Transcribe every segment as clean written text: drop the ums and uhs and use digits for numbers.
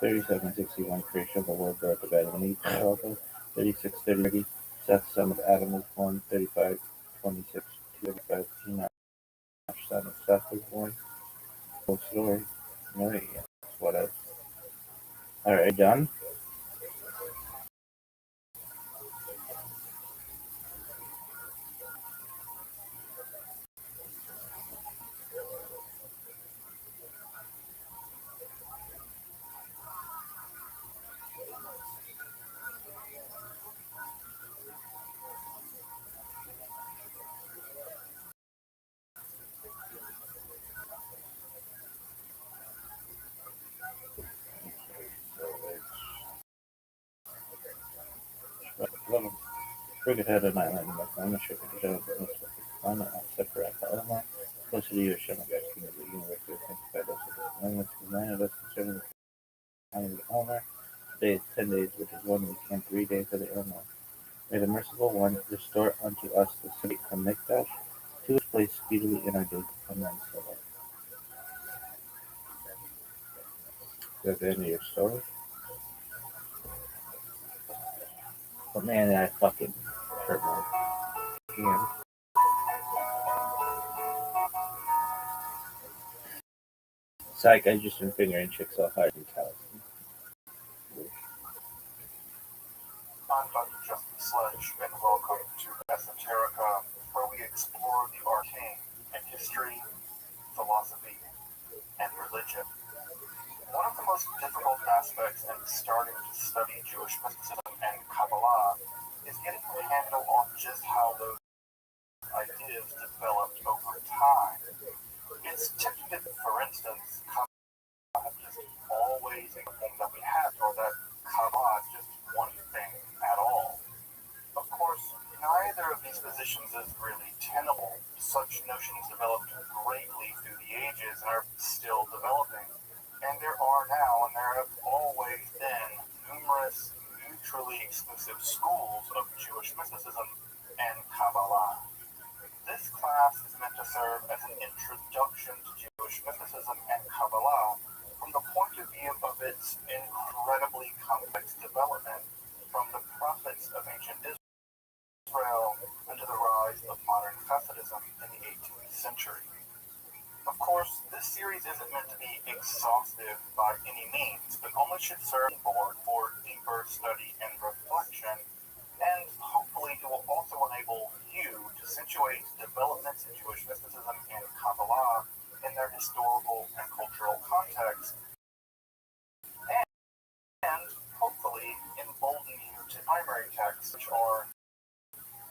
3761 creation of the Lord God of Adam and Eve. Also 3630 Seth son of Adam was born. 3526 235 Enoch son of Seth was born. Whole story. No, yes. What else? Alright, done? Bring it ahead of night, I'm not sure if the job is on separate Alma, close to the Hashem God, King of the universe, who sanctified us with his commandments, commanded us concerning the time of the Omer. Today is 10 days, which is 1 week, and 3 days of the Omer. May the merciful one restore unto us the city from Mikdash to its place speedily in our days. Amen. So that's the end of your story. But man, that fucking hurt my hand. Psych, I just been fingering chicks off hard in California. I'm Dr. Justin Sledge, and welcome to Esoterica, where we explore the arcane in history, philosophy, and religion. One of the most difficult aspects in starting to study Jewish mysticism and Kabbalah is getting a handle on just how those ideas developed over time. It's tempting to, for instance, Kabbalah has just always a thing that we have, or that Kabbalah is just one thing at all. Of course, neither of these positions is really tenable. Such notions developed greatly through the ages and are still developing. And there are now, and there have always been, numerous mutually exclusive schools of Jewish mysticism and Kabbalah. This class is meant to serve as an introduction to Jewish mysticism and Kabbalah from the point of view of its incredibly complex development from the prophets of ancient Israel into the rise of modern Hasidism in the 18th century. Of course, this series isn't meant to be exhaustive by any means, but only should serve board for deeper study and reflection, and hopefully it will also enable you to situate developments in Jewish mysticism and Kabbalah in their historical and cultural context, and hopefully embolden you to primary texts which are,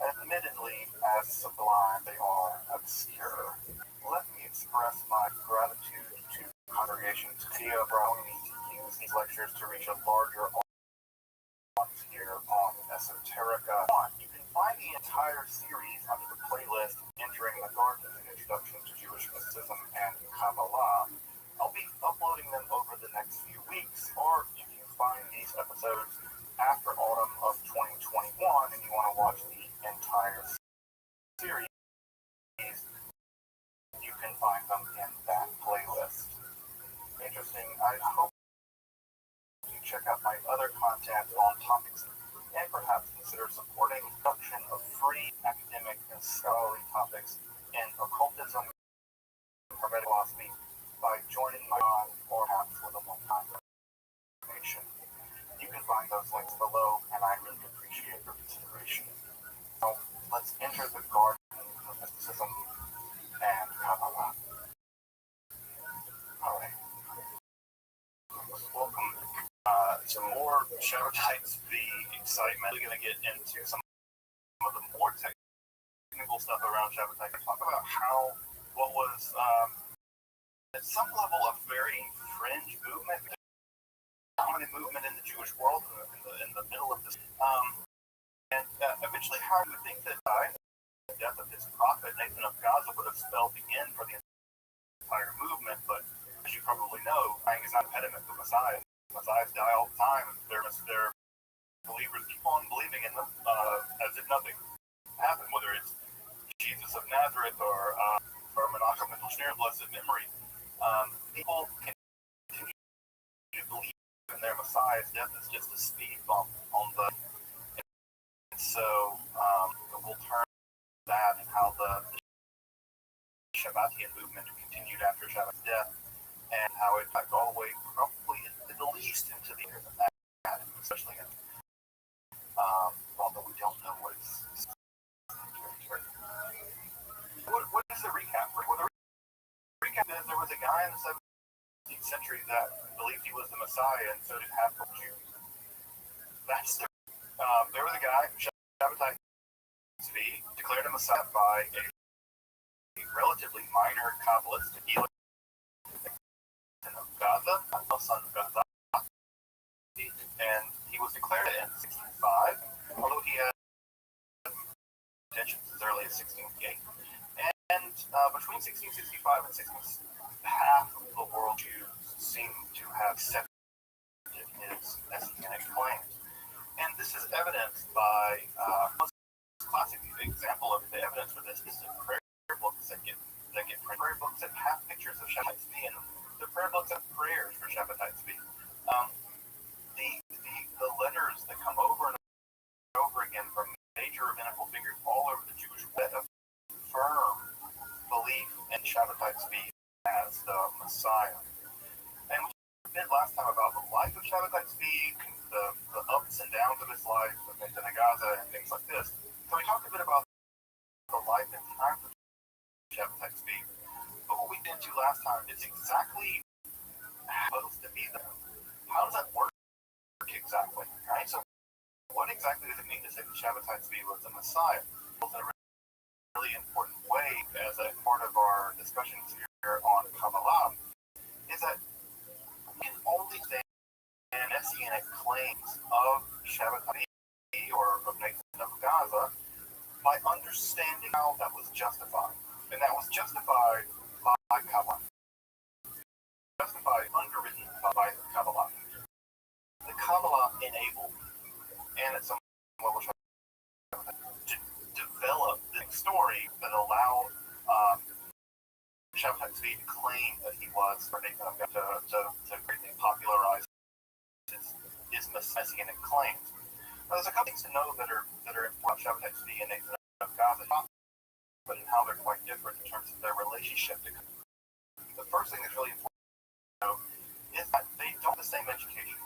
admittedly, as sublime, they are obscure. Let me express my gratitude to congregations via allowing me to use these lectures to reach a larger audience here on Esoterica. You can find the entire series under the playlist Entering the Garden, an Introduction to Jewish Mysticism and Kabbalah. I'll be uploading them over the next few weeks, or if you find these episodes after autumn of 2021 and you want to watch the entire series, you can find them in that playlist. Interesting. I hope you check out my other content on topics and perhaps consider supporting the production of free academic and scholarly topics in occultism and hermetic philosophy by joining my or perhaps with a one-time donation. You can find those links below, and I really appreciate your consideration. Now, let's enter the garden of mysticism and Kabbalah. Alright. Welcome to more Shadow Types V excitement. We're going to get into some of the more technical stuff around Shadow Types. Talk about what was at some level a very fringe movement, dominant movement in the Jewish world in the middle of this. And eventually, how do you think that the death of his prophet, Nathan of Gaza, would have spelled the end for the entire movement? But as you probably know, dying is not an impediment to Messiah. Messiahs die all the time, and their believers keep on believing in them as if nothing happened, whether it's Jesus of Nazareth or Menachem Mendelssohn, blessed memory. People continue to believe in their Messiah's death is just a speed bump on the. And so we'll turn to that and how the Shabbatian movement continued after Shabbat's death, and how it got all the way, probably at the least, into the years of that, especially in, although we don't know what is. What is the recap? Well, the recap is there was a guy in the 17th century that believed he was the Messiah, and so did half of Jews. That's there was a guy, Shabbatai Tzvi, declared a Messiah by a relatively minor Kabbalist, Eli of Gaza, a son of Gaza, and he was declared in 1605, although he had intentions as early as 1608. And between 1665 and 16, half of the world Jews seem to have accepted his messianic claims. And this is evidenced by most classic example of the evidence for this is the prayer books that get printed. Prayer books that have pictures of Shabbatai Tzvi in them. The prayer books have prayers for Shabbatai Tzvi. The letters that come over and over again from major rabbinical figures all over the Jewish web affirm belief in Shabbatai Tzvi as the Messiah. And we did last time about the life of Shabbatai Tzvi, the ups and downs of his life, the Nathan Gaza, and things like this. So we talked a bit about the life and times of Shabbatai Tzvi. But what we did into last time is exactly supposed to be there. How does that work exactly? Right? So what exactly does it mean to say that Shabbatai Tzvi was the Messiah? Well, in a really important way, as a part of our discussions here on Kabbalah, is that we can only say messianic claims of Shabbatai or of Nathan of Gaza by understanding how that was justified. And that was justified by Kabbalah. Justified, underwritten by the Kabbalah. The Kabbalah enabled, and at some level, to develop the story that allowed Shabbatai Tzvi to claim that he was for Nathan of Gaza to greatly popularize his messianic claims. Now, there's a couple things to know that are important about Shabbatai Tzvi and Nathan of Gaza, but in how they're quite different in terms of their relationship to. The first thing that's really important to know is that they don't have the same education.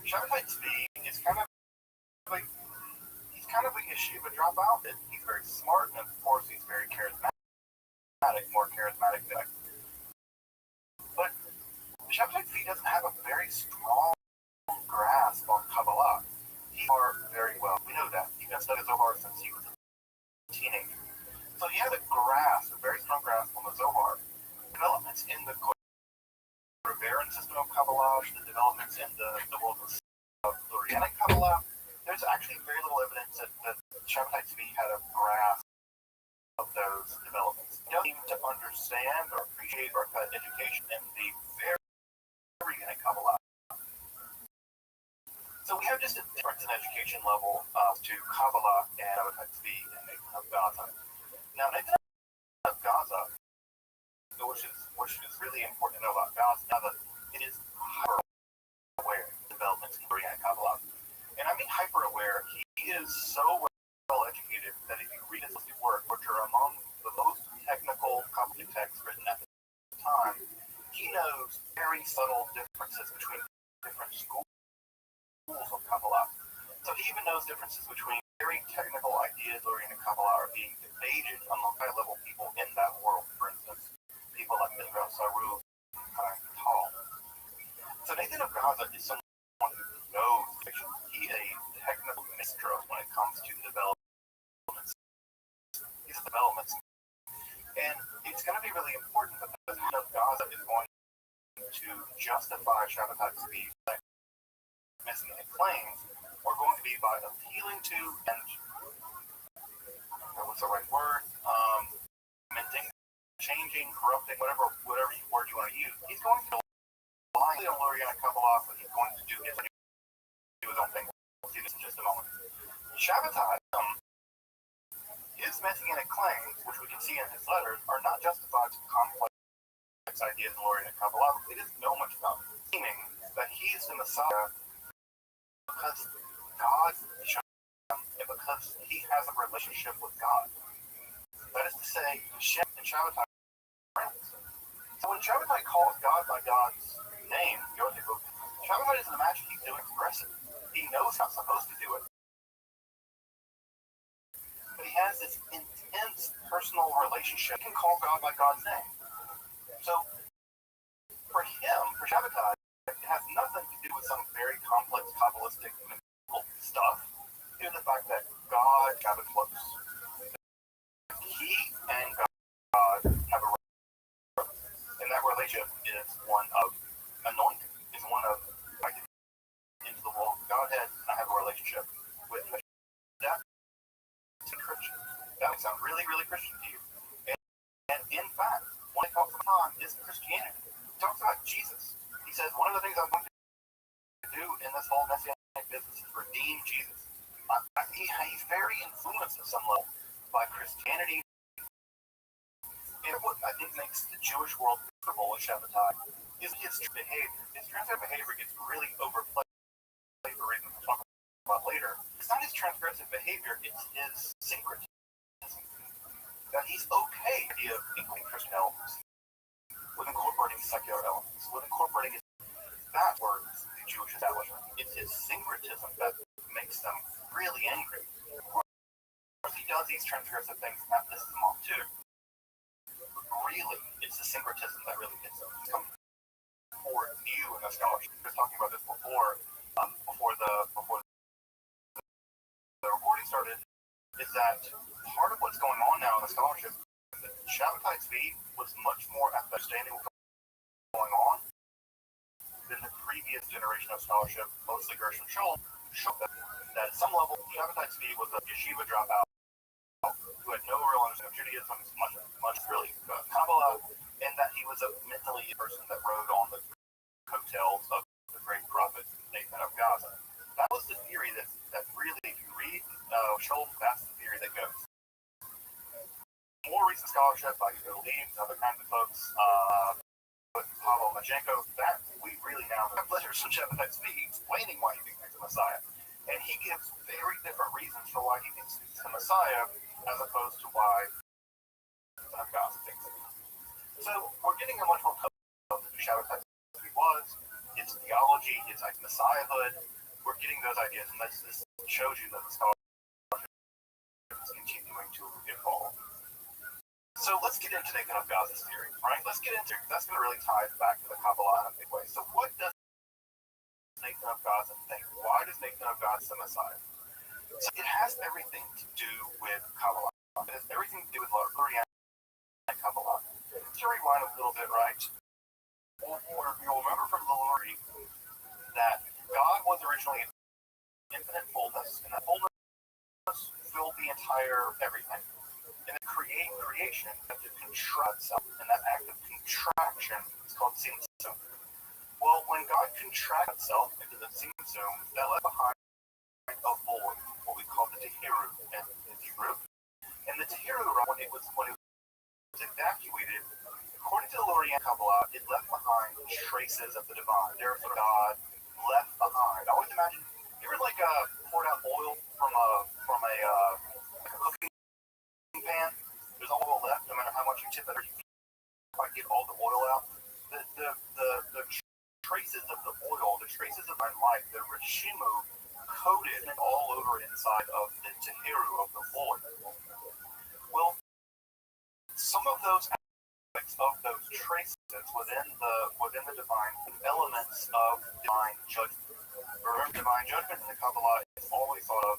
Shabbatai Tzvi is kind of like a yeshiva dropout. He's very smart, and of course he's very charismatic, more charismatic than I. But Shabbatai Tzvi doesn't have a very strong grasp on Kabbalah. He are very well. We know that. He's been studying Zohar since he was a teenager. So he has a very strong grasp on the Zohar. Developments in the Riverian system of Kabbalah, the developments in the world of Lurianic Kabbalah, there's actually very little evidence that Shabbatai Tzvi had a grasp of those developments. He doesn't seem to understand or appreciate or have education in the very Lurianic Kabbalah. So we have just a difference in education level to Kabbalah and Shabbatai Tzvi and Nathan of Gaza. Now, Nathan of Gaza, which is really important to know about Gaza, now that it is hyper-aware of developments in Lurianic Kabbalah. And I mean hyper-aware, he is so well educated that if you read his work, which are among the most technical Kabbalistic texts written at the time, he knows very subtle differences between different schools of Kabbalah. So he even knows differences between very technical ideas Lurianic Kabbalah are being debated among high-level people in that world. For instance, people like Israel Saru and Tal. So Nathan of Gaza is someone who knows fiction. He is a technical mistrust when it comes to the developments. These developments. And it's going to be really important because Nathan of Gaza is going to justify Shabbatai Tzvi's messianic claims are going to be by appealing to and what's the right word? Amending, changing, corrupting, whatever word you want to use. He's going to rely on Lurianic Kabbalah, but he's going to do his own thing. We'll see this in just a moment. Shabbatai, his messianic claims, which we can see in his letters, are not justified to complex ideas in Lurianic Kabbalah. They didn't know much about it, meaning that he is the Messiah because God chose him and because he has a relationship with God. That is to say, Shem and Shabbatai are friends. So when Shabbatai calls God by God's name, Shabbatai doesn't imagine he's doing aggressive. He knows how he's supposed to do it. But he has this intense personal relationship. He can call God by God's name. So for him, for Shabbatai, it has nothing to do with some very complex, Kabbalistic, mystical stuff. Due to the fact that God have it close. He and God have a relationship, and that relationship is one of anointing. It's one of like into the wall of Godhead, and I have a relationship with that. That's Christian. That would sound really, really Christian to you. And in fact, when he talks about is Christianity. He talks about Jesus. He says one of the things I'm going to do in this whole messianic business is redeem Jesus. He's very influenced at some level by Christianity. And what I think makes the Jewish world comfortable with Shabbatai is his behavior. His transgressive behavior gets really overplayed for reasons we'll talk about later. It's not his transgressive behavior, it's his syncretism. That he's okay with including Christian elements, with incorporating secular elements, with incorporating that word, the Jewish establishment. It's his syncretism that makes them really angry. Of course, he does these transgressive things, and that pisses them off too. But really, it's the syncretism that really gets them. It's coming forward new in the scholarship. We were talking about this before the recording started, is that part of what's going on now in the scholarship is that Shabbatai Tzvi was much more understanding what's going on than the previous generation of scholarship, mostly Gershom Schultz, showed that at some level, Shabbatai Tzvi was a yeshiva dropout who had no real understanding of Judaism, much really Kabbalah, and that he was a mentally ill person that rode on the coattails of the great prophet Nathan of Gaza. That was the theory that really, if you read Schultz, that's the theory that goes. More recent scholarship by Bill Leaves, other kinds of folks, with Pavel Majenko, that we really now have letters from Shabbatai Tzvi explaining why he thinks he's the Messiah. And he gives very different reasons for why he thinks he's the Messiah, as opposed to why Gaza thinks it is. So we're getting a much more of who Shabbatai Tzvi was, his theology, his Messiahhood. We're getting those ideas, and this shows you that the scholarship is continuing to evolve. So let's get into Nathan of Gaza's theory, right? Let's get into, that's going to really tie it back to the Kabbalah in a big way. So what does Nathan of Gaza think? Why does Nathan of Gaza the Messiah? So it has everything to do with Kabbalah. It has everything to do with Lurian and Kabbalah. To rewind a little bit, right? You'll remember from the Luri that God was originally infinite fullness, and that fullness filled the entire everything. And the creation had to contract itself, and that act of contraction is called tzimtzum. Well, when God contracted itself into the tzimtzum, that left behind a void, what we call the tehiru in Hebrew. And the tehiru, when it was evacuated, according to the Lurian Kabbalah, it left behind traces of the divine. Therefore, God left behind. I always imagine, you ever poured out oil from a cooking pan? There's oil left, no matter how much you tip it, or you can't quite get all the oil out. The traces of the oil, the traces of my life, the Rishimu coated all over inside of the Tehiru of the void. Well, some of those aspects of those traces within the divine elements of divine judgment. Remember, divine judgment in the Kabbalah is always thought of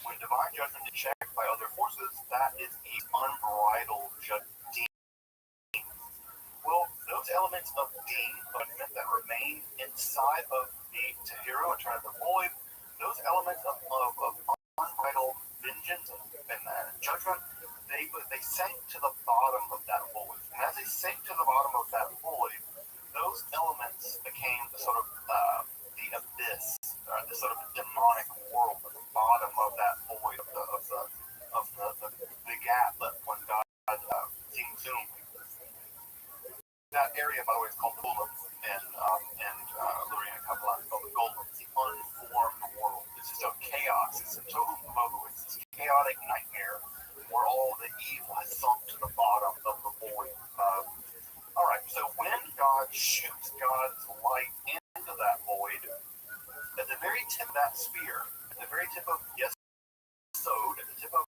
when divine judgment is checked by other forces, that is an unbridled judgment. Well, those elements of deen, judgment that remain inside of the Tehiru and trying to avoid, those elements of unbridled vengeance and judgment, they sank to the bottom of that void. And as they sank to the bottom of that void, those elements became the sort of the abyss, the sort of demonic world at the bottom of that void of the gap left when God Zoom. That area, by the way, is called the Golem, and Lurian Kabbalah is called the Golem. It's the unformed that spear, at the very tip of Yesod, at the tip of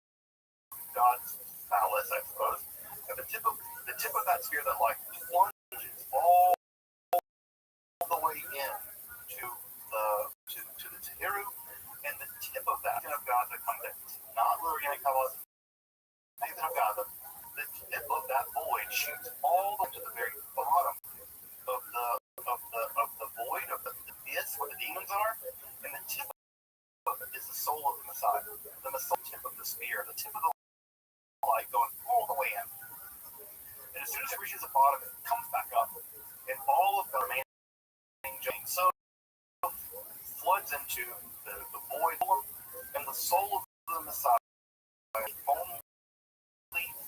God's phallus, I suppose, at the tip of that spear that like plunges all the way in to the Tehiru, and the tip of that of Gaza comes in. Not Lurianic Kabbalah, Nathan of Gaza. The tip of that void shoots all the way to the very bottom of the void of the abyss where the demons are, and the tip of it is the soul of the Messiah. The Messiah tip of the spear, the tip of the light going all the way in. And as soon as it reaches the bottom, it comes back up, and all of the remaining so floods into the void, and the soul of the Messiah, the only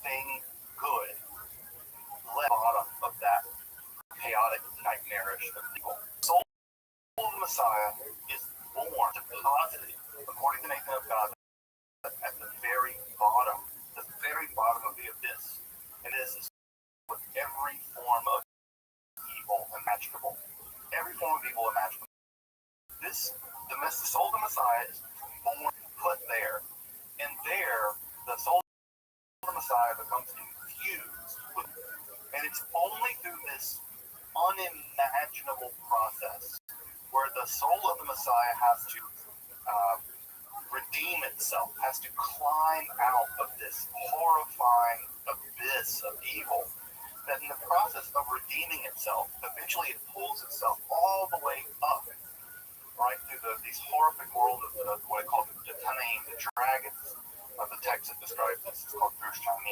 thing good, left bottom of that chaotic, nightmarish evil. The soul of the Messiah is born, deposited, according to Nathan of God, at the very bottom of the abyss. And it is with every form of evil imaginable. Every form of evil imaginable. The soul of the Messiah is born, put there, and there the soul of the Messiah becomes infused with, and it's only through this unimaginable process where the soul of the Messiah has to redeem itself, has to climb out of this horrifying abyss of evil, that in the process of redeeming itself, eventually it pulls itself all the way up, right, through these horrific world of what I call the Tanaim, the dragons, the text that describes this. It's called Rothschild,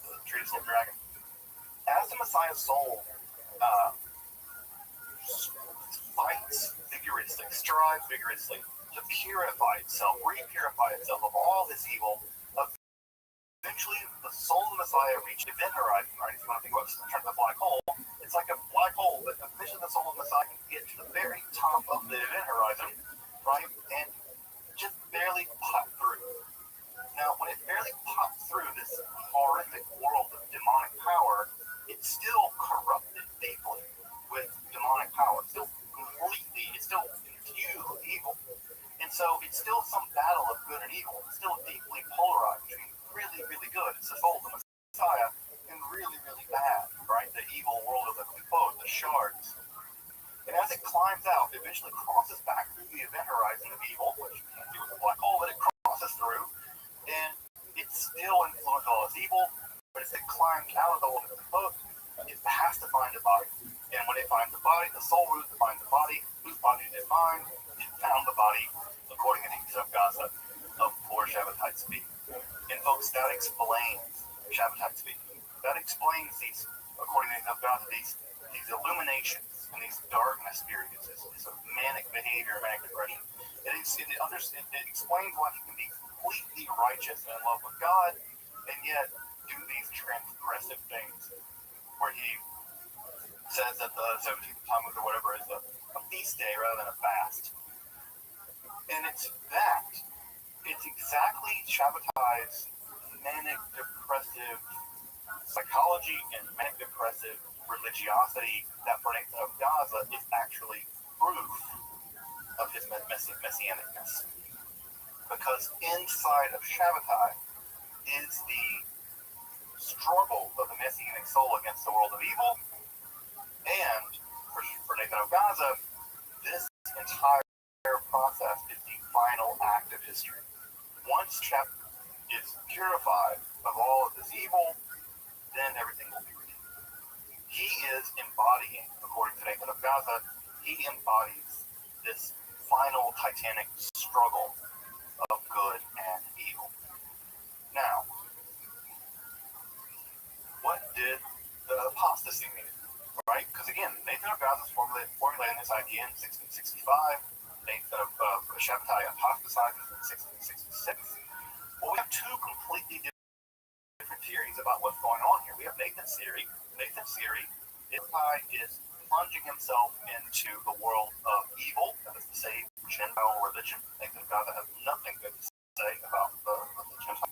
the treatise of the dragon. As the Messiah's soul fights vigorously, strives vigorously to purify itself, re-purify itself of all this evil, eventually the soul of the Messiah reaches the event horizon, right? If you want to think about this in terms of a black hole, it's like a black hole, but eventually the soul of the Messiah can get to the very top of the event horizon, right? And just barely pop through. Now, when it barely pops through this horrific world of demonic power, it's still corrupted deeply with demonic power. It's still infused with evil. And so it's still some battle of good and evil. It's still deeply polarized between really, really good. It's the soul of the Messiah and really, really bad, right? The evil world of the quote, the shards. And as it climbs out, it eventually crosses back through the event horizon of evil, which you can't do with a black hole, but it crosses through. And it's still influenced all as evil, but as it climbs out of the world of the quote, it has to find a body. And when it finds a body, the soul root finds a body. Whose body did it find? It found the body, according to the of Gaza, of poor Shabbatai speak. And folks, that explains Shabbatai speak. That explains these, according to the of Gaza, these illuminations and these dark experiences, this manic behavior, manic depression. It explains why he can be completely righteous and in love with God, and yet do these transgressive things, where he says that the 17th Tammuz or whatever is a feast day rather than a fast. And it's exactly Shabbatai's manic depressive psychology and manic depressive religiosity that for Nathan of Gaza is actually proof of his messianicness. Because inside of Shabbatai is the struggle of the messianic soul against the world of evil, and for Nathan of Gaza, this entire process is the final act of history. Once Shabbatai is purified of all of this evil, then everything will be redeemed. He is embodying, according to Nathan of Gaza, he embodies this final titanic struggle of good and evil. Now, what did the apostasy mean? Right? Because again, Nathan of Gaza formulating this idea in 1665. Nathan of Shabbatai apostatizes in 1666. Well, we have two completely different theories about what's going on here. We have Nathan's theory. Nathan's theory is plunging himself into the world of evil, that is to say, Gentile religion. Nathan of Gaza has nothing good to say about the Gentile.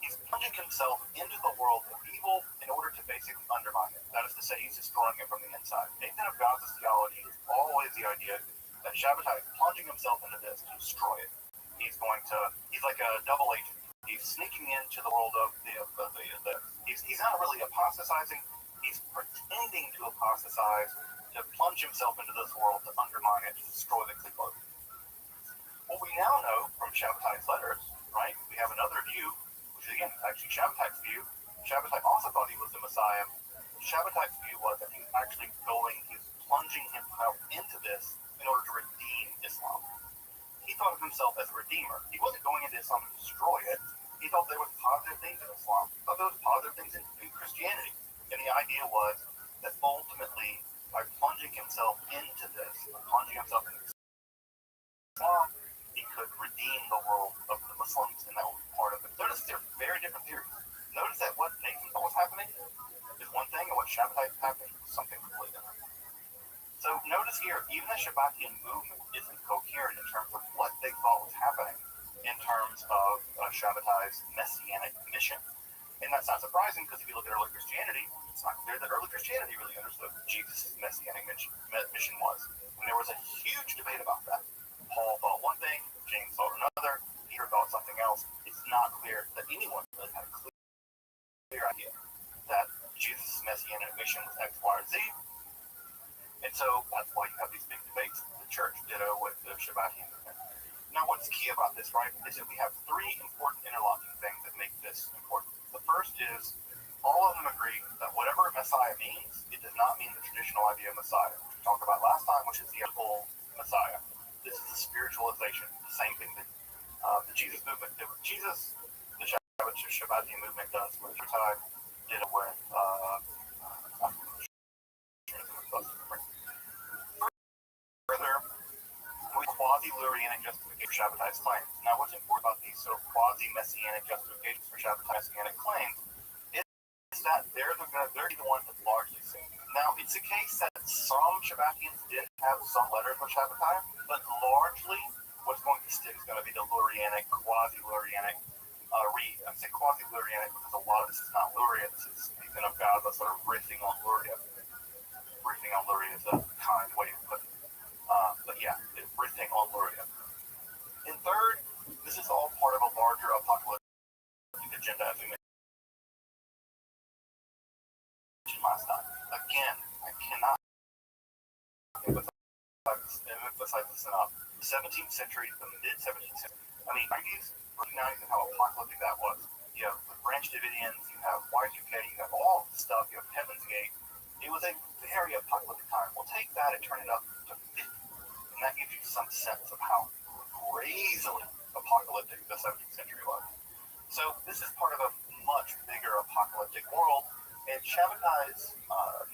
He's plunging himself into the world of evil in order to basically undermine it. That is to say, he's destroying it from the inside. Nathan of Gaza's theology is always the idea that Shabbatai is plunging himself into this to destroy it. He's like a double agent. He's sneaking into the world of he's not really apostatizing. He's pretending to apostatize, to plunge himself into this world, to undermine it, to destroy the Klippot. What we now know from Shabbatai's letters, right? We have another view, which is again actually Shabbatai's view. Shabbatai also thought he was the Messiah. Shabbatai's view was that he was actually plunging himself into this in order to redeem Islam. He thought of himself as a redeemer. He wasn't going into Islam to destroy it. He thought there was positive things in Islam. He thought there was positive things in Christianity. And the idea was that ultimately, by plunging himself into this, plunging himself into Islam, he could redeem the world of the Muslims, and that would be part of it. Notice they're very different theories. Notice that what Nathan thought was happening is one thing, and what Shabbatai is happening is something completely different. So notice here, even the Shabbatian movement isn't coherent in terms of what they thought was happening in terms of Shabbatai's messianic mission. And that's not surprising, because if you look at early Christianity, it's not clear that early Christianity really understood what Jesus' messianic mission was. And there was a huge debate about that. Paul thought one thing, James thought another, Peter thought something else. It's not clear that anyone really had a clear idea that Jesus' messianic mission was X, Y, or Z. And so that's why you have these big debates in the church, ditto with the Shabbatian movement. Now, what's key about this, right, is that we have three important interlocking things that make this important. The first is all of them agree that whatever Messiah means, it does not mean the traditional idea of Messiah, which we talked about last time, which is the full Messiah. This is a spiritualization, the same thing that the Jesus movement did with Jesus, the Shabbatian movement does with Shabbatai, did it with further, we quasi-Lurianic justification for Shabbatai's claims. Now, what's important about these sort of quasi-messianic justifications for Shabbatai's messianic claims is that they're the ones that largely say. Now, it's a case that some Shabbatians did have some letters with Shabbatai, but largely what's going to stick is going to be the Lurianic, quasi-Lurianic read. I say quasi-Lurianic because a lot of this is not Luria. This is Nathan of God, but sort of riffing on Luria. Riffing on Luria is a kind way to put it. But yeah, it's riffing on Luria. And third, this is all part of a larger apocalyptic agenda, as we mentioned last time. Again, I cannot emphasize this enough. The 17th century, the mid-17th century, I mean, 90s, early 90s, and how apocalyptic that was. You have the Branch Davidians, you have Y2K, you have all the stuff, you have Heaven's Gate. It was a very apocalyptic time. We'll take that and turn it up to 50. And that gives you some sense of how crazily apocalyptic the 17th century was. So this is part of a much bigger apocalyptic world, and Shabbatai's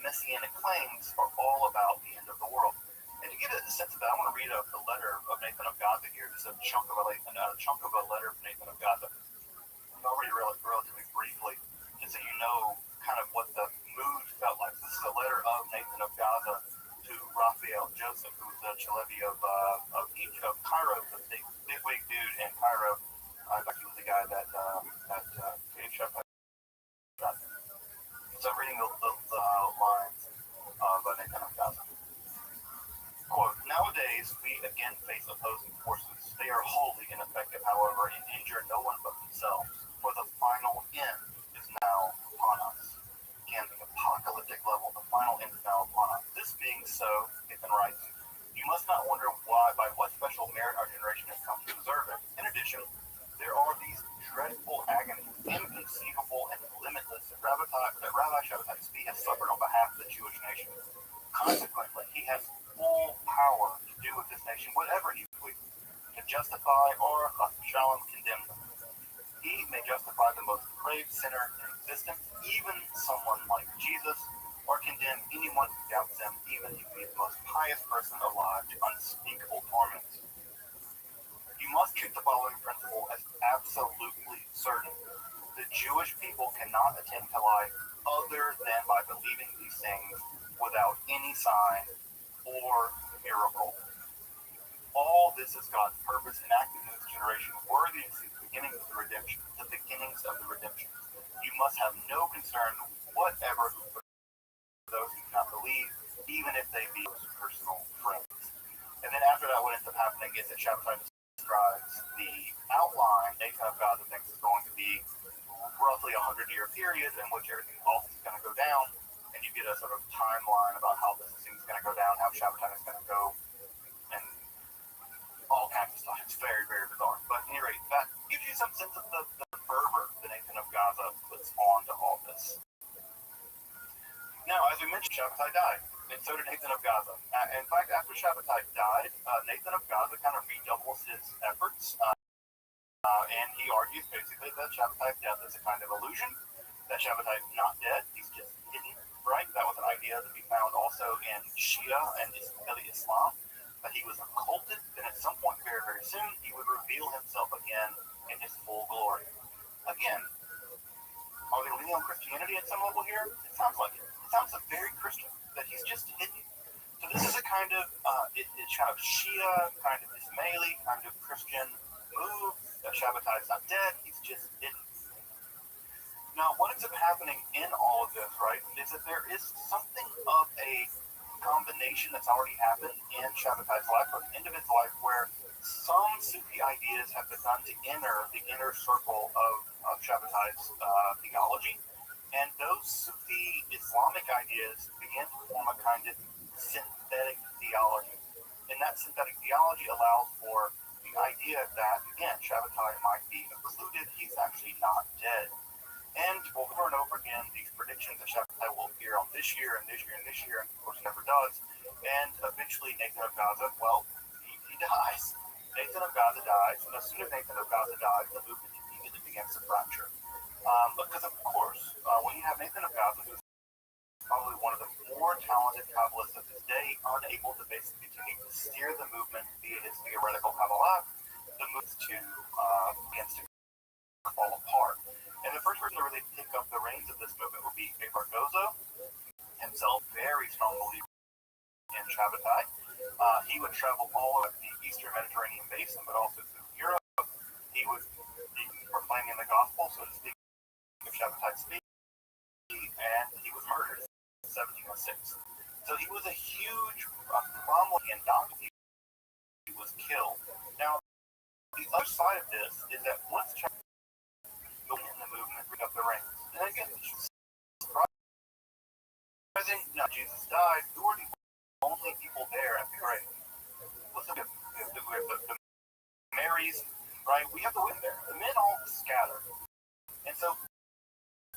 messianic claims are all about the end of the world. And to get a sense of that, I want to read a letter of Nathan of Gaza here. This is a chunk of a letter from Nathan of Gaza. I'll read it relatively briefly, just so you know kind of what the mood felt like. This is a letter of Nathan of Gaza to Raphael Joseph, who's the Chalevi of Cairo, the bigwig dude in Cairo. He was the guy that gave Shabbatai. So I'm reading the lines of Nathan of Gaza. Quote, nowadays, we again face opposing forces. They are wholly ineffective, however, and injure no one but themselves. For the final end is now upon us. Again, the apocalyptic level, the final end is now upon us. This being so, Nathan writes, you must not wonder why, by what special merit our generation has come to deserve it. In addition, there are these dreadful agonies, inconceivable and limitless, that Rabbi Shabbatai has suffered on behalf of the Jewish nation. Consequently, he has full power to do with this nation whatever he pleases, to justify or shalom condemn them. He may justify the most depraved sinner in existence, even someone like Jesus, or condemn anyone who doubts him, even if he is the most pious person alive, to unspeakable torments. You must treat the following principle as absolutely certain. The Jewish people cannot attempt to life other than by believing these things without any sign or miracle. All this is God's purpose enacted in this generation, worthy of the beginnings of the redemption. You must have no concern whatever for those who cannot believe, even if they be personal friends. And then after that, what ends up happening is that Shabbatai describes the outline Nathan of Gaza thinks is going to be roughly a 100-year period in which everything else is going to go down, and you get a sort of timeline about how this thing is going to go down, how Shabbatai is going to go, and all kinds of stuff. It's very, very bizarre. But at any rate, that gives you some sense of the fervor that Nathan of Gaza puts onto all this. Now, as we mentioned, Shabbatai died, and so did Nathan of Gaza. In fact, after Shabbatai died, Nathan of Gaza kind of redoubles his efforts, and he argues basically that Shabbatai's death is a kind of illusion, that Shabbatai is not dead, he's just hidden, right? That was an idea that we found also in Shia and Islam, that he was occulted, and at some point very, very soon, he would reveal himself again in his full glory. Again, are they leaning on Christianity at some level here? It sounds like it. It sounds very Christian, that he's just hidden. So this is a kind of, it's kind of Shia, kind of Ismaili, kind of Christian move, that Shabbatai is not dead, he's just hidden. Now, what ends up happening in all of this, right, is that there is something of a combination that's already happened in Shabbatai's life, or the end of his life, where some Sufi ideas have begun to enter the inner circle of Shabbatai's theology, and those Sufi Islamic ideas begin to form a kind of synthetic theology. And that synthetic theology allows for the idea that, again, Shabbatai might be occluded, he's actually not dead. And over and over again, these predictions that Shabbatai will appear on this year and this year and this year, and of course never does. And eventually Nathan of Gaza, well, he dies. Nathan of Gaza dies, and as soon as Nathan of Gaza dies, the movement immediately begins to fracture. Because of course, when you have Nathan of Gaza, who's probably one of the more talented Kabbalists of his day, unable to basically continue to steer the movement via his theoretical Kabbalah, the movement begins to fall apart. And the first person to really pick up the reins of this movement would be Bargozo, himself very strong believer in Shabbatai. He would travel all over the Eastern Mediterranean basin, but also through Europe. He would be proclaiming the gospel, so to speak, of Shabbatai speak, and he was murdered in 1706. So he was a huge Cromwellian doctor. He was killed. Now, the other side of this is that once in the movement pick up the reins, and again, surprising, now Jesus died, who are the only people there at the grave? Let's look at the Marys, right? We have the women there. The men all scattered. And so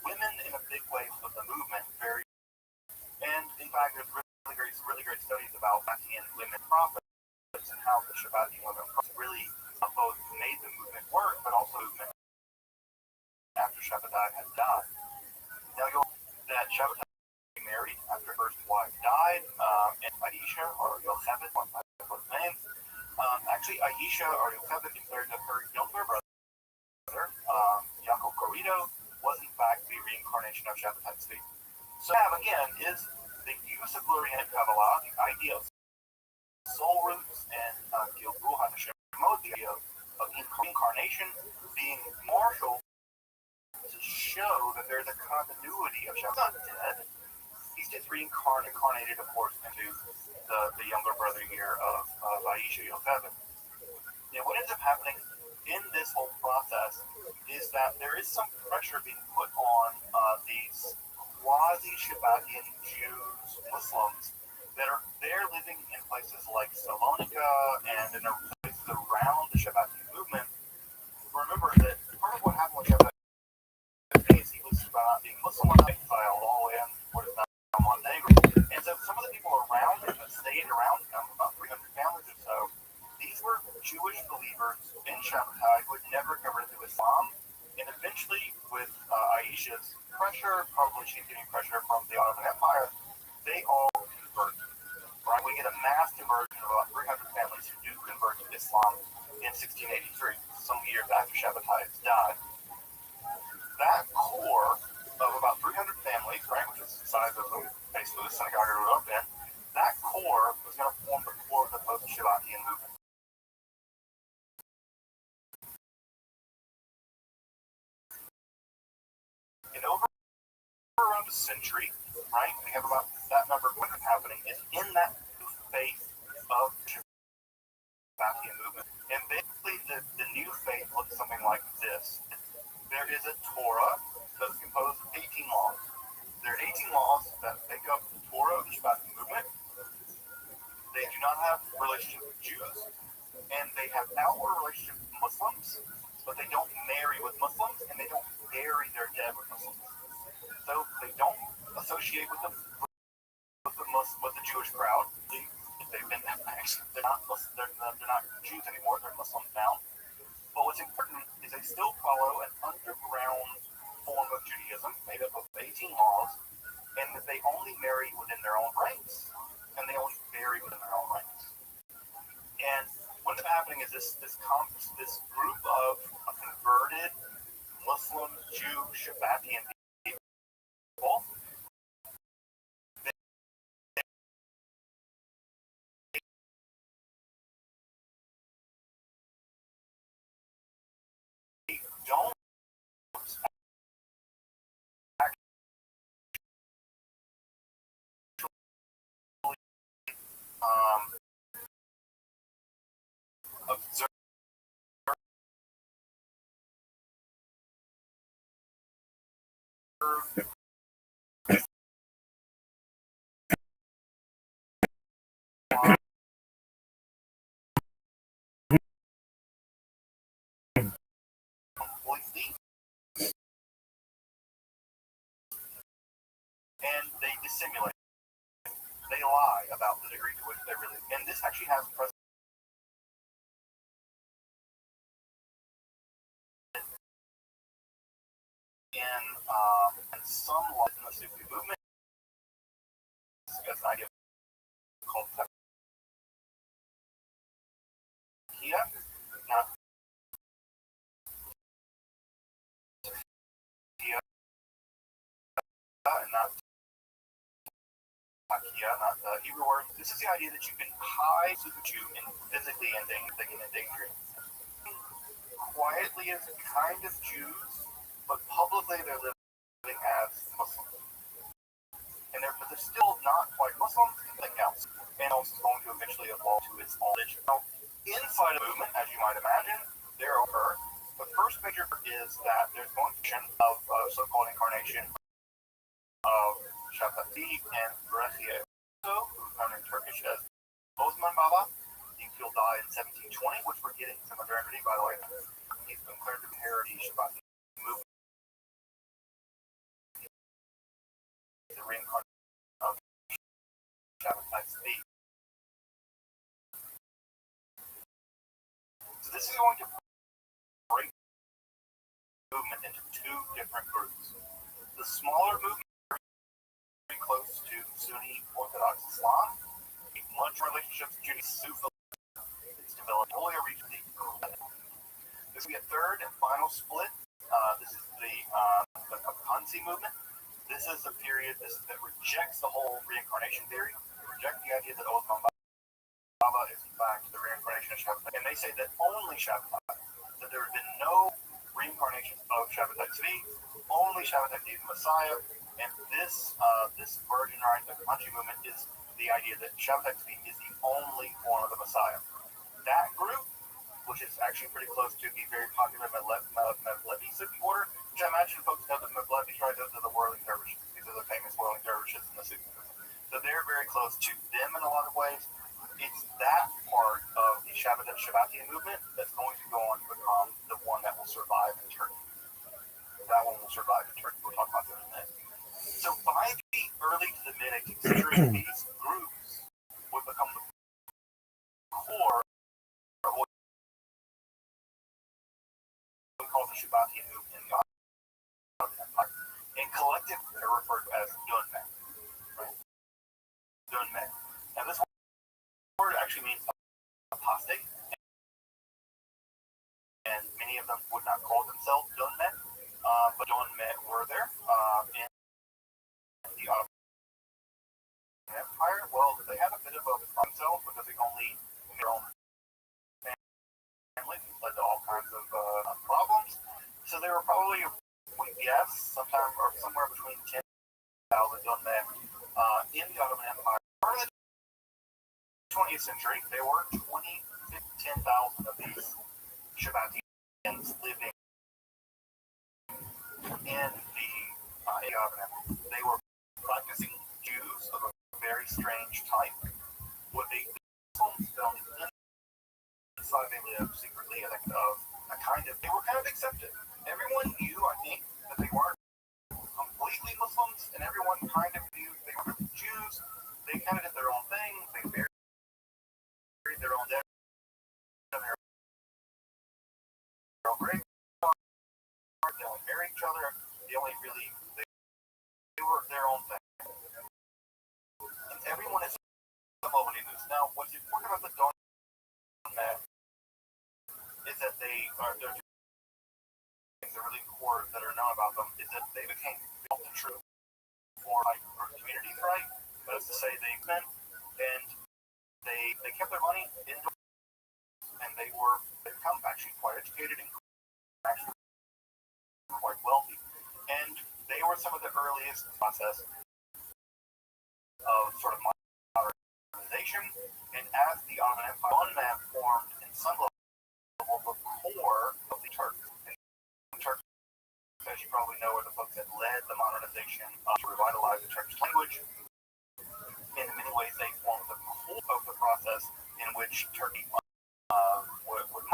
women in a big way of the movement, very, and in fact, there's really great studies about Shabbatine women prophets and how the Shabbatine women prophets really both made the movement work, but also movement after Shabbatai had died. Now you'll that Shabbatai married after her first wife died, and Aisha or Yocheved, one of both names. Actually, Aisha or Yocheved declared that her younger brother, Yaakov Corrido, was in fact the reincarnation of Shabbatai Tzvi. So again is the use of Lurianic Kabbalah, the idea of soul roots and Gilgul HaNeshemot, the idea of incarnation being marshal to show that there's a continuity of Shabbatai. Not dead. He's just reincarnated, of course, into the younger brother here of Aisha Yocheved. Now, what ends up happening in this whole process is that there is some pressure being put on these quasi-Shabbatian Jews, Muslims, that are there living in places like Salonika and in places around the Shabbatian movement. Remember that part of what happened with Shabbat is he was being Muslim exiled all the way in what is now Montenegro. And so some of the people around him that stayed around him, about 300 families or so, these were Jewish believers in Shabbatai who had never converted to Islam. And eventually, with Aisha's pressure, probably she's getting pressure from the Ottoman Empire, they all convert. Right? We get a mass conversion of about 300 families who do convert to Islam in 1683, some years after Shabbatai has died. That core of about 300 families, right, which is the size of basically the synagogue I grew up in, that core was going to form the core of the post-Shabbatian movement. And over around a century, right, we have about that number of women happening, is in that faith of the Shabbatian movement. And basically, Muslims, but they don't marry with Muslims and they don't bury their dead with Muslims. So they don't associate with the Jewish crowd. They've been actually they're not Jews anymore. They're Muslims now. But what's important is they still follow an underground form of Judaism made up of 18 laws, and that they only marry within their own ranks, and they only bury within their own ranks. And what's happening is this group of converted Muslim, Jew, Shabbatian people. They don't observe completely, and they dissimulate. They lie about the degree to which they really. And this actually has precedent in some laws in the Sufi movement. As an idea called takia, not takia, not takia, not the Hebrew word. This is the idea that you can hide Sufi Jew and physically endanger quietly as kind of Jews, but publicly they're living as Muslims. But they're still not quite Muslims, anything else. And also is going to eventually evolve to its own religion. Now, inside a movement, as you might imagine, there occur. The first major is that there's going to be of so-called incarnation of Shafati and Berechia, who's known in Turkish as Osman Baba. He'll die in 1720, which we're getting to modernity, by the way. He's been declared the heritage Shabbat movement. The reincarnation of Shabbat speak. So this is going to break the movement into two different groups. The smaller movement is very close to Sunni Orthodox Islam. Much relationships to Judaism. It's developed only a region. This will be a third and final split. This is the Kapansi movement. This is a period that rejects the whole reincarnation theory. They reject the idea that Osman Baba is in fact the reincarnation of Shabbatai. And they say that only Shabbatai, that there have been no reincarnations of Shabbatai Tzvi, only Shabbatai is the Messiah. And this version, right, the Kapansi movement is the idea that Shabbatai Tzvi is the only form of the Messiah. That group, which is actually pretty close to the very popular Mevlevi Sufi order, which I imagine folks know that Mevlevi, right, those are the whirling dervishes. These are the famous whirling dervishes in the Sufi movement. So they're very close to them in a lot of ways. It's that part of the Shabbatian movement that's going to go on to become the one that will survive in Turkey. That one will survive in Turkey. We'll talk about that in a minute. So by the early to the mid-18th century, these groups would become the core of what we call the Shabbatian movement in the Ottoman Empire. In collective, they're referred to as Dunmen. Right? Dunmen. Now this word actually means apostate, and many of them would not call themselves Dunmen, but Dunmen were there in the Ottoman Empire. Well, they had a bit of a themselves because they only their own family led to all kinds of problems. So they were probably, we guess, somewhere between 10,000 Dunmen in the Ottoman Empire. Part of the 20th century, there were 10,000 of these Shabbatians living in the Ottoman Empire. They were practicing Jews of a very strange type. What they Muslims on the inside, they live secretly of a kind each other. They were their own thing. And everyone is involved in this. Now, what's important about the Don Met is that they're things that really core that are known about them is that they became the true for like communities, right? That is to say, they met and they kept their money indoors, and they become actually quite educated and actually quite wealthy. And they were some of the earliest process of sort of modernization. And as the Ottoman Empire, one map formed in some level the core of the Turks. And Turks, as you probably know, are the folks that led the modernization to revitalize the Turkish language. In many ways, they formed the core of the process in which Turkey would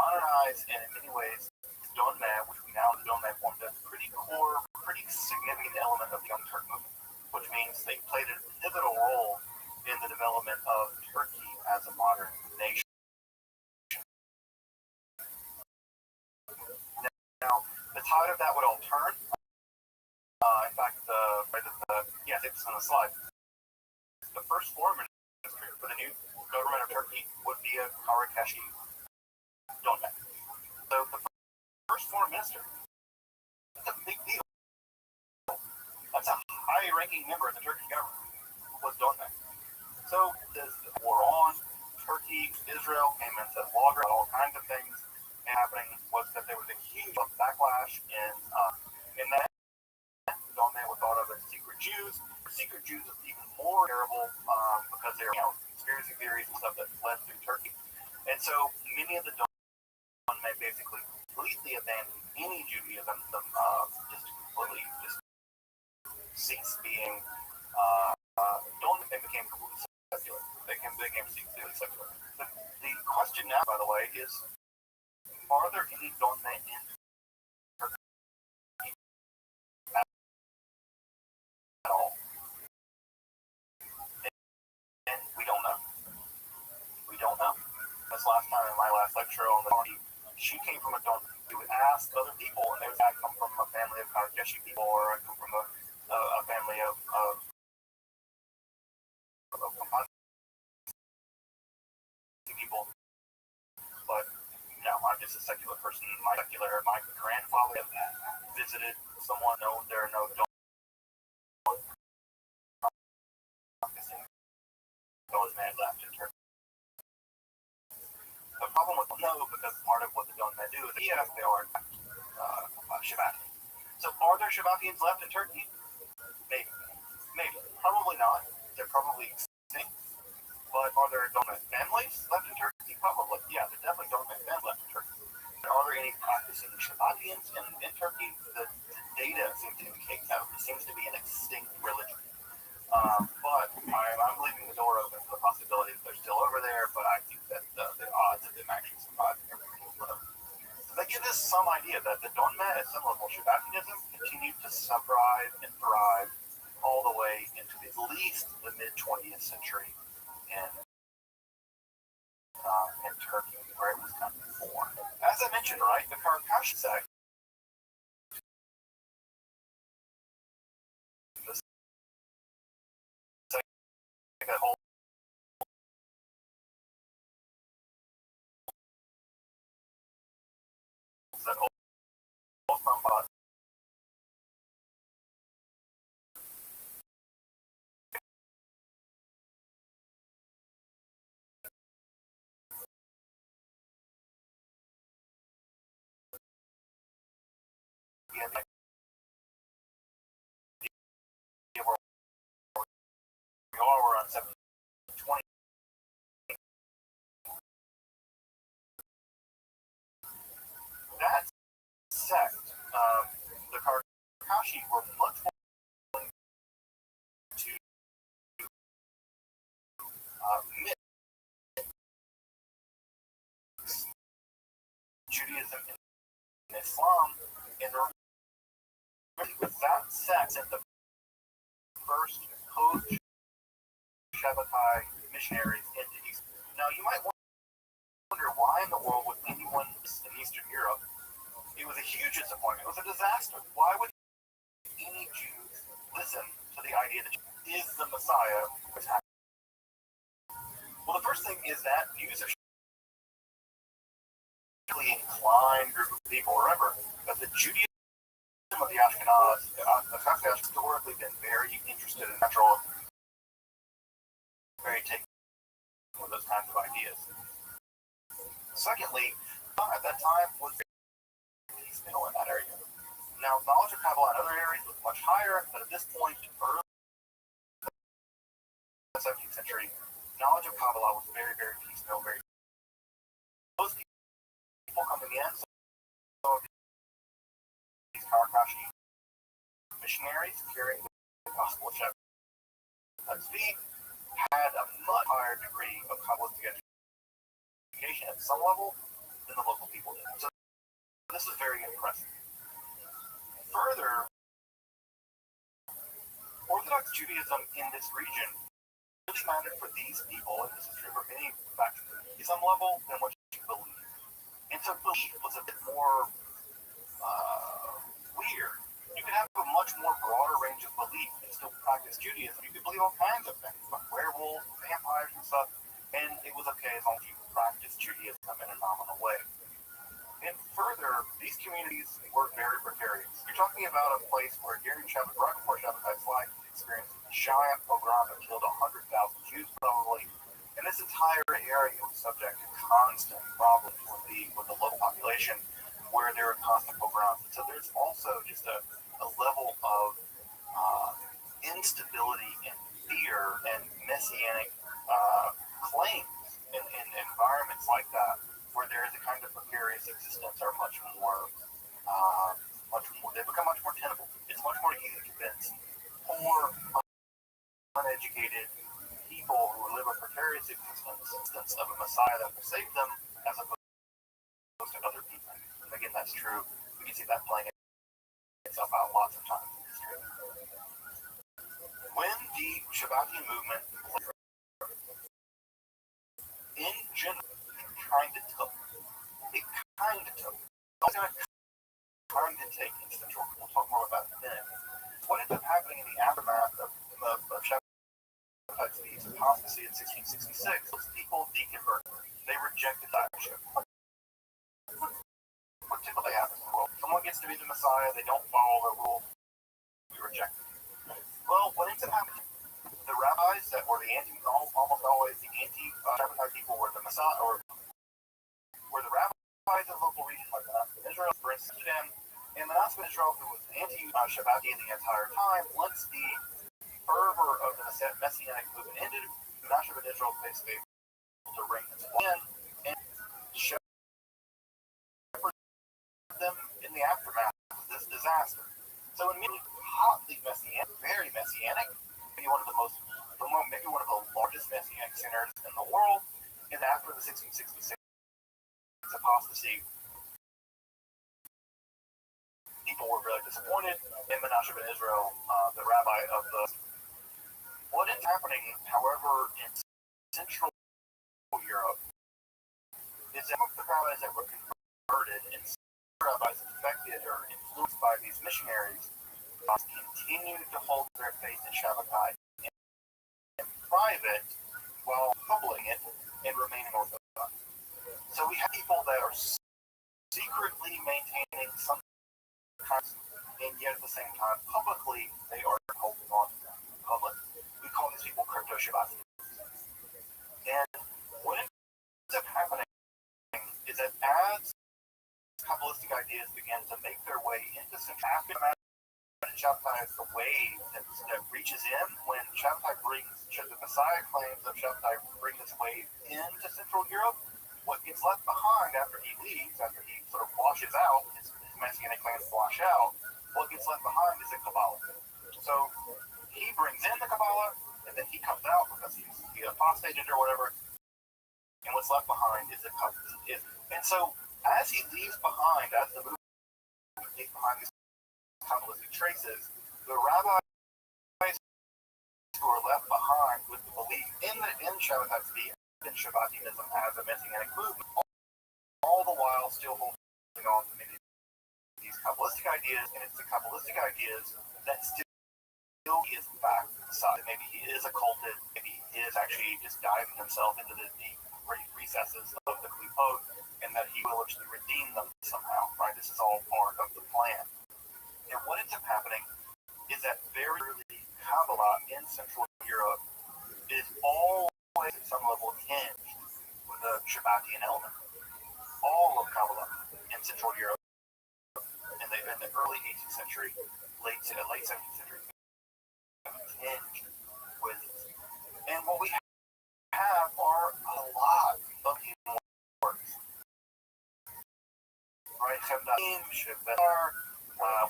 modernize, and in many ways, Donmet, which we now know Donmet formed a pretty core, pretty significant element of the Young Turk movement, which means they played a pivotal role in the development of Turkey as a modern nation. Now, the tide of that would all turn. In fact, it's on the slide. The first foreign minister for the new government of Turkey would be a Karakashi Donmet. So the first foreign minister, that's a big deal. That's a high-ranking member of the Turkish government, was Donmet. So as the war on, Turkey, Israel came into logger, all kinds of things happening was that there was a huge backlash in that Donmet was thought of as secret Jews. Secret Jews is even more terrible because they're conspiracy theories and stuff that led through Turkey. And so many of the Donmet basically completely abandoned any Judaism, just completely ceased being Donmet and became completely secular. They became completely secular. The question now, by the way, is: are there any Donmet in Turkey at all? And we don't know. We don't know. This last time in my last lecture on the party, she came from a Donmet. You would ask other people, and they would say, I come from a family of Karakashi people, or I come from a family of people. But I'm just a secular person. My grandfather visited someone. No, there are no Donmet left in Turkey. The problem with because part of what the Donmet do is they are Shabbat. So are there Shabbatins left in Turkey? Maybe. Probably not. They're probably extinct. But are there Donmet families left in Turkey? Probably. Yeah, there definitely Donmet families left in Turkey. Are there any practicing Shabbatins in Turkey? The data seems to indicate no. It seems to be an extinct religion. But I'm leaving the door open for the possibility that they're still over there, but I think that the odds of them actually surviving everything is low. So that gives us some idea that the Donmet, at some level, Shabbatinism continued to thrive and thrive all the way into at least the mid-20th century in Turkey, where it was kind of born. As I mentioned, right, the Karakashi sect, that whole we are on 720. That sect, the Karakashi were much more willing to mix Judaism and Islam, and with that sect at the first post-Shabbatai missionaries into East. Now, you might wonder why in the world would anyone in Eastern Europe? It was a huge disappointment. It was a disaster. Why would idea that is the Messiah. Well, the first thing is that views of inclined group of people. Remember that the Judaism of the Ashkenaz has historically been very interested in natural, very taken with those kinds of ideas. Secondly, at that time was piecemeal in that area. Now, knowledge of Kabbalah in other areas was much higher, but at this point, early 17th century, knowledge of Kabbalah was very, very piecemeal, very. Those people coming in, so these Karakashi missionaries carrying the gospel of Tzvi had a much higher degree of Kabbalistic education at some level than the local people did. So this is very impressive. Further, Orthodox Judaism in this region really mattered for these people, and this is true for many factions, at some level than what you believe. And so belief was a bit more weird. You could have a much more broader range of belief and still practice Judaism. You could believe all kinds of things, like werewolves, vampires, and stuff, and it was okay as long as you practiced Judaism in a nominal way. And further, these communities were very precarious. You're talking about a place where during Shabbat, right before Shabbat's life, experienced a giant pogrom that killed 100,000 Jews probably, and this entire area was subject to constant problems with the local population, where there are constant pogroms. And so there's also just a level of instability and fear and messianic claims in environments like that, where there is a kind of precarious existence, are much more, they become much more tenable. It's much more easy to convince poor, uneducated people who live a precarious existence of a Messiah that will save them, as opposed to other people. And again, that's true. We can see that playing itself out lots of times in history. When the Shabbatian movement, in general, kind of took. It kind of took. It's going to kind of take in Central. We'll talk more about it in a minute. What ended up happening in the aftermath of Shabbat's apostasy in 1666 was people deconverted. They rejected discipleship. What typically happens in the world? Someone gets to be the Messiah, they don't follow the rules, we reject it. Well, what ends up happening? The rabbis that were the almost always the anti-Shabbatai people were the Messiah, or were the rabbis of local regions like Manasseh ben Israel, for instance, and Manasseh ben Israel, who was anti-Shabbati the entire time, once the fervor of the Messianic movement ended, Manasseh ben Israel basically able to reign his in and shepherd them in the aftermath of this disaster. So immediately, hotly messianic, very messianic, maybe one of the largest messianic centers in the world, is after the 1666 apostasy. People were really disappointed in Manasseh ben Israel, the rabbi of the. What is happening, however, in Central Europe is that the rabbis that were converted and rabbis affected or influenced by these missionaries continued to hold their faith in Shabbatai in private while humbling it and remaining orthodox. So we have people that are secretly maintaining some kind, and yet at the same time, publicly, they are holding on to them. Public. We call these people crypto-Shabbati. And what ends up happening is that as Kabbalistic ideas begin to make their way into Central Africa, Shabbatai is the wave that reaches in when Shabbatai the Messiah claims of Shabbatai bring this wave into Central Europe. What gets left behind after he leaves, after he sort of washes out, his Messianic claims wash out, what gets left behind is the Kabbalah. So he brings in the Kabbalah, and then he comes out because he apostated or whatever, and what's left behind is the Kabbalah. And so as he leaves behind, as the movement leaves behind these Kabbalistic traces, the rabbis who are left behind with the belief in Shabbatai Tzvi and Shabbatianism as a Messianic movement, all the while still holding on to many of these Kabbalistic ideas, and it's the Kabbalistic ideas that still he is back inside. Maybe he is occulted. Maybe he is actually just diving himself into the deep recesses of the Klipot, and that he will actually redeem them somehow. Right? This is all part of the plan. And what ends up happening is that very early Kabbalah in Central Europe is always at some level hinged with a Shabbatian element. All of Kabbalah in Central Europe in the early 18th century, late 17th century, hinged with it. And what we have are a lot of human works. Right?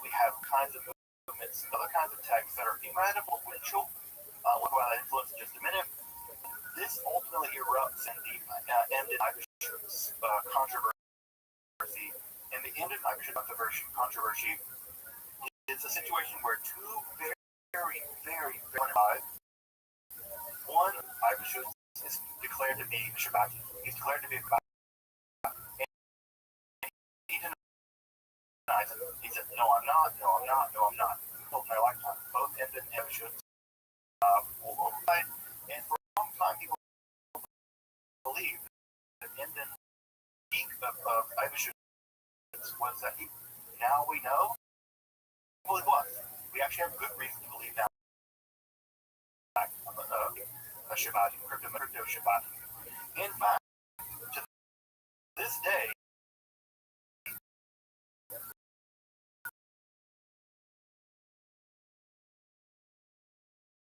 We have kinds of movements, other kinds of texts that are incredibly influential. We'll go that influence in just a minute. This ultimately erupts in the end in Eibeschutz controversy. And the end in Eibeschutz controversy is a situation where two very one, Eibeschutz is declared to be Shabbati. He's declared to be a Shabbat. And he denies it. He said, no, I'm not. Both my lifetime. Both end in Eibeschutz. And for a long time, people believe that Enden peak of Eibeschutz was that he. Now we know. Well, it was. We actually have good reason to believe now. A Shabbati, crypto Shabbati. In fact, to this day,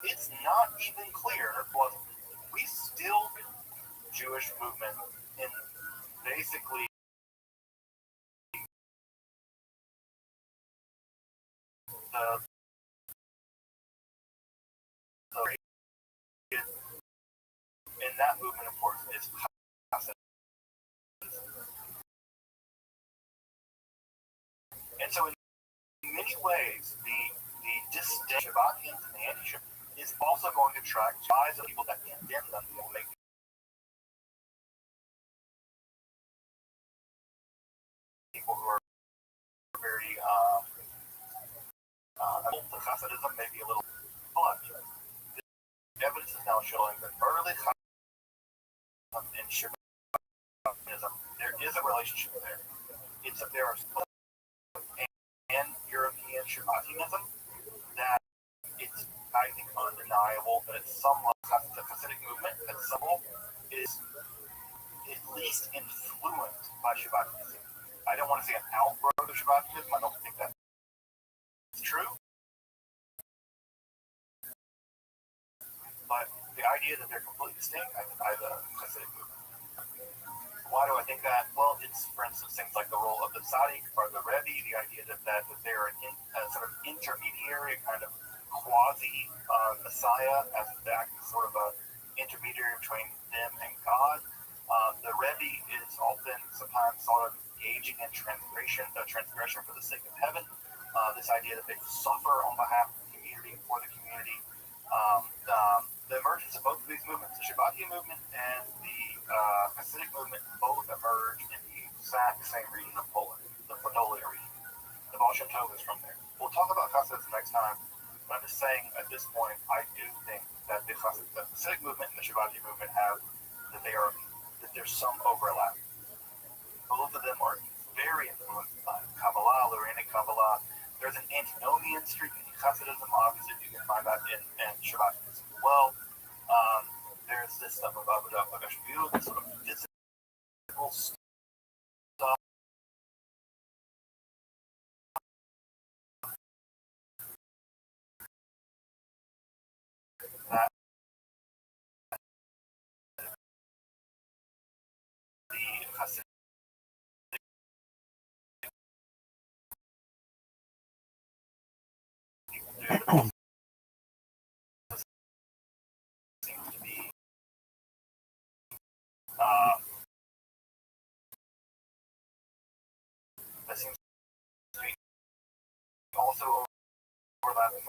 it's not even clear what we still Jewish movement in basically the in that movement, of course, is and so in many ways, the distinct Shabbatians and the anti-Shabbatians is also going to attract eyes of people that condemn them will make people who are very the Hasidism may be a little, but the evidence is now showing that early Hasidism and Shabbatism, there is a relationship there. It's that there are and European Shabbatianism that it's, I think, undeniable that at some level the Hasidic movement at some level is at least influenced by Shabbatianism. I don't want to say an outgrowth of Shabbatianism. I don't think that's true. But the idea that they're completely distinct, I think, by the Hasidic movement. Why do I think that? Well, it's, for instance, things like the role of the Tzaddik or the Rebbe, the idea that they're a sort of intermediary, kind of quasi-Messiah, as that sort of a intermediary between them and God. The Rebbe is often sometimes sort of engaging in transgression for the sake of heaven. This idea that they suffer on behalf of the community, for the community. The emergence of both of these movements, the Shabbatian movement and the Hasidic movement, both emerge in the exact same region of Poland, the Podolia region. The Baal Shem Tov is from there. We'll talk about Hasidus next time, but I'm just saying at this point, I do think that the Hasidic movement and the Shabbatian movement have, that there's some overlap. Both of them are very influenced by Kabbalah, Lorrainic Kabbalah. There's an antinomian streak in Hasidism, obviously you can find that in Shabbatianism as well. There's this stuff of Avodah Pagashviyut, this sort of physical stuff. That the Hasidic people do seems to be that seems to be also overlapping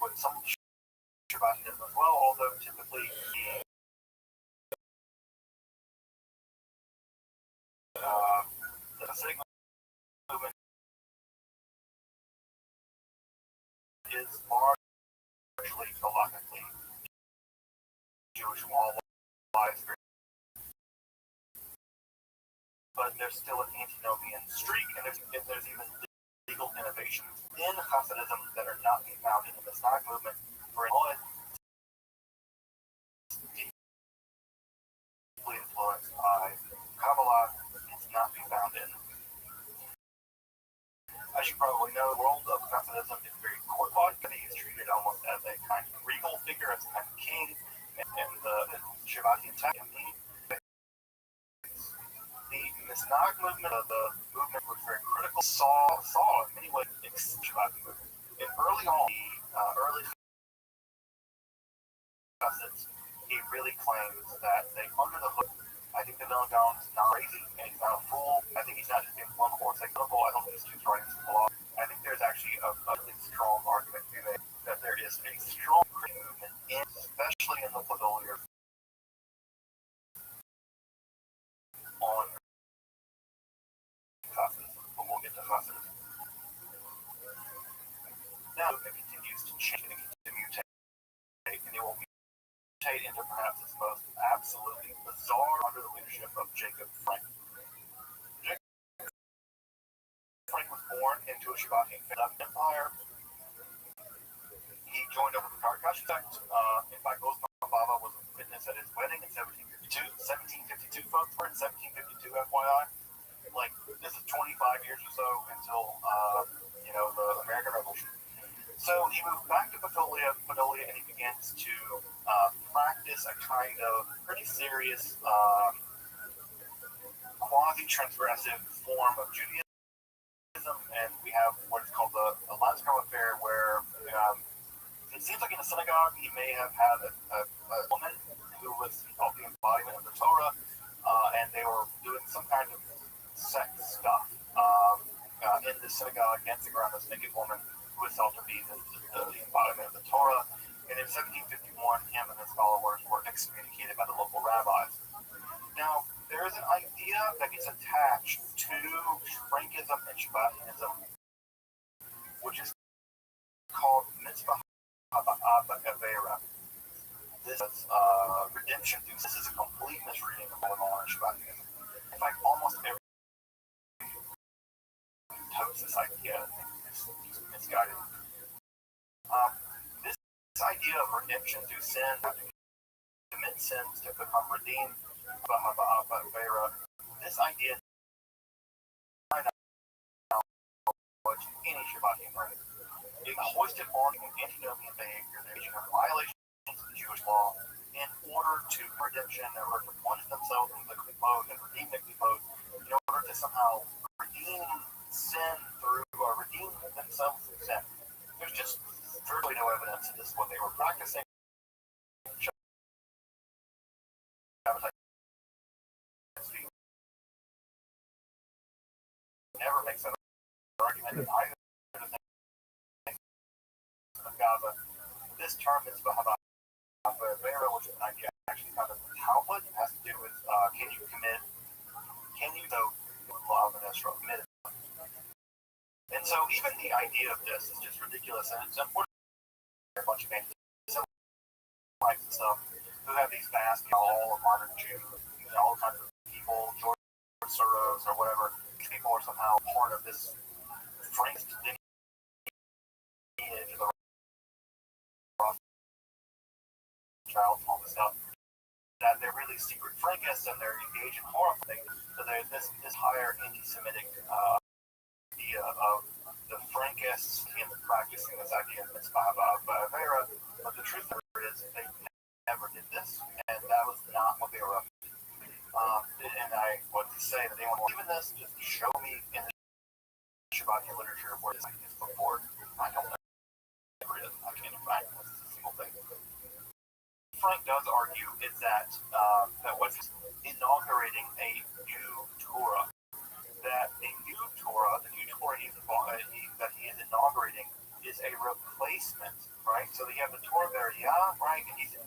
with some Shabbatianism as well, although typically the Hasidic movement Jewish law lies, but there's still an antinomian streak, and there's even legal innovations in Hasidism that are not being found in the Messiah movement. For deeply influenced by Kabbalah, it's not being found in. As you probably know, the world of Hasidism is very court-like. He is treated almost as a kind of regal figure, as a kind of king, and the Shabbat Technique. The Misnag movement, the movement was very critical, saw in many ways Shabbat movement. And early on, the early Hasids, he really claims that they under the hood. I think the Vilna Gaon is not crazy, and he's not a fool. I think he's not just being political or cyclical. I don't think he's just writing some law. I think there's actually a really strong argument to be made that there is a strong movement, especially in the Podolier, on Hasidism, but we'll get to Hasidism. Now it continues to change and to mutate, and it will mutate into perhaps its most absolutely bizarre under the leadership of Jacob Frank. Jacob Frank was born into a Shabbat empire. He joined up with the Karakash sect. In fact, Osman Baba was a witness at his wedding in 1752. Folks, we're in 1752, FYI. Like, this is 25 years or so until, the American Revolution. So he moved back to Podolia, and he begins to practice a kind of pretty serious, quasi-transgressive form of Judaism, and we have what is called the Lanscombe affair, where it seems like in a synagogue he may have had a woman who was called the embodiment of the Torah, and they were doing some kind of sex stuff in the synagogue, dancing around this naked woman who was thought to be the embodiment of the Torah. And in 1751, him and his followers were excommunicated by the local rabbis. Now, there is an idea that gets attached to Frankism and Shabbatianism, which is called mitzvah ha'avera. This is redemption. This is a complete misreading of what on Shabbatianism. In fact, almost every totes this idea is misguided. This idea of redemption through sin, to commit sins to become redeemed, this idea is not any Shabbatian right. It hoisted on antinomian behavior, the violations of the Jewish law, in order to redemption, in order to plunge themselves into the clothes and redeem the clothes, in order to somehow redeem sin through, or redeem themselves through sin. There's just virtually no evidence that this is what they were practicing. Never makes that argument in either of Gaza. This term is Bahava, which is an idea actually found in the Talmud. It has to do with can you love and Ezra committed. And so even the idea of this is just ridiculous, and it's unfortunate a bunch of anti-Semites and stuff who have these vast, all of modern Jews, all kinds of people, George Soros or whatever. These people are somehow part of this Frank lineage of the Rothschild, all this stuff. That they're really secret Frankists and they're engaged in horror things. So there's this higher anti-Semitic idea of the Frankists in practicing this idea of mitzvah ha'avera, but the truth of it is they never did this, and that was not what they were up to. And I would say that they want to believe in this, just show me in the Shabbatian literature where this idea is before. I don't know where it is. I can't find it. This is a single thing. Frank does argue is that what's inaugurating a new Torah, that a new Torah, the new Torah that he is inaugurating is a replacement, right? So you have the Torah Beria, right? And he's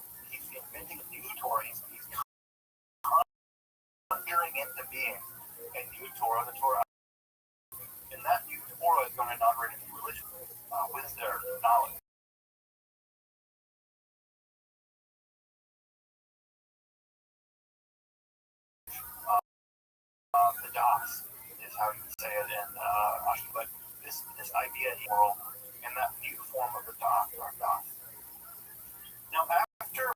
inventing a new Torah. He's conjuring into being a new Torah, the Torah. And that new Torah is going to inaugurate a new religion with their knowledge. the Das is how you would say it in Ashki, but this idea in the world and that new form of the Das or Das. Now after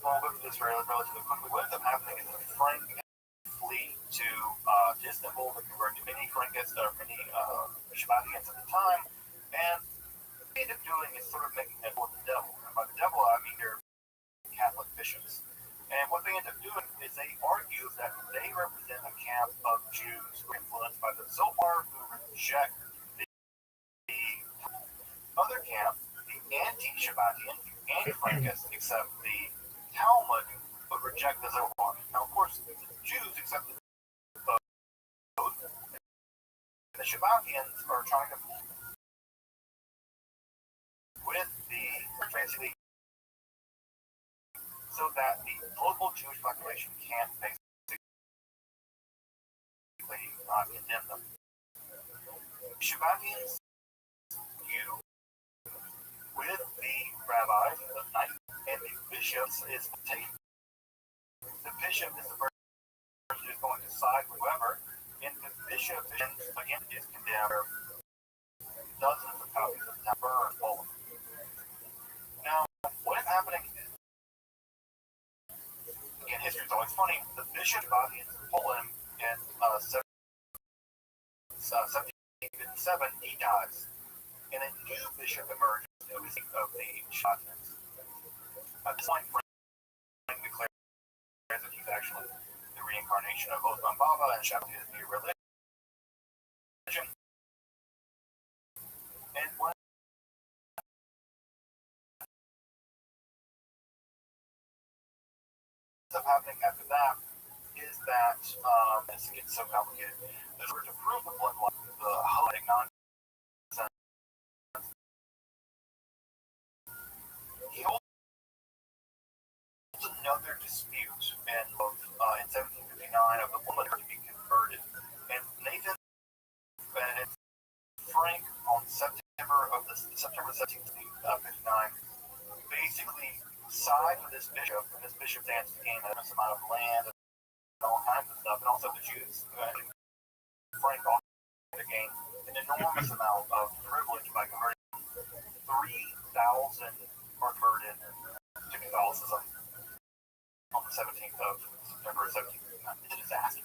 we'll go through this relatively quickly, what ends up happening is that Frank flee to Istanbul to convert to many Frankists or many Shabbatians at the time, and what they end up doing is sort of making it with the devil. And by the devil I mean their Catholic bishops. And what they end up doing is they argue that they represent a camp of Jews who are influenced by the Zohar, who reject the other camp, the anti-Shabbatian, the anti-Frankists, accept the Talmud, but reject the Zohar. Now, of course, the Jews accept the both, and the Shabbatians are trying to with the basically so that the local Jewish population can't basically condemn them. Shabbatians view with the rabbis, the knights, and the bishops is taken. The bishop is the person who's going to side with whoever, and the bishop again is condemned. Dozens of copies of the burned Poland. Now, what is happening? Again, history is always funny. The bishop in Poland in 1757, he dies, and a new bishop emerges of the Shabbatians. At this point, Frank declares that he's actually the reincarnation of Osman Baba, and Shabbati is new religion. And what ends up happening after that is that this gets so complicated. In order to prove the bloodline, the Hellenic nonsense, he holds another dispute in 1759 of the woman to be converted, and Nathan and Frank on September 1759 basically side with this bishop, and this bishop stands to gain an amount of land and all kinds of stuff, and also the Jews. Frank also to gain an enormous amount of privilege by converting 3,000 converted to Catholicism on the 17th of September 1759. It's a disaster.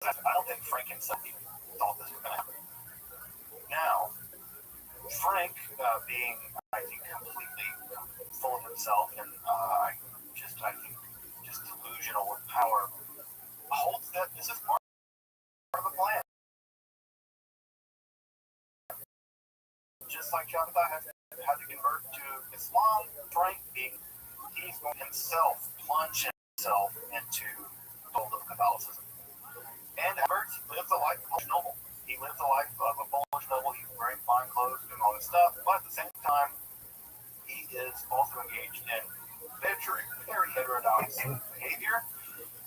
I don't think Frank himself even thought this was going to happen. Now, Frank, being, I think, completely full of himself and I think, just delusional with power, holds that this is part of the plan. Just like Jonathan had to convert to Islam, Frank, he's going to himself plunge himself into the fold of Catholicism. And Ebert lives a life of a Polish noble. He lives a life of a Polish noble. He's wearing fine clothes, doing all this stuff, but at the same time, he is also engaged in very heterodox behavior.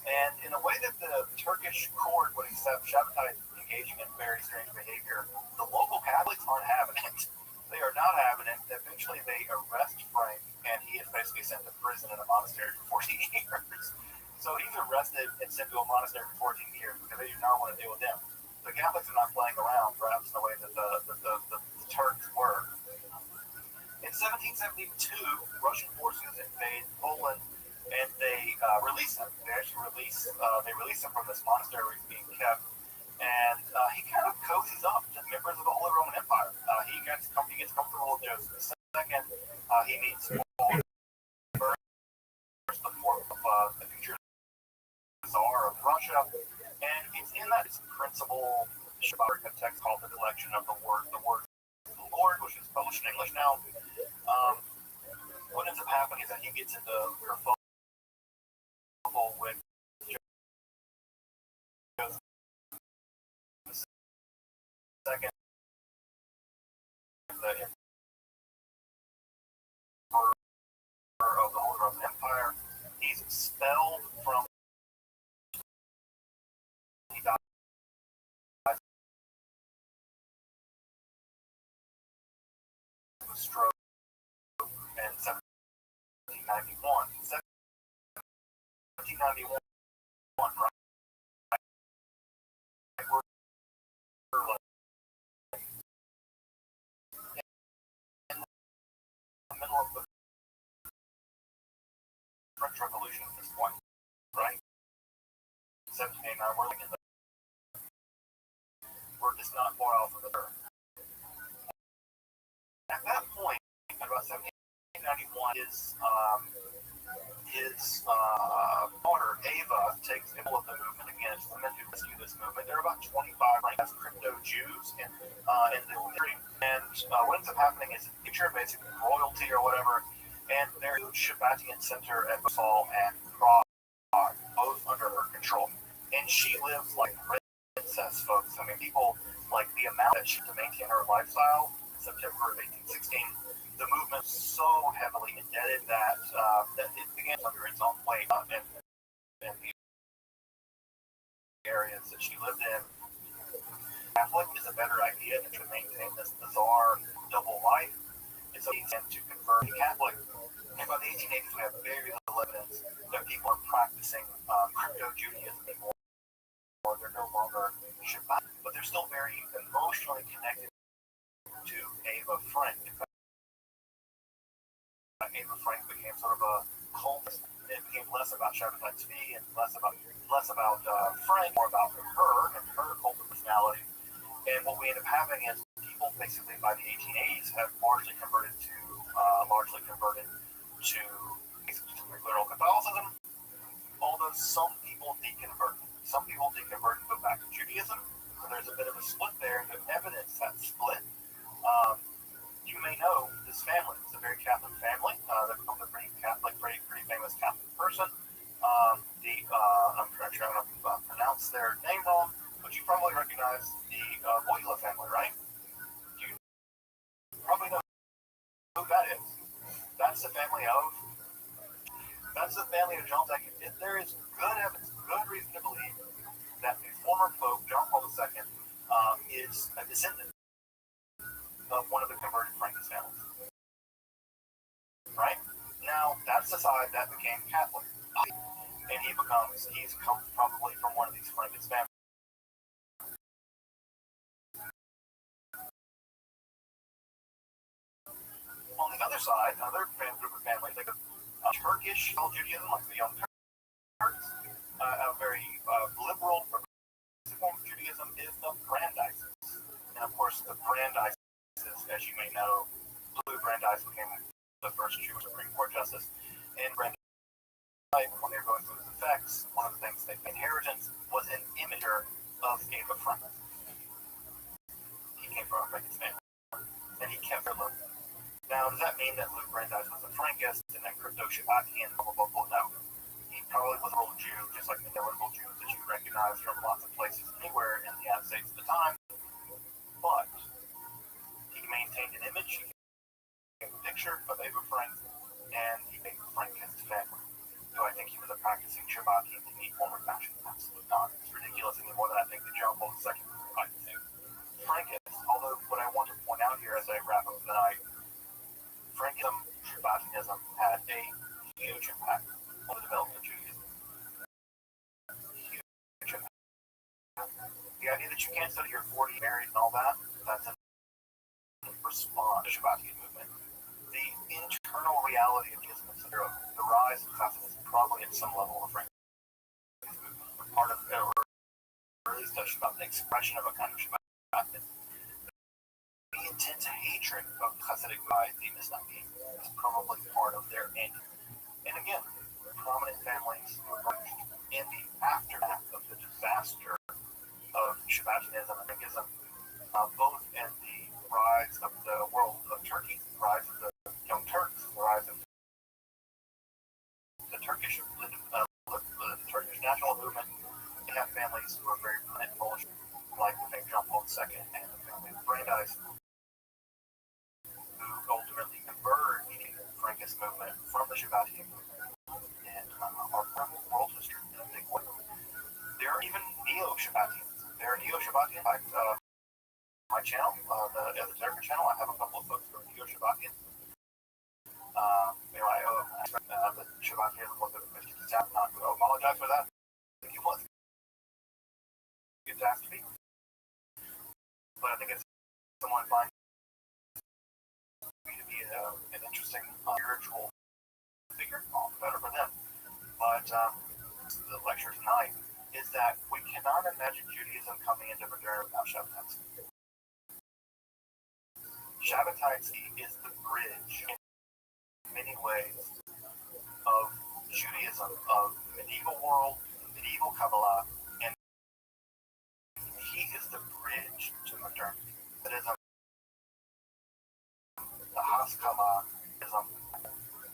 And in a way that the Turkish court would accept Shabbatai engaging in very strange behavior, the local Catholics aren't having it. They are not having it. Eventually, they arrest Frank, and he is basically sent to prison in a monastery for 14 years. So he's arrested and sent to a monastery for 14 years because they do not want to deal with him. The Catholics are not playing around, perhaps in the way that the Turks were. In 1772, Russian forces invade Poland, and they release him. They actually release him from this monastery where he's being kept, and he kind of cozies up to members of the Holy Roman Empire. He gets comfortable with Joseph II. He meets the the future Tsar of Russia, and it's in that principal Shabbat text called the Collection of the Word of the Lord, which is published in English now. What ends up happening is that he gets into kerfuffle with Joseph II, the emperor of the Holy Roman Empire. He's expelled from. He dies of a stroke in 1791. 1791, right? We're like in the middle of the French Revolution at this point, right? 1789, we're just not far off of the turn. At that point, about 1791, his daughter Ava takes the of the movement against women who rescue this movement. There are about 25 as crypto Jews in the country, and what ends up happening is a picture basically royalty or whatever, and there's a Shabbatian center at Basel and Prague, both under her control, and she lives like princess, folks. I mean, people like the amount that she to maintain her lifestyle. September of 1816. The movement so heavily indebted that it began under its own weight in the areas that she lived in. Catholic is a better idea than to maintain this bizarre double life. And so he tend to convert to Catholic. And by the 1880s, we have very little evidence that people are practicing crypto Judaism anymore. They're no longer Shabbat, but they're still very emotionally connected to Ava Frank. Ava Frank became sort of a cult. It became less about Shabbatai Tzvi and less about Frank, more about her and her cult of personality. And what we end up having is people basically by the 1880s have largely converted to literal Catholicism. Although some people deconvert. Some people deconvert and go back to Judaism. So there's a bit of a split there. The evidence that split. You may know this family. It's a very Catholic family. They're a pretty Catholic, pretty famous Catholic person. I'm not sure I'm going to pronounce their name wrong, but you probably recognize the Boyle family, right? You probably know who that is. That's the family of John II. There is good evidence, good reason to believe that the former Pope, John Paul II, is a descendant of one of the converted Frankish families. Right? Now, that's the side that became Catholic. And he's come probably from one of these Frankish families. On the other side, another group of families, like a Turkish Judaism, like the Young Turks, a very liberal form of Judaism is the Brandeis. And of course, the Brandeis, as you may know, Louis Brandeis became the first Jewish Supreme Court justice. And Brandeis, when they were going through his effects, one of the things they inheritance was an imager of Ava Frank. He came from a Frankish family, and he kept her look. Now, does that mean that Louis Brandeis was a Frankist and a crypto Shabbatian? No. He probably was a real Jew, just like there were real Jews that you recognize from lots of places anywhere in the United States at the time. But he maintained an image, he gave a picture of Ava Frank, and he made Frank his family. Do I think he was a practicing Shabbat in any form or fashion? Absolutely not. It's ridiculous anymore than I think that John Paul II was practicing. Frankist, although what I want to point out here as I wrap up tonight, Frankism, Shabbatianism had a huge impact on the development of Judaism. Huge impact. The idea that you can't study your 40 married and all that, that's a response to the Shabbatian movement. The internal reality of Judaism, the rise of Catholicism, probably at some level of Frankism movement, part of, or at least touched about the expression of a kind of Shabbatianism. The intense hatred of Hasidic by the Misnagdim is probably part of their end. And again, prominent families emerged in the aftermath of the disaster of Shabbatianism and Frankism, both in the rise of the world of Turkey, the rise of the Young Turks, the rise of the Turkish national movement. They have families who are very prominent Polish, like the famous John Paul II and the family of Brandeis, who ultimately converged the Frankist movement from the Shabbatian movement and are part of world history in a big way. There are even neo-Shabbatians. There are neo-Shabbatians like my channel, the Esoterica channel. I have a couple of folks who are neo-Shabbatians. I expect the Shabbatianism was a mistake, not to apologize the lecture tonight is that we cannot imagine Judaism coming into modernity without Shabbatai Tzvi. Shabbatai Tzvi is the bridge in many ways of Judaism, of medieval world, medieval Kabbalah, and he is the bridge to modernity. Buddhism, the Haskalah,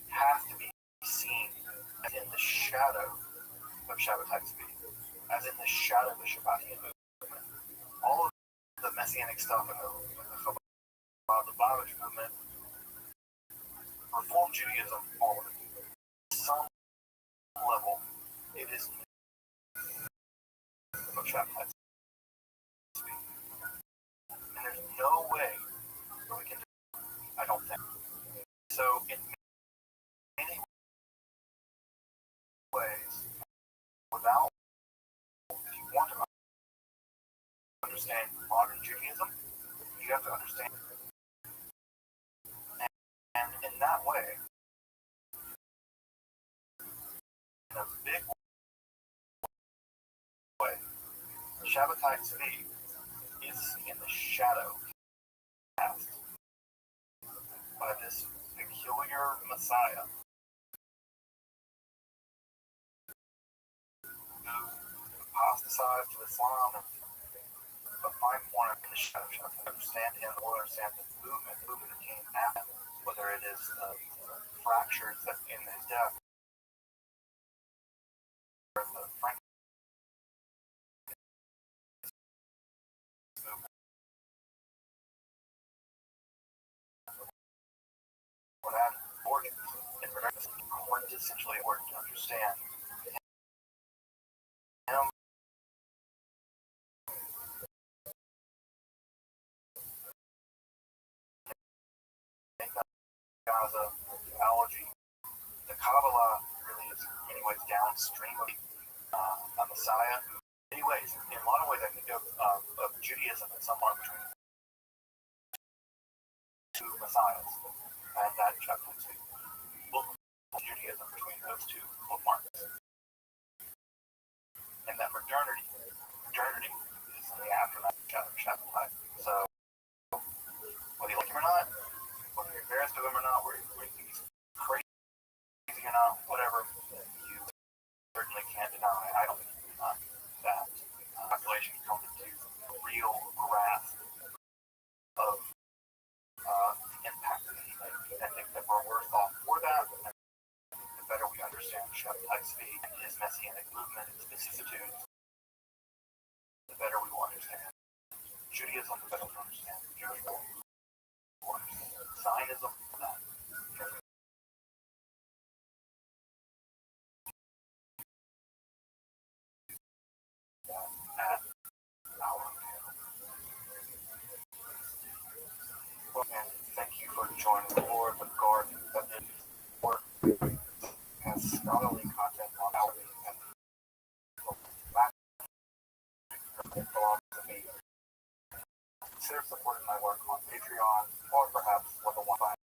has to be seen as in the shadow of Shabbatai Tzvi, as in the shadow of the Shabbatian movement. All of the Messianic stuff in the Chabad, the Babbage movement, Reform Judaism, all of it. Some level, it is of Shabbatai Tzvi. And there's no way that we can do it, I don't think. So, in many ways, without, if you want to understand modern Judaism, you have to understand. And in that way, in a big way, Shabbatai Tzvi is in the shadow cast by this peculiar Messiah who apostatized to Islam and a fine point in the shadow. To understand him or understand the movement that came after him, whether it is fractures that in his death or the Frank movement, what had origins in quintessentially important to understand him. Gaza, theology, the Kabbalah really is in many ways downstream of a Messiah. In many ways, in a lot of ways, I think of Judaism as somewhere between two Messiahs, and that chapter 2. Look at Judaism between those two bookmarks. And that modernity is in the aftermath of Shabbatai. So, whether you like him or not, whether you're embarrassed of him or not, whether you think he's crazy or not, whatever, you certainly can't deny, I don't think you can deny, that population comes into real grasp of the impact that he made. I think the more we're thought for that, the better we understand Shabbatai Tzvi and his Messianic movement, its vicissitudes, the better we will understand Judaism, the better we will understand Jewish world. Zionism, that. At our well, and thank you for joining the Lord, the God that did work has scholarly content on our and philosophy. Consider supporting my work on Patreon, or perhaps with a one-time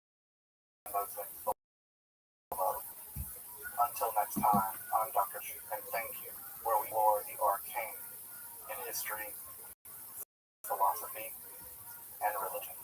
those things below. Until next time, I'm Dr. Chu, and thank you, where we explore the arcane in history, philosophy, and religion.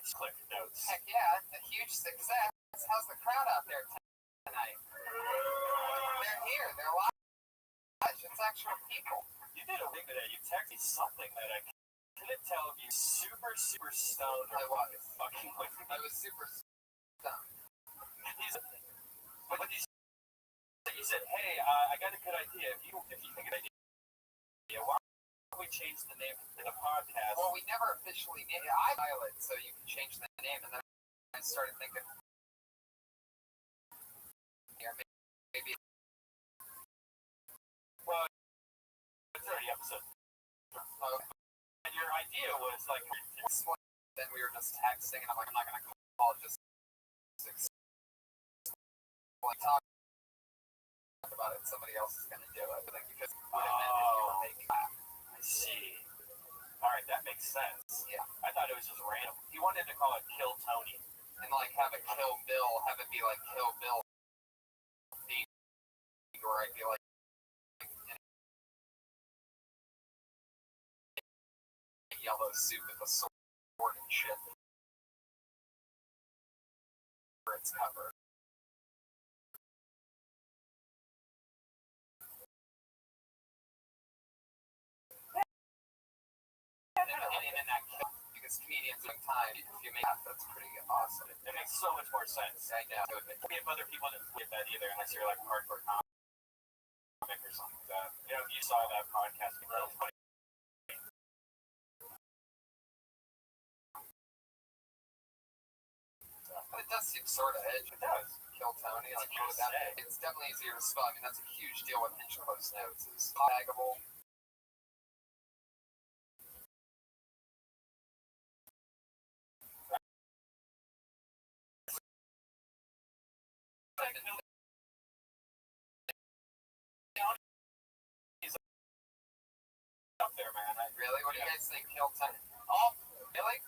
Click notes. Heck yeah, a huge success. How's the crowd out there tonight? They're here. They're live. It's actual people. You did a thing today. You texted me something that I couldn't tell if you super stoned or fucking with me. I was super stoned. But you said, hey, I got a good idea. If you think of an idea, why don't we change the name to the podcast? Well, we never officially named it. I dial it so you can change the name, and then I started thinking, maybe. Well, it's already episode. And your idea was like, then we were just texting, and I'm like, I'm not gonna call, just talk about it. Somebody else is gonna do it, because it would have meant if you were making that. I see. All right, that makes sense. Yeah. I thought it was just random. He wanted to call it Kill Tony. And like have it Kill Bill, have it be like Kill Bill, or I'd be like yellow suit with a sword and shit for its cover. And in that kill, because comedians in time, if you make that, that's pretty awesome. It makes so much more sense. I know. We have other people that get that either, unless you're like a hardcore comic or something like that. You know, if you saw that podcast, it was funny. But it does seem sort of edgy. It does. Kill Tony. It's Like, that, it's definitely easier to spell. I mean, that's a huge deal with hinge close notes. Is taggable. Up there, man. Really? What do you guys think? Kill Tony? Oh, really?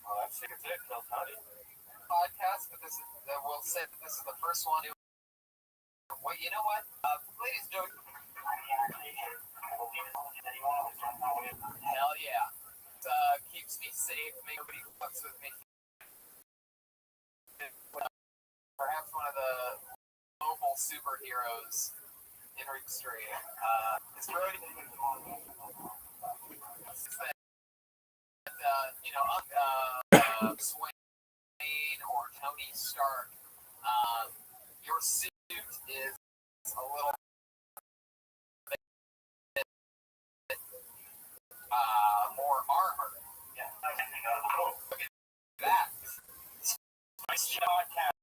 Well, I think it's it. Kill Tony. Podcast, but this is, we'll say that this is the first one. Well, you know what? Ladies and gentlemen. Hell yeah. Keeps me safe. Nobody fucks with me. Perhaps one of the mobile superheroes in history. It's really Swain or Tony Stark. Your suit is a little bit more armor. Yeah. Look at that. Nice podcast.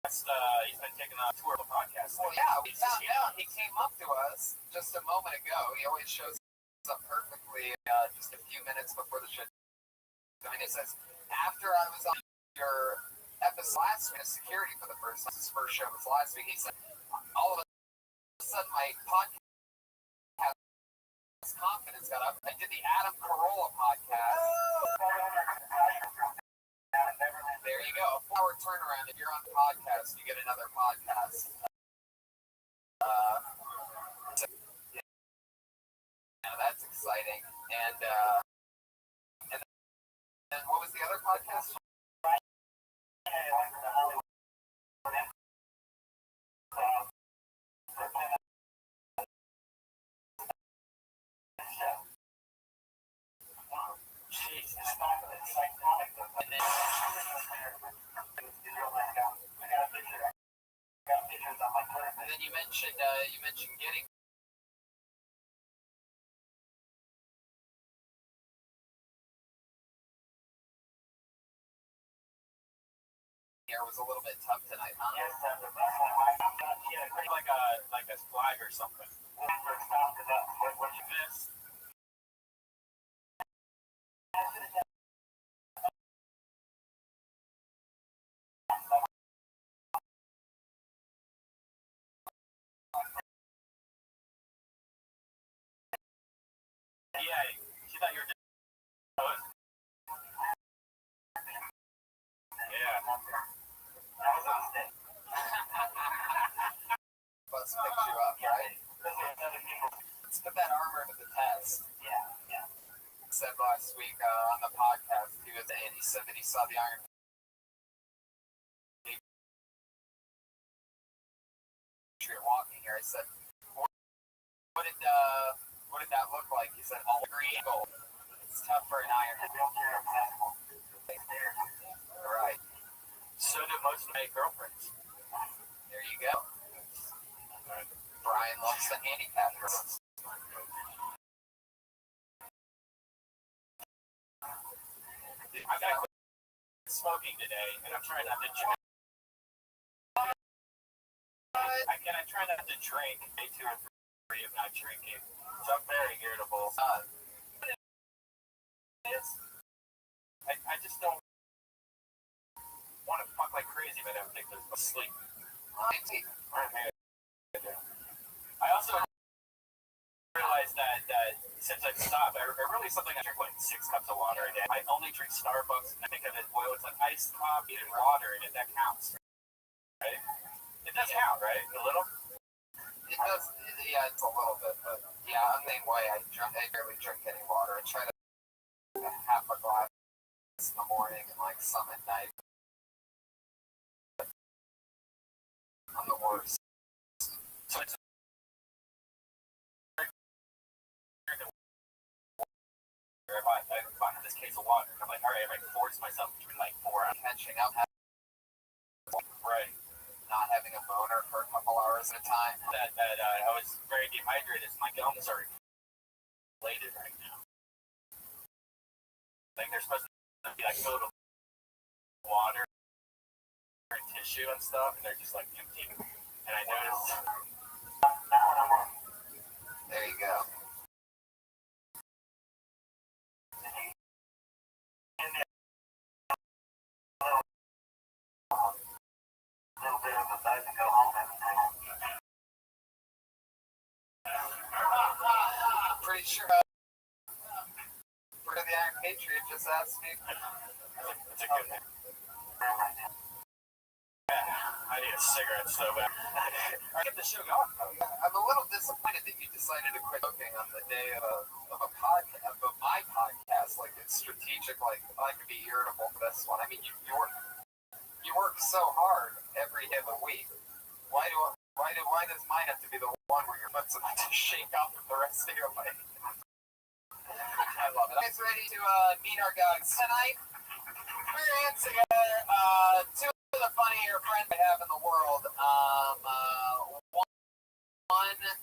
He's been taking a tour of the podcast. Well, yeah, we found out. He came up to us just a moment ago. He always shows up perfectly just a few minutes before the show. I mean, he says, after I was on your episode last week, security for the first time, his first show was last week, he said, all of a sudden my podcast confidence got up. I did the Adam Carolla podcast. There you go. A 4-hour turnaround. If you're on the podcast, you get another podcast. Yeah, that's exciting. And what was the other podcast? And then you mentioned getting here was a little bit tough tonight, huh? Like a flag or something. What you missed? Yeah, you thought you were just yeah. Let's pick you up, right? Let's put that armor to the test. Yeah. Said last week on the podcast, he was saying, he said that he saw the Iron Patriot walking here. I said, what did that look like? He said, all green gold. It's tough for an Iron. Right. So do most of my girlfriends. There you go. Brian loves the handicap girls. I got quit smoking today, and I'm trying not to drink. I try not to drink day 2 or 3 of not drinking. So I'm very irritable. I just don't want to fuck like crazy, but I don't think there's no sleep. I also realized that since I've stopped, I really something I drink like 6 cups of water a day. I only drink Starbucks, and I think of it, well, it's like iced coffee and water, and that counts, right? It does count, right? A little? It does, yeah, it's a little bit, but yeah, I'm the same way. I barely drink any water. I try to half a glass in the morning and like some at night. I'm the worst. So it's I bought this case of water. I'm like, all right, I force myself to drink like 4 hours. Catching up, Right. not having a boner for a couple hours at a time. That I was very dehydrated. My gums are inflated right now. Like they're supposed to be like filled with water and tissue and stuff, and they're just like empty. And I noticed. There you go. Pretty sure the Iron Patriot just asked me. It's a good thing. I need a cigarette so bad. I get the show going. I'm a little disappointed that you decided to quit cooking on the day of a podcast, of my podcast. Like it's strategic. Like I could be irritable for this one. I mean, you work so hard every day of the week. Why does mine have to be the one where your foot's about to shake off for the rest of your life? I love it. You guys ready to meet our guys tonight? We're in together. 2 of the funnier friends I have in the world. One is,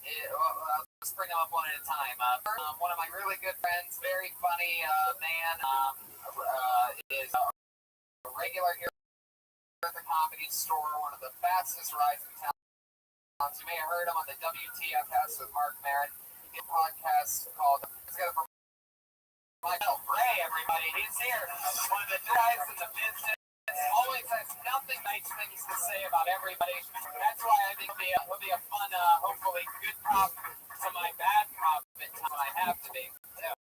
let's bring them up one at a time. One of my really good friends, very funny man, is a regular here at the Comedy Store, one of the fastest rising talents. You may have heard him on the WTF cast with Mark Maron. He did a podcast called Ray, everybody. He's here. One of the guys in the business. Always has nothing nice things to say about everybody. That's why I think it'll be a fun, hopefully good cop to my bad cop when I have to be. Yeah.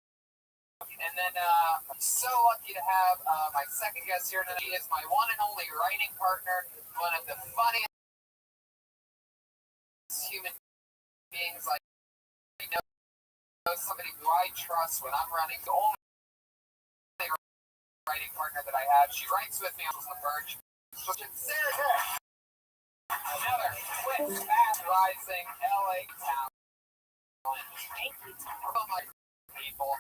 And then I'm so lucky to have my second guest here tonight. He is my one and only writing partner, one of the funniest human beings I know, somebody who I trust when I'm running. The only writing partner that I have. She writes with me on the Verge. Sarah, another quick, fast rising LA talent. Thank you. All my people.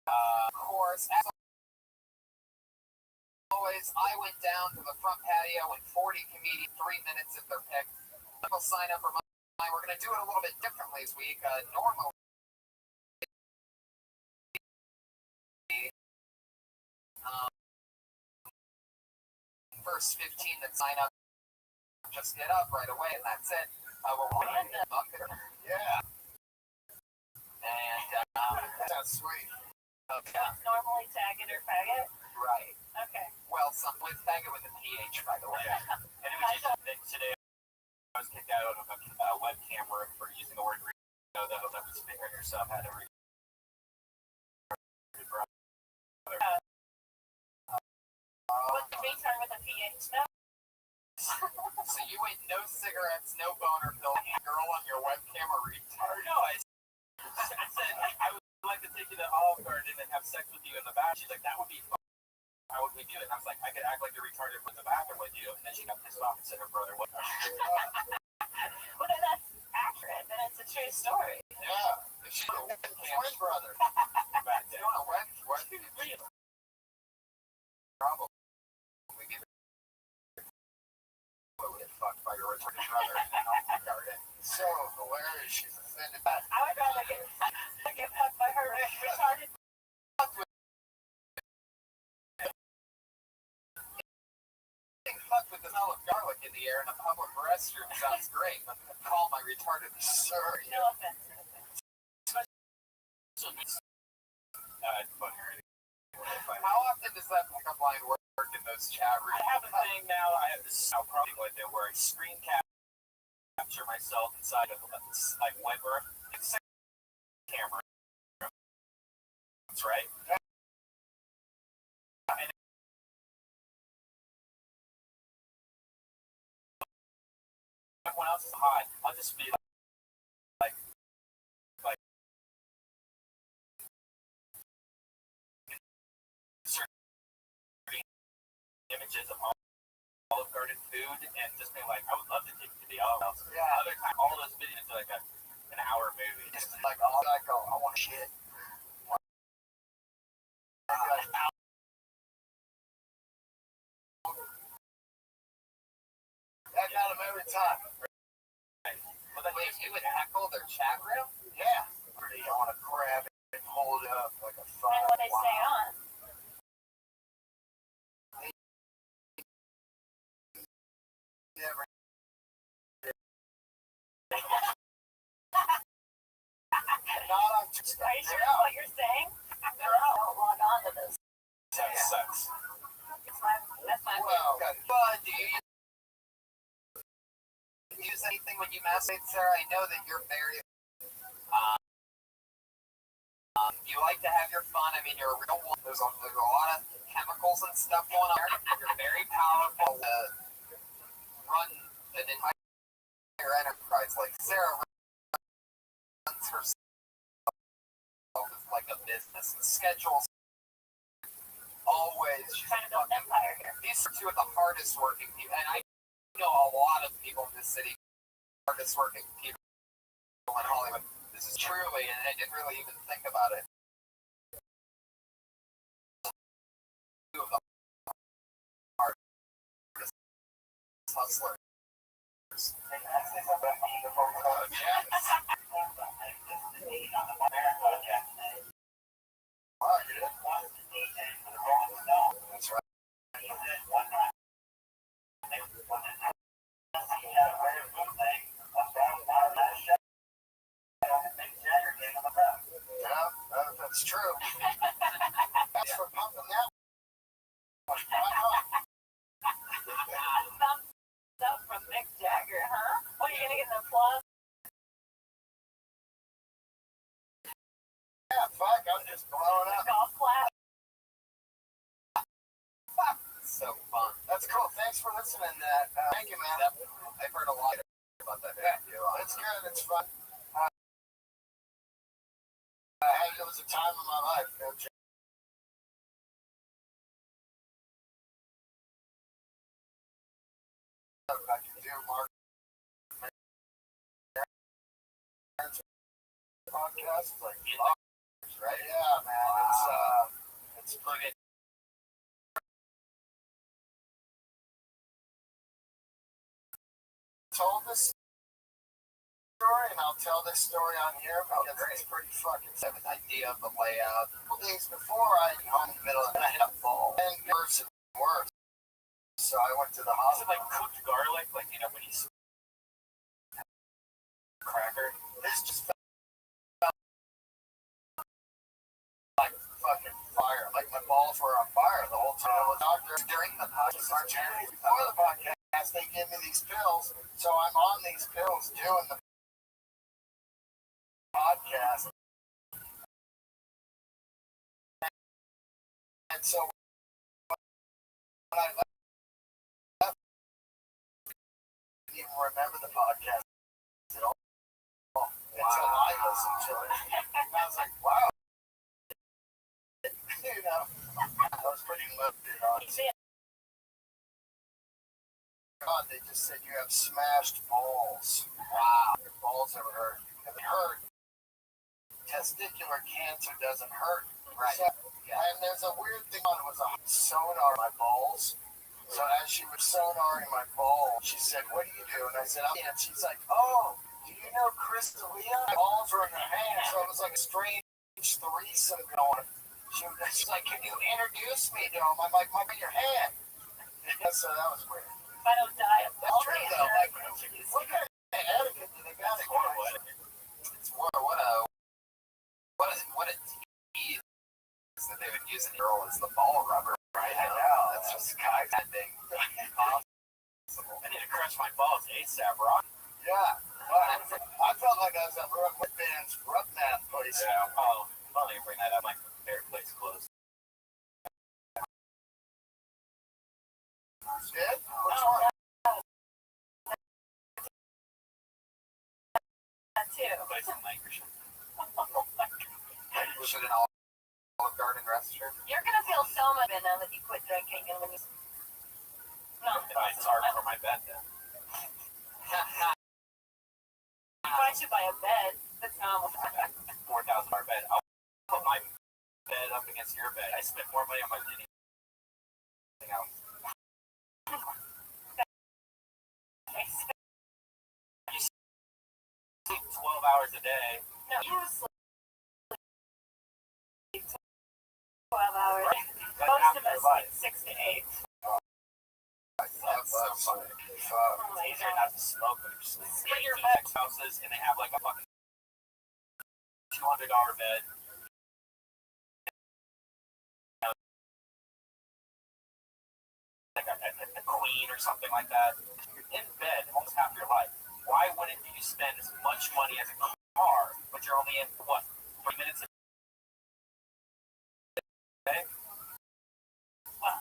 Of course, as always, I went down to the front patio and 40 comedians, 3 minutes if they're picked. People sign up for mine. We're going to do it a little bit differently this week. Normally, first 15 that sign up just get up right away, and that's it. We're in the bucket. Yeah. And that's sweet. Okay. Normally tag it or fag it? Right. Okay. Well, some with tag it with a PH, by the way. Yeah. And it was just today I was kicked out of a webcam work for using the word that'll never speak on yourself. Had to read. What's the FaceTime with a PH now? So you ain't no cigarettes, no boner pill, girl on your webcam or retard? No, I said I would like to take you to Olive Garden and have sex with you in the bathroom. She's like, that would be fun. How would we do it? And I was like, I could act like you're retarded with the bathroom with you. And then she got pissed off and said her brother was. Well, then that's accurate. Then it's a true story. Yeah. She's a twin brother. Back then. You know what? Problem. We give it. We'll get fucked by your retarded brother. So hilarious. She's offended. I would rather get fucked by her retarded. Getting fucked with the smell of garlic in the air in a public restroom sounds great, but call my retarded sir. No offense. How often does that pickup line work in those chat rooms? I have a thing now. I have this problem with it where I screen capture myself inside of like Wentworth. It's a camera. That's right. And everyone else is hot. I'll just be like images of Olive Garden food and just being like, I would love to take you to the Olive House. Yeah. Other time, all those videos are like an hour movie. It's like, I want shit. I got them every time. But then You would heckle their chat room? yeah. You want to grab it and hold it up like a And fire. what they stay on. Never. Not on Are you sure that's what you're saying? I don't log on to this. That sucks. That's my Well, but do you use anything when you masturbate, Sarah? I know that you're very. You like to have your fun. I mean, you're a real woman. There's a lot of chemicals and stuff going on. You're very powerful to run an entire enterprise. Like Sarah runs herself as like a business and schedules always. She's trying to build an empire here. These are two of the hardest working people, and I know a lot of people in this city, hardest working people in Hollywood. This is truly, and I didn't really even think about it. Two of the hardest hustlers. That's right. Yeah, that's true. That's for pumping that much. Thumbs up from Mick Jagger, huh? What, are you gonna get an applause? Yeah, fuck, I'm just blowing up. Golf clap? So fun. That's cool. Thanks for listening to that. Thank you, man. I've heard a lot about that. Yeah, it's good. It's fun. It was a time of my life. You know, I can do Mark podcast. Like, right? Yeah, man. Wow. It's pretty. Told this story, and I'll tell this story on here because it's pretty fucking. I have an idea of the layout. A couple days before, I was home in the middle of the night, I had a fall, and worse and worse. So I went to the Is it hospital. like cooked garlic? Like, you know, when you cracker? This just felt like fucking fire. Like my balls were on fire the whole time. I was doctor during the podcast. Before the podcast, they gave me these pills, so I'm on these pills doing the podcast. And so when I left, I didn't even remember the podcast at all until I listened to it. And I was like, wow. God, they just said you have smashed balls. Wow, your balls ever hurt? It hurt. Testicular cancer doesn't hurt. Right. So, and there's a weird thing on it was a sonar in my balls. So as she was sonaring my ball, she said, "What do you do?" And I said, and she's like, "Oh, do you know Chris D'Elia?" My balls were in her hand, so it was like a strange threesome going. She's like, "Can you introduce me to him?" I'm like, "I'm in your hand." So that was weird. If I don't die of That's true though. Like, what kind of etiquette do they got? It's what a tease that they would use in girl is the ball rubber, right? I know. That's just kind of thing. I need to crush my balls ASAP, Rock. Yeah. I felt like I was at Rock Band's Rub Math place. Yeah, I'll bring that up. My favorite place closed. Did? Which one? that too. Place in Lancashire. Was it an Olive Garden restaurant? You're gonna feel so much better now that you quit drinking and when you. No. It's hard for my bed then. Why should buy a bed? That's normal. $4,000 bed. I'll put my bed up against your bed. I spend more money on my anything else. You sleep 12 hours a day. No, you sleep 12 hours. That's Most half of your us life. sleep 6 to 8. That's so funny. It's easier not to smoke when you're sleeping. Split your Next houses and they have like a fucking $200 bed. Like a queen or something like that. You're in bed almost half your life. Why wouldn't you spend as much money as a car, but you're only in what, 3 minutes a day? Well,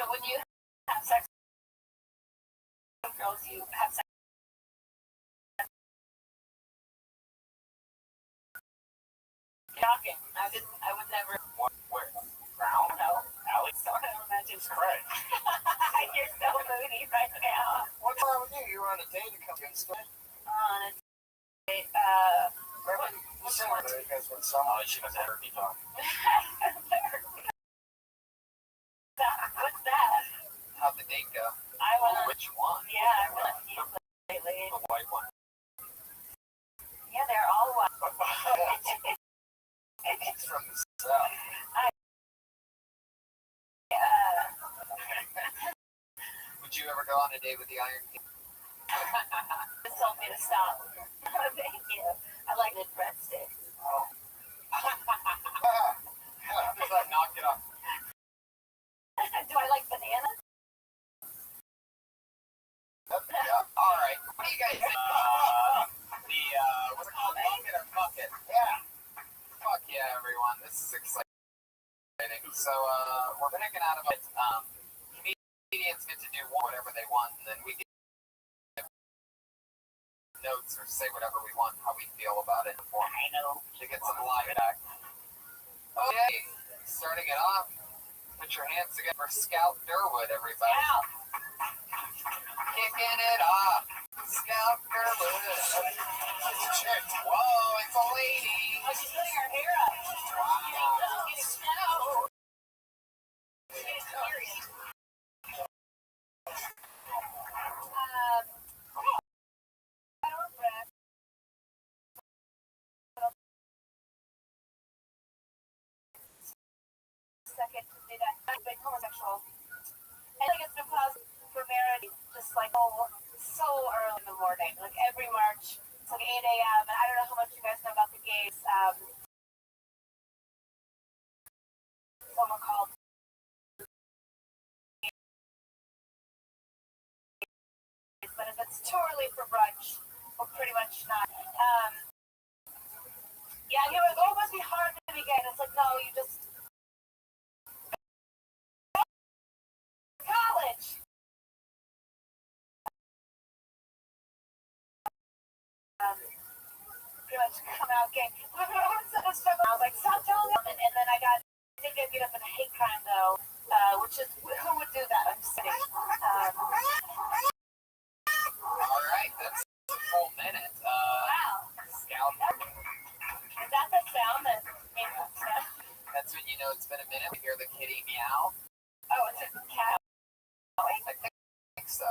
so when you have sex with girls, you have sex. Shocking. I would never. Where? Brown? No. Alex? So I don't imagine. Right. You're so moody right now. What's wrong with you? You were on a date a couple days ago. On a date, Remember you said that you guys went somewhere. Oh, she must have heard me talk. What's that? How'd the date go? I went on. Which one? Yeah, I went on Heath lately. The white one. Yeah, they're all white. He's from the south. Would you ever go on a date with the Iron King? Just told me to stop. Thank you. I like the breadstick. Just like knocked it off. Do I like bananas? Yeah. All right. What do you guys think? What's it called? Bucket or bucket? Yeah. Fuck yeah, everyone. This is exciting. So, we're picking out of it. Comedians get to do whatever they want, and then we get notes or say whatever we want, how we feel about it. I know. To get some live back. Okay. Starting it off. Put your hands together for Scout Durwood, everybody. Ow. Kicking it off. Scout Durwood. It's a chick. Whoa, it's a lady. Oh, she's putting her hair up. Wow. Getting snow. Getting serious. I don't breath. Second to do that. I'm big homosexual. I think it's because for marriage, just like, so early in the morning. Like every March, it's like 8 a.m. And I don't know how much you guys know about the gays. Someone called. But if it's too early for brunch, we're pretty much not. Yeah, you're like, oh, it must be hard to be gay. And it's like, no, you just. College! Pretty much come out gay. I was like, stop telling them. And then I got think I beat up in a hate crime though, which is who would do that? I'm just kidding. All right, that's a full minute. Wow. Scout. Is that the sound that made that sound? That's when you know it's been a minute. We hear the kitty meow. Oh, it's a cat. I think so.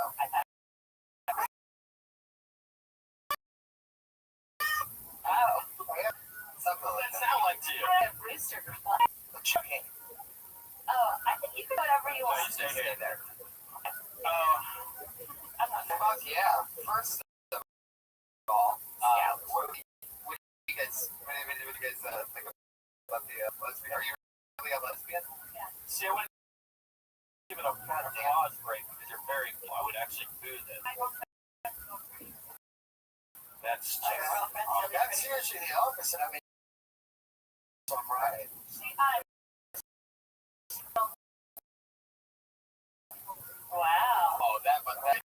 Oh. Something like that. Sound like to you. I have rooster fly. Chucking. Oh, I think you can do whatever you want. Stay here. there. I'm not sure. Fuck yeah. First of all, what do you guys think about the lesbian? Are you really a lesbian? See, I wouldn't give it a bad applause break because you're very cool. I would actually boo this. That's That's usually the opposite. I mean, so I'm right. Wow. Oh, that but that.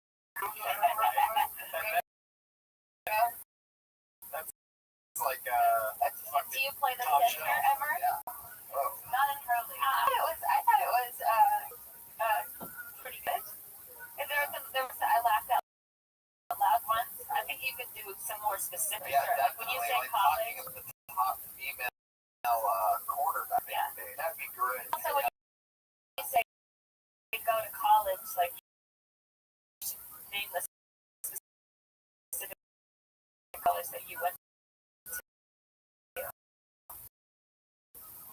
That's like Do you play the top center shelf. ever? Yeah. Oh. Not in Hurley. I thought it was pretty good. And I laughed out loud once. I think you could do some more specific. Yeah, Like when definitely. you say Like college. talking of the top female quarterback. Yeah. That'd be great. Also, when you say go to college, like name the specific college that you went to.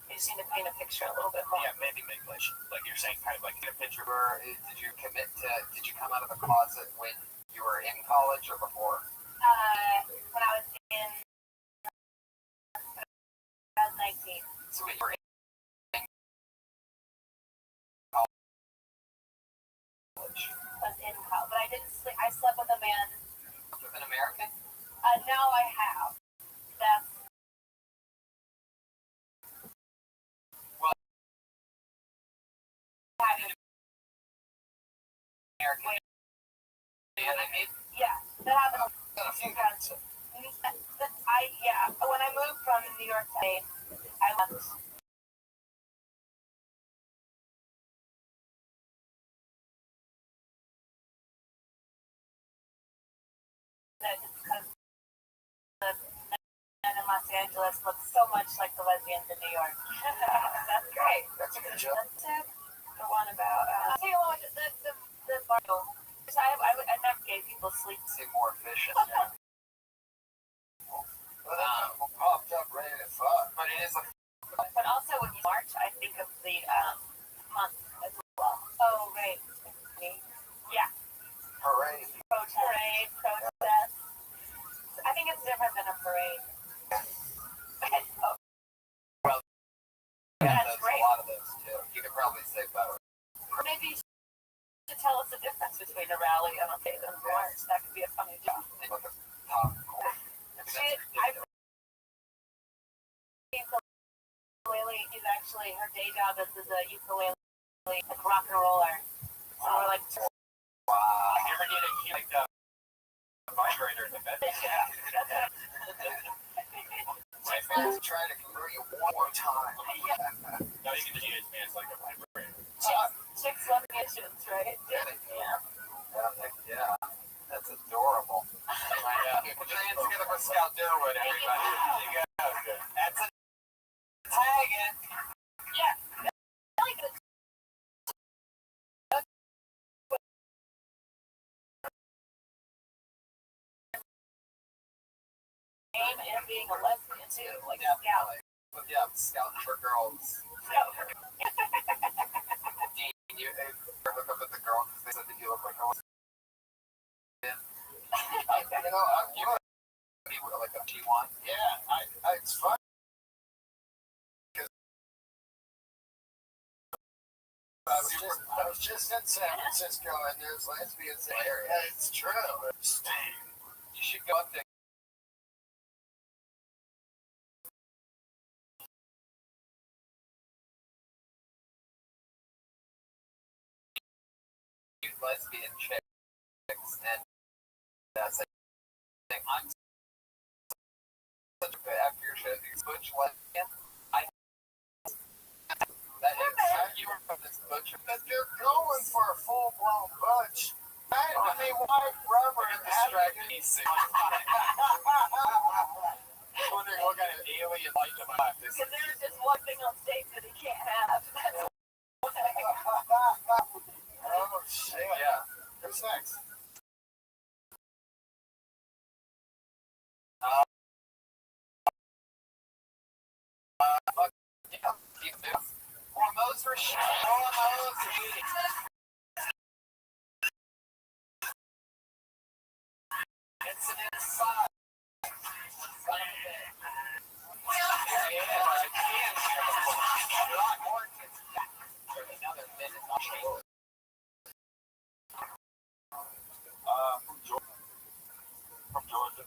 You just need to paint a picture a little bit more. Yeah, maybe make like you're saying, kind of like get a picture. Did you come out of the closet when you were in college or before? When I was 19. So when you were in college. Was in college, but I didn't sleep. I slept with a man. With an American? No, I have. That's American. And I made yeah. That happened. a few guys. When I moved from New York to LA, I left. Because the men in Los Angeles look so much like the lesbians in New York. That's great. That's a good job. That's it. The one about I'll tell you what, the bar. I never gave people sleep. Seem more efficient. Well, popped up ready to fuck, but it is a. But also when you march, I think of the month as well. Oh, right. Yeah. Parade. Protest. I think it's different than a parade. Oh, Well, that's there's great. a lot of those too. You could probably say both. Maybe you should tell us the difference between a rally and a march. That could be a funny job. Look at the top corner. Ukulele is actually her day job is a ukulele, like rock and roller. So we're like, Wow. You ever need a vibrator in the bed? yeah. My fans try to convert you one more time. No, you can just use me as like a vibrator. Chicks love missions, right? Yeah. That's adorable. Put your hands together for Scout Durwood, everybody. There you go. That's a tag it. Yeah. Like the name and being a lesbian too, like Scout. Yeah, Scout for girls. Dean, you ever hook up with the girl because they said that you look like a lesbian? You know, be like a T1. Yeah, it's fun. I was just in San Francisco and there's lesbians there. Yeah, it's true. You should go up there. Lesbian chicks and that's like I'm such a good after your show. These butch lesbian. butcher. That they're going for a full-blown butch. I mean, why rubber and Distracted me soon. Wondering what kind of alien light to my this Because there's just one thing on stage that he can't have. That's Oh, shit. Yeah. Who's next? Hormones for sure. Hormones. It's an inside. Another minute. From Georgia.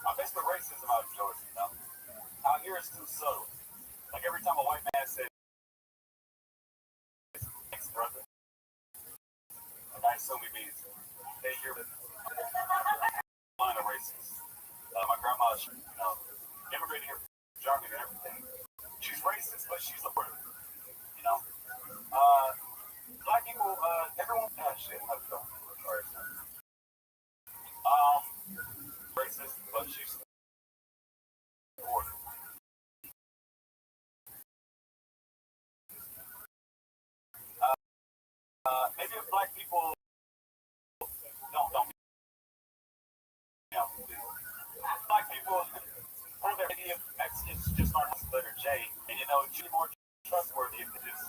I miss the racism out of Georgia, you know? Out here it's too subtle. Like every time a white man says, thanks, brother. Like I assume he means, they hear it. Line of racist. My grandma, immigrated here from Germany and everything. She's racist, but she's a word, you know? Black people, everyone, shit, how to go? Racist, but she's order. Maybe if black people don't black people hold their idea of Mexicans just aren't the letter J, and it's more trustworthy if it just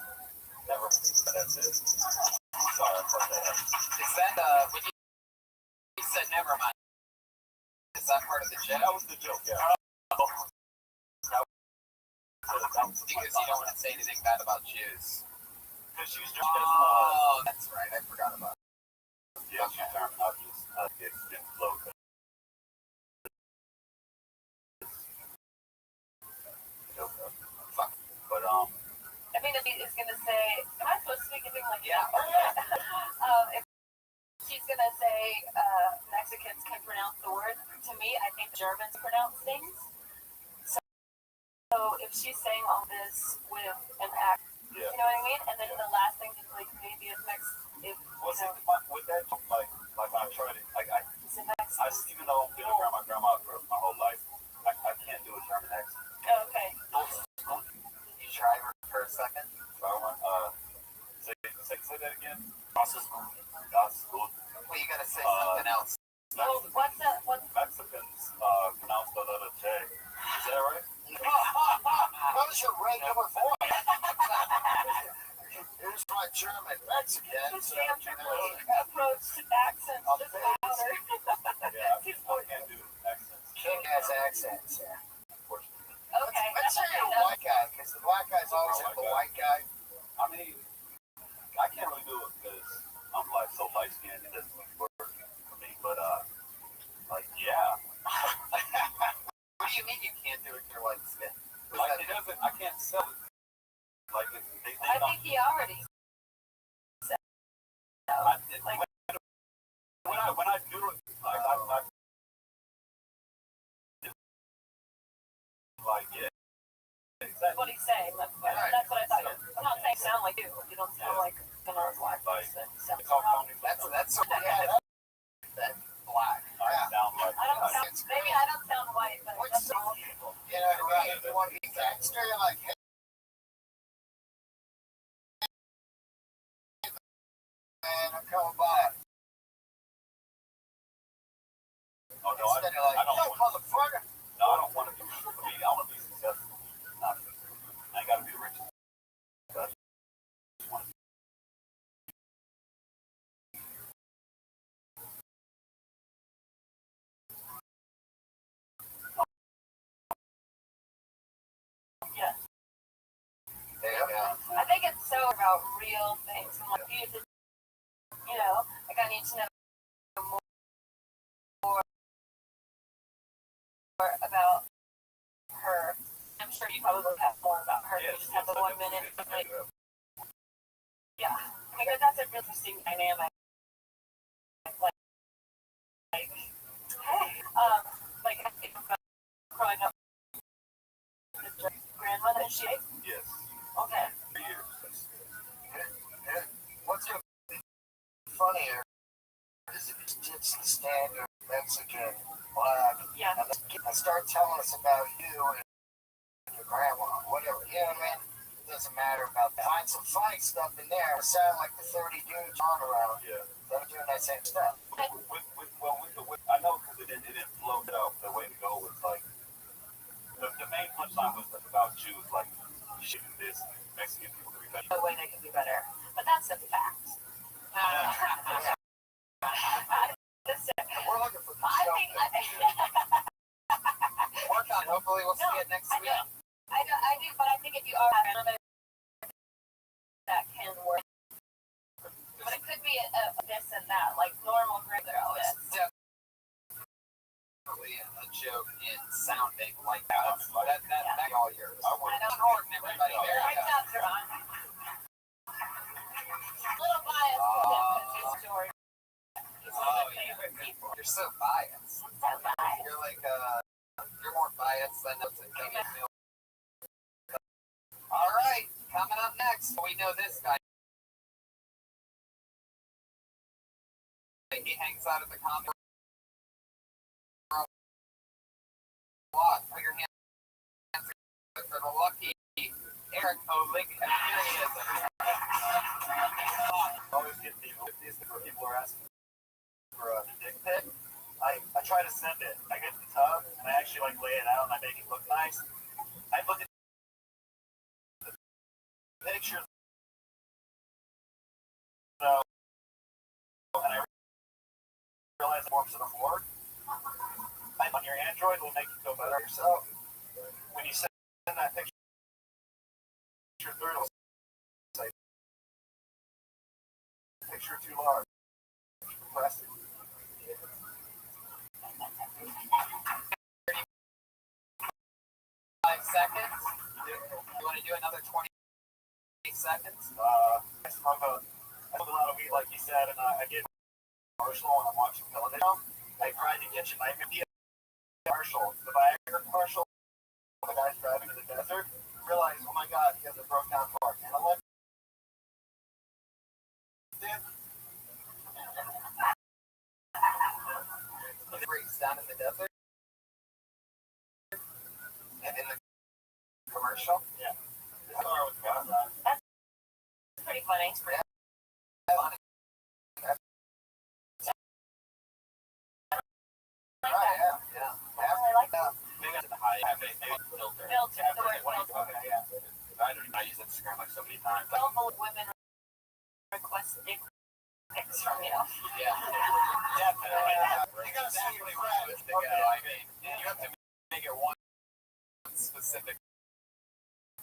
never. That's it. Sorry, I fucked that up. Is that when you said never mind? Is that part of the joke? That was the joke, yeah. Because you don't want to say anything bad about Jews. Because she's just Oh, that's right. I forgot about it. yeah, she's terminologies. It's been slow. But I mean, if he's gonna say, am I supposed to be giving like Yeah. if she's gonna say Mexicans can pronounce the word, to me, I think Germans pronounce things. So if she's saying all this with an accent, yeah. you know what I mean? And then the last thing is like maybe if Well, see, with that, like I tried it. Like I even though I've been around my grandma for my whole life, I can't do a German accent. Oh, okay. You try for a second. So I went, say that again. Gospel. Well, you gotta say something else. Well, what's that? Mexicans pronounce the letter J. Is that right? What was your rank number 4? Here's my German Mexican. Just approach to accents just louder. Yeah, I can't do accents. Kick-ass accents. Unfortunately. Okay. Let's say you're a white guy, because the black guys always have the white guy. I mean, I can't really do it because I'm like so light skinned. It doesn't really work for me. But like yeah. What do you mean you can't do it if you're white skin? Like it doesn't. I can't sell it. Like they I think he already said so. When I do it, like I like yeah. That's what he's saying. That's what I thought. I'm not saying sound like you. You don't sound like an old black person. It's all phony. That's that black. I sound like Maybe I don't sound white, but What's that's all. You know, right? If you want to be gangster, you're like, hey, man, I'm coming by. Oh no, Instead of like, I don't yo, want. motherfucker. No, I don't want to be. I mean, I want to be successful. I ain't got to be rich. But I just want to be. Yeah. There you go. I think it's so about real things and like like I need to know more about her. I'm sure you probably have more about her. You just have the 1 minute. Like, yeah, because that's a really interesting dynamic. Like I think about growing up with grandmother and she. Yes. Oh, it's the standard Mexican, black. Yeah. And start telling us about you and your grandma, whatever. You know what I mean? It doesn't matter about that. Find some funny stuff in there. It sound like the 30 dudes on around you that are doing that same stuff. I know because it didn't flow out. The way to go was like the main punchline was about Jews, like shitting this Mexican people to be better. The way they can be better. But that's a fact. We're looking for the I show. think Work on it. Hopefully we'll see it next week. I do, but I think if you are that can work. But it could be a this and that, like normal regular It's this. definitely a joke in sounding like that. That's all yours. Jordan, everybody. There My you go. thoughts are on. A little biased because it's George. He's one of my favorite people. You're so biased. So biased. You're like, you're more biased than what's in Canadian. All right, coming up next, we know this guy. He hangs out at the comedy lot. Put your hands for the lucky Eric O'Lick. Here he is. Always get these where people are asking for a dick pic. I try to send it. I get the tub and I actually like lay it out and I make it look nice. I look at the pictures, so and I realize it works on the board. On your Android will make you feel better yourself. When you send that picture through, it'll say picture too large. Press it. 5 seconds. You want to do another 20 seconds? I smoke a lot of weed, like you said, and I get emotional when I'm watching television. I tried to get you my commercial, the Viagra commercial. The guy's driving in the desert. Realize, oh my God, he has a broke down car. And I'm like, It breaks down in the desert. And in the commercial. yeah. This car was gone. It's pretty funny. I like that. Maybe it's the high, maybe filter. Filter, the word filter. Okay, yeah. I use Instagram like so many times. Don't believe women request dick pics from you. Yeah. Definitely. You gotta see your friends to go. I mean, you have to make it one specific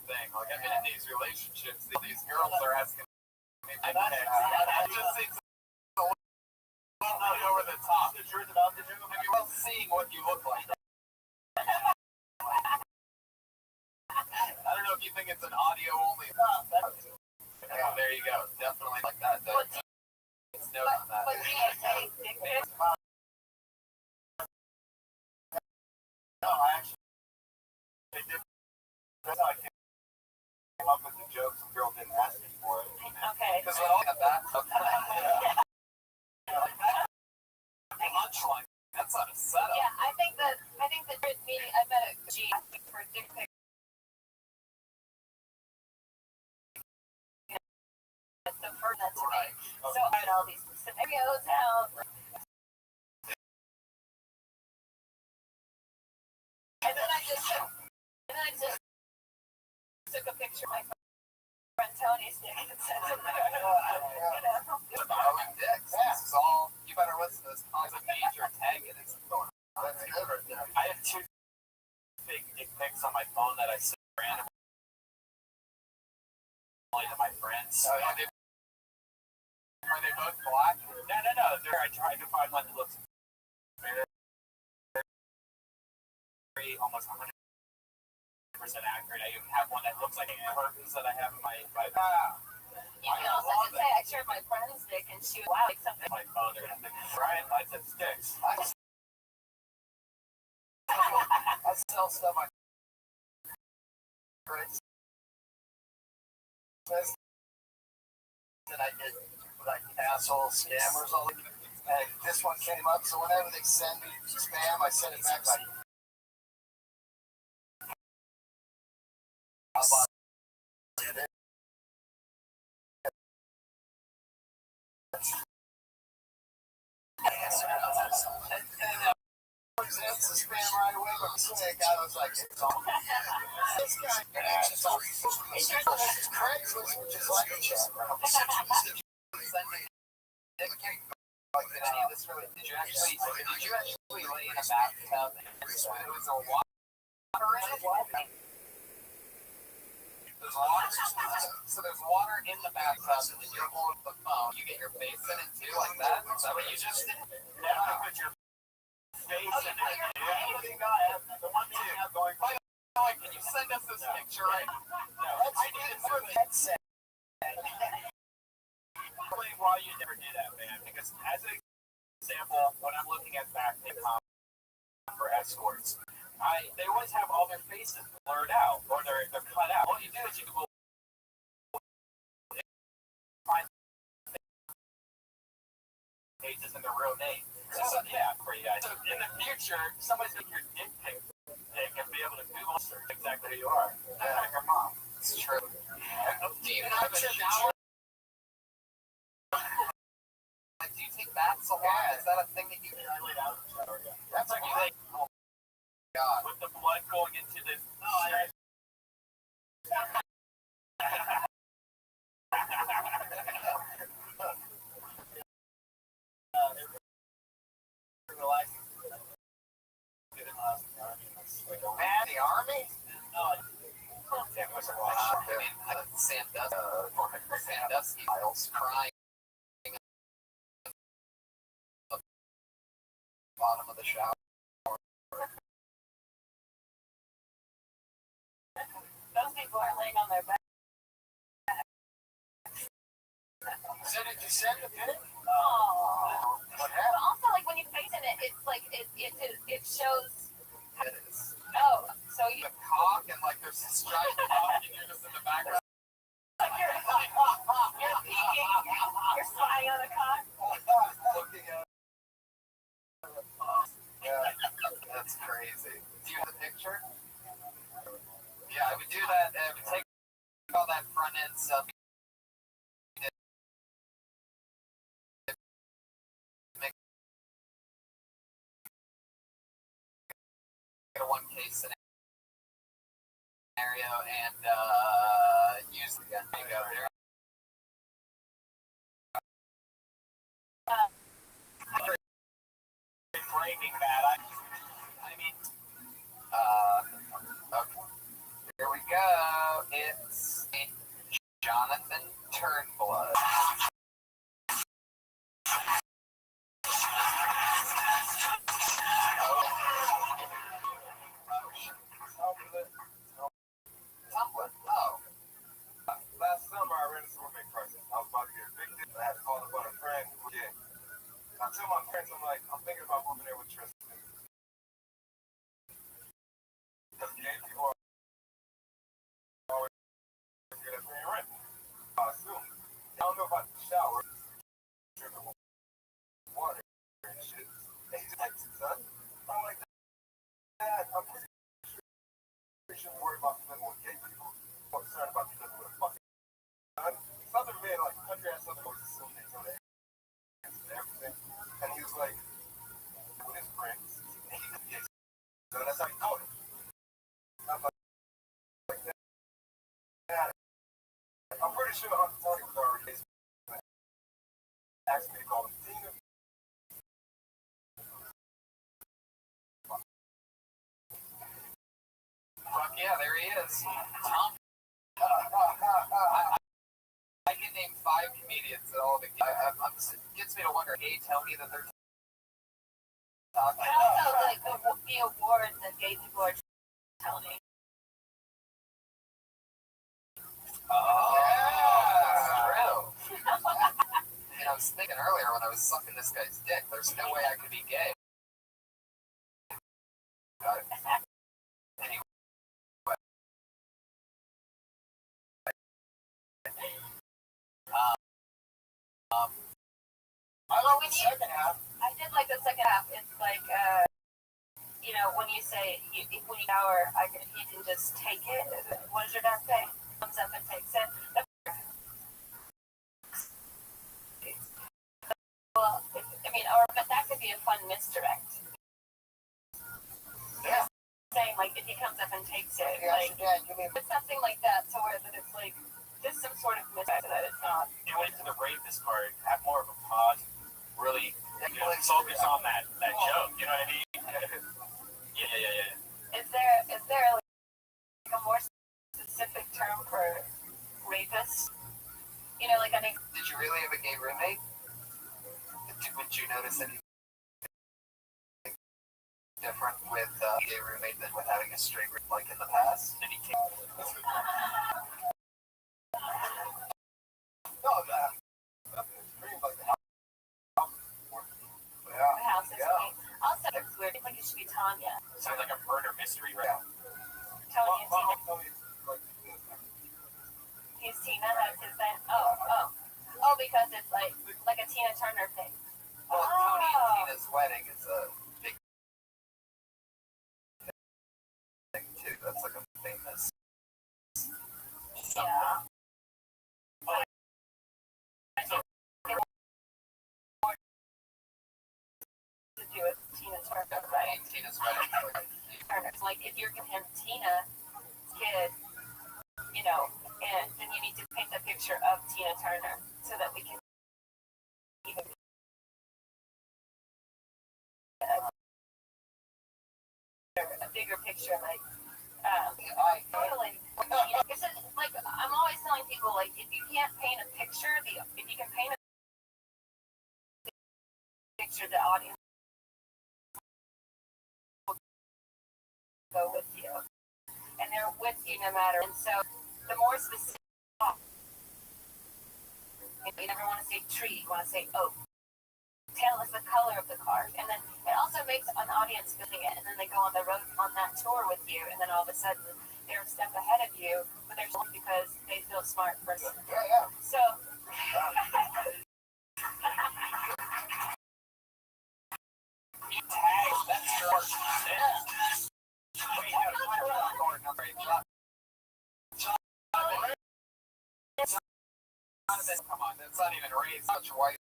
thing. Like, I mean, in these relationships, these girls are asking me to pics. It just seems a little over the top. The truth about the Jew, Maybe we're seeing what you look like. I don't know if you think it's an audio only. Yeah, there you go. Definitely like that. It's note on that. But DSA dick pics. no, I actually they did. That's how I came up with the joke. Some girl didn't ask me for it. Okay. Because we all have that. Punchline. That's not a setup. Yeah, I think that meeting I met a G for a dick pic. It's the first that to me. So I had all these scenarios out. And then I just took a picture of my friend Tony's dick and sent it there. Borrowing dicks. This is all. You better listen to this concept major antagonist going on. That's good right there. I have 2 big dick pics on my phone that I send randomly to my friends. Are they both black? No. I tried to find one that looks very almost 100% accurate. I even have one that looks like a curtains that I have in my You can also just say I shared my friend's dick and she was like something. my phone. They're gonna think Brian likes it sticks. I sell stuff on Craigslist. And I get like asshole scammers all the And this one came up, so whenever they send me spam, I send it back like, presents the spam right away, but this guy was like, it's on. This guy, it's on. Craigslist, which is like, did you actually lay in a bathtub and there was a water in it? There's water, so there's water in the bathtub, and then you hold the phone, you get your face in it too, like that? Is that what you just did? Yeah, I put your face in it. The one thing I have going, Can you send us this picture right now? I did it for the headset. Why you never did that, man? Because as an example, when I'm looking at backpack for escorts, they always have all their faces blurred out or they're cut out. What you do is you go find pages and their real name. So, yeah, for you guys. In the future, somebody's make your dick pic and be able to Google search exactly who you are. Like your mom. It's true. Do you have a shower? Like, do you take baths a lot? Is that a thing that you laid out in the shower? Yeah. That's like you like, oh God. With the blood going into the Man, the army? Sandusky files crying at the bottom of the shower. Those people are laying on their back. Did you send the pic? Oh. What But happened? also, like when you face in it, it's like it shows. It is. Oh, so you. The cock and like there's a striped cock and you're just in the background. You're peeking. You're spying on the cock. Looking at. Yeah, that's crazy. Do you have a picture? Yeah, I would do that. I would take all that front end stuff. Make it a one case scenario and use the gun. There you go. There. Breaking Bad. I mean, Okay. Here we go. It's Jonathan Turnblood. Tumblr. Oh. last summer I rented a roommate crisis. I was about to get evicted. I had to call up on a friend who was gay. I tell my friends, I'm like, I'm thinking about moving there with Tristan. Because gay people are always good at paying rent. I assume. I don't know about the shower. Dripping with water and shit. They Texas, son. I'm like, Dad, I'm pretty sure you should worry about living with gay people. I'm concerned about you living with a fucking son. Southern men, like country ass Southern boys, assume they know that. Everything. And he was like, with his friends. And he was gay. So that's how he told him. I'm like, Dad, I'm pretty sure Uncle Tony was already gay. Asked me to call him Tina. Fuck yeah, there he is. Tom. I can name 5 comedians that all the it gets me to wonder. Hey, tell me that they're talking And also, like the awards that gay people are telling. Oh, yeah, true. And I was thinking earlier when I was sucking this guy's dick, there's no way I could be gay. Anyway. I love the second half. I did like the second half. It's like, when you say, when you shower, you can just take it. What does your dad say? Comes up and takes it. Well, or that could be a fun misdirect. Yeah. Saying, like, if he comes up and takes it, Yeah, like, it's something like that, to where that it's like, just some sort of misdirect that it's not. You went to the rapist part, have more of a pause, really, focus on that joke, you know what I mean? Yeah. Is there like a more specific term for rapist? Like, I think. Did you really have a gay roommate? Would you notice anything different with a gay roommate than with having a straight roommate like in the past? Did he came? No, it's pretty much the house. Yeah. The house is sweet. Also, it's weird. I think it should be Tanya. Sounds like a murder mystery right now. Tony and Tina. He's Tina, that's his name. Oh, because it's like a Tina Turner thing. Well, Tony and Tina's wedding is a big thing too. That's like a famous. Yeah. To do with Tina Turner, right? Tina's wedding. Turner's like, if you're giving him Tina's kid, and then you need to paint a picture of Tina Turner so that we can even a bigger picture, like, it's like, I'm always telling people, like, if you can't paint a picture, if you can paint a picture, the audience will go with you, and they're with you no matter. And so, the more specific, you never want to say tree, you want to say oak. Tell us the color of the card, and then it also makes an audience feeling it, and then they go on the road on that tour with you, and then all of a sudden they're a step ahead of you, but they're just because they feel smart first. Yeah. So. Come on, that's not even raised much white.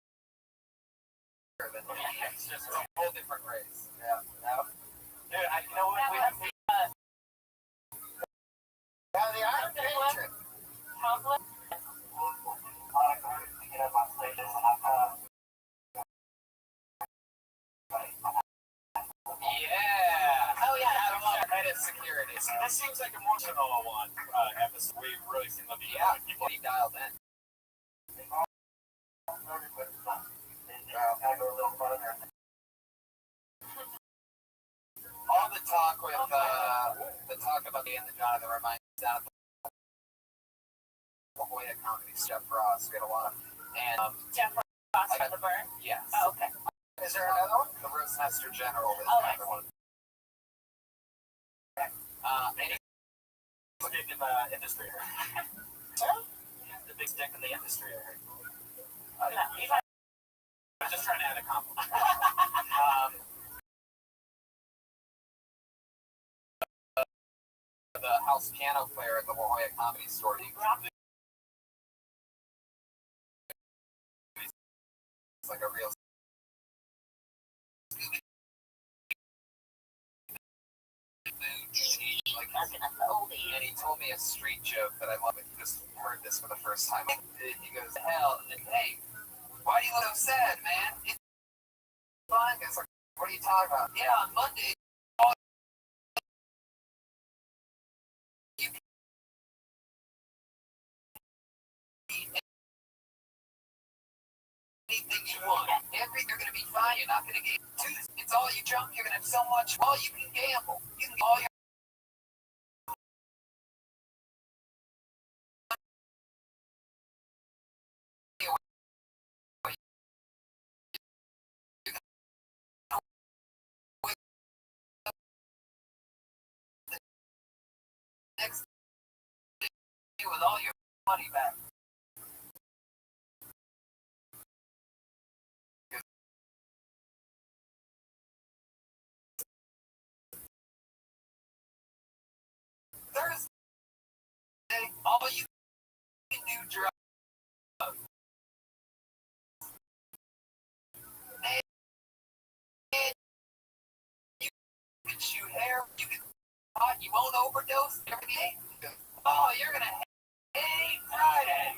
It's just a whole different race. Yeah. Dude, you know what? The Iron Patriot. Conflict. Yeah. Oh yeah. I don't know. That is security. This seems like a more vanilla one episode. We really seem to be people dialed in. All the talk with the talk about the Jonathan reminds me of the La Jolla comedy Jeff Ross. We had a lot of Jeff Ross for the burn. Yes. Oh, okay. Is there another one? The Roastmaster General is another one. Any stick in the industry. The big stick in the industry. I was just trying to add a compliment. The house piano player at the La Jolla Comedy Store. It's like a real. And he told me a street joke that I love. He just heard this for the first time. He goes, "Hell, and then, hey, why do you look so sad, man? It's fine." It's like, what are you talking about? Yeah, on Monday. Anything you want. You're gonna be fine. You're not gonna get Tuesday. It's all you junk. You're gonna have so much. All you can gamble. You can all your. Next day with all your money back. all you can do drugs. And you can shoot hair, you can pot, you won't overdose every day. Oh, you're gonna hate Friday.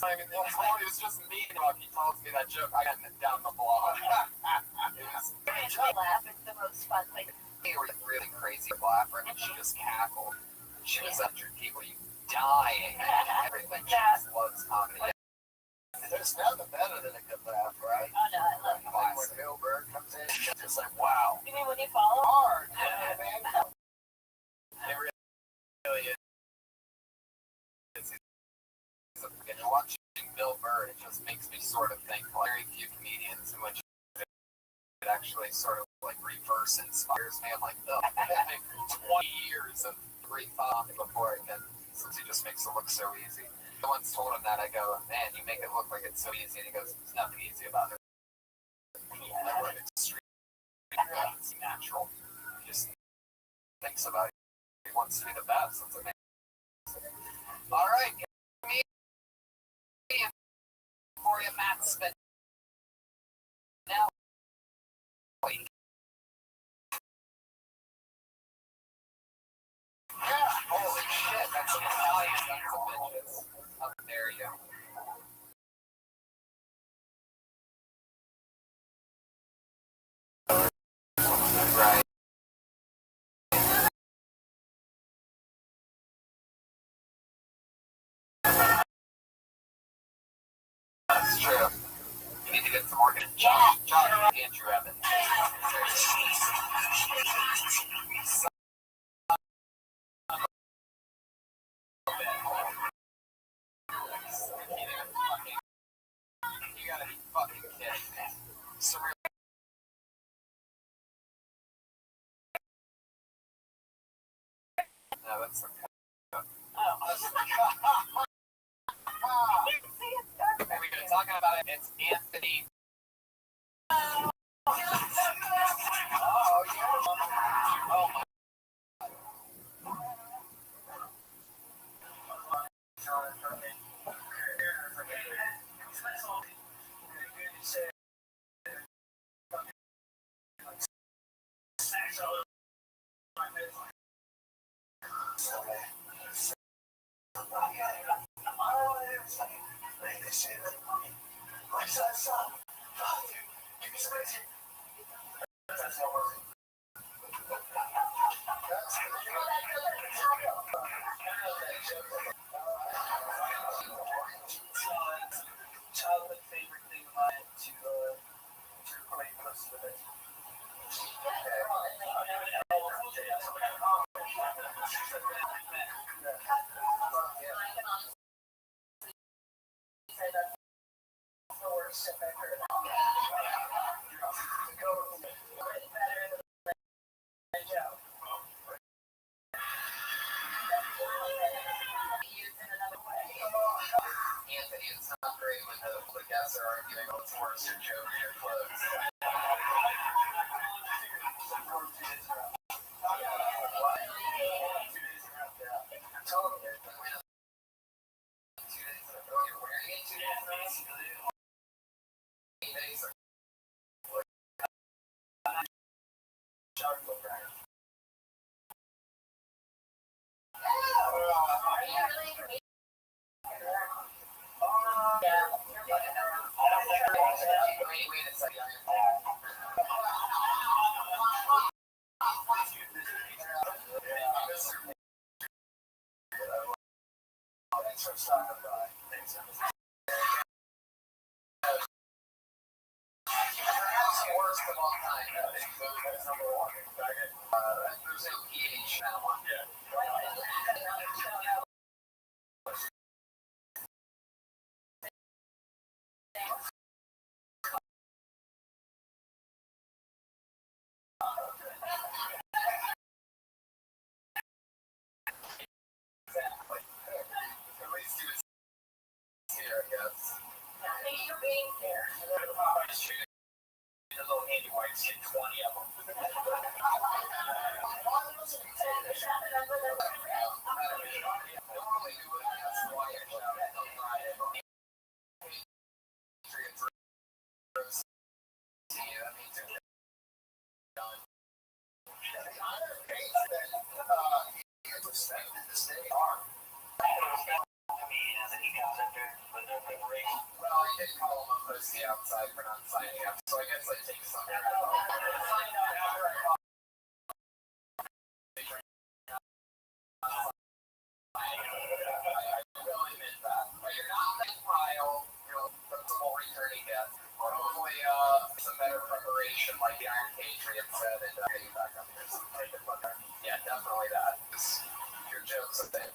It was just me. He tells me that joke. I got it down the block. It was. Laugh. It's the most fun thing. We were really crazy laughing, and she just cackled. She was 100 people, you dying. Everything. She just loves comedy. There's nothing better than a good laugh, right? Oh no, I love it. Like when Bill Burr comes in, it's just like, wow. You mean when you follow? Hard. Yeah, man. It really is. And watching Bill Burr, it just makes me sort of think like very few comedians in which it actually sort of like reverse inspires me. I'm like, oh, 20 years of great thought before I can, since he just makes it look so easy. I once told him that, I go, man, you make it look like it's so easy. And he goes, there's nothing easy about it. Yeah, like extreme, it's natural. He just thinks about it. He wants to be the best. It's amazing. All right, for you, Matt Spin. Now, wait. Yeah, holy shit, that's an Italian sons of bitches. How dare you? Right. That's true. You need to get some more. John Andrew Evans. You gotta be fucking kidding me. Surreal. No, that's okay. Oh. Are we gonna talk about it? It's Anthony. Oh, yeah. Oh, my. Childhood favorite thing of mine to record posts with it. Anthony, it's not great when the guests are arguing what's worse, your joke or your clothes. Worst of all time. There's no PH now. At least he was here, I guess. Thanks for being here. outside for not signing up. So I guess I take some. Signed up after I called. I will admit that. But you're not in the pile, the full returning yet. But hopefully, some better preparation, like the Iron Patriot said, and getting back up here. So take it from there. Yeah, definitely that. Your jokes a bit.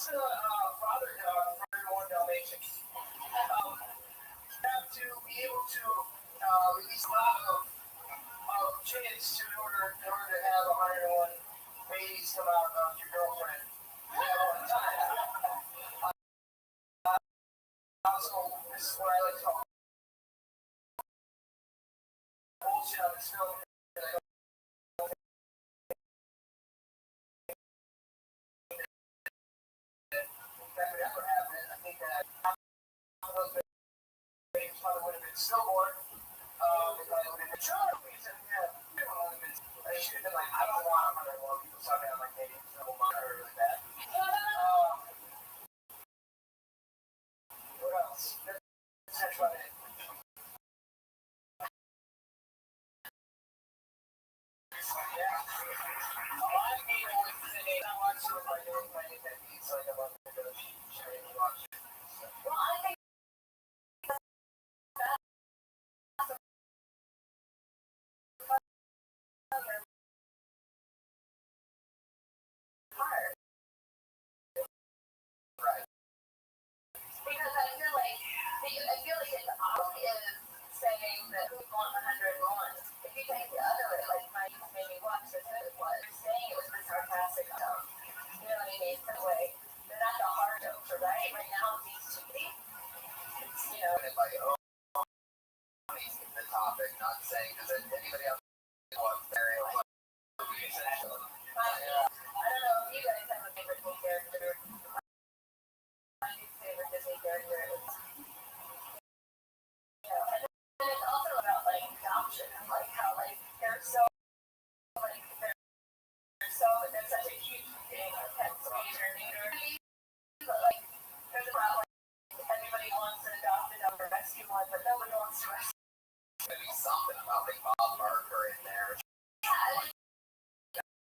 Father dog for everyone Dalmatians. Have to be able to release a lot of chickens in order to have 101 babies come out of your girlfriend at one time. Also, this is what I like to call bullshit on this film. That would ever happen. I think that those babies probably would have been stillborn. They probably would have been sure. We said, yeah, they would have been. They should have been like, I don't want 101 people talking on my baby. So I'm really bad. What else? That's about it. Because I feel like it's obvious saying that we want 101. If you take the other way, like my maybe watch this was saying it was the sarcastic tone. You know what I mean? That way, they're not the hard jokes, right? Right now, it's cheesy. You know. If I own the topic, not saying because anybody else wants very like. I don't know if you guys have a favorite Disney character. My favorite Disney character is, and it's also about like adoption and like how like there's such a huge thing of pet space or neuter, but like there's about like everybody wants to adopt or rescue one, but no one wants to rescue. Maybe something about like Bob Barker in there.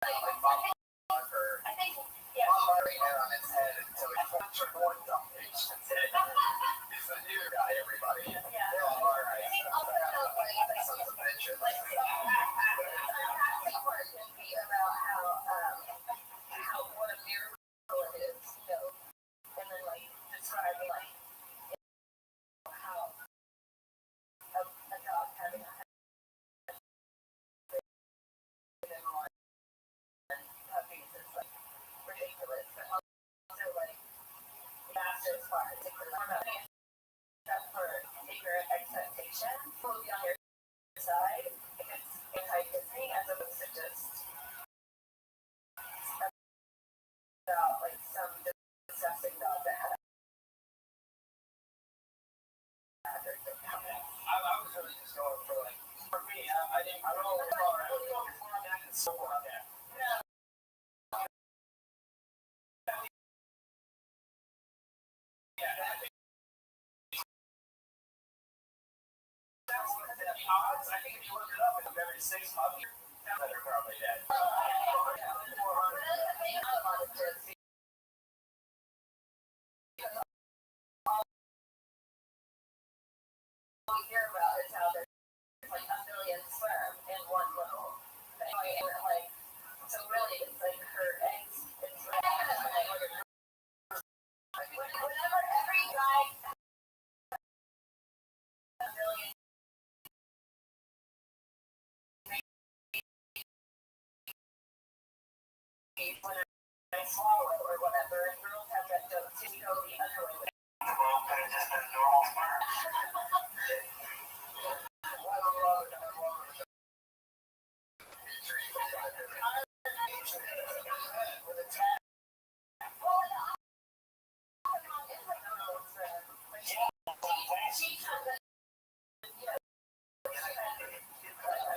Like Bob Barker. I think, yeah. Bob Barker hair on his head until he puts her one Dalmatians. He's a new guy, everybody. Yeah. They're all alright. I think also like Sons of bitches. like sarcastic part can be about how what a miracle it is, and then like describing like how a dog having a puppies is like ridiculous, but also like massive part, particularly for ignorant expectation will be on your side if it's anti-Disney as opposed to just about like some disgusting dog that had I was really just going for like, for me, I don't know what it's called. I was going for that and so on there. Odds, I think if you look it up, it's every 6 months, they're probably dead. All we hear about is how there's like a million sperm in one little thing. And like, so really it's like her eggs, it's whenever every guy a million when I swallow or whatever, and girls have that joke too, go the other way. Well, could have just been a normal sperm.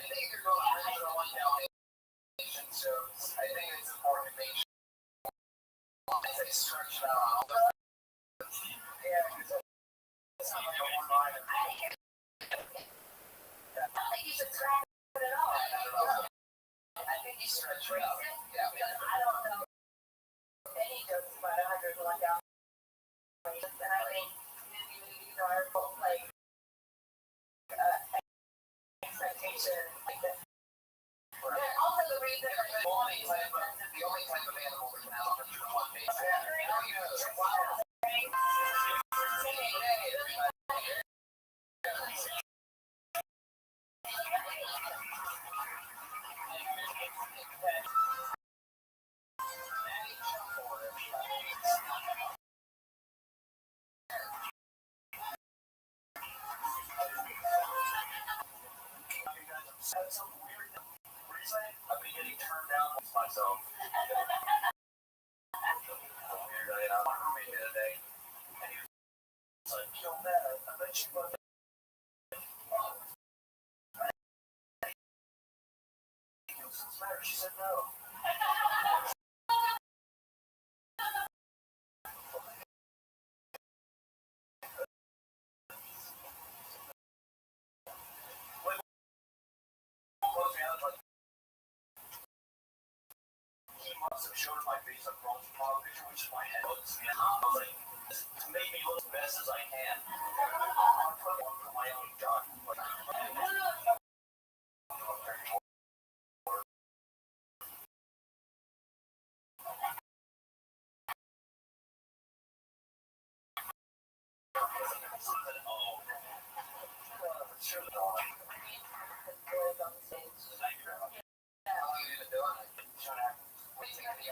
think you're going original one Dalmatian shows. I think it's important to make sure they stretch it out all the yeah, because it's not like a one line. I don't think you should drag it at all. I think you stretch it out. Yeah, because I don't know any jokes about 101 Dalmatians, and I think you know our whole like expectation like this. And also the reason the only type of animal we can have on one page. Some weird reason I've been getting turned down with myself. My roommate the other day, and he was like, "Yo, man, I bet you love it." What's the matter? She said no. He must have showed my face up on the picture, which is my head. I was like, to make me look as best as I can. I'm putting one for my own gun. Sure, no. How long have you been doing it? What do you think of the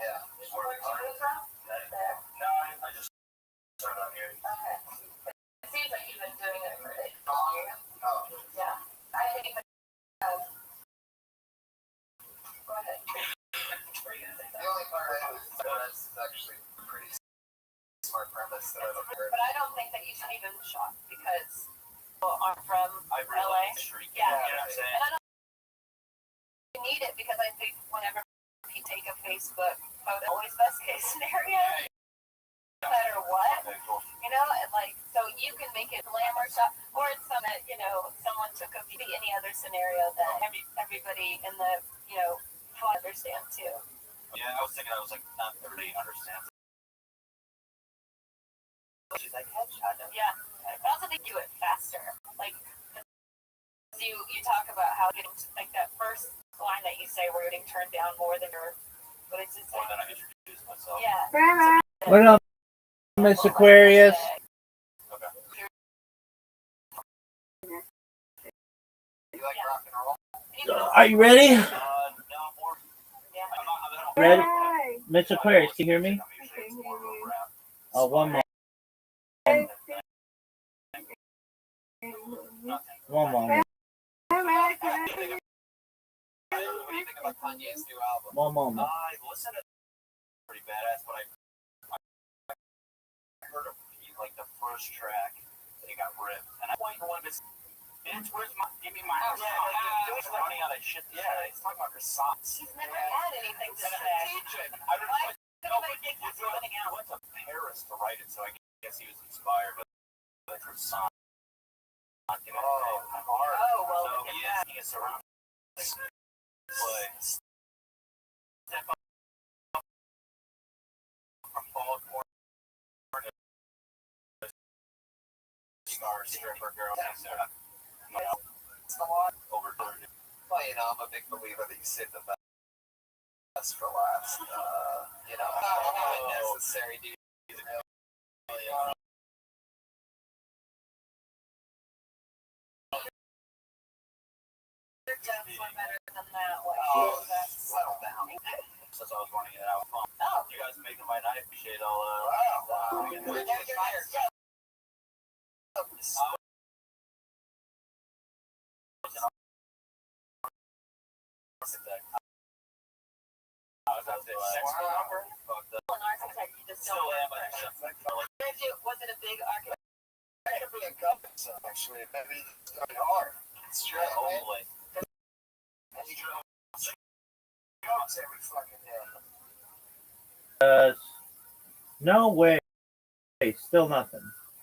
yeah. Where are you from? No, I just started out here. Okay. It seems like you've been doing it for long. Oh. Yeah. I think go ahead. The only part I have is actually a pretty smart premise that I've heard. But I don't think that you should even shock because people are from LA. Yeah. And I don't need it because I think whenever you take a Facebook photo, always best case scenario, no matter what, you know, and like, so you can make it glamour shot, or it's some that, you know, someone took a be any other scenario that everybody in the, you know, understand too. Yeah, I was thinking, not everybody understands. She's like, headshot. Yeah, I also think do it faster. Like, you talk about how getting like that first line that you say we're getting turned down more than your what is it? More than I introduce myself. Yeah. What up, Miss Aquarius? Okay. You like rock and roll? Are you ready? No more. Yeah. Ready? Miss Aquarius, can you hear me? Oh, one more. One moment. What do you think about Kanye's new album? One moment. I listened to it. Pretty badass, but I heard like the first track that he got ripped, and I wanted to. Vince, give me my he's running out of shit. Yeah, he's talking about her socks. He's never had anything to say. I don't know. No, but he's running out. Went to Paris to write it, so I guess he was inspired by her song. You know, hard. Oh, well, so he is surrounded. But step up from Paul Corner to star stripper girl. You know, it's a lot over 30. Well, you know, I'm a big believer that you save the best for last. You know, not necessary, dude. Better than that. Settle down. Since I was running it out. Oh, you guys making my night. Appreciate all. Wow. Where'd you get fired? wasn't a big architect. Actually, maybe it's very hard. It's just only. And you go every fucking day. No way. Still nothing.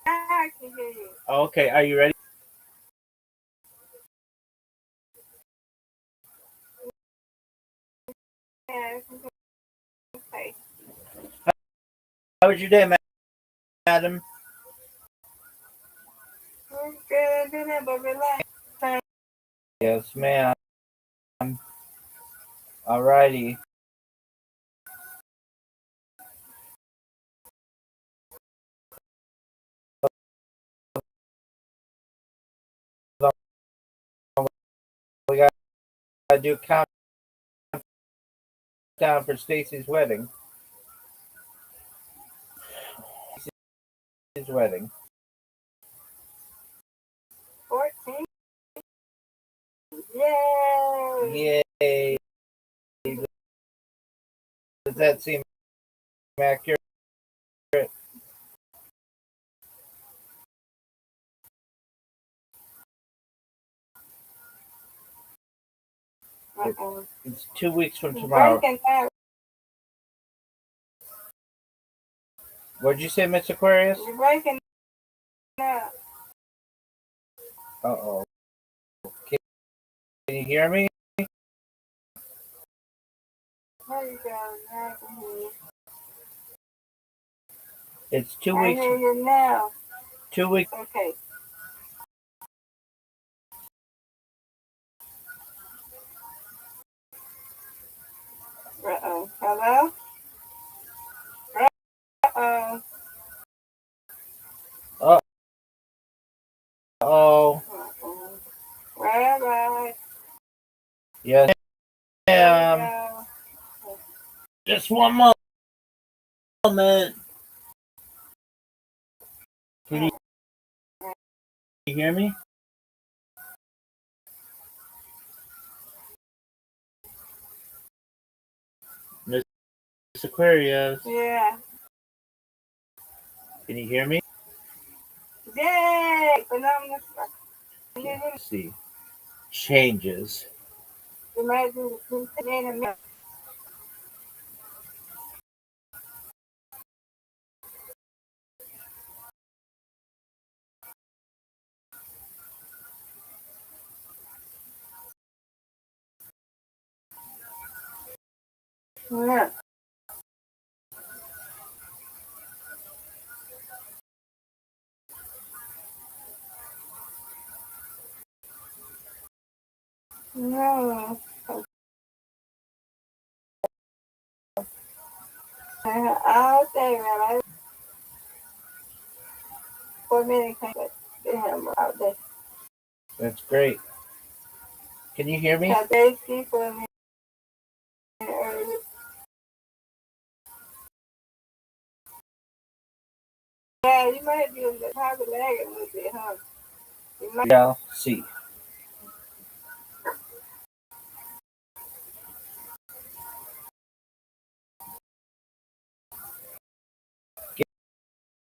I can hear you. Okay, are you ready? Yeah, okay. How was your day, madam? Good, but relax. Yes, ma'am. Alrighty. We got to do countdown for Stacy's wedding. Stacy's wedding. 14. Yay! Yay! Does that seem accurate? It's 2 weeks from tomorrow. What'd you say, Miss Aquarius? You're breaking up. Uh-oh. Can you hear me? There you go. Now I can hear you. It's 2 I weeks. hear you now. 2 weeks. Okay. Uh-oh. Hello? Uh-oh. Uh-oh. Rabbi. Yes, ma'am. Just one moment. Can you hear me? Miss Aquarius, Yeah. can you hear me? Yay! Phenomenal. Let's see. Changes. Imagine the in a minute. Yeah. No. All day, Rabbi. 4 minutes, but they have all day. That's great. Can you hear me? They see for a minute early. Yeah, you might be able to have a lag a little bit, huh? You might. Yeah, see.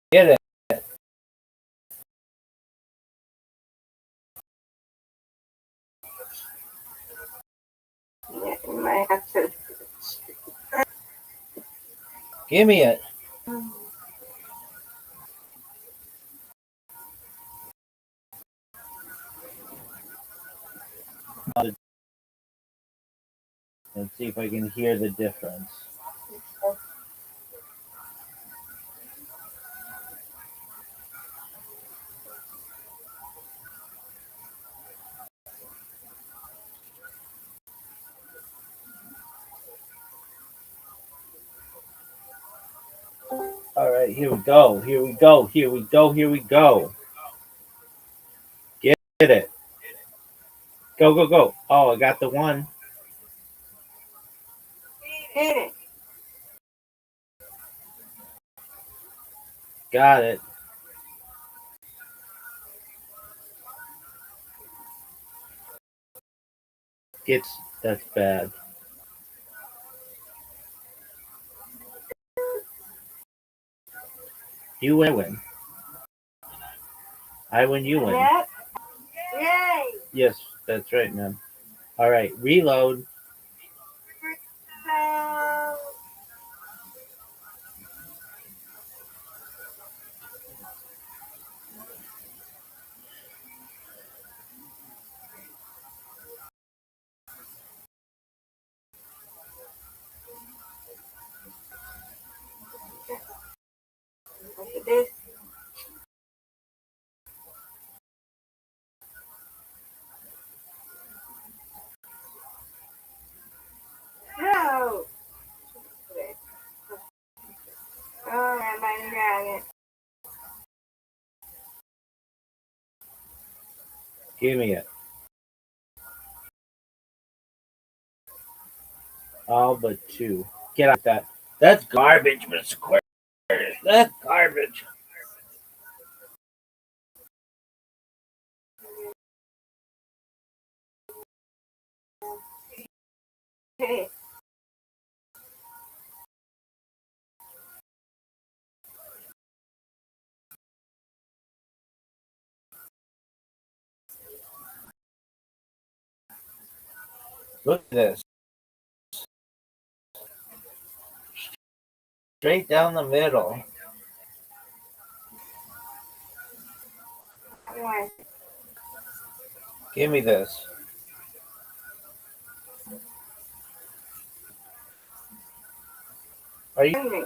Get it. Yeah, you might have to. Give me it. Let's see if I can hear the difference. All right, here we go. Here we go. Here we go. Here we go. Get it. Go, go, go. Oh, I got the one. Hit it. Got it. It's That's bad. You win, I win. I win, you win. Yep. Yay. Yes, that's right, man. All right, reload. So, look at this. No. Oh, everybody got it. Give me it. All but two. Get out that. That's garbage, Mr. Square. That's garbage. Look at this. Straight down the middle. Give me this. Are you?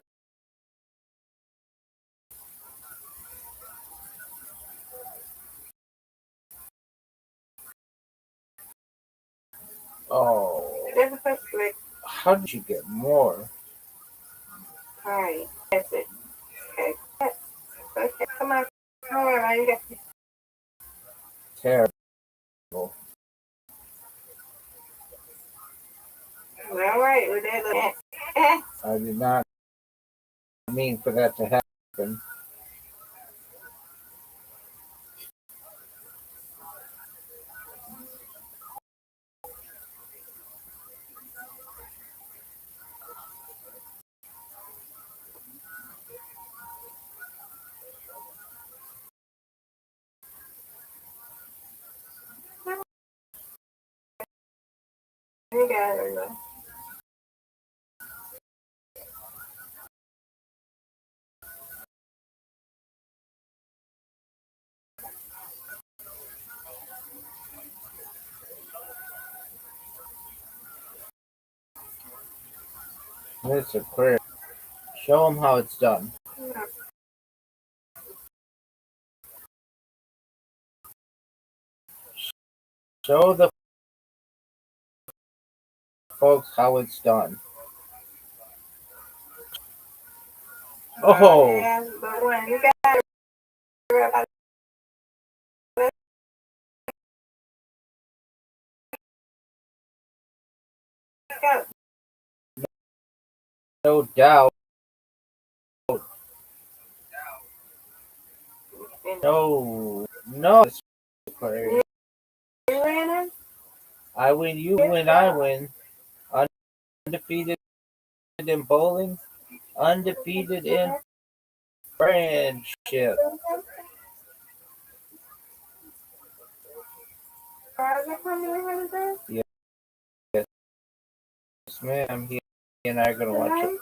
Oh. How did you get more? Alright, that's it. Okay. Okay, come on. Come on, you got Terrible. alright with that. I did not mean for that to happen. You got it. It's a prayer. Show them how it's done. Show the folks how it's done. Oh, Yeah, but when you got it, go. no doubt. No, no. It's a prayer. You winning? I win, you win, I win. Undefeated in bowling, undefeated in friendship. Yes, ma'am. He and I are gonna watch it.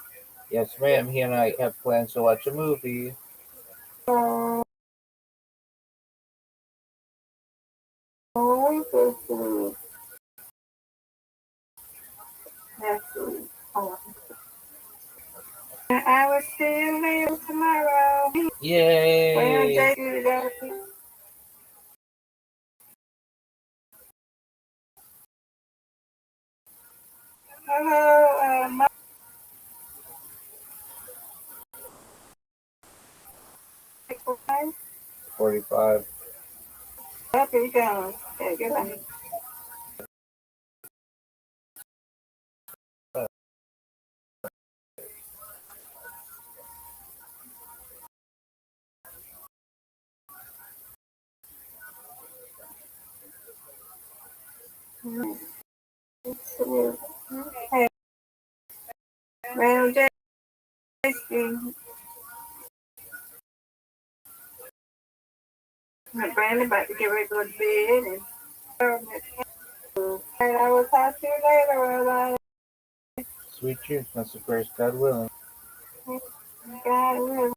Yes, ma'am. He and I have plans to watch a movie. Oh, I will see you later tomorrow. Yay! Hello, 45. Up you go. Okay, goodbye. will. Hey, Randall Jackson. My Brandon about to get ready to go to bed and I will talk to you later, Rabbi. Sweet dreams, Mr. Grace, God willing. God willing.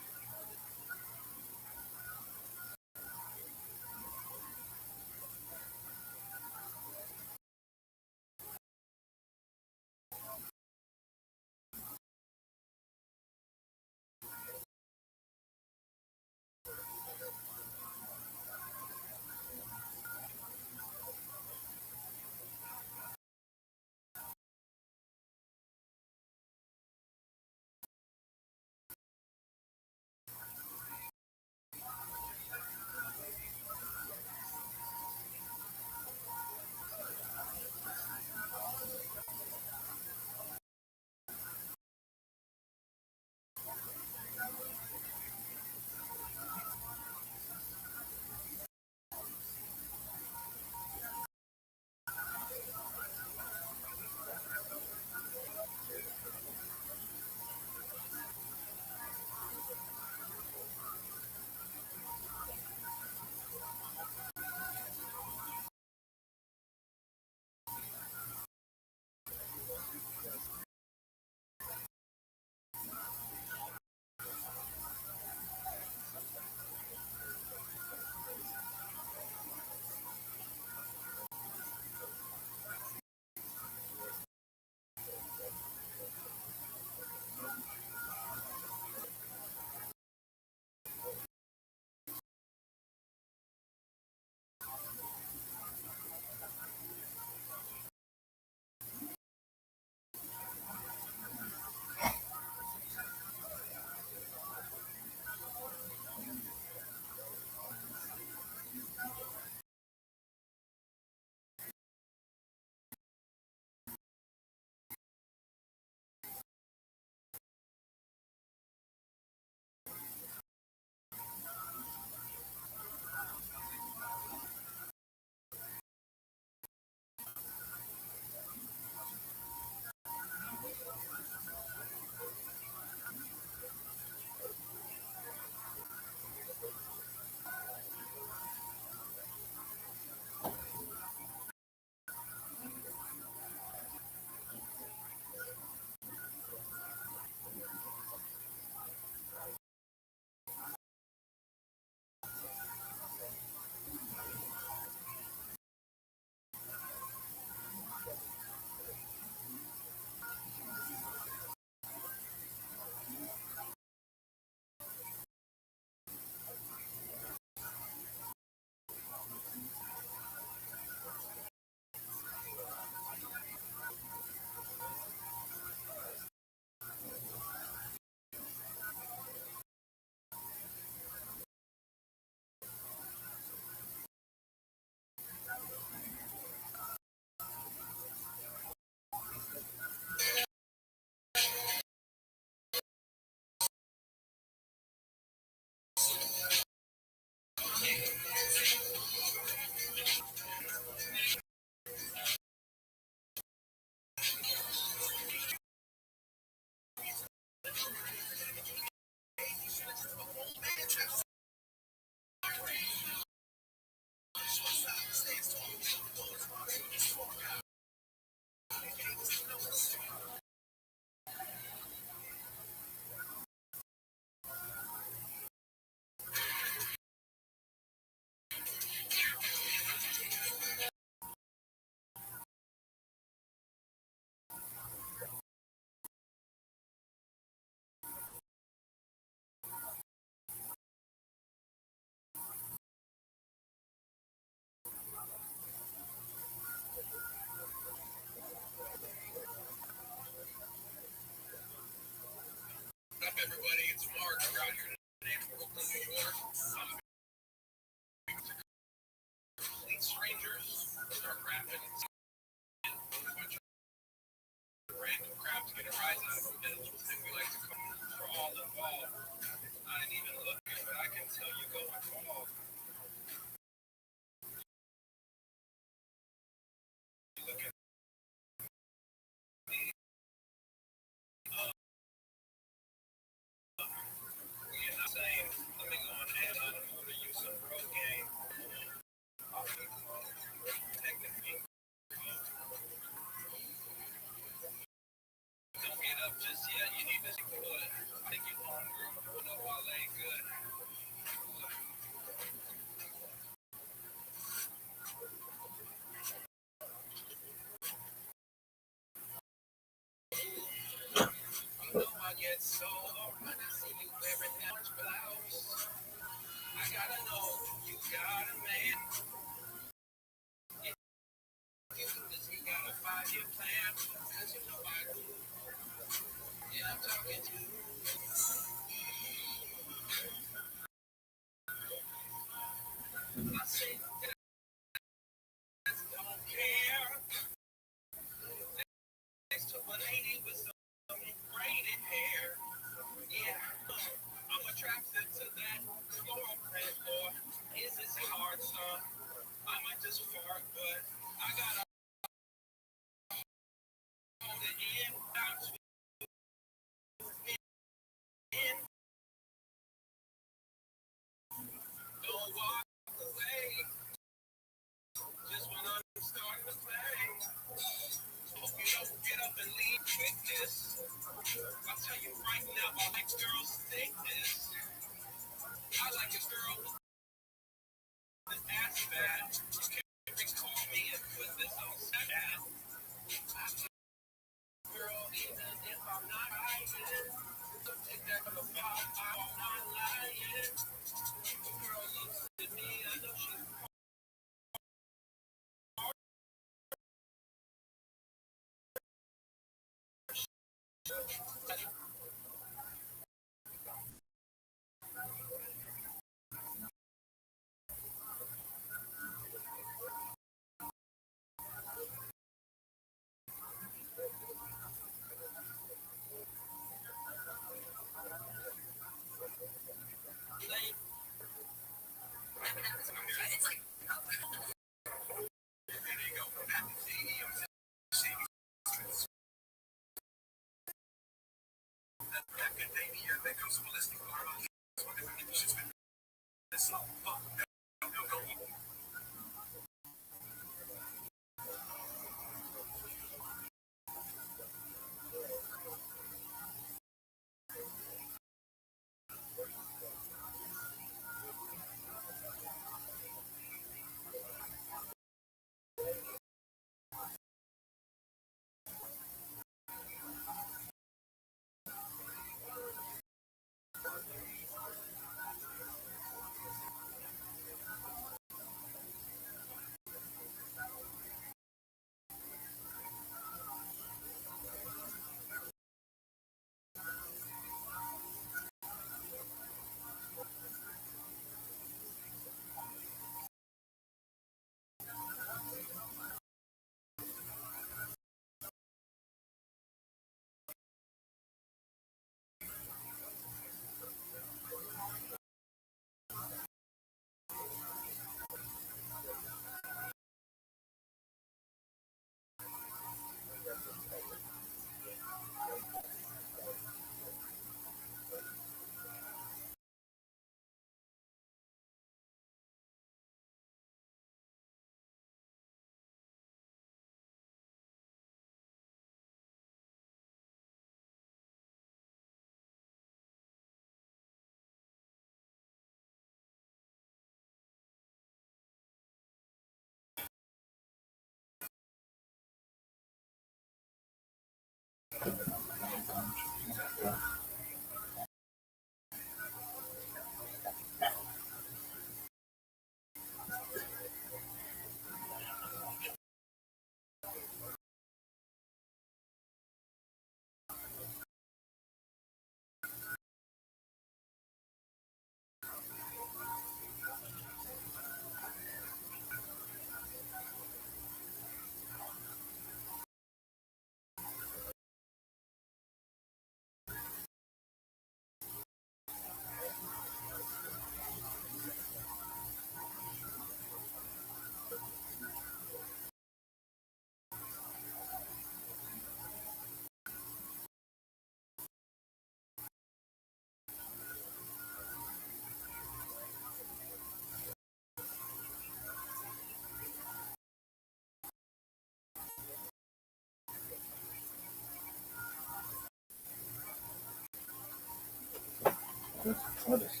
What is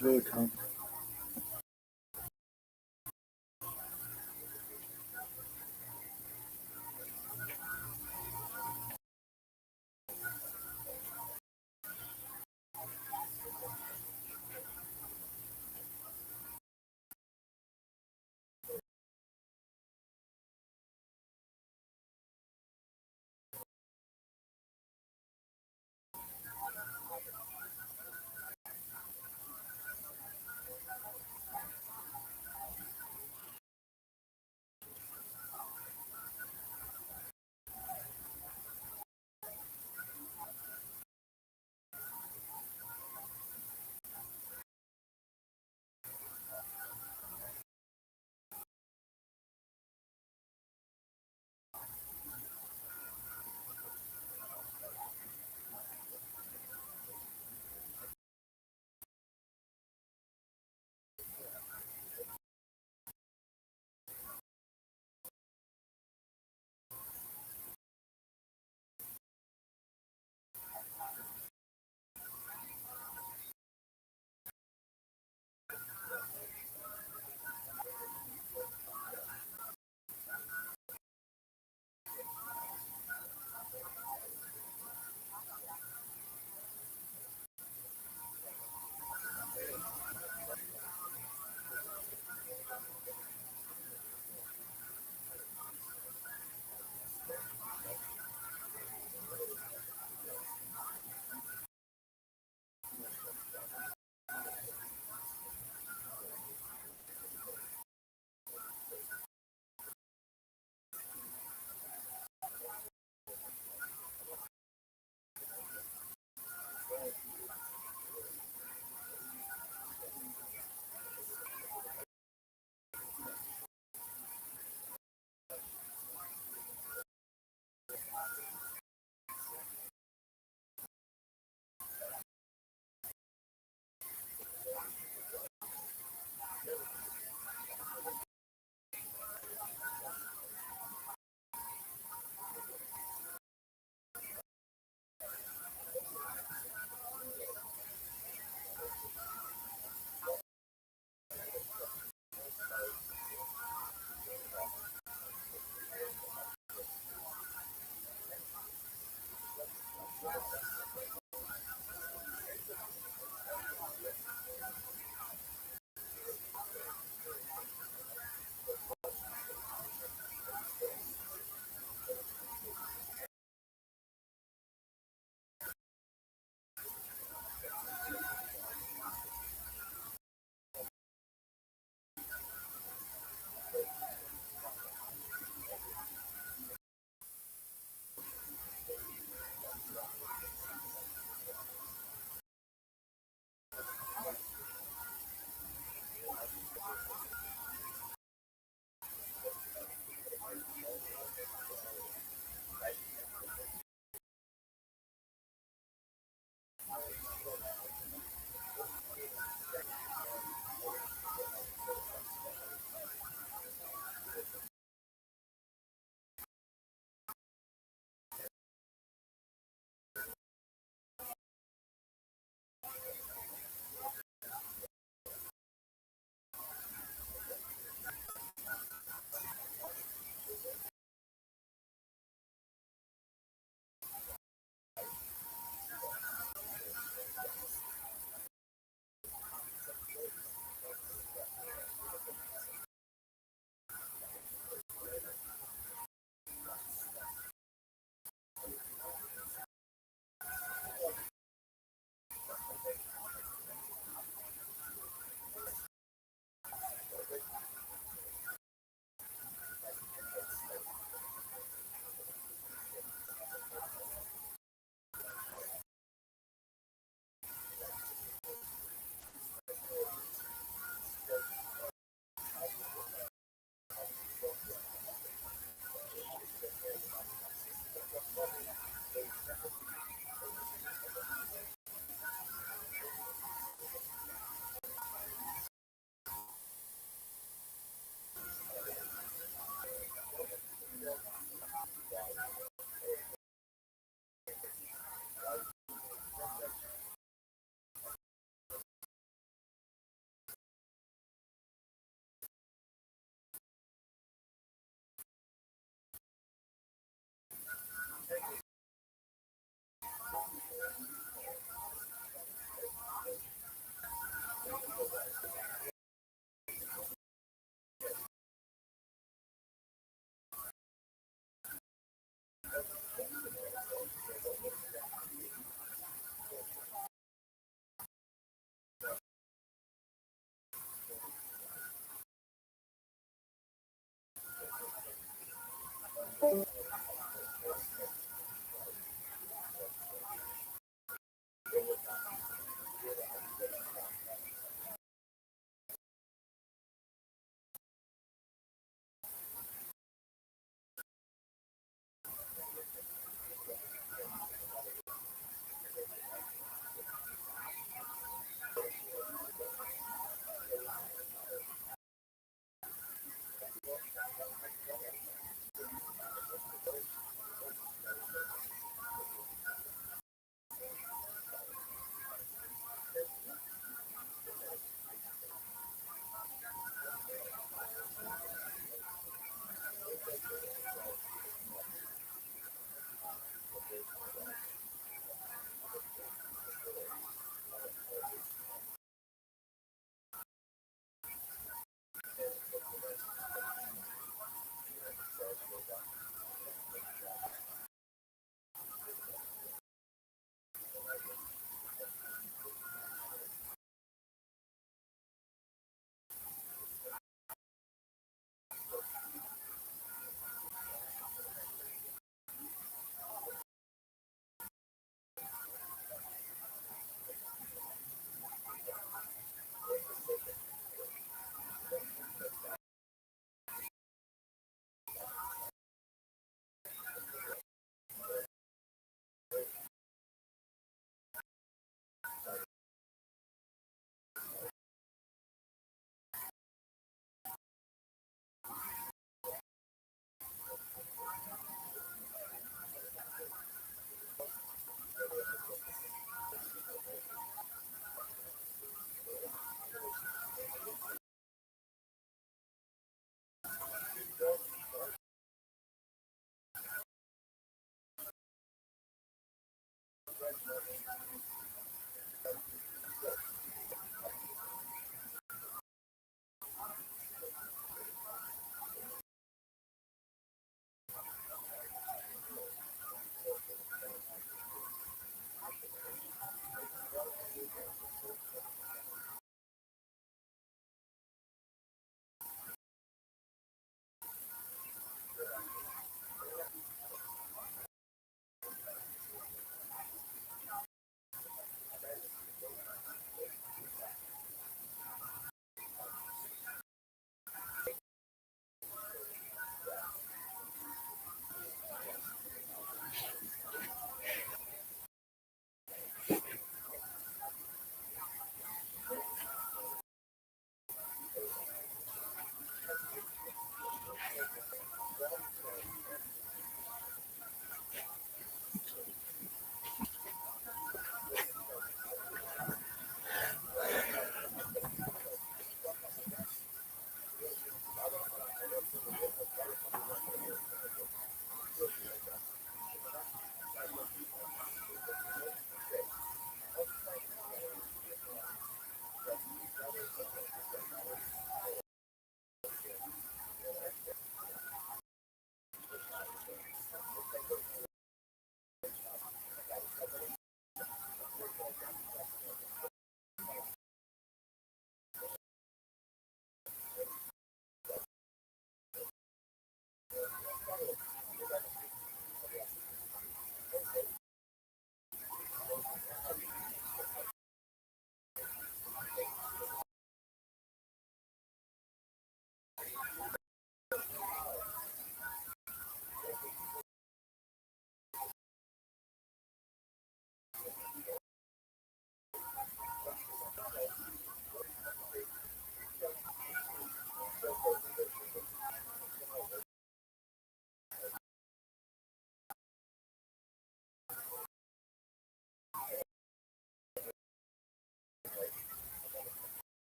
really calm?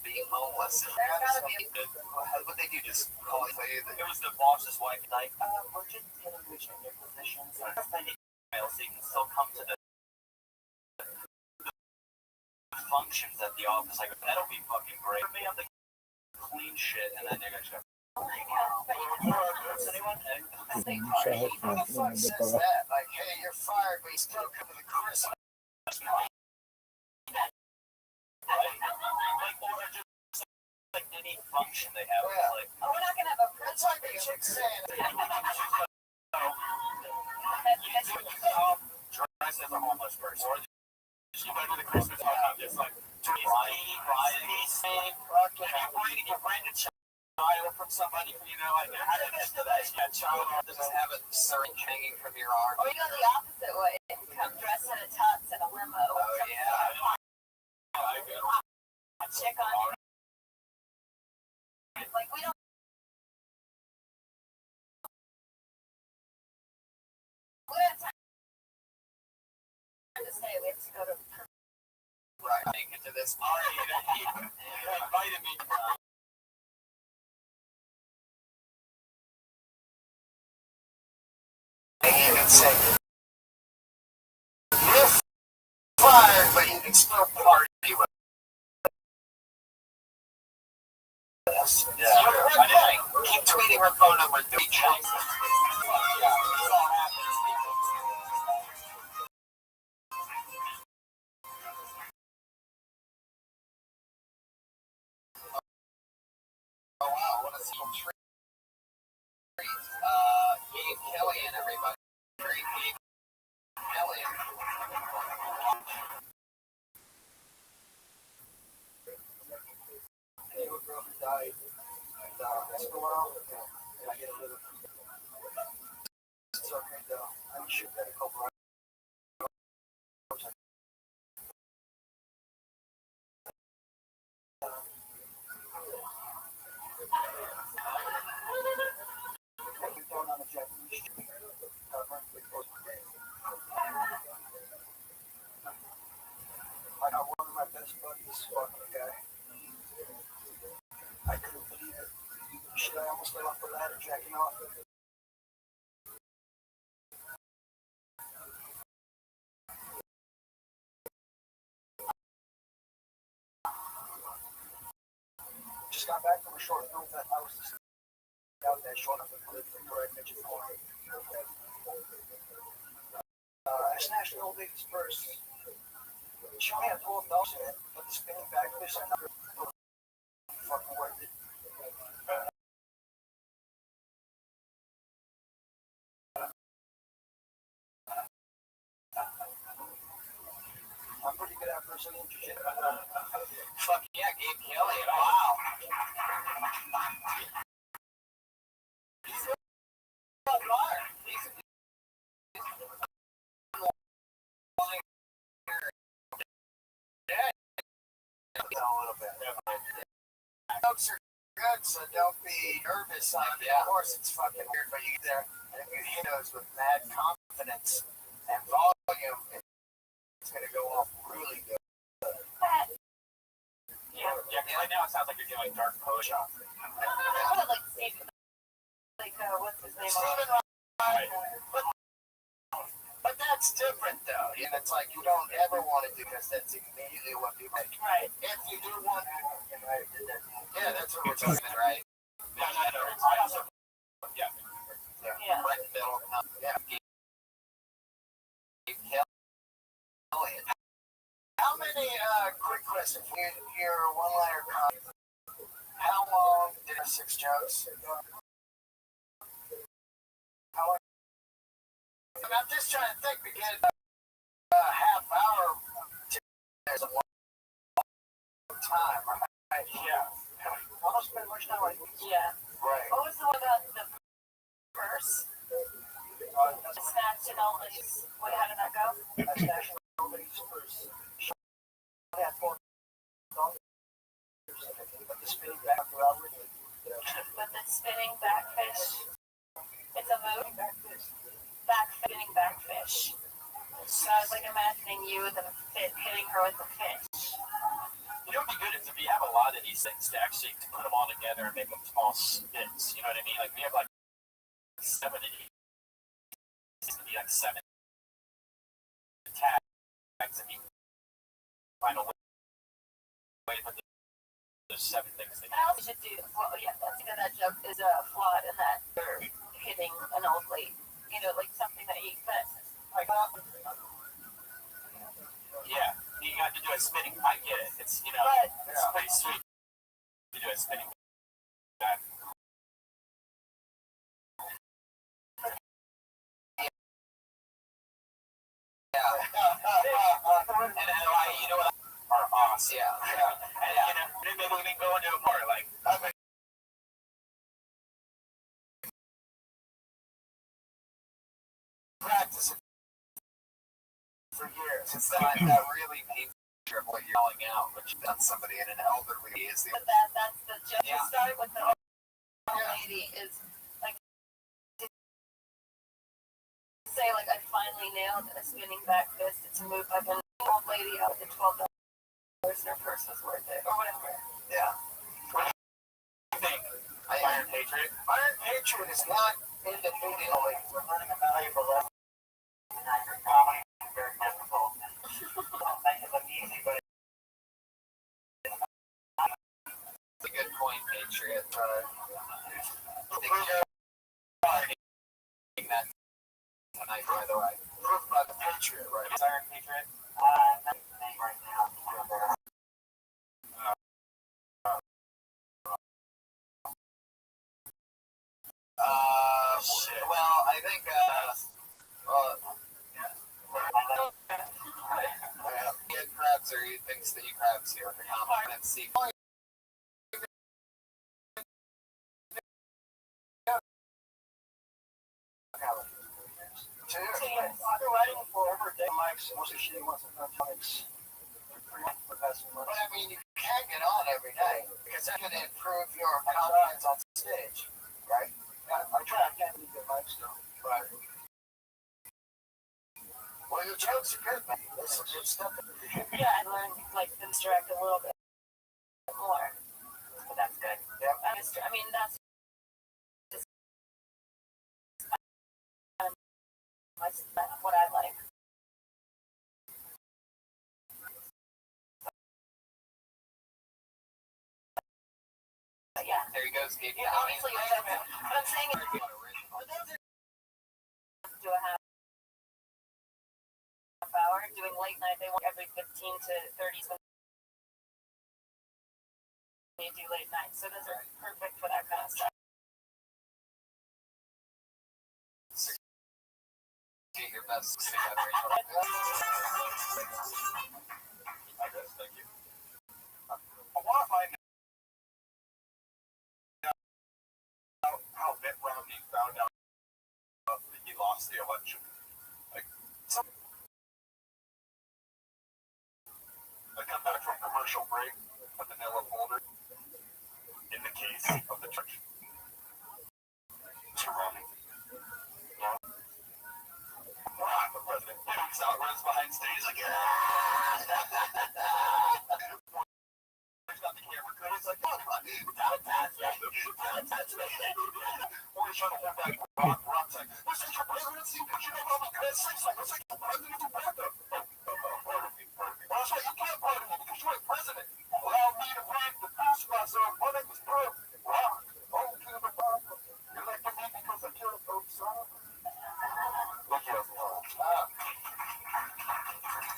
being homeless. There's gotta be what they do, just call it. It was the boss's wife, like, we're just getting rich in your positions. So you can still come to the functions at the office. Like, that'll be fucking great. For me, I'm the clean shit, and then they're gonna go, oh my god, does anyone? Who the fuck says that? Like, hey, you're fired, but you still come to the Christmas party. Like, or just like any function they have. Yeah. Like, Oh, we're not gonna have a It's like the chick saying, dress as a homeless person. Or you go to the Christmas party, just like, you bring a child from somebody, you know, like, I didn't know that. Yeah, child, just have a syringe hanging from your arm. Or you go the opposite way and come dressed in a tux and a limo. Oh, yeah. A chick on you. Like, we don't. We don't have time to stay. We have to go to. Right. Make it to this party that he invited me to. And say, you're fired, but you can still party with us. Yeah. Keep tweeting her phone number 3 times. Oh wow, what a treat. Gabe Killian, everybody. Great Gabe Killian. I knew a girl who died, and once in a while, and I get a little. It's okay though. I'm sure that a couple of on the Japanese street. I got one of my best buddies fucking a guy. I couldn't believe it. Shit, I almost fell off the ladder jacking off. Just got back from a short film that I was just out there short of the where I mentioned before. I snatched an old lady's purse. She only had $12 in it, but the spinning back fish I never fucking worth it. I'm pretty good at Brazilian Jiu-Jitsu. Fuck yeah, Gabe Killian. Wow. He's on fire. He's A little bit. jokes are good, so don't be nervous. Like, yeah, of course it's fucking weird, but you get there and if you hit those with mad confidence and volume, it's gonna go off really good. Yeah, right now it sounds like you're doing dark potion. I would have liked to see what's his name? Steven Ryan, but that's different though. And it's like you don't ever want to do this. That's immediately what people like. Right. If you do want, yeah, that's what we're talking about, right? I also, yeah. Yeah. Right in the middle. Yeah. Gabe Killian. How many quick questions? Your one-liner comment. How long did 6 jokes? How long? I'm just trying to think. We get a half hour. There's a long time, right? Yeah. I don't spend much time on it. Yeah. Right. What was the one about the purse? Snatched and all these. How did that go? I snatched an old lady's purse. I had $4. But the spinning back around with it. With the spinning backfish. It's a move. Spinning backfish. So I was like imagining you with a fit hitting her with a fish. You know what would be good is to be we have a lot of these things to actually put them all together and make them small bits. You know what I mean? Like we have like 7 of these. To be like 7 tags, and you find a way to put those 7 things together. I also should do. Well, yeah, I think that joke is flawed in that you're hitting an old lady. You know, like something that you but like. Yeah, you got to do a spinning. I get it. It's it's pretty sweet to do a spinning back. Yeah. And you know what? Are awesome. Yeah. And maybe we can go into it more. Like, practice it for years. It's that really picture of what you're calling out, which that's somebody in an elderly is the. That's the joke. Yeah. Start with the old lady is like to say like I finally nailed a spinning back fist. It's a move like an old lady out with the $12 in her purse was worth it or whatever. Yeah. What do you think? Iron Patriot? Iron Patriot is not individually. We're learning a valuable lesson. Comedy is very difficult. Don't make it look easy, but It's a good point, Patriot. I think you're that tonight, by the way. Proof by the Patriot, right? it's Iron Patriot. That's the name right now. Well, I think, Ian Krabs or he thinks that you Krabs here for confidence. See, I've been writing for over a day. Mike's mostly shitty ones and not Mike's. But I mean, you can't get on every day because that can improve your confidence on stage, right? Yeah, I try. I can't really get Mike's though. But well, your jokes are good, man. There's some good stuff. Yeah, I learned like to misdirect a little bit more, but that's good. Yeah. I mean, that's just what I like. But yeah. There he goes, Gabe. Yeah, obviously, but I'm saying it. Do a half hour doing late night. They want every 15 to 30 minutes. They do late night, so those are perfect for that kind of stuff. Get your best together. I guess. Thank you. I want to find out how Mitt Romney found out that he lost the election. Like, I come back from commercial break, a manila folder in the case of the church. Mr. Romney. No. The president walks out, runs behind stage like, he's got the camera good. He's like, don't touch me. Don't touch me. Or he's trying to hold back Roth's like, this is your presidency. You know how much that sleeps like. It's like the president to backup. Pardon me. Well, that's right. You can't pardon me because you're a president. Allow me to breathe to boost myself. My name is Trump. Rock. Oh, kill the problem. You're like me because I killed a folks, son. Look at us.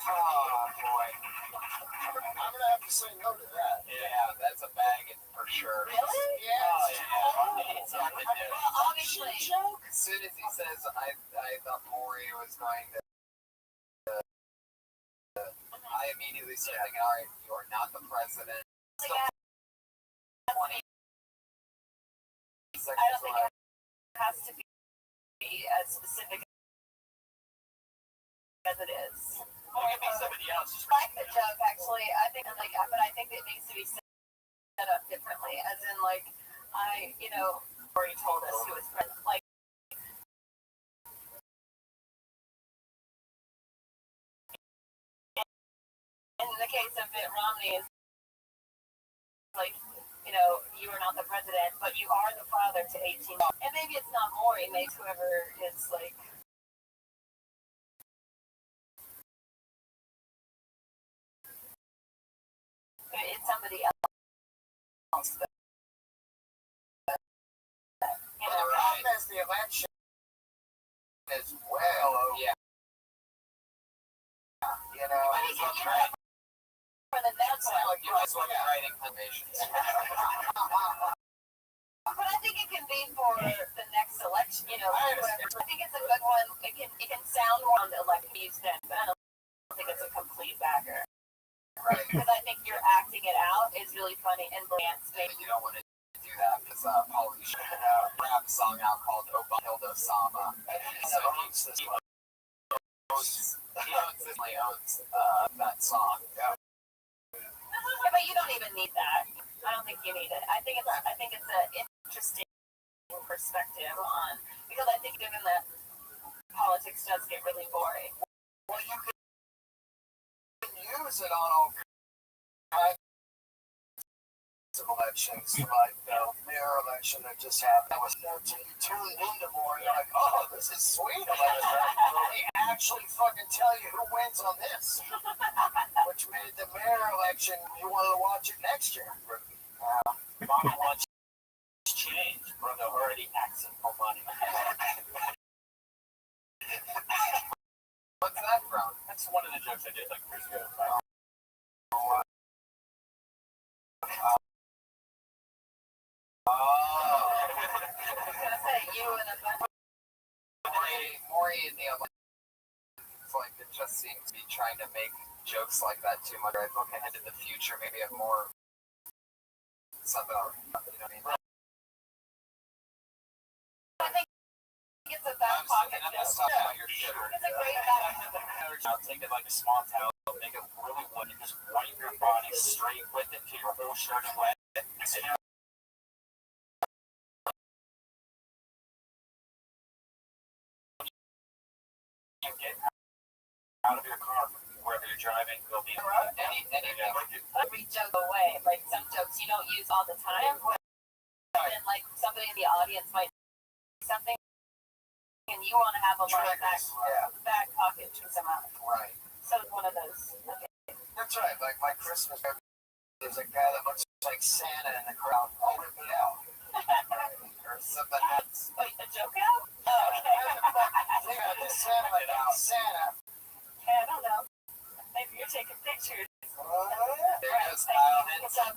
Oh, boy. I'm going to have to say no to that. Yeah, that's a bag for sure. Really? Yeah. Well, obviously. As soon as he says, I thought Maury was going to. I immediately said, all right, you are not the president. I don't think it has to be as specific as it is. It could be somebody else. I like the joke actually. I think but I think it needs to be set up differently. As in, like, already told us who was president. Like, in the case of Mitt Romney, you are not the president, but you are the father to 18. And maybe it's not Maury, maybe whoever is like. It's somebody else. That, the problem is the election is well over. Yeah. For the next one. Like you guys want writing foundations. But I think it can be for the next election, whatever. I think it's a good one. It can sound more on the election Houston, but I don't think it's a complete backer. Right. Because I think you're acting it out is really funny and bland. You don't want to do that because Paulie should have a rap song out called Hilda Sama. So he owns that song. Yeah. Yeah, but you don't even need that. I don't think you need it. I think it's an interesting perspective on, because I think given that politics does get really boring. Well, you can use it on all kinds of elections, like the mayor election that just happened. You tuned into more, and you're like, oh, this is sweet. They actually fucking tell you who wins on this, which made the mayor election, you wanted to watch it next year. Mama wants change, bro. They're already asking for money. What's that from? That's one of the jokes I did like years ago. Maury in the it's like it just seems to be trying to make jokes like that too much. Right? Okay, and in the future maybe have more something. You know what I mean? I think it's a back pocket joke. It's a great back. I'll take it like a small towel, make it really wet, and just wipe your body straight with it till your whole shirt is wet. You get out of your car wherever you're driving, there'll be Every joke away. Like some jokes you don't use all the time. And like somebody in the audience might say something and you want to have a lot of back pocket to some out. Right. So one of those. Okay. That's right. Like my Christmas, there's a guy that looks like Santa in the crowd. I'll rip it out. Or something else. Wait, a joke out? Oh, okay. Santa. I don't know. Maybe you're taking pictures. There goes Kyle Henson.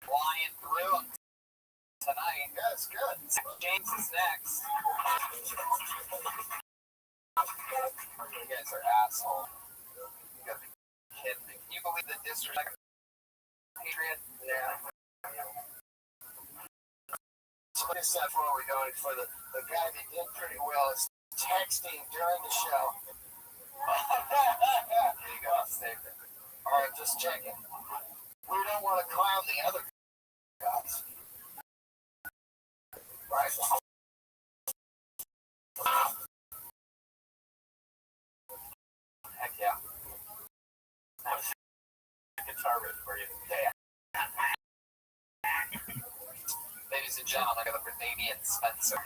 Flying through tonight. That's good. James is next. You guys are assholes. You gotta be kidding me. Can you believe the disrespect? Patriot? Yeah. So what is that for? We're going for the guy that did pretty well is texting during the show. There you go. Saved it. All right, just checking. We don't want to clown the other guys. Right. Heck yeah. Guitar riff for you. Yeah. Ladies and gentlemen, Rabbbi and Spencer.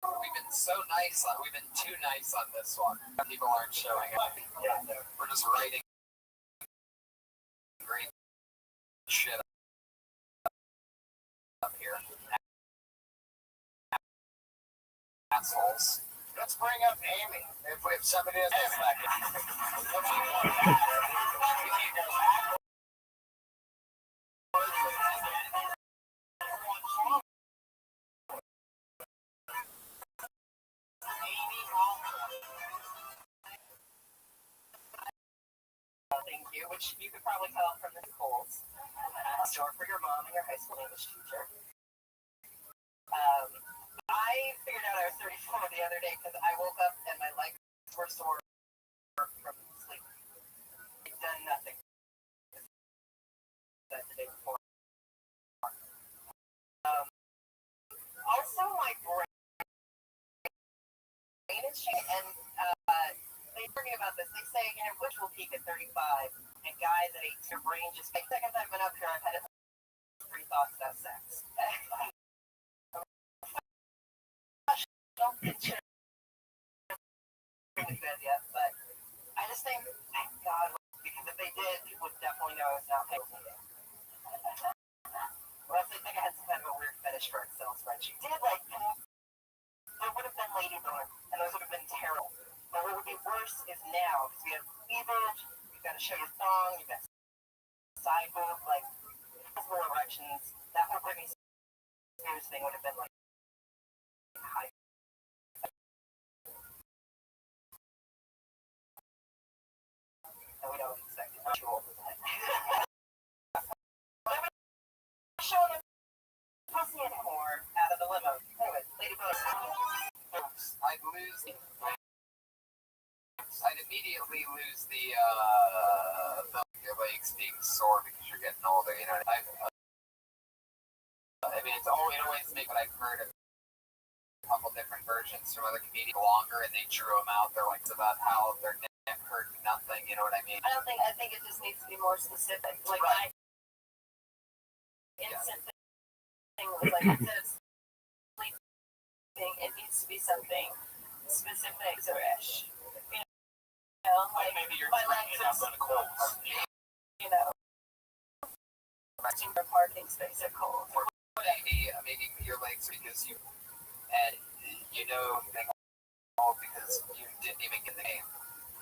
We've been so nice we've been too nice on this one. People aren't showing up. We're just writing great shit up here. Assholes. Let's bring up Amy. If somebody is back. Thank you, which you could probably tell from the Nicole's. Short for your mom and your high school English teacher. I figured out I was 34 the other day because I woke up and my legs were sore from sleep. I'd done nothing. That the day before. Also, my brain is changing, and they told me about this. They say, which at 8. Your brain just, like, second I've been up here, I've had at least 3 thoughts about sex. Don't get you in bed yet, but I just think, thank God, because if they did, people would definitely know I was not paying attention. Well, I think I had some kind of a weird fetish for Excel spreadsheet. Did like, there would have been ladybug, and those would have been terrible. But what would be worse is now, because we have cleavage, you've got to show your thong, you've got side boob, like, physical erections. That whole Britney Spears thing would have been like, high. And we don't expect it. Not too old, isn't it? Showing him pussy anymore out of the limo. Anyway, ladybug. I'd immediately lose the your legs being sore because you're getting older. You know, I mean, it always make what I've heard of a couple different versions from other comedians longer, and they drew them out. They're like about how their neck hurt nothing. You know what I mean? I think it just needs to be more specific. Like right. My instant thing was like instead of sleeping, it needs to be something specific or ish. You know, like maybe you're drinking up on a cold. You know, renting your parking space at Coles. Or maybe your legs because you because you didn't even get the game.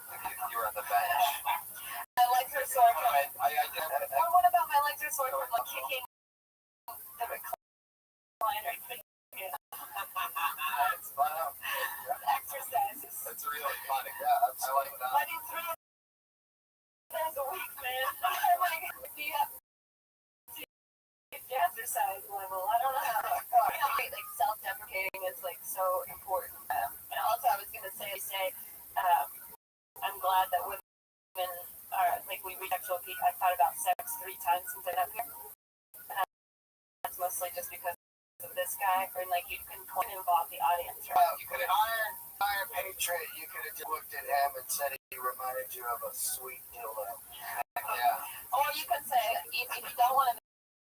Like you were on the bench. My legs are sore from it. Or what about my legs are sore from like kicking the recliner? It's fun. Exercises. That's really funny. Yeah, I like that. I do 3 times a week, man. I'm like, do you have the exercise level? I don't know. Like self-deprecating is like so important. And also, I was gonna say, I'm glad that women are like we reach sexual peak. I've thought about sex 3 times since I've been here. That's mostly just because of this guy, or like you can involve the audience, right? You could have Iron Patriot. You could have looked at him and said he reminded you of a sweet dildo. Yeah. Or you could say if you don't want to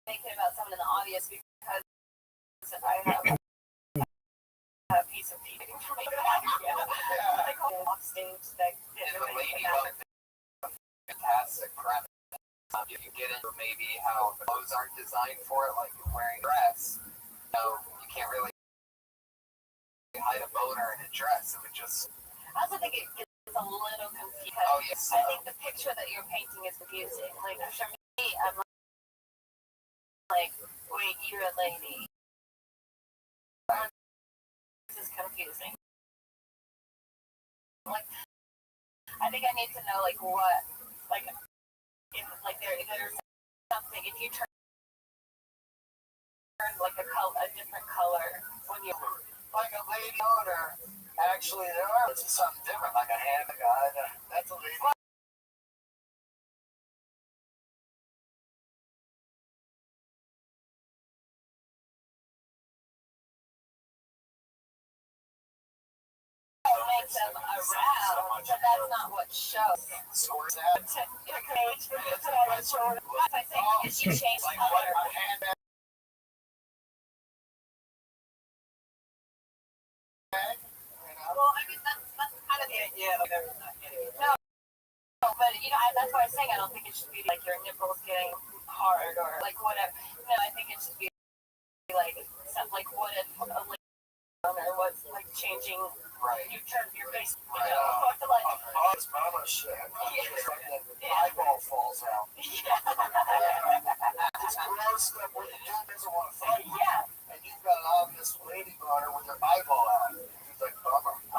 make it about someone in the audience because I have a piece of meat. Like off stage that fantastic premise. If you get into maybe how clothes aren't designed for it, like wearing a dress, you can't really hide a boner in a dress. It would just. I also think it gets a little confusing. Oh yes. I think the picture that you're painting is confusing. Like for me, I'm like, wait, you're a lady. This is confusing. Like, I think I need to know like what, like, if like there's something if you turn like a different color when you like a lady owner. Actually, there are something different, like a hand guy. That's a lady. Make them aroused, but that's not what shows. Scores out. Your cage, that's what I was showing. I think if you change color. Well, I mean, that's kind of it. Yeah, no, but that's why I'm saying I don't think it should be like your nipples getting hard or like whatever. No, I think it should be like something like what if a lady owner was like changing. Right. You turned your face. Right. Like, oh, it's mama shit. Yeah. Eyeball falls out. Yeah. It's gross stuff where the dude doesn't want to fight. Yeah. And you've got an obvious lady boner with her eyeball out. He's like, bummer. I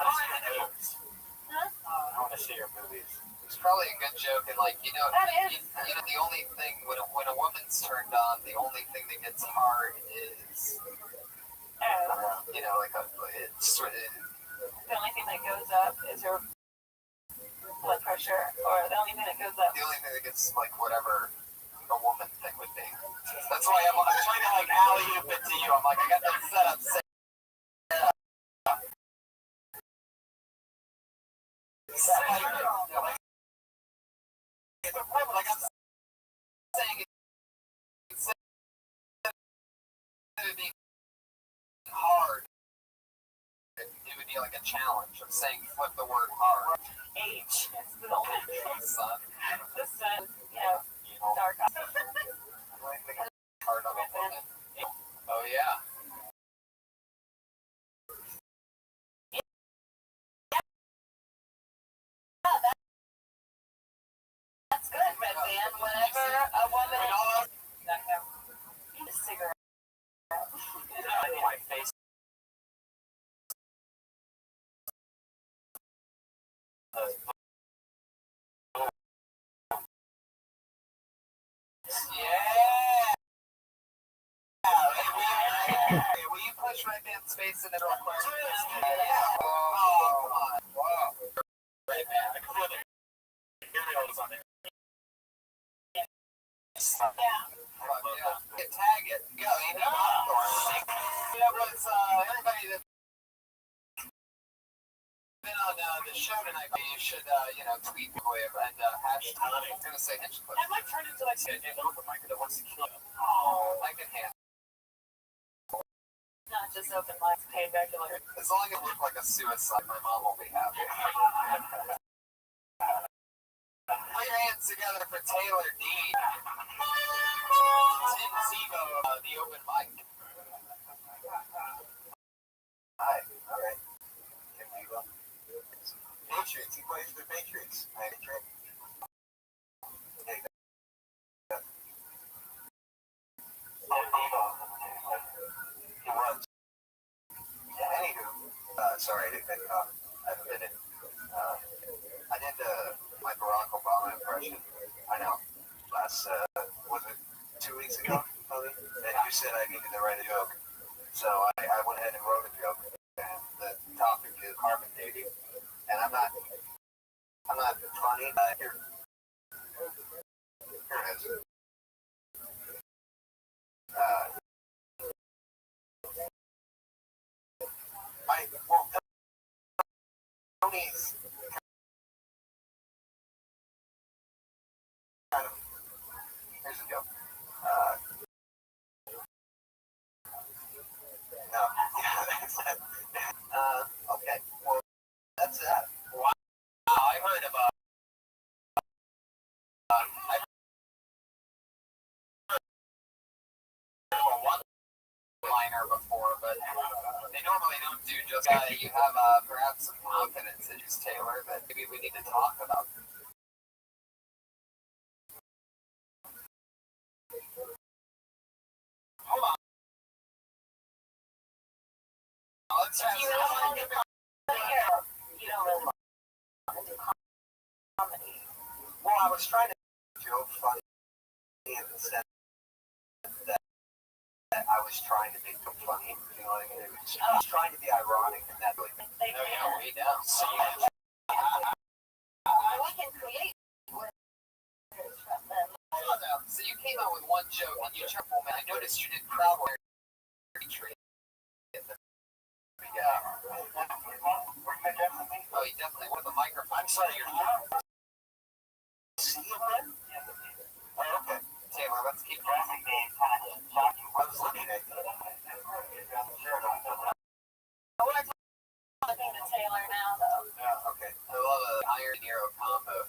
want to see your movies. It's probably a good joke, and like the only thing when a woman's turned on, the only thing that gets hard is the only thing that goes up is her blood pressure, or the only thing that goes up. The only thing that gets like whatever a woman thing would be. That's why I'm trying to like alley-oop it to you. I'm like, I got that set up. Like I'm be like a challenge of saying flip the word hard. H. It's the Son. sun, dark. Hard of a woman. Oh yeah. That's good, Red Band. Whenever a woman a cigarette. My face. Yeah. Hey, will you push Red Band's face in it real quick? Yeah. Oh, come on. Wow. Red Band. I can feel the videos on it. Yeah. Tag it. Go. You know, everybody that's been on the show tonight, you should, tweet away and hashtag. I was going to say henchclip. That might turn into like an open mic that wants to kill you. Oh, I can handle it. Not just open mics, paid regular. As long as it looks like a suicide, my mom will be happy. Put your hands together for Taylor Dean. Tim Tebow, the open mic. Hi. All right. Tim Tebow. Patriots. He plays for the Patriots. Patriot. He was. Anywho, sorry, I didn't have a minute. I did my Barack Obama impression. I know. Last, was it 2 weeks ago, Tony? And you said I needed to write a joke. So I went ahead and wrote a joke. And the topic is carbon dating. And I'm not funny. Here it is. Tony's kind of, here's a joke. No, yeah, that's it. Okay, well, that's that. Wow, I heard about. I heard one-liner before, but they normally don't do just that. You have perhaps some confidence in just Taylor that maybe we need to talk about. Hold on. Let's have You don't want to do comedy. Well, I was trying to joke funny in the sense that I was trying to make them funny. You know what I mean? I was trying to be ironic, and that really made me down. So We can create words from them. So you came out with one joke, and you turned man. I noticed you did crowd work. Oh, you definitely with a microphone. I'm sorry, you're not. See you, man? Oh, okay. Taylor, let's keep going. I was looking at you. I want to talking to Taylor now, though. Yeah, okay. I love an Iron Hero combo.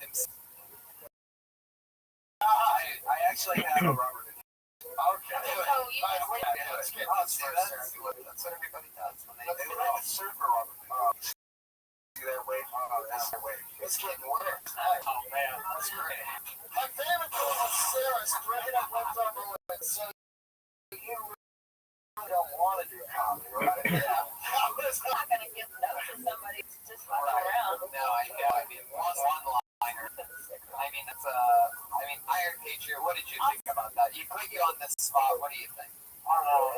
I actually have a rubber. Okay. Oh, you just That's what everybody does. They like a surfer rubber. See that wave? Oh, that's the wave. It's getting worse. Oh, man. That's great. My favorite thing was Sarah's bringing up left arm and so you really don't want to do comedy, right? Yeah. I'm not going to give notes to somebody to just walk around. No, I mean, one-liner. I mean, that's Iron Patriot, what did you think about that? You put you on this spot, what do you think? I don't know,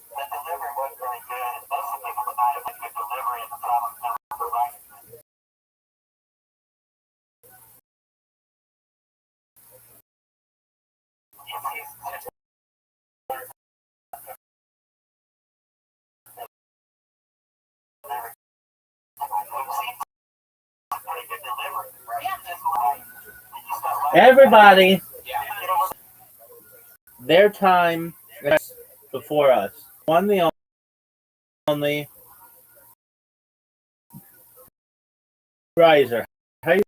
the delivery wasn't very good. Most of the people tonight have good delivery and the problem's never right. Everybody, their time is before us. One the only Riser, how you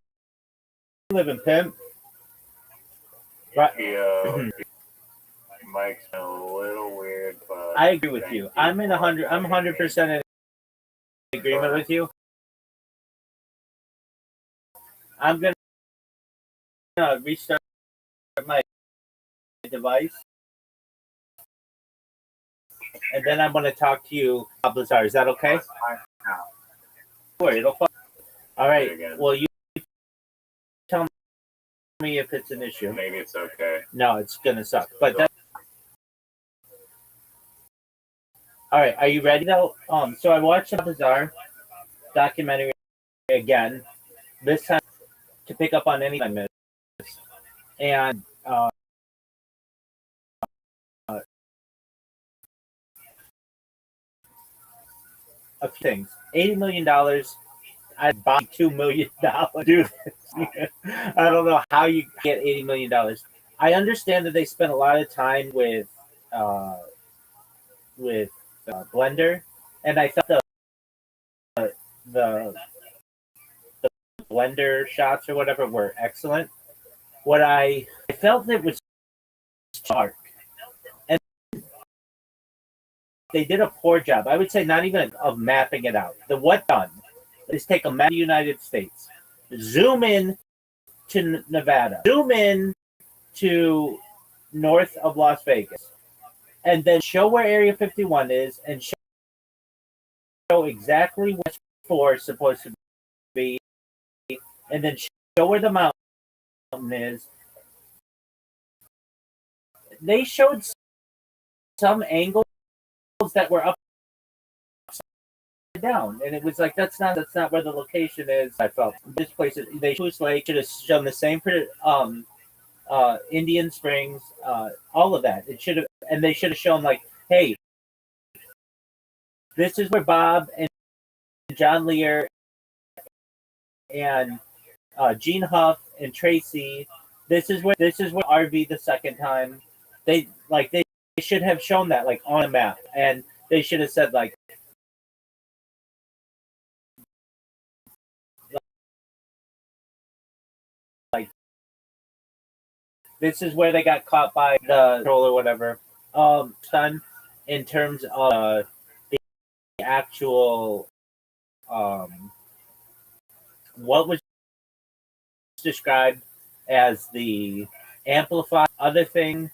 living, pimp? Yeah, Mike's been a little weird, but I agree with you. I'm 100% in agreement with you. I'm gonna restart my device, and then I'm gonna talk to you, Blizzard. Is that okay? Sure, it'll. All right. Well, you tell me if it's an issue. Maybe it's okay. No, it's gonna suck. But all right. Are you ready though? So I watched the Bizarre documentary again. This time to pick up on anything I missed, and a few things. $80 million. I'd buy $2 million. Do this. I don't know how you get $80 million. I understand that they spent a lot of time with Blender, and I thought the Blender shots or whatever were excellent. What I felt it was dark, and they did a poor job. I would say not even of mapping it out. The what done is take a map of the United States, zoom in to Nevada, zoom in to north of Las Vegas, and then show where Area 51 is, and show exactly what 4 is supposed to be, and then show where the mountain is. They showed some angles that were up down, and it was like that's not where the location is. I felt this place is they Lake should have shown the same for Indian Springs, all of that. It should have, and they should have shown like, hey, this is where Bob and John Lear and Gene Huff and Tracy. This is where RV the second time. They should have shown that like on a map, and they should have said like this is where they got caught by the troll or whatever. Son, in terms of the actual what was described as the amplified other thing,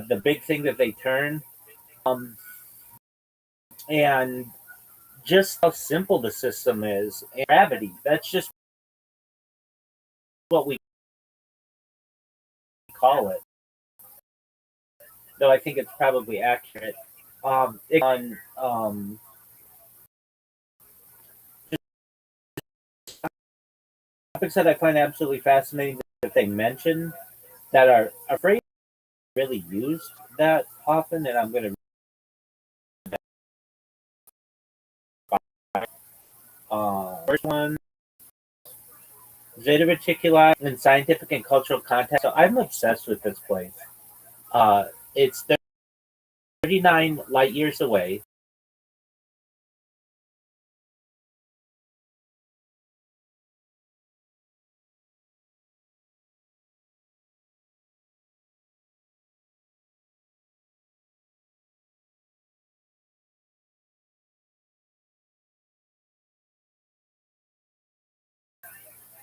the big thing that they turn, and just how simple the system is. And gravity, that's just what we call it. Though I think it's probably accurate. Topics that I find absolutely fascinating that they mention that are afraid really used that often, and I'm going to first one, Zeta Reticuli in scientific and cultural context. So I'm obsessed with this place. It's 39 light years away.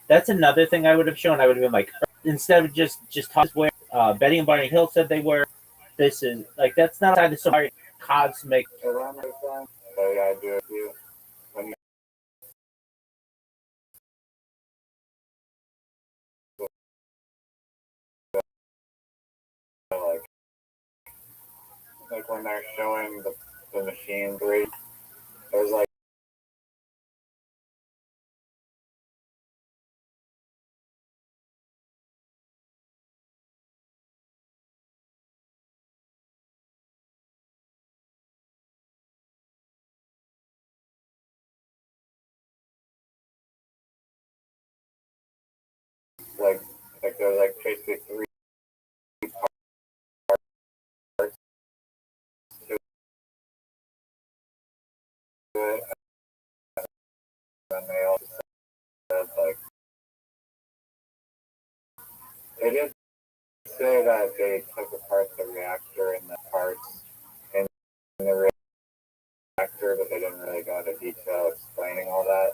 That's another thing I would have shown. I would have been like, instead of just where Betty and Barney Hill said they were. This is like that's not outside of some cosmic. I do it too. Like when they're showing the machine bridge, there's like there's like basically 3 parts to it. And they also said, like, they did say that they took apart the reactor and the parts in the reactor, but they didn't really go into detail explaining all that.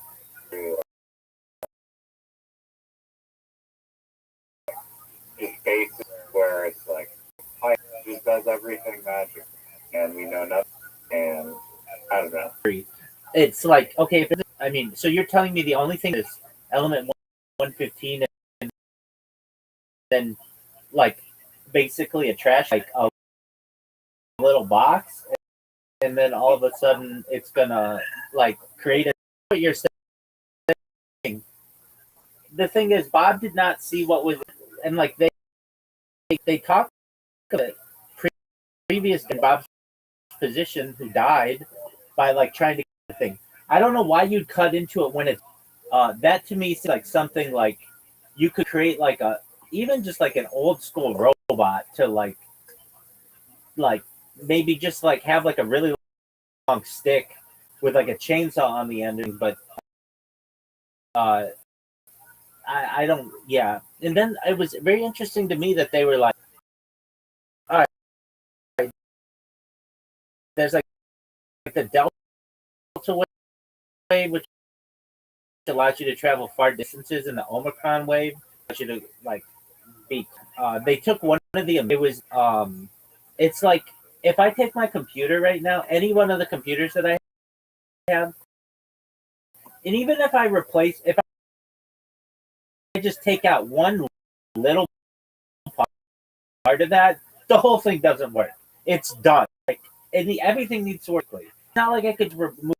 Just basic, where it's like, it just does everything magic, and we know nothing, and I don't know. It's like, okay, I mean, so you're telling me the only thing is element 115 and then, like, basically a trash, like a little box, and then all of a sudden it's gonna, like, create what you're saying. The thing is, Bob did not see what was, and, like, they talked about it previous in Bob's position who died by, like, trying to get the thing. I don't know why you'd cut into it when it's that to me seems like something like you could create like a even just like an old school robot to like maybe just like have like a really long stick with like a chainsaw on the ending, but I don't, yeah. And then it was very interesting to me that they were like, all right, there's like the Delta wave, which allows you to travel far distances, and the Omicron wave allows you to like be. They took one of the. It was it's like if I take my computer right now, any one of the computers that I have, and even if if I just take out one little part of that, the whole thing doesn't work. It's done. Like everything needs to work. It's not like I could remove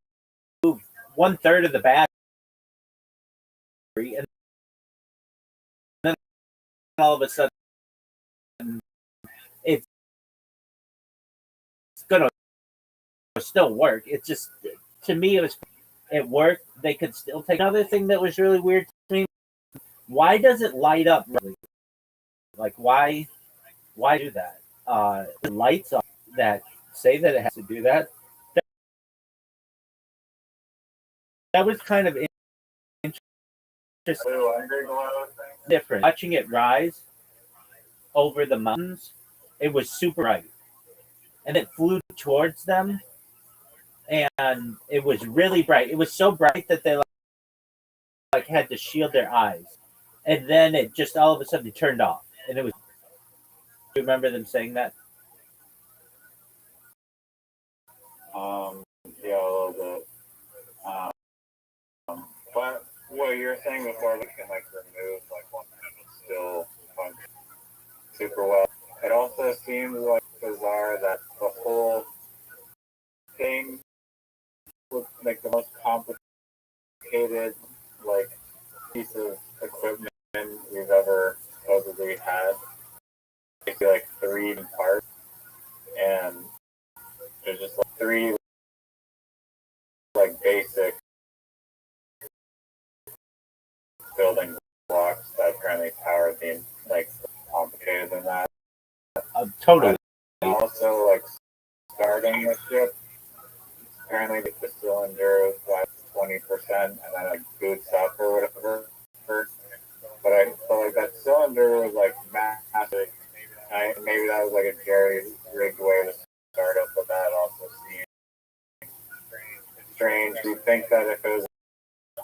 1/3 of the battery and then all of a sudden it's gonna still work. It's just to me it worked. They could still take another thing that was really weird to me. Why does it light up? Like why do that? The lights that say that it has to do that. That was kind of interesting. Different. Watching it rise over the mountains, it was super bright, and it flew towards them, and it was really bright. It was so bright that they like had to shield their eyes, and then it just all of a sudden turned off, and it was. Do you remember them saying that? Yeah, a little bit. But what you're saying before, we can like remove like one and it still function super well. It also seems like bizarre that the whole thing was like the most complicated like piece of equipment we've ever supposedly had. It's like 3 parts, and there's just like 3 like basic building blocks that apparently power the like complicated than that. Totally. And also, like starting the ship, apparently the cylinder is like 20%, and then like boots up or whatever. But I felt like that cylinder was like massive. Maybe that was like a jerry-rigged way to start it, but that also seemed strange. You'd think that if it was a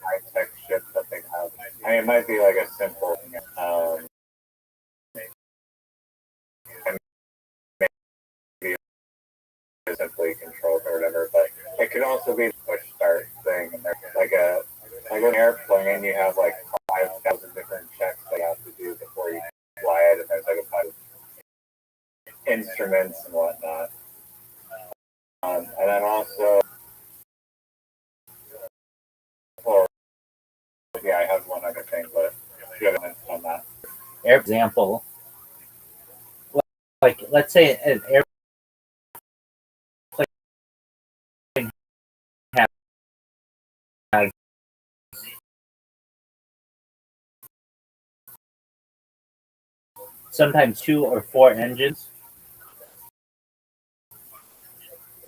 high-tech ship that they'd have, I mean, it might be like a simple, and maybe simply controlled or whatever, but it could also be a push start thing. And like an airplane, you have like 5,000 different checks that you have to do before you fly it, and there's like a bunch of instruments and whatnot. And then also, or yeah, I have one other thing, but you haven't on that. For example, like let's say an airplane has sometimes 2 or 4 engines.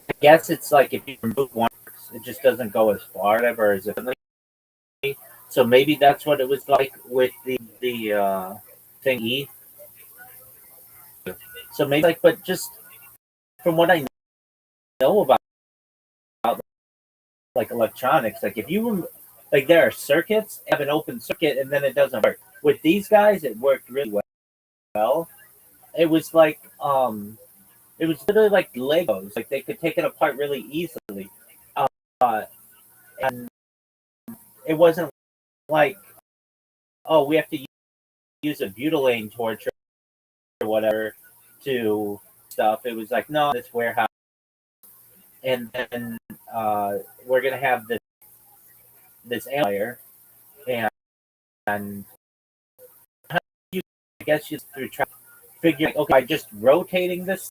I guess it's like if you remove one, it just doesn't go as far, whatever. Is it? So maybe that's what it was like with the thingy. So maybe like, but just from what I know about like electronics, like if you like there are circuits, have an open circuit, and then it doesn't work. With these guys, it worked really well. It was like it was literally like Legos. Like they could take it apart really easily. Uh, and it wasn't like, oh, we have to use a butylene torch or whatever to stuff. It was like, no, this warehouse, and then we're gonna have this amplifier, and you, I guess you through trying to figure, okay, by just rotating this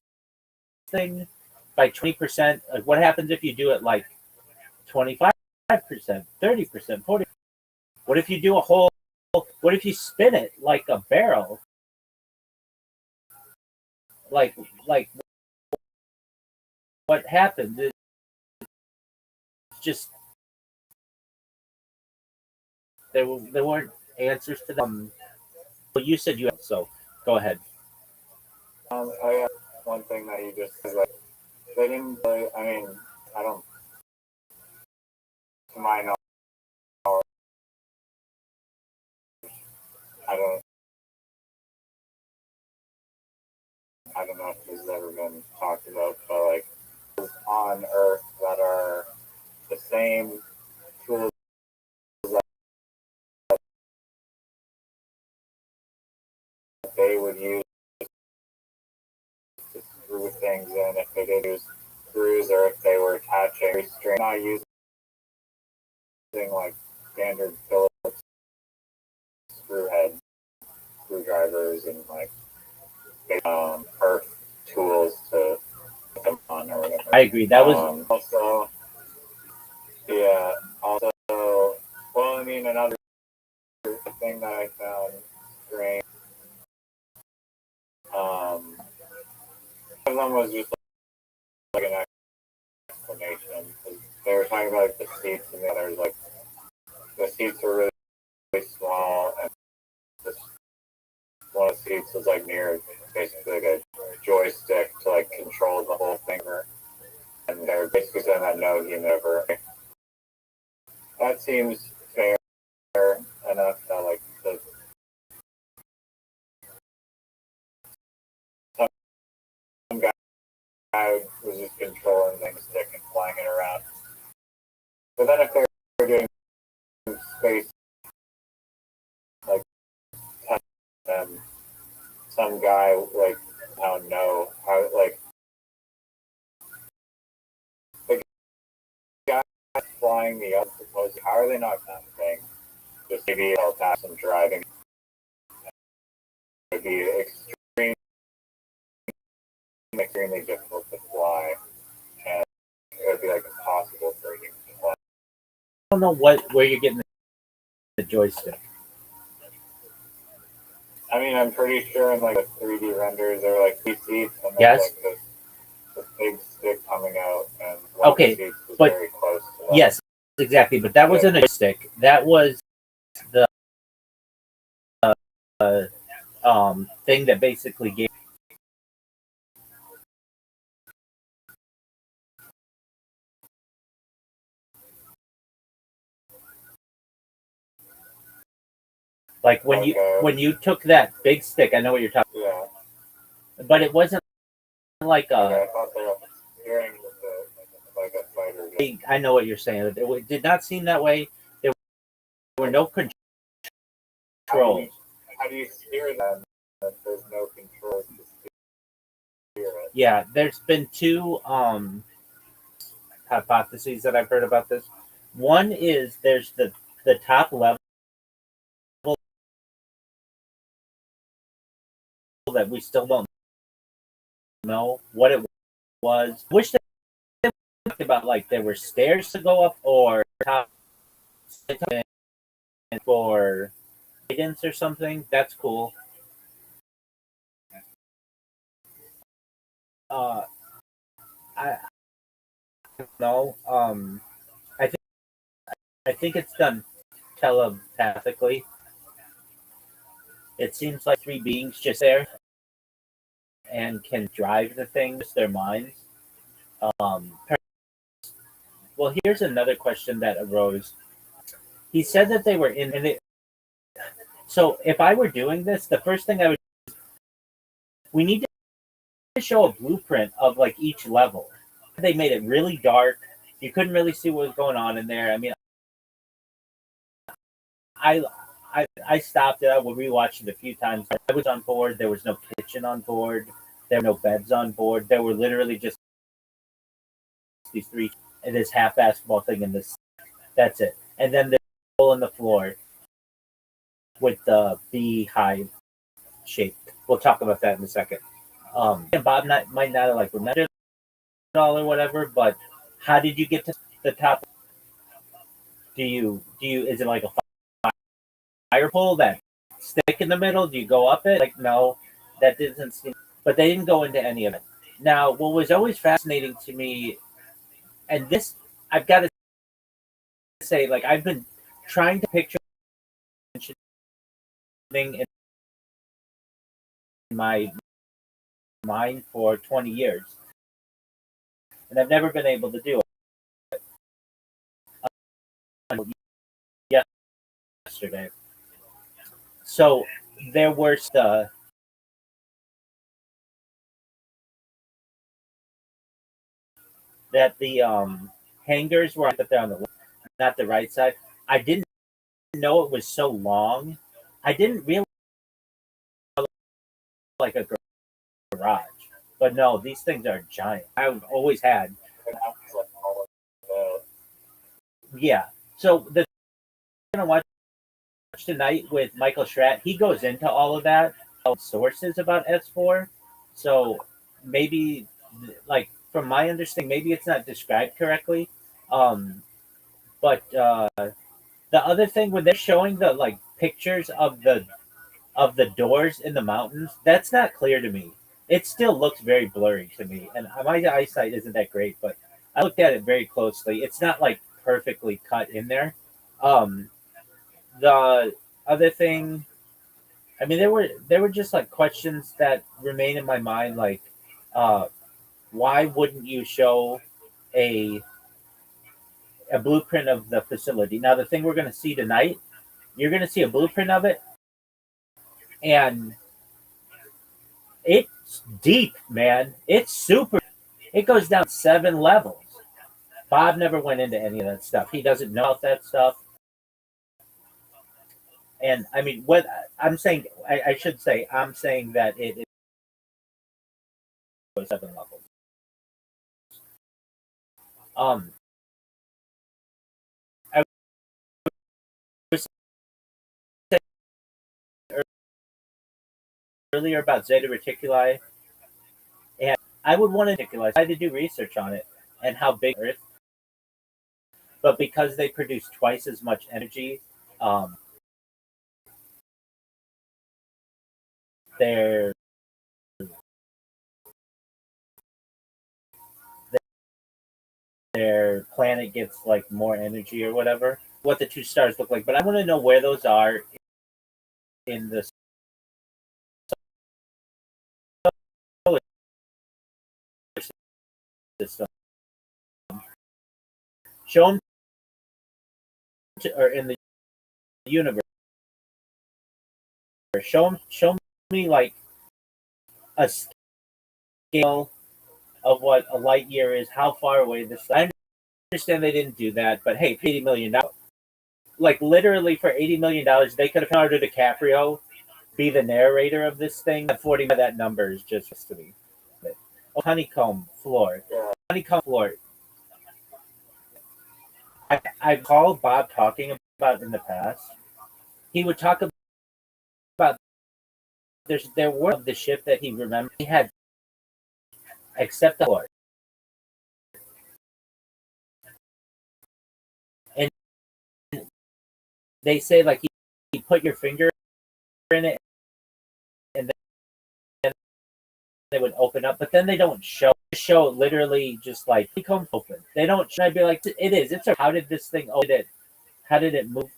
thing by 20%, like what happens if you do it like 25%, 30%, 40%? What if you do a whole? What if you spin it like a barrel? Like what happens? It's just there weren't answers to them. Well, you said you had, so go ahead. I have one thing that you just said, like, they didn't really, I mean, I don't, to my knowledge, I don't, I don't know if this has ever been talked about, but like, on Earth that are the same tools that they would use to screw things in if they did use screws or if they were attaching string, not using like standard Phillips screw head screwdrivers and like earth tools to put them on or whatever. I agree. That was also, yeah, also, well, I mean, another thing that I found strange, one of them was just like an explanation. They were talking about like the seats, and the others like the seats were really, really small, and this one of the seats was like near basically like a joystick to like control the whole thing. And they're basically saying that no human ever. That seems fair enough that like some guy was just controlling the stick and flying it around. But then if they're doing space like some guy like I don't know how like the guy flying the other supposed how are they not thing? Just maybe they'll have some driving. It would be extremely difficult to fly, and it would be like impossible for you to fly. I don't know where you're getting the joystick. I mean, I'm pretty sure in like the 3D renders there are like 2 seats and Yes. like this big stick coming out, and one Okay, of the seats was but very close to that. yes, exactly. But that wasn't a joystick. That was the thing that basically gave. Like when you took that big stick, I know what you're talking. Yeah. But it wasn't like a. Okay, I thought they were steering with like a fighter. I know what you're saying. It did not seem that way. There were no controls. How do you steer them if there's no controls to steer it? Yeah, there's been 2 hypotheses that I've heard about this. One is there's the top level that we still don't know what it was. Wish they talked about like there were stairs to go up or top for guidance or something. That's cool. I don't know. I think it's done telepathically. It seems like three beings just there and can drive the things, their minds. Um, well, here's another question that arose. He said that they were in, and so if I were doing this, the first thing I would, we need to show a blueprint of like each level. They made it really dark. You couldn't really see what was going on in there. I mean, I I stopped it. I rewatched it a few times. I was on board. There was no kitchen on board. There were no beds on board. There were literally just these three and this half basketball thing and this. That's it. And then the hole in the floor with the beehive shape. We'll talk about that in a second. And Bob might not have like remembered it all or whatever, but how did you get to the top? Do you is it like a fire pole that stick in the middle? Do you go up it? Like no, that doesn't seem. But they didn't go into any of it. Now, what was always fascinating to me, and this I've got to say, like I've been trying to picture in my mind for 20 years, and I've never been able to do it. Yesterday, so there were the hangers were but they're on the left, not the right side. I didn't know it was so long. I didn't realize like a garage, but no, these things are giant. I've always had, yeah. So the gonna watch tonight with Michael Schratt. He goes into all of that sources about S4. So maybe like from my understanding, maybe it's not described correctly. Um, but the other thing when they're showing the like pictures of the doors in the mountains, that's not clear to me. It still looks very blurry to me, and my eyesight isn't that great. But I looked at it very closely. It's not like perfectly cut in there. Um, the other thing, I mean, there were just like questions that remain in my mind, like, uh, why wouldn't you show a a blueprint of the facility? Now, the thing we're going to see tonight, you're going to see a blueprint of it, and it's deep, man. It's super. It goes down 7 levels. Bob never went into any of that stuff. He doesn't know about that stuff. And I mean, what I'm saying, I should say, I'm saying that it is 7 levels. Um, I was saying earlier about Zeta Reticuli, and I would want to reticuli. I had to do research on it and how big Earth, but because they produce twice as much energy, um, their their planet gets like more energy or whatever. What the two stars look like, but I want to know where those are in the solar system. Show them or in the universe. Show me like a scale of what a light year is, how far away this. I understand they didn't do that, but hey, $80 million. Like literally for $80 million, they could have Leonardo DiCaprio be the narrator of this thing. At 40, that number is just to me. Oh, honeycomb floor, honeycomb floor. I called Bob talking about in the past. He would talk about there were the ship that he remembered he had except the floor. And they say like you put your finger in it and then they would open up, but then they don't show literally just like become open. They don't. I'd be like, it is. It's a. How did this thing open it? how did it move?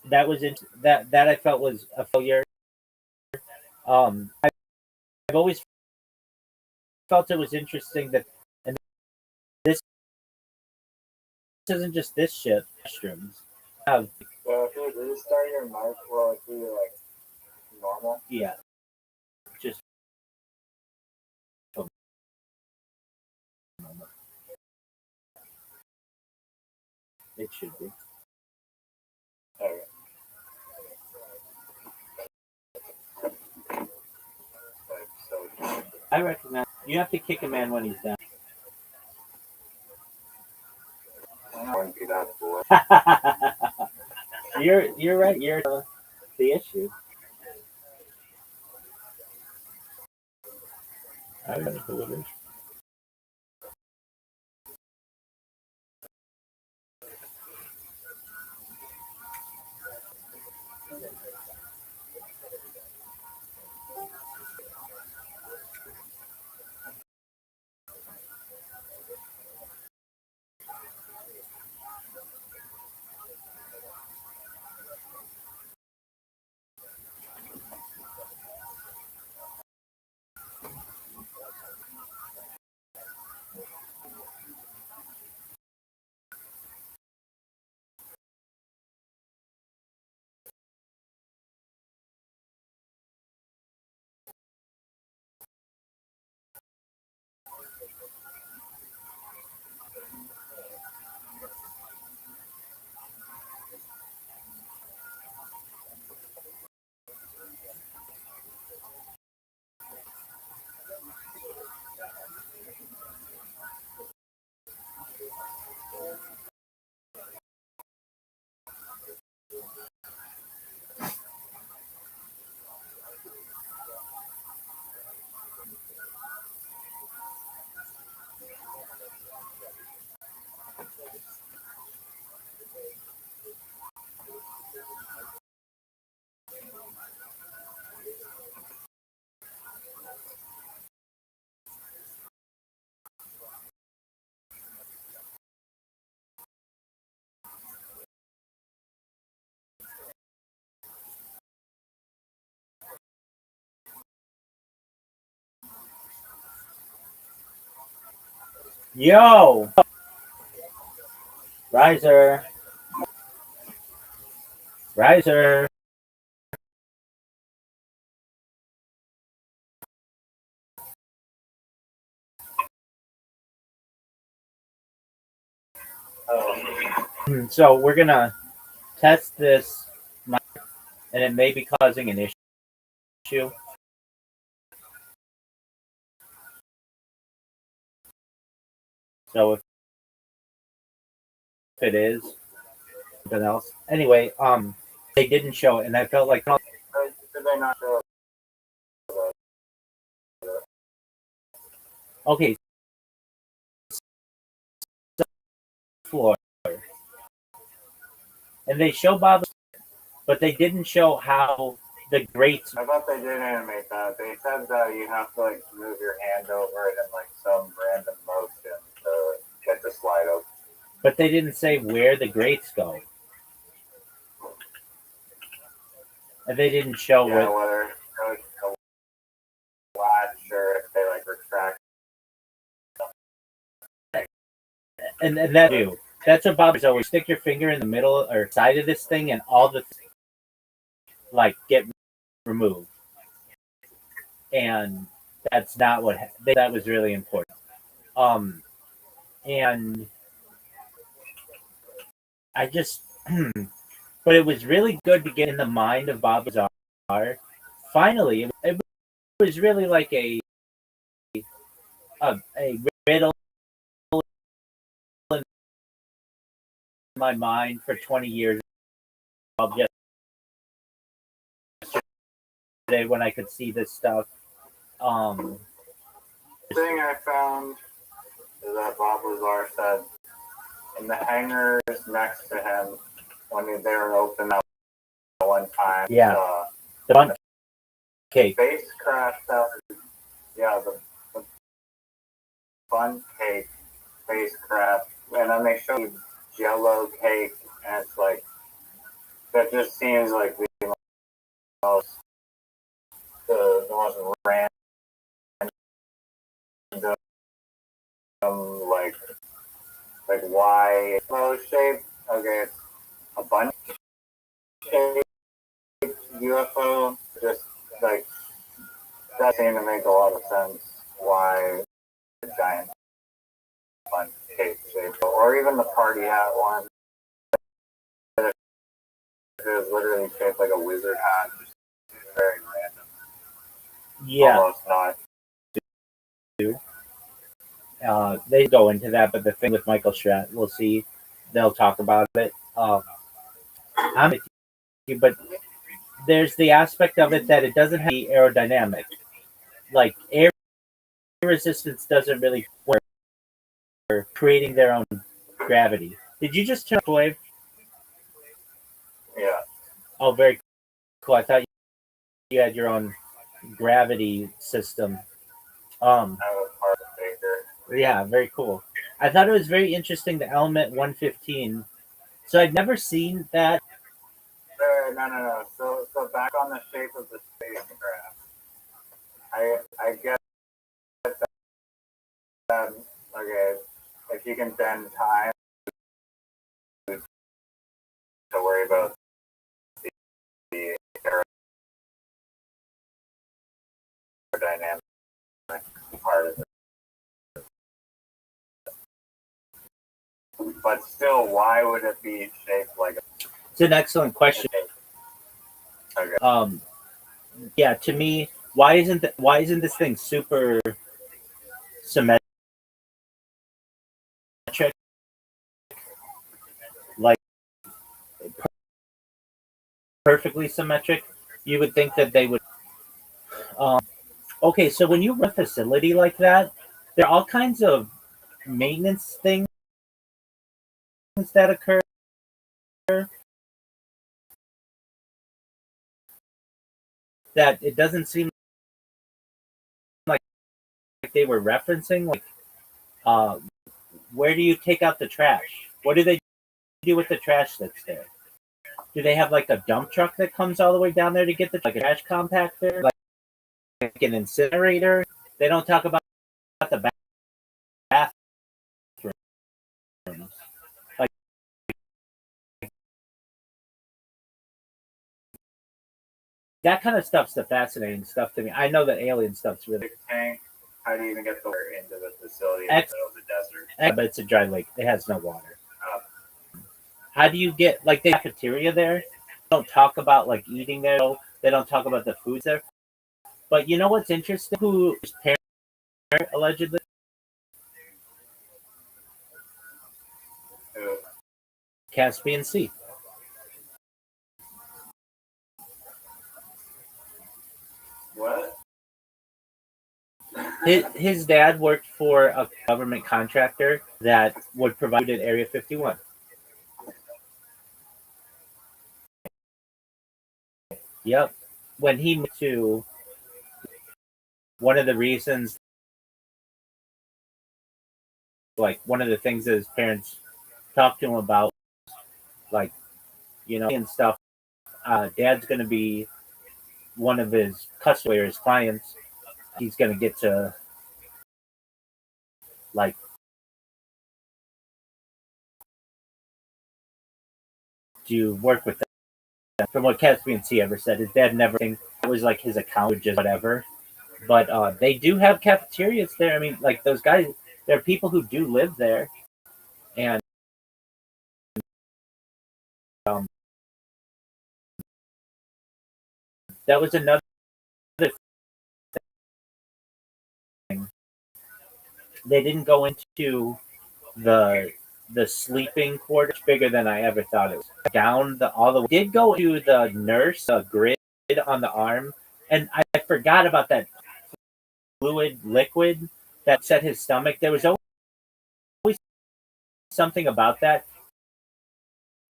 That was that I felt was a failure. I've always felt it was interesting that, and this isn't just this shit. Mushrooms have So if you restart your mic, will it be like normal? yeah, just a moment. It should be. Okay. So I recognize you have to kick a man when he's down. I wouldn't be that bored. You're right. You're the issue. I don't know who it is. Yo, riser, riser. So we're gonna test this, and it may be causing an issue. So if it is something else, anyway, they didn't show it, and I felt like did they not show okay, floor, and they show Bob, but they didn't show how the grates. I thought they did animate that. They said that you have to like move your hand over it in like some random motion to get the slide open. But they didn't say where the grates go, and they didn't show Yeah, whether it goes to latch or if they like retract. and that do. That's what Bob is always. Stick your finger in the middle or side of this thing, and all the like get removed. And that's not what that was really important. And I just, but it was really good to get in the mind of Bob Lazar. Finally, it was really like a riddle in my mind for 20 years. Yesterday when I could see this stuff. The thing I found is that Bob Lazar said in the hangars next to him when they were open at one time. Yeah, the bunch cake. Space crash that the fun cake spacecraft, and then they showed Jello cake And it's like, that just seems like most, the most random, like, why most shape? Okay, it's a bunch shaped UFO. Just like, that seemed to make a lot of sense why the giant bunch shape, or even the party hat one. It was literally shaped like a wizard hat. Just very random. Yeah. Almost not. They go into that, but the thing with Michael Stratt, we'll see. They'll talk about it. I'm with you, but there's the aspect of it that it doesn't have to be aerodynamic. Like air resistance doesn't really work for creating their own gravity. Did you just turn away? Yeah. Oh, very cool. I thought you had your own gravity system. I was part of Baker. Yeah, very cool. I thought it was very interesting the element 115. So I'd never seen that. No. So back on the shape of the spacecraft. I guess that, okay, if you can bend time to worry about the aerodynamic part of it. But still, why would it be shaped like a... It's an excellent question. Okay. Yeah, to me, why isn't this thing super symmetric? Like perfectly symmetric? You would think that they would. Okay, so when you run a facility like that, there are all kinds of maintenance things that occur that it doesn't seem like they were referencing. Like, uh, where do you take out the trash? What do they do with the trash that's there? Do they have like a dump truck that comes all the way down there to get like a trash compactor, like an incinerator? They don't talk about the bathrooms. Like that kind of stuff's the fascinating stuff to me. I know that alien stuff's really tank. How do you even get the water into the facility in the middle of the desert? but it's a dry lake. It has no water. How do you get like the cafeteria there? They don't talk about like eating there. They don't talk about the foods there. But you know what's interesting? Who is parent allegedly? Caspian Sea. What? His dad worked for a government contractor that would provide at Area 51. Yep. When he moved to, one of the reasons, like one of the things that his parents talked to him about, like, and stuff, dad's going to be one of his customers, his clients. He's going to get to, like, do work with them. From what Caspian Sea ever said, his dad never think it was like his account, just whatever. But they do have cafeterias there. I mean, like those guys, there are people who do live there, and that was another thing. They didn't go into the sleeping quarters bigger than I ever thought it was. Down the all the way. Did go to the nurse grid on the arm, and I forgot about that fluid liquid that set his stomach. There was always something about that.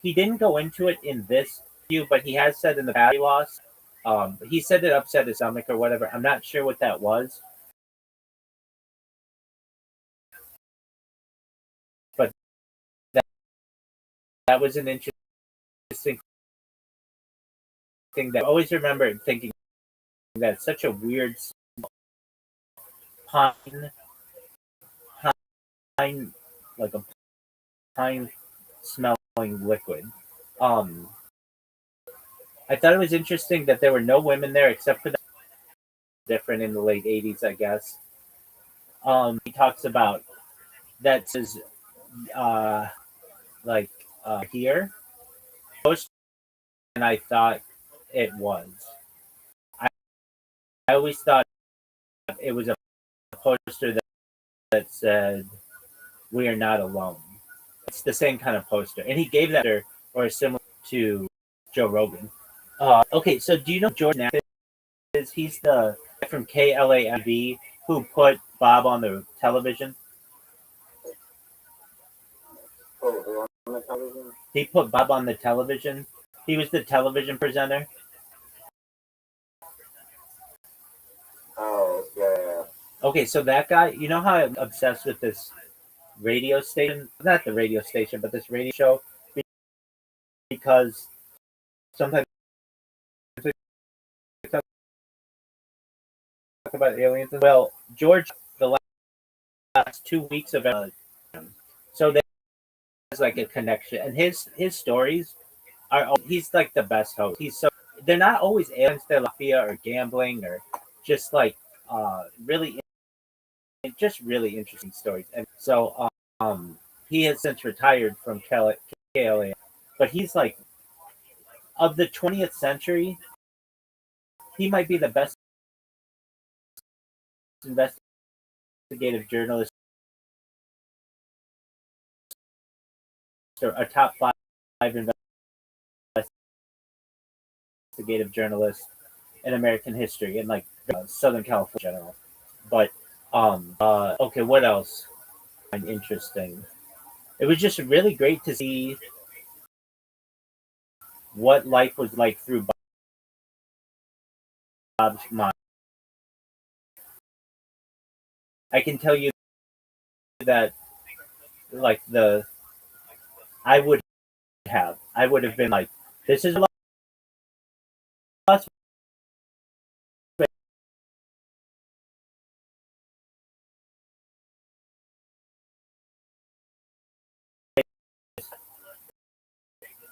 He didn't go into it in this view, but he has said in the past he lost. He said it upset his stomach or whatever. I'm not sure what that was, but that was an interesting thing that I always remember thinking that it's such a weird pine, pine, like a pine smelling liquid. Um, I thought it was interesting that there were no women there except for the different in the late 80s, I guess. He talks about that says uh, like here, and I thought it was. I, I always thought it was a poster that said "We are not alone." It's the same kind of poster, and he gave that or similar to Joe Rogan. Okay, so do you know who George Knapp is? He's the guy from KLAV who put Bob on the television. Oh, on the television? He put Bob on the television. He was the television presenter. Oh, yeah. Okay, so that guy, you know how I'm obsessed with this radio station? Not the radio station, but this radio show because sometimes they talk about aliens. Well, George, the last 2 weeks of so there's like a connection, and his stories are he's like the best host. He's so they're not always aliens, they're mafia or gambling or just like really just really interesting stories. And so he has since retired from KLA, but he's like of the 20th century, he might be the best investigative journalist or a top five investigative journalist in American history in like Southern California in general. But okay, what else? Interesting. It was just really great to see what life was like through Bob's mind. I can tell you that like I would have been like, this is Las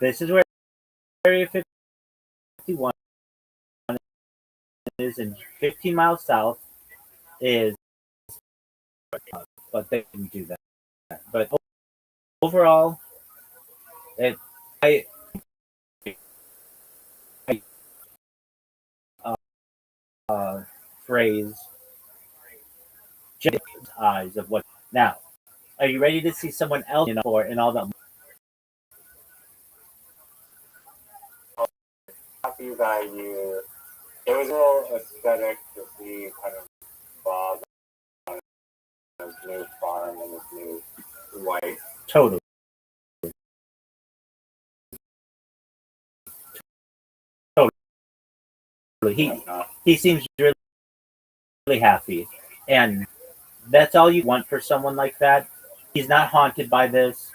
this is where Area 51 is, and 15 miles south is, but they didn't do that. But overall, it I uh, phrase just eyes of what now. Are you ready to see someone else for and all that? Happy that you. It was a little aesthetic to see kind of Bob on his new farm and his new wife. Totally. He seems really happy, and that's all you want for someone like that. He's not haunted by this.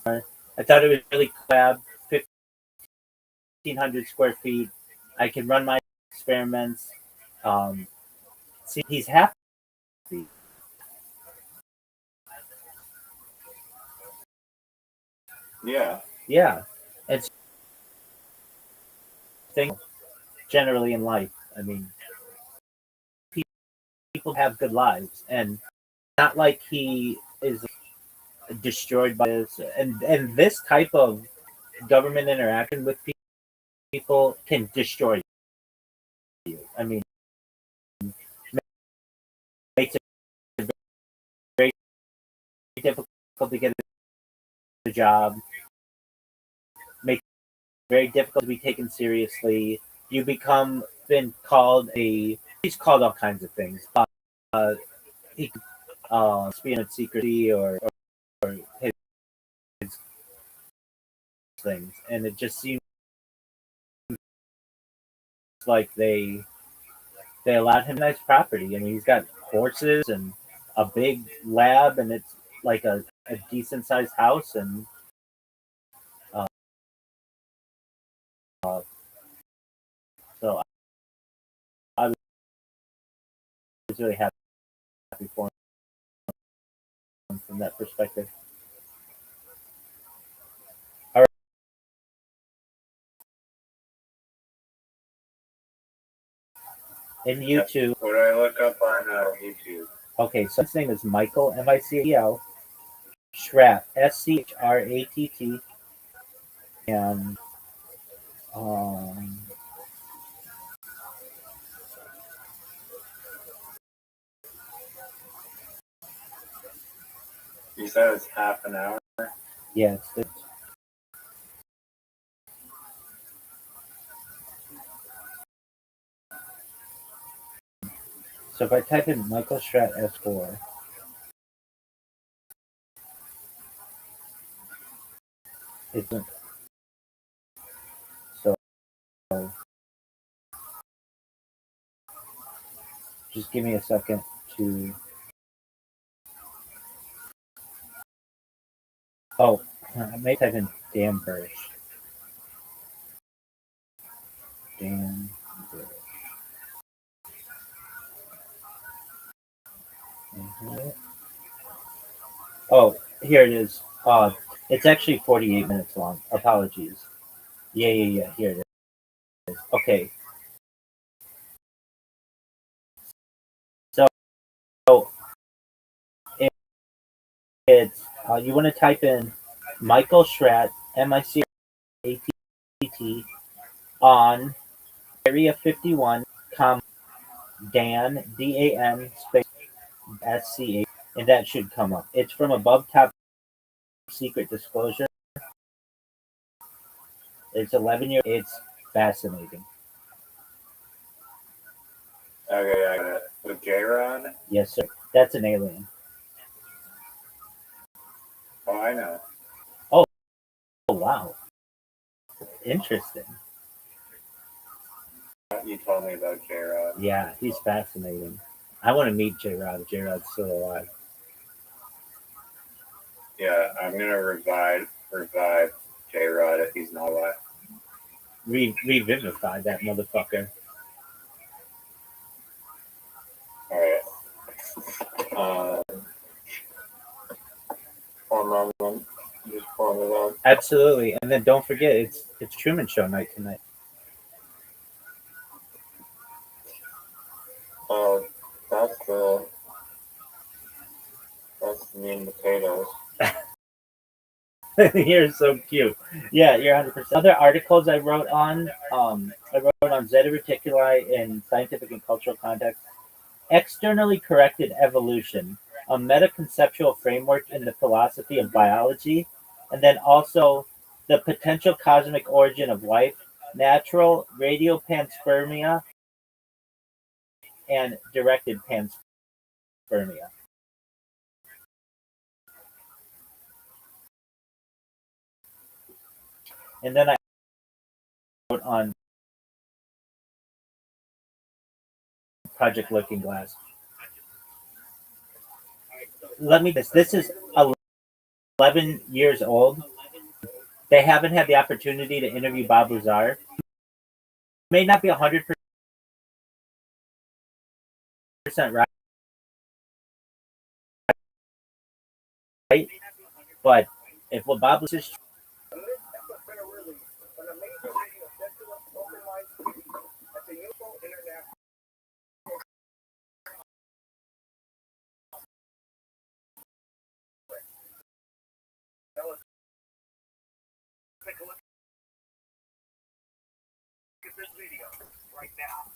I thought it was really crab, 1,500 square feet. I can run my experiments. See, he's happy. Yeah. Yeah, it's thing generally in life. I mean, people have good lives, and not like he is destroyed by this. And this type of government interaction with people can destroy you. I mean, makes it very difficult to get a job. Makes it very difficult to be taken seriously. You become been called a. He's called all kinds of things. He being in secrecy or his things, and it just seems like they allowed him nice property. I mean, he's got horses and a big lab, and it's like a decent sized house, and uh, was really happy for him from that perspective. All right. In YouTube. What do I look up on YouTube? Okay, so his name is Michael Michael Schratt Schratt, and um, You said it's half an hour. yeah, so if I type in Michael Schratt S4, it's so just give me a second to. Oh, I may type in Dan Bursch. Dan Bursch. Oh, here it is. It's actually 48 minutes long. Apologies. Yeah. Here it is. Okay. So it's you want to type in Michael Schratt Michatt on Area 51, Dan DAN space SCH, and that should come up. It's from Above Top Secret Disclosure. It's 11 years. It's fascinating. Okay, I got it. With J-Rod? Yes, sir. That's an alien. Oh, I know. Oh, wow. Interesting. You told me about J-Rod. Yeah, he's fascinating. I want to meet J-Rod if J-Rod's still alive. Yeah, I'm gonna revive J-Rod if he's not alive. Revivify that motherfucker. Alright. One moment. Just pulling it up. Absolutely. And then don't forget, it's Truman Show night tonight. Oh, that's the mean potatoes. You're so cute. Yeah, you're 100%. Other articles I wrote on Zeta Reticuli in Scientific and Cultural Context. Externally corrected evolution, a meta-conceptual framework in the philosophy of biology, and then also the potential cosmic origin of life, natural radiopanspermia, and directed panspermia. And then I wrote on Project Looking Glass. This is 11 years old. They haven't had the opportunity to interview Bob Lazar. May not be 100% right, but if what Bob Lazar is Take a look at this video right now.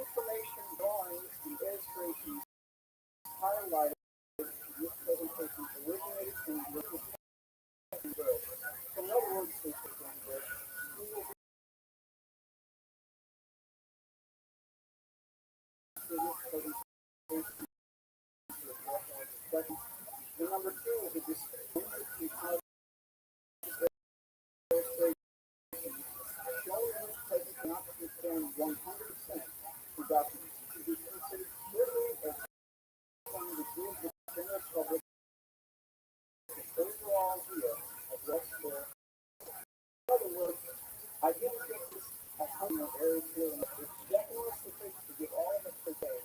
information, drawings, and illustrations highlighted in this presentation originated from the English. So in other words, this is English. We will be the number two will be this illustrations showing this present not to stand 100% to documents to be considered clearly as something to give the general public the overall idea of what's there. In other words, I didn't think this a hundred areas here, and it's definitely sufficient to give all of us today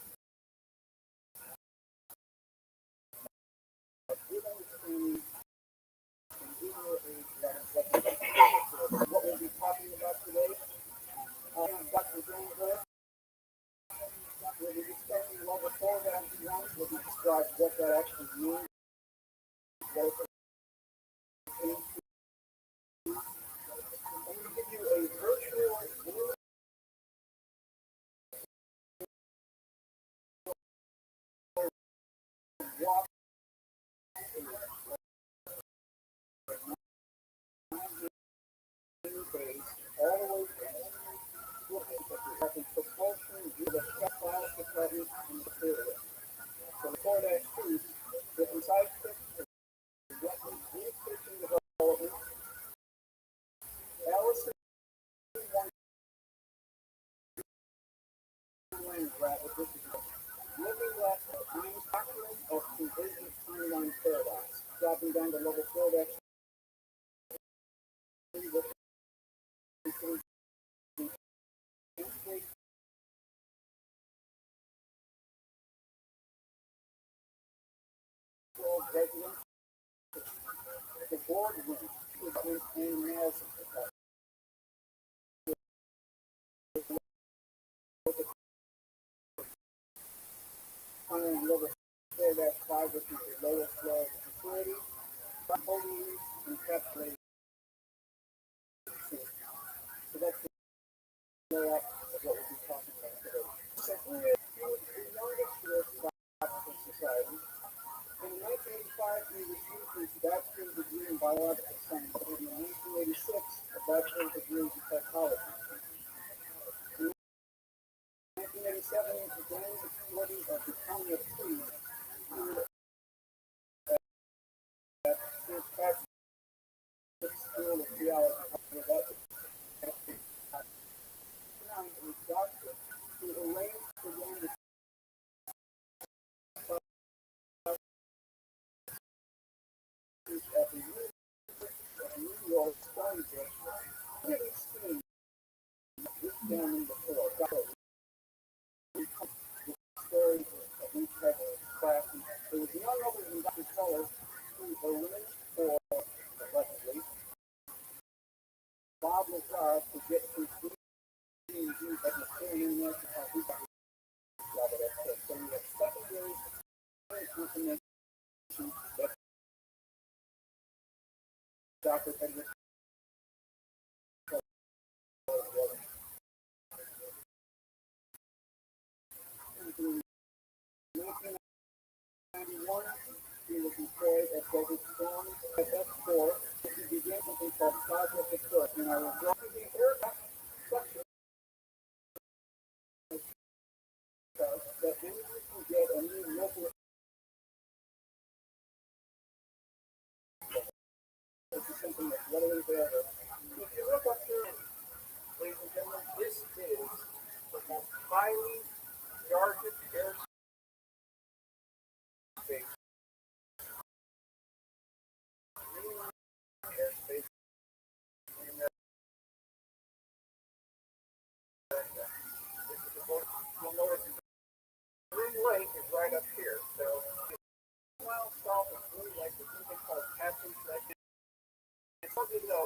a good understanding and give you what we'll be talking about today. Dr. James will be discussing level 4 that will be described what that actually means, what it pertains to. I'm going to give you a virtual walk all the way from propulsion to the capsule department and the material. So before that, too, the concise picture of research and development. Allison Rabbit, this is living left behind doctrine of convergent timeline paradox. Dropping down to level 4, that's residents, the board room, and analysis department. On level 4, that's 5, which is the lowest level of security, holding encapsulated. So that's the layout of what we'll be talking about today. So who is the youngest of society? In 1985, he received his bachelor's degree in biological science, and in 1986, a bachelor's degree in psychology. In 1987, he began the study of becoming a priest at St. Patrick's School of Theology. His doctor, who arranged for them to at the University of New York Stonebridge. I haven't seen this gentleman before. The stories of these types of classes. There was none other than Dr. Keller, who arranged for, allegedly, Bob Lazar to get his PhD at the State University of Utah. So we have secondary information that Dr. Edward in 1991, he was employed at Desert Storm at F4. He began something called Project Expert, and I will draw to the aircraft section that anyone can get a new local. This is something that's readily available. If you look up here, ladies and gentlemen, this is the most highly guarded airspace airspace in the this is the most, you'll notice the Green Lake is right up here. So 2 miles south of Green Lake, there's something called Captain's Lake. It's something to know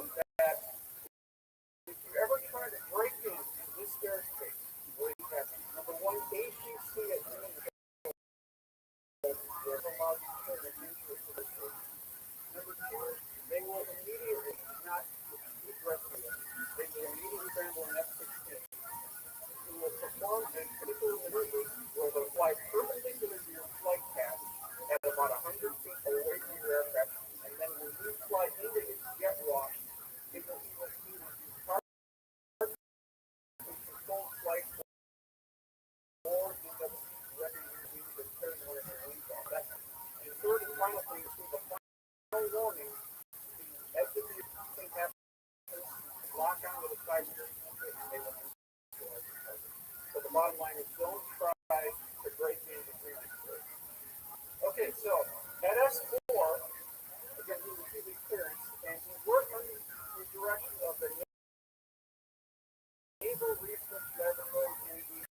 Naval Research Laboratory in the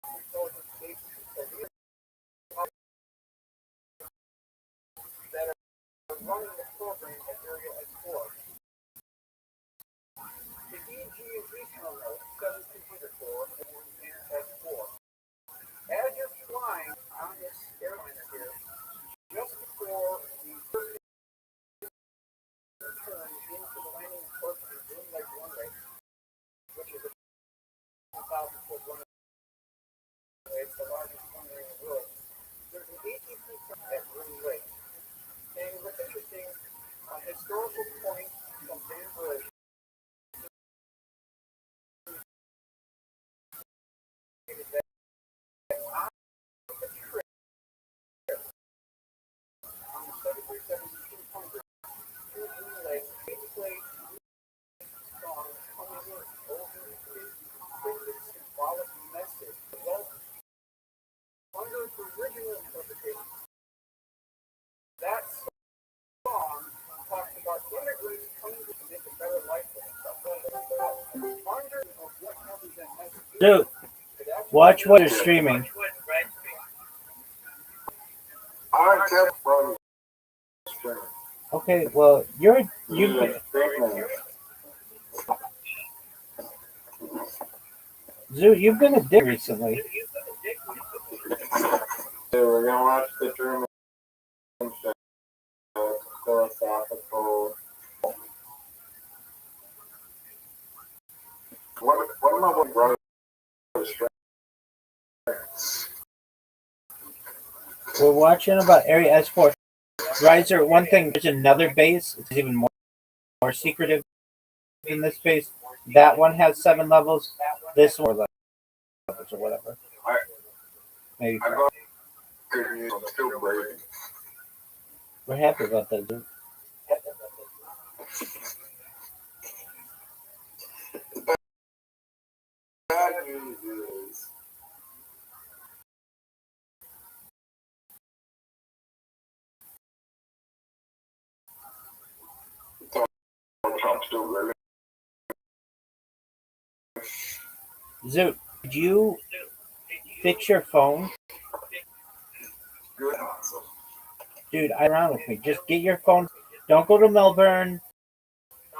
Intelligence Agency that are running the program at Area S4. The EG is regional node 7204 and S4. As you're flying on this airliner here, just before the first turn into the landing and approach of the Green Lake runway, which is a 1,000-foot runway, it's the largest runway in the world. There's an ATC at Green Lake. And what's interesting, a historical point from Dan Bridge is that on the trip on the 737-200 to Green Lake, basically songs coming in over the symbolic message. Well, under the original interpretation, that song talks about immigrants coming to make a better life for themselves. Under what happens that message. Dude, watch what you're streaming. I kept from streaming. Okay, well, you. Zoo, you've been a dick recently. So we're gonna watch the German show. Philosophical. What am I with brothers? We're watching about Area S4. Riser, one thing, there's another base. It's even more secretive than this base. That one has 7 levels. This one levels or whatever. Maybe. I got good news. I'm still breathing. We're happy about that, dude. Bad news is I'm still breathing. Zoo, did you fix your phone? Good. Dude, around with me. Just get your phone. Don't go to Melbourne.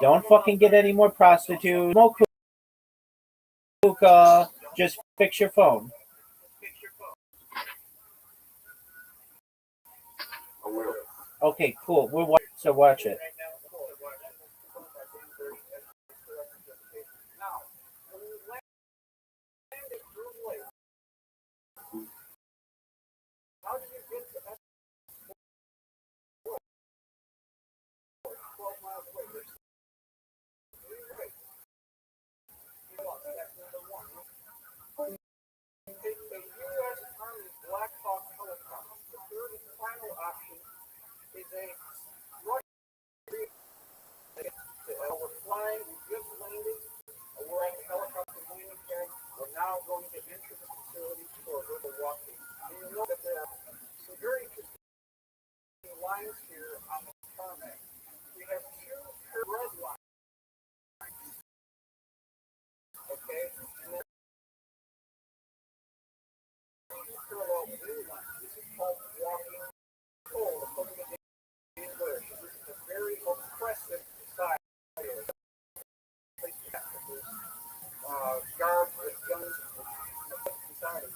Don't fucking get any more prostitutes. Smoke hookah. Just fix your phone. I will. Okay, cool. So watch it. How did you get to S4? 12 miles away. There's 3 ways. That's number 1. Take the U.S. Army Black Hawk helicopter. The third and final option is a Russian. We're flying, we just landed. We're at the helicopter landing pad. We're now going to enter the facility for a verbal walking. And you know that there are some very interesting lines here on the tarmac. We have 2 red lines. Okay? And then 2 parallel blue lines. This is called walking cold, according to the English. This is a very oppressive society. Guards with guns in society.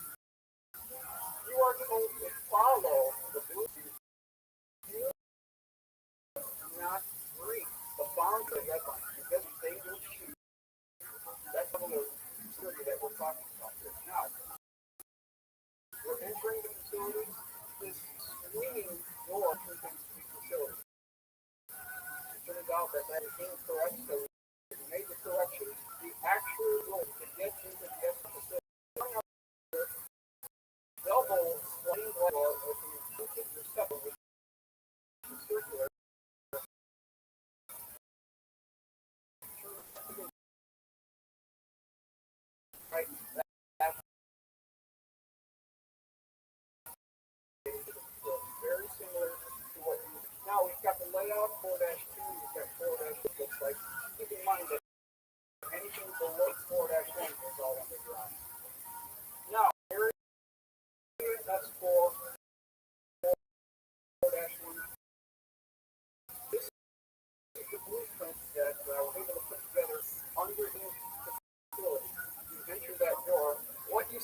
You are told to follow the blue. Do not breach the boundary red line because they will shoot. That's some of the security that we're talking about here. Now, we're entering the facility. This swinging door to the facility. It turns out that is incorrect, so we made the correction. The actual door to get into the facility. Double sliding door with an intended receptor with circular. Right, that's very similar to what you. Now we've got the layout 4-2, we've got 4-2, looks like.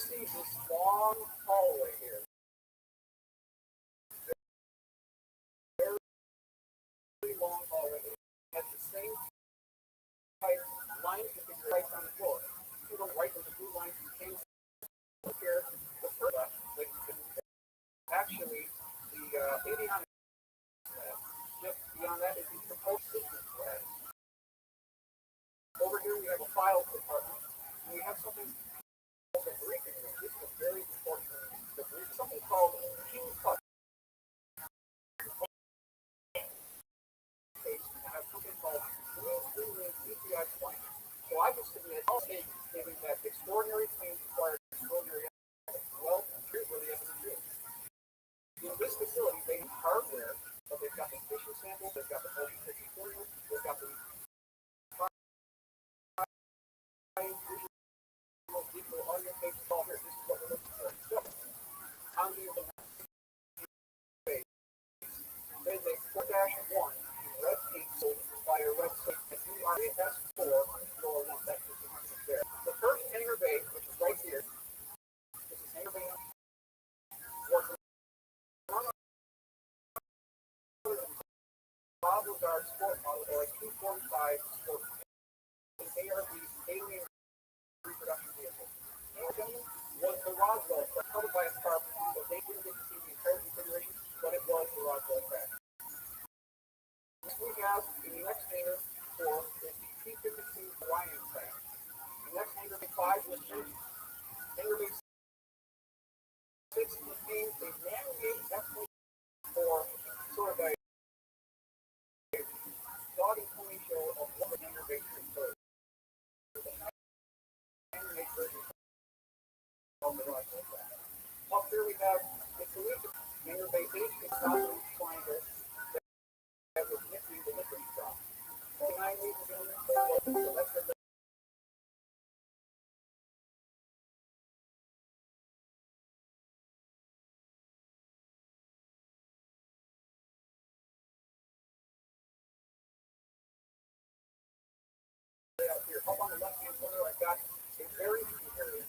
see this long hallway here. Very long hallway. It has the same type line configuration on the floor. To the right, there's a blue line from King's here. The first left, actually, the avionics lab. Just beyond that is the proposed systems lab. Over here, we have a files department, and we have something called the briefing room. This is a very important room. Something called King Cut. I have something called Green EPI Point. So I just submit all statements stating that extraordinary claims require extraordinary evidence. Well, here's where the evidence is. In this facility, they have hardware, but they've got the tissue samples, they've got the motion picture formula, they've got the digital audio tapes, all here. This is what we're looking for. So, on the base, there's a 4-1 red tape sold by a red tape. If you are in S4, floor 1, that's the difference there. The first hangar bay, which is right here, this is hangar bay was one of Bob Lazar's sport model, or a 245 sport model. An ARB's alien reproduction vehicle. Was the Rothschild crash, covered by a car, so they didn't get to see the entire configuration, but it was the Rothschild crash. We have the next hangar for is the T-52 Hawaiian crash. The next hangar bay 5 was Jersey. Hangar bay 6 contains a man-made F-24 for sort of a dog and pony show of what the hangar bay should serve. Of the Rothschild crash. Up here we have the Toledo hangar bay 8 exotic triangle that was nicknamed the Liberty Drop. 9 meters in the that's the out here. Up on the left-hand corner, I've got a very key area.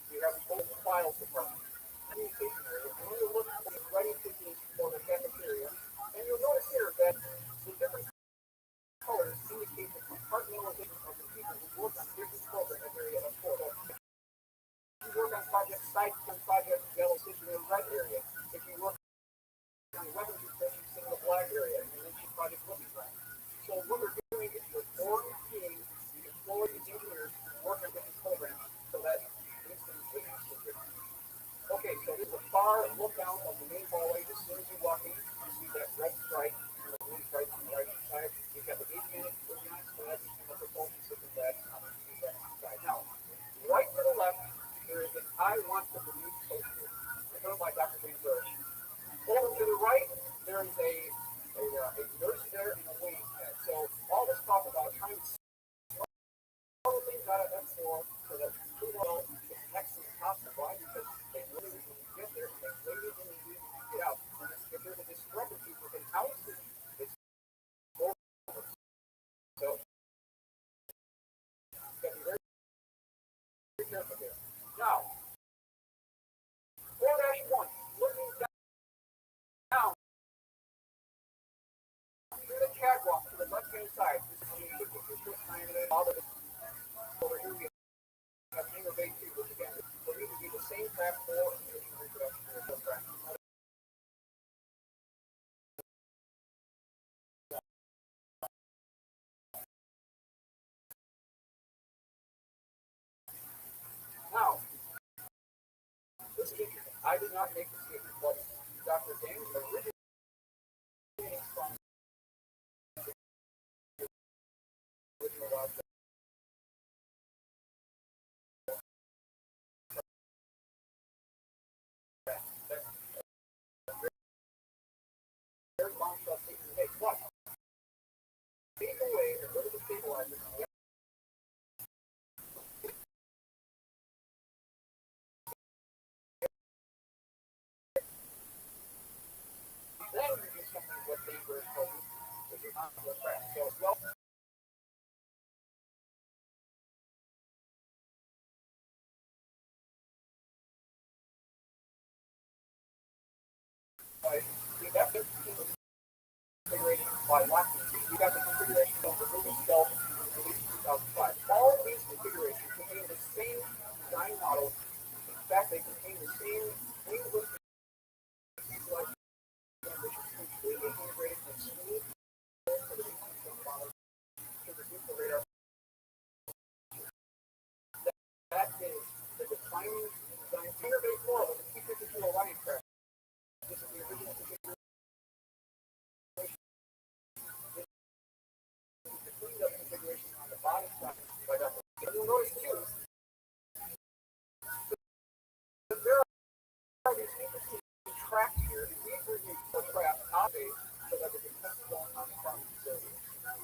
We have both files department, communication area, and when you look at the writing techniques for the cafeteria, and you'll notice here that the different colors indicate the compartmentalization of the people who work on different programs area of course. If you work on project site and project yellow station in the red area, if you work on weapons research, you see in the black area, and then you project looking right. So what we're doing is we're orienting the employees, engineers who work on different programs so that okay, so this is a far look down of the main hallway. As soon as you walk in, you see that red stripe and the blue stripe on the right hand side. You've got the 8-minute organized, so that's the propulsion system that's on the side. Now, right to the left, there is an I want to believe poster. It's by Dr. James Burge. Over to the right, there is a nurse there and a waiting pad. So all this talk about trying to all the things out of F4 so that people is excellent possible. Why? Because they literally, when you get there, they waited and they didn't get out. And if there's a discrepancy within houses, it's over. So, you got to be very, very careful here. Now, 4-1, looking down through the catwalk to the left-hand side. This is the 52-foot diameter. Over here we have hangar bay 2, which again will need to be the same craft for reproduction aircraft. Now, this is interesting. I did not make this statement, but Dr. James originally from original Rothschild. There's bomb shell taking the but take away the rid of the stabilizer. Then you do something what Baber told you, which is not the crash. So, well, We got the configuration by Lockheed. We got the configuration of the movie Stealth released in 2005. All of these configurations contain the same design model. In fact, they contain the same linguistic fuselage, which is completely integrated and smooth for the to reduce the radar. That is the defining design. Finger base floor was a T-52 Orion craft. This is the original configuration. The cleaned up configuration on the bottom side by Dr. You'll notice too, that there are these interesting tracks here, and these were used for trap top base so that the defense zone on the front facility.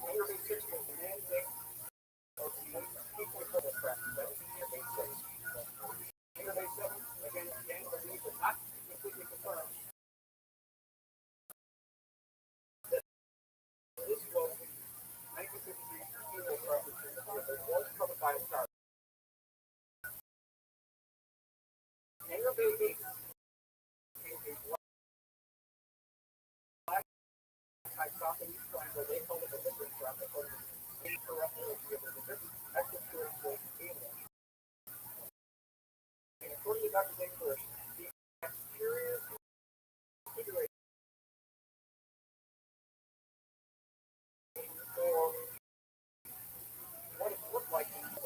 Finger base 6 was the man thing of the equal for the track. That was finger base 6. Finger base 7, again, believe but not completely confirmed. This was 1953 female property that was covered by a star. Hangar Bay 8 is a black type Japanese plan where they call it a different trap according to the correctly of the different active storage was alien. And according to Dr. Dave Bush, the exterior configuration for what it looked like in the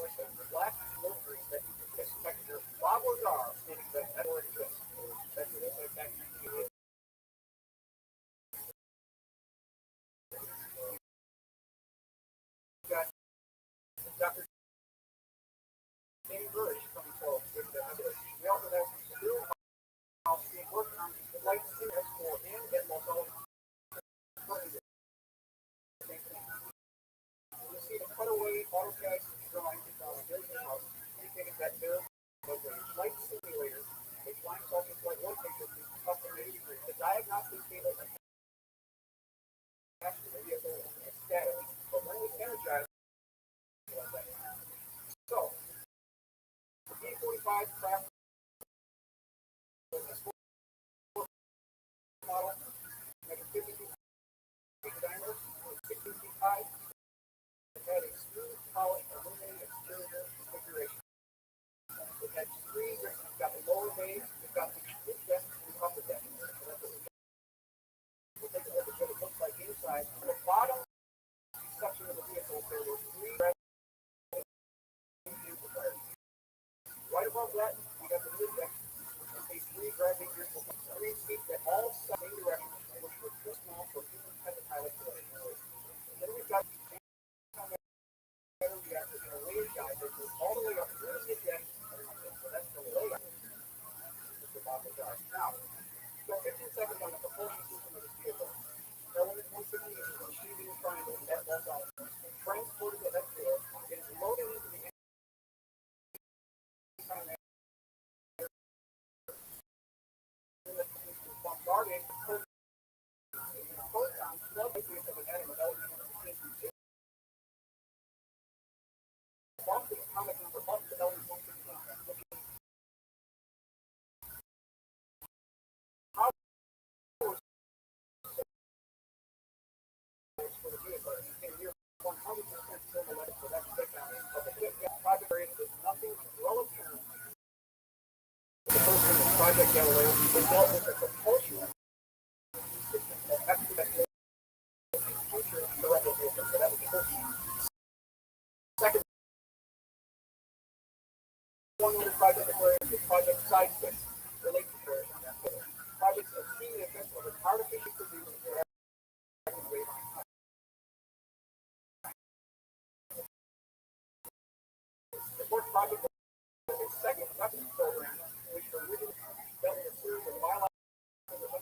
black military that you could expect your flowers are stating that that word exists. That's what it said back in the got Dr. Dave Bush coming forward with the evidence. We also have Bill House being worked on the light CS for and at Los Alamos. You see the cutaway AutoCAD drawing on the building house indicating that there was a flight simulator, a flying saucer flight rotation up to 80 degrees. The diagnostic cable attached to the vehicle is static, but when it was energized, it was like that. So, the B-45 craft was a sport model, like a 52 feet diameter, 16 feet high. It had a smooth, polished, illuminated exterior configuration. It had three decks. You've got the lower bay, you've got the deck, and the upper deck. We'll take a look at what it looks like inside. On the bottom section of the vehicle, there were three right above that, we got the mid deck, which contains three gravity vehicles, three seats that all sat in direction, which were too small for human independent pilots to enjoy. Then we've got reactor and a layer guide that goes all the way up to the deck. So that's the layout of the bottom guard. Now, so 15 seconds on the propulsion system of this vehicle. Element 150 is a receiving triangle at Los Alamos, transported to exhale, and is loaded into the bombarded photons, flood the of an atom of element 150. Bump the atomic number up to element 150. How for the vehicle in near 100% thermal for that takedown of the ship project area is nothing well apparent. The first thing is Project Galileo was dealt with the propulsion system that activated future directed vehicles. So that was the first one. Second one was Project Aquarius is Project Sidestep, related to Aquarius on that photo. Projects of seeing the effects of an artificially produced directed wave on time. The fourth project was a second weapons program, which originally dealt with a series of biological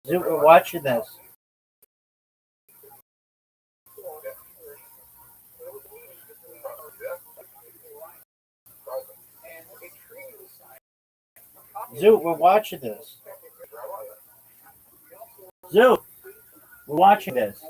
Zoo, we're watching this. Zoo, we're watching this. Zoo, we're watching this.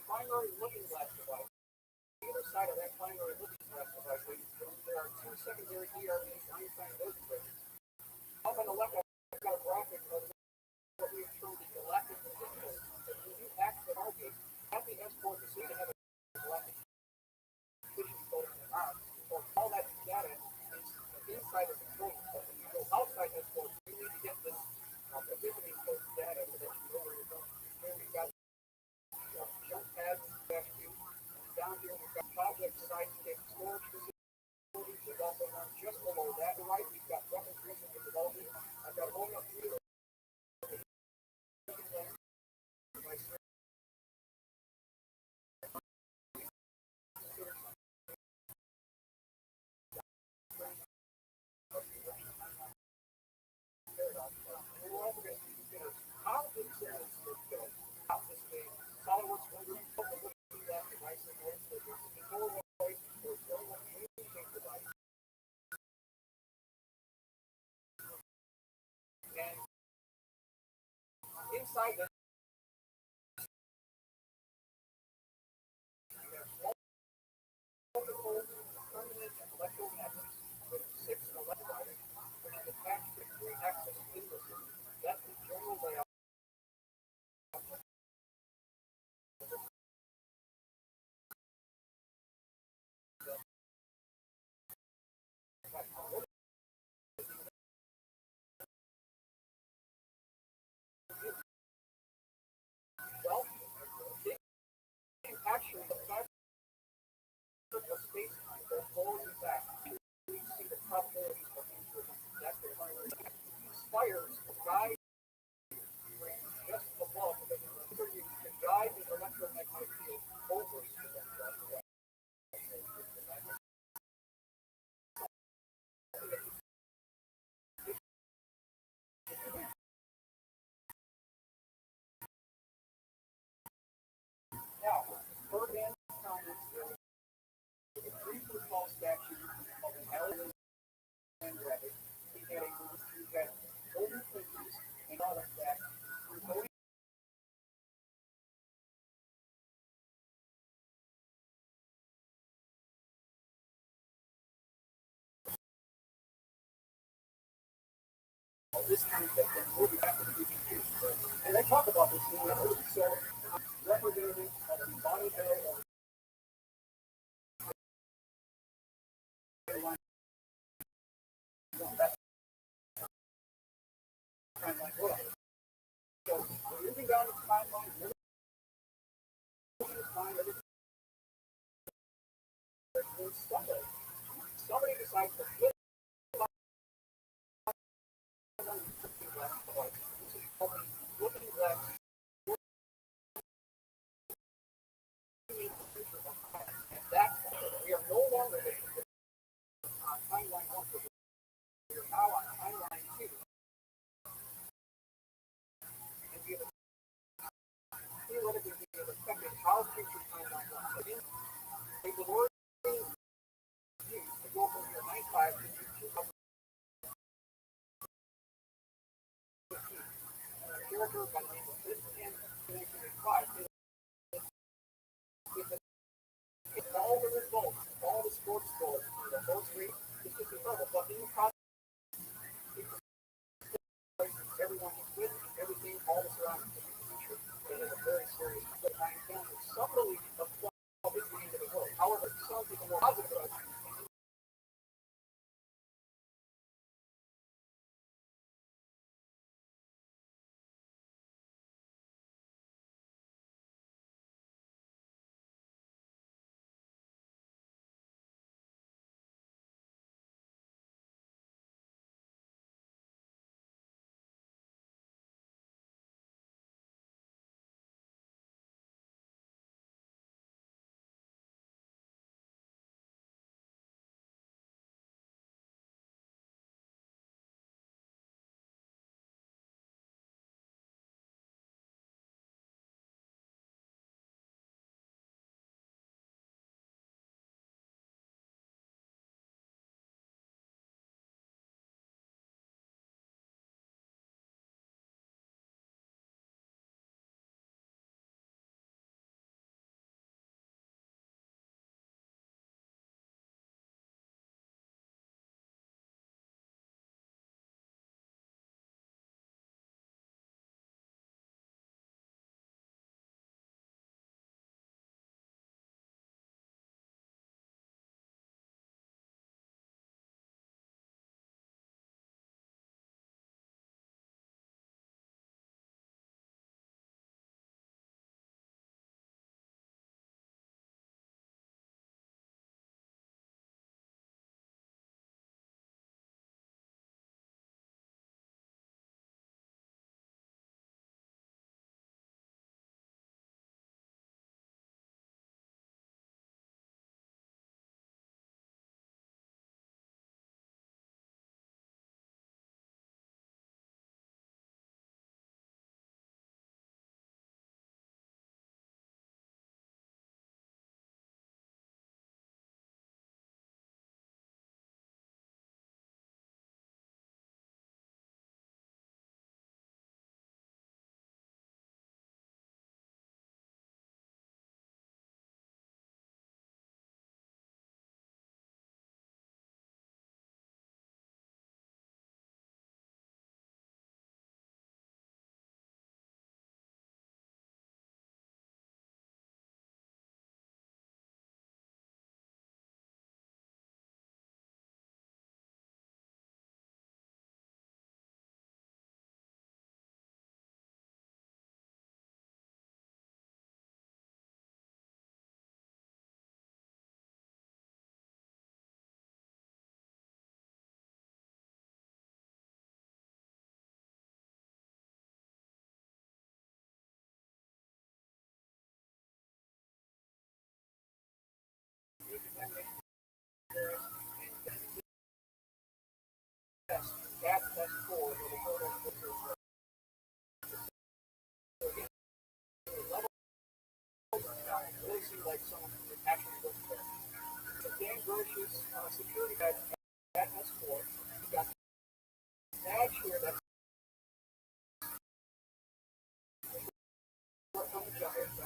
Primary looking glass device. Either side of that primary looking glass device, there are two secondary ERBs Einstein illustrated. Up on the left, I've got a graphic of what we have shown the galactic position. When you access Stargate, at the S-port, you see to have a galactic position code on. So all that data is inside of the control system. So outside S-port, you need to get this positioning code data so that you know where you're going. Here we've got jump pads, down here we've got project site storage facilities. There's also one just below that. Right, we've got weapons research and development. I've got rolling up through the inside this, you have multiple permanent electromagnets with 6 electrodes, which is attached to 3-axis industry. That's the general layout. Well, actually, the fact of space time goes forward and back. We see the probability of future. That's the primary. Spires guide just above the guide the electromagnetic field over the now, Ferdinand Congress, there was a brief recall statute of an Allen and Rabbit. He had golden fingers and all of that. This kind of thing, movie back to the future. And they talk about this in the movie. So, representative of the body bag of that's kind of like, well, so we're moving down the timeline, moving time, everything. Somebody decides to flip by the name of Christian Connection with Christ. All the results, all the sports scores, the most rate, it's just incredible. But in the process, everyone is with everything, all the surroundings of the future. It is a very serious but I encounter some belief of what is the end of the world. However, some people more positive approach. That's cool. Really seems like someone who actually looks there. So Dan Grosh's security guard at S4, he got badge here that's from the Giants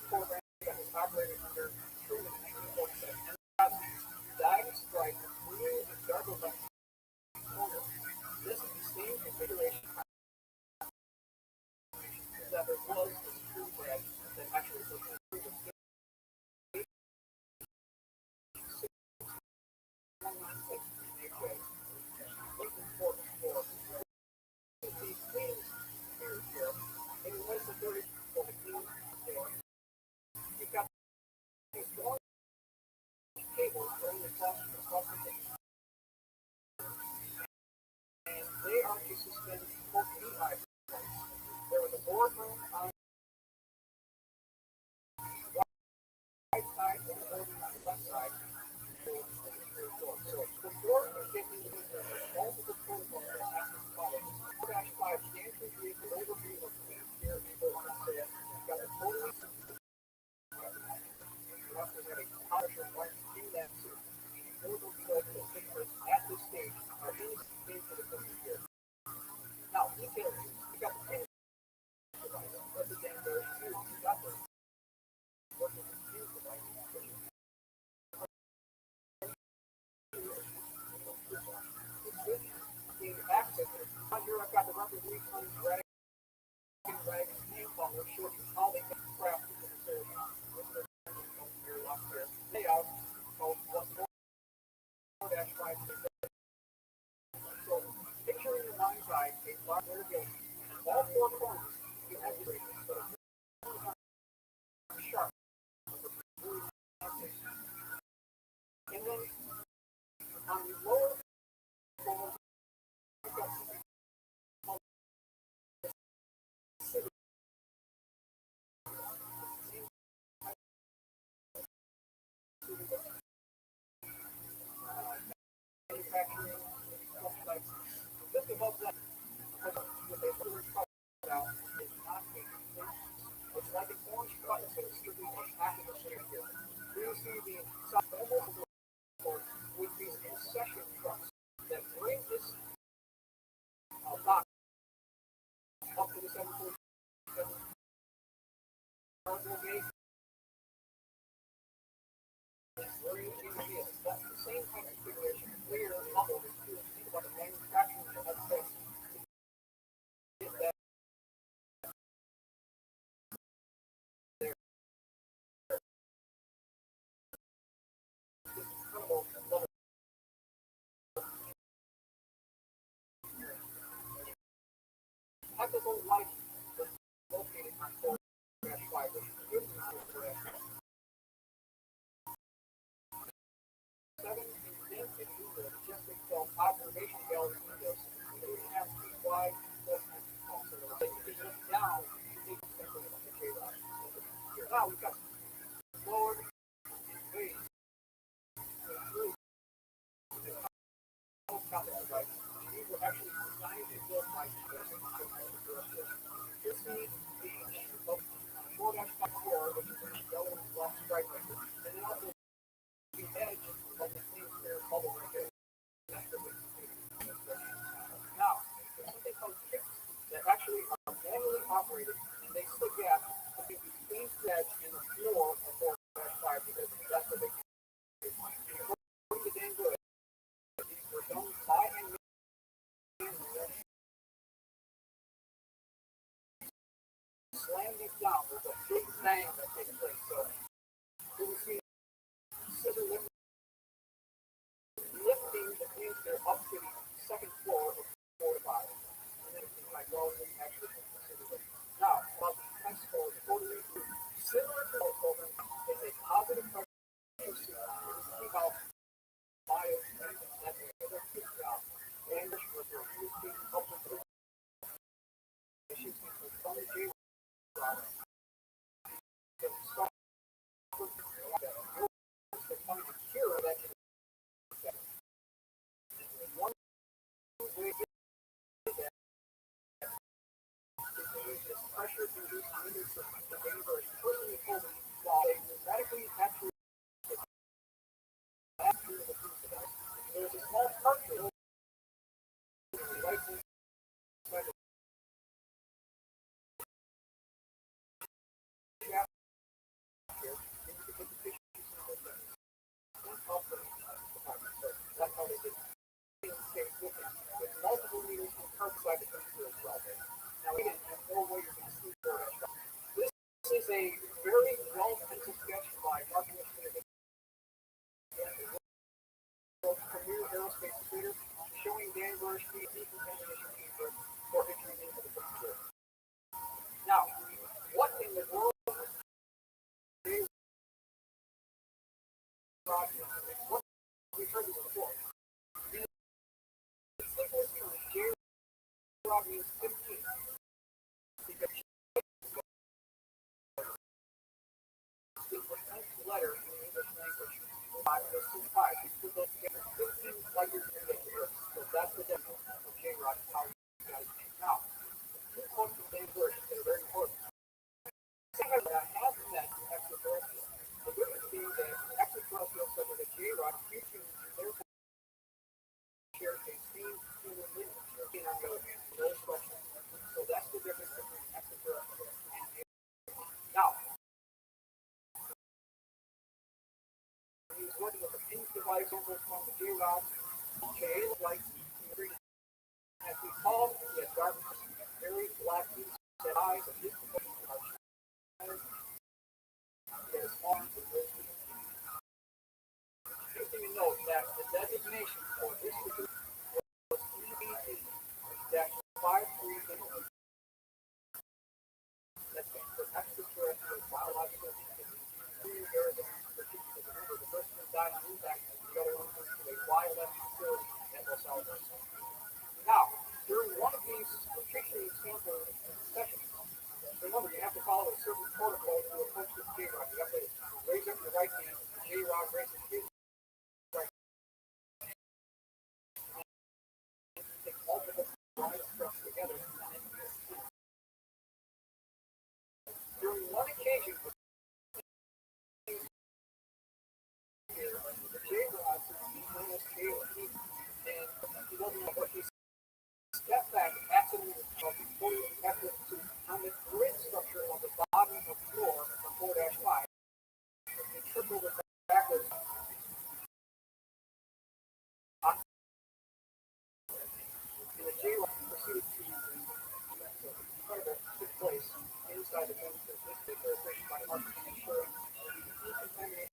program that was operated under Truman in 1947. And diving strike with blue and dark left corner. This is the same configuration that there was the security badge that actually was becomes Ragg's name follower shows you how they can craft the facility. Layout of what Dash 5 is. So picture in your mind's eye a large building. All four corners you have the radius, but it's sharp. And then on the lower floor, you've got something called city. Manufacturing, like just above that, what they were talking about is not a it's like an orange cut, so it's strictly a half of a shape here. We see the south with these concession trucks that bring this box up to the 747 cargo gate. That's the same kind of configuration where bubble is used to think about the manufacturing of this. Get that there. This incredible level. Technical life is located on 4-5, which is good for 7 indented windows, just like observation gallery windows, 2.5 feet wide, so that you can look down to take a picture of the J-Rock. Now we've got forward and ways to improve the capital rights. These were actually designed and built by this is the 4-5 which is a yellow and black stripe right here, and then also the edge of the clean clear bubble right there. Now, there's something called kits that actually are manually operated, and they stick gap between the clean edge and the floor of 4-5 because that's what they do. According to Dan Good, these were done by and slam these down. There's a big bang that takes place. So you will see scissor lifting the clean clear up to the second floor of 4-5. And then it's like, well, we actually consider it. Now, about the test for totally similar to our program is a positive pressure keep out bio that's another keep out. And this was your using up to the issues with some J product. The start with the point of cure that one way to get that is to use this pressure induced immune system. The neighbor is personally holding while they radically actually after the food device. There's a small cartridge right inside the shaft here, and you can put the tissue sample there. That's how they did it. With multiple meters of curbside temperature as well. Now again, there's no way you're going to see for it. This is a very well-penciled sketch by Rothschild, premier aerospace trader, showing Danvers the decontamination chamber for entry into the temperature. Now, what in the world is what we've heard this before? The simplest term, J-Rock means 15. Because is the 10th letter in the English language. 5 goes to 5. You put those together. 15 letters in the English. So that's the definition of J-Rock. How you guys name. Now, 2 quotes from Dave Bush that are very important. Second, I have met extraterrestrials. The difference being that extraterrestrials such as a J-Rock, future, and therefore share the same human lineage. On the other hand, no questions. So that's the difference between extraterrestrials and aliens. Now, he's working with a pink device over from the J-Rock. J like as we call it, darkness. Now, during one of these officially sample sessions, remember you have to follow a certain protocol to approach the J-Rod. You have to raise up your right hand, J-Rod raises his right hand, take multiple right steps together, and then during one occasion, the J-Rod is J-Rod, and he doesn't know what he's step back absolutely before you have to on the grid structure of the bottom of the floor of 4-5 and trip over backwards and the J-Rock proceeded to incredible took place inside the building. This particular thing by Mark ensuring decontamination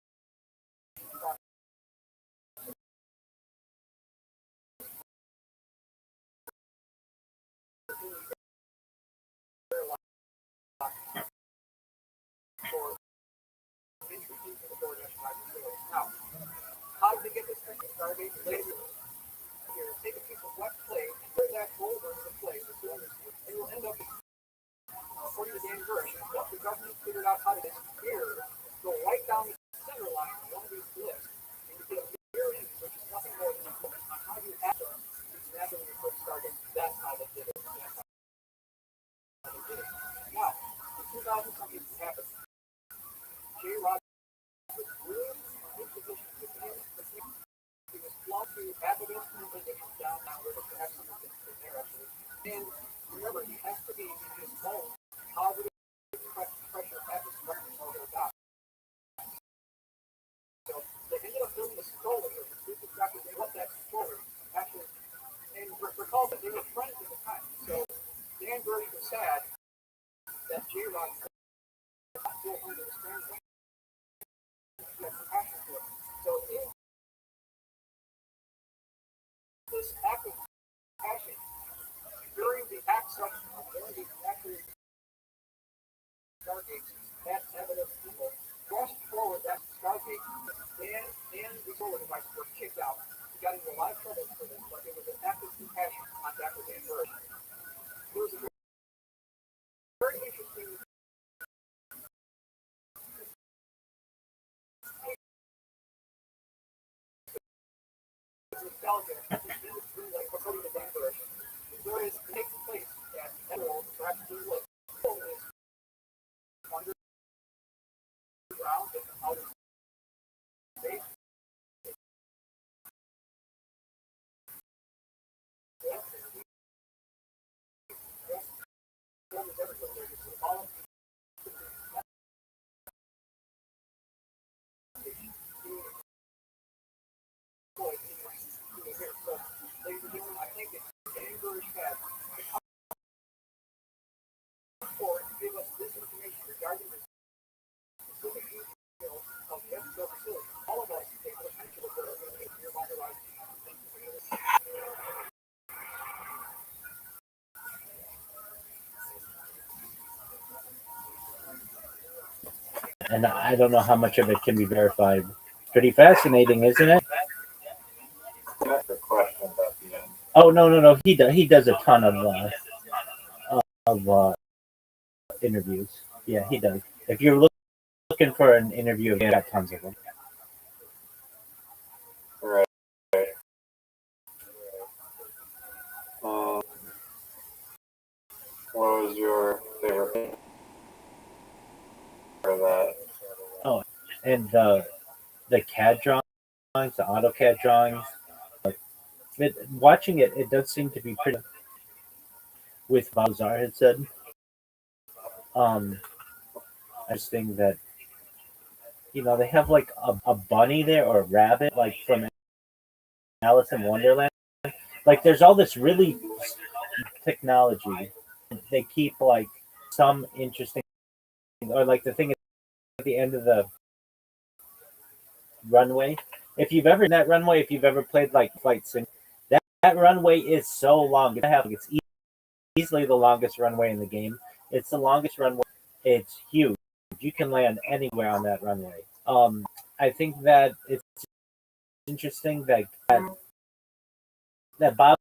for entry into the 4-5 facility. Now, how did they get this thing started? Here, take a piece of wet clay and put that over the clay, the cylinders, and you'll end up, according to Dan Gersh, once the government figured out how to disappear, go right down the center line of one of these lifts, and you get a mirror image, which is nothing more than a focus on how you have these natural first started. That's how they did it. Now, in 2000 something happened. J-Rod was really in position to be in the thing. He was flown to Abydos position down river, perhaps something in there actually. And remember, he has to be in his home positive pressure at the structure or he'll die. So they ended up building a stroller. This is exactly what that stroller actually. And recall that they were friends at the time. So Dan Gersh was sad that J-Rod still understands that. He has compassion for it. So in this act of compassion, during the act section, during the actual stargates, that evidence people rushed forward that stargate, and the solar device were kicked out. He got into a lot of trouble for this, but it was an act of compassion on Dr. Dan Gersh. It was a very interesting nostalgia, like according to Dan Gersh. There is takes place at Emerald, perhaps Blue Lake, is underground and out of space. I think it's Dan Gersh had for give us this information regarding the specific details of the episode facility. All of us take the potential of the nearby horizon. And I don't know how much of it can be verified. Pretty fascinating, isn't it? The question at the end. Oh no. He does a ton of interviews. Yeah, he does. If you're looking for an interview, he's got tons of them. Right. What was your favorite thing for that? Oh, and the CAD drawings, the AutoCAD drawings. Watching it does seem to be pretty. With Balzar had said, I just think that they have like a bunny there or a rabbit, like from Alice in Wonderland. Like there's all this really technology. They keep like some interesting, or like the thing at the end of the runway. If you've ever that runway, if you've ever played like Flight Sim, that runway is so long. It's easily the longest runway in the game. It's the longest runway. It's huge. You can land anywhere on that runway. I think that it's interesting that Bob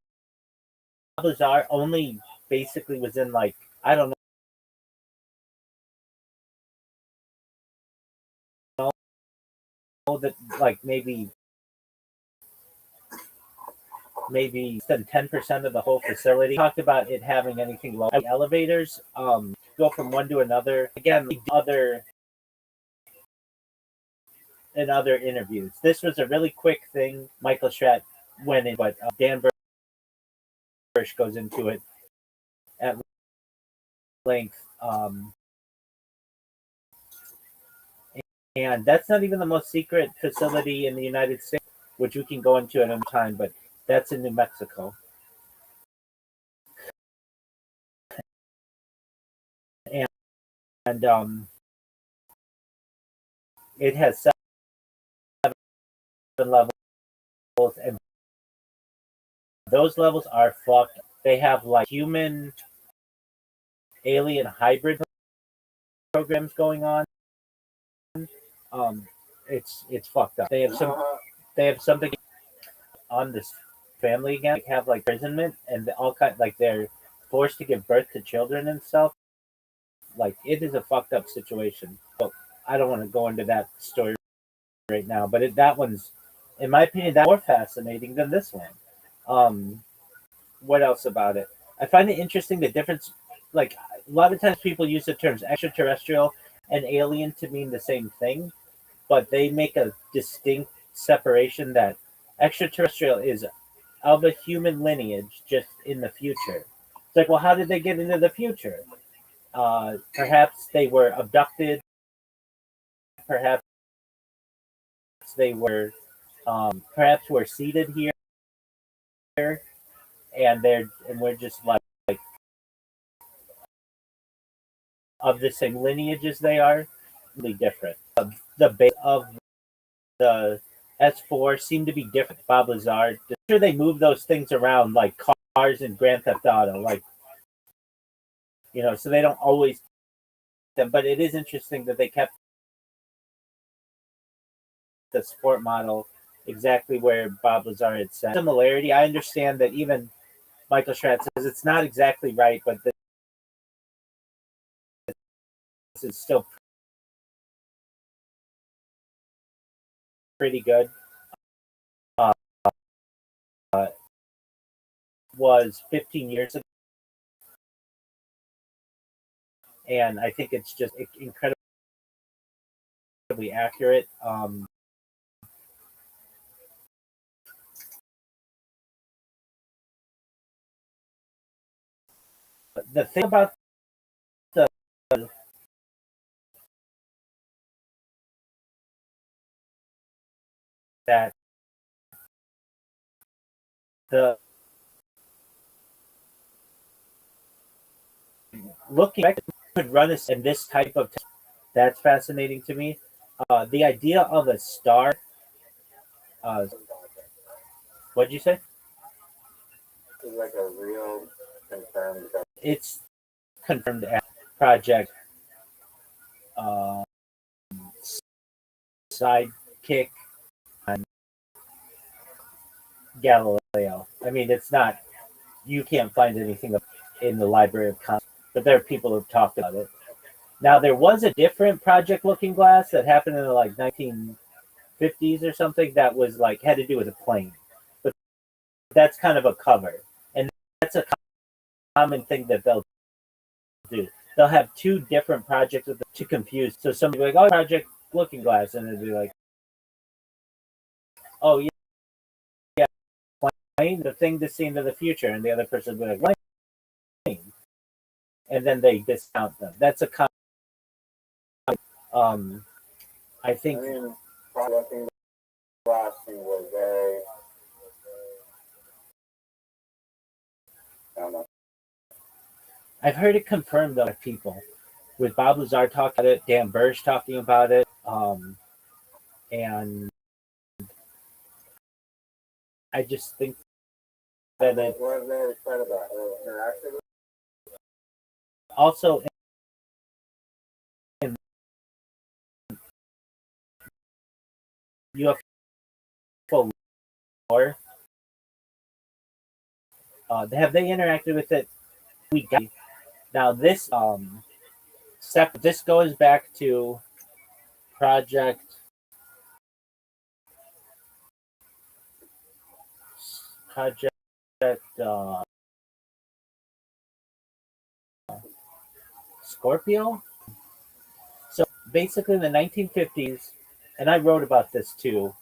Lazar only basically was in like, I don't know, that like maybe less than 10% of the whole facility. Talked about it having anything low elevators, go from one to another. Again, other in other interviews. This was a really quick thing. Michael Stratt went in, but Dan Bursch goes into it at length. And that's not even the most secret facility in the United States, which we can go into at another time, but that's in New Mexico. And it has 7 levels, and those levels are fucked. They have like human alien hybrid programs going on. It's fucked up. They have something on this family again. They have like imprisonment and all kind, like they're forced to give birth to children and stuff. Like it is a fucked up situation. But I don't want to go into that story right now. But that one's, in my opinion, that more fascinating than this one. What else about it? I find it interesting the difference. Like a lot of times people use the terms extraterrestrial and alien to mean the same thing, but they make a distinct separation that extraterrestrial is of a human lineage just in the future. It's like, well, how did they get into the future? Perhaps they were abducted. Perhaps they were, perhaps we're seated here, and we're just like of the same lineage as they are, really different. The base of the S4 seem to be different. Bob Lazar, sure they move those things around like cars in Grand Theft Auto, like so they don't always them. But it is interesting that they kept the sport model exactly where Bob Lazar had said. Similarity. I understand that even Michael Stratt says it's not exactly right, but this is still pretty good. Was 15 years ago, and I think it's just incredibly accurate. The thing about the that the looking back could run this in this type of that's fascinating to me. The idea of a star. Uh, what'd you say? It's like a real confirmed. It's confirmed as project sidekick on Galileo. I mean, it's not. You can't find anything in the Library of Congress, but there are people who've talked about it. Now, there was a different Project Looking Glass that happened in the like 1950s or something that was like had to do with a plane, but that's kind of a cover, and that's a common thing that they'll do. They'll have two different projects to confuse. So somebody will be like, "Oh, Project Looking Glass," and it'll be like, "Oh yeah, plane, the thing that's seen in the future," and the other person will be like, "Plane," and then they discount them. That's a common. I think. I mean, Project Glass was very. I don't know. I've heard it confirmed though by people, with Bob Lazar talking about it, Dan Bursch talking about it, and I just think that it. What have they said about it? Also, in UFO lore, Have they interacted with it? We got now this this goes back to project project uh, Scorpio. So basically, in the 1950s, and I wrote about this too.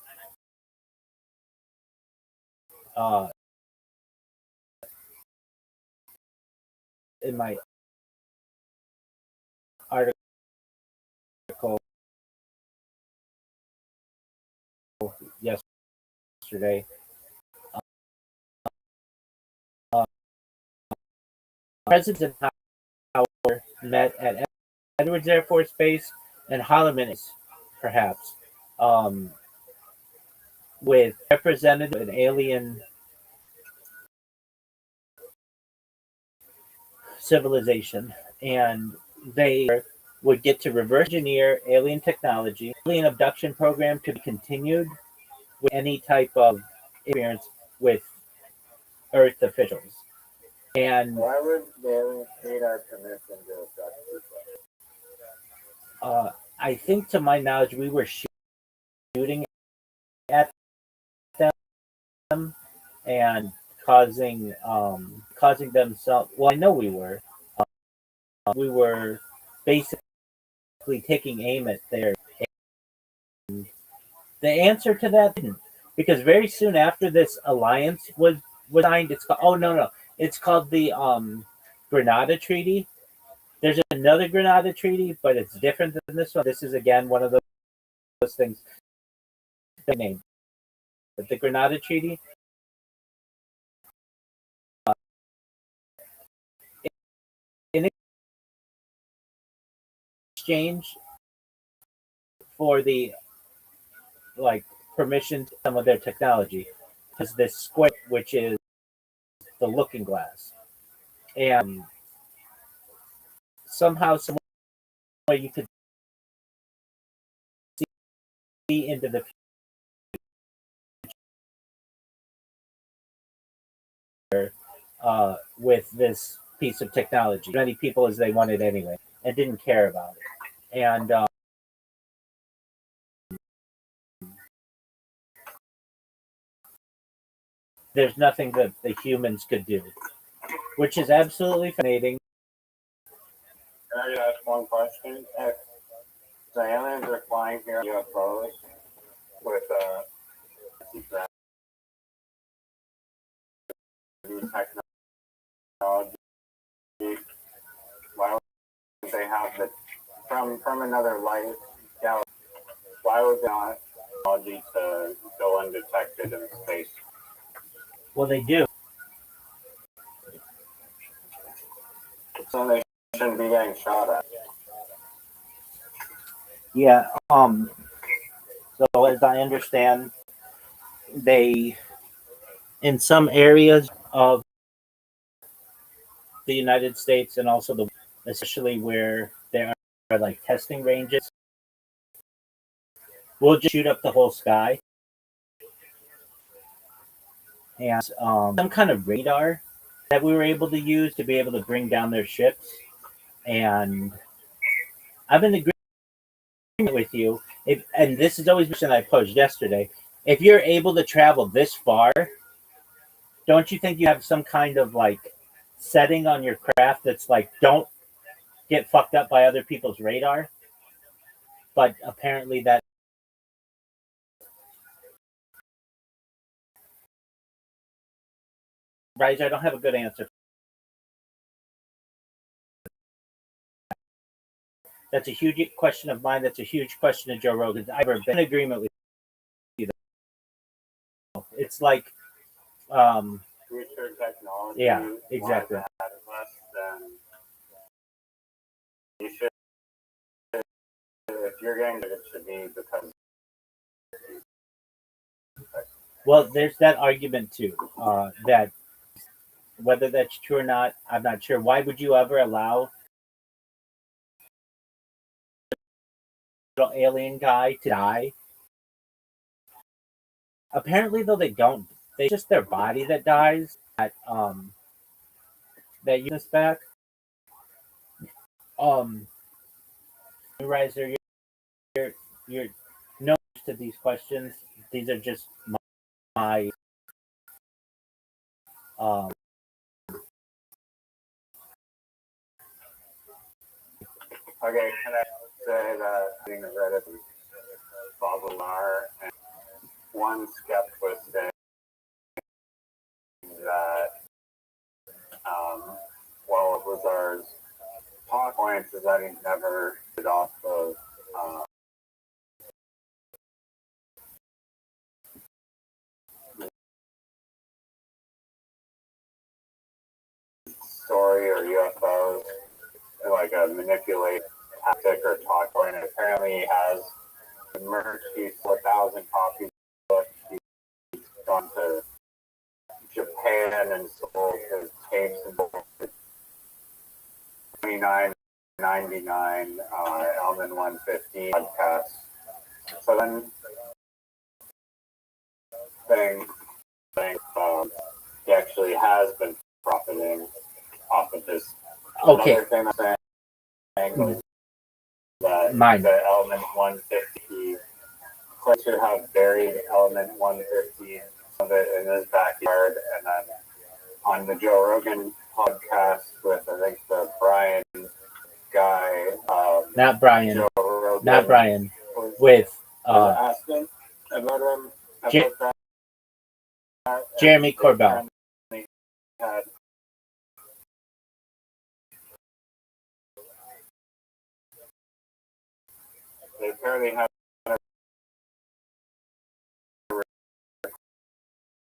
Uh, in my article yesterday. Uh, President Howard met at Edwards Air Force Base and Holloman, perhaps, um, with representative an alien civilization, and they would get to reverse engineer alien technology. Alien abduction program to be continued with any type of experience with Earth officials. And Why would the aliens need our permission to abduct people? I think, to my knowledge, we were shooting at them and causing them some. Well, I know we were. We were basically taking aim at their. And the answer to that didn't, because very soon after this alliance was signed, it's called. Oh no, it's called the Grenada Treaty. There's another Grenada Treaty, but it's different than this one. This is again one of those things. The name, but the Grenada Treaty. In exchange for the permission to some of their technology, is this square, which is the Looking Glass, and somehow, some way, you could see into the future with this piece of technology. Many people as they wanted anyway, and didn't care about it. And there's nothing that the humans could do, which is absolutely fascinating. Can I ask one question? If the aliens are flying here UFOs with technology, why would they have the from another light galaxy? Why would they not technology to go undetected in space? Well, they do. So they shouldn't be getting shot at. Yeah. So as I understand, they, in some areas of the United States and also especially where there are like testing ranges, we'll just shoot up the whole sky, and some kind of radar that we were able to use to be able to bring down their ships. And I'm in agreement with you. And this is always a question I posed yesterday. If you're able to travel this far, don't you think you have some kind of setting on your craft that's like, don't get fucked up by other people's radar? But apparently that. Right, I don't have a good answer. That's a huge question of mine. That's a huge question of Joe Rogan's. I've never been in agreement with you. It's like, future technology. Yeah, exactly. Then you should, if you're getting it, should be because. Well, there's that argument too. That whether that's true or not, I'm not sure. Why would you ever allow a little alien guy to die? Apparently, though, they don't. They just their body that dies. That that you this back. Riser, you're no to these questions. These are just my um. Okay, can I say that being Reddit is Babalar, and one skeptic was saying that well, Lazar's talk points is that he never did off of story or UFOs, like a manipulate tactic or talk point. And apparently he has merch. He's 4,000 copies of the book. He's gone to Japan and sold his tapes and books for $29.99 Elman 150 podcast. So then he actually has been profiting off of this. Okay. Another thing I'm saying was that Mine. the Element 150 Clay should have buried Element 150 of it in his backyard, and then on the Joe Rogan podcast with I think the Brian guy, Not Brian. Joe Rogan, Not Brian. With asking about him about that. Jeremy Corbell. Had they apparently had a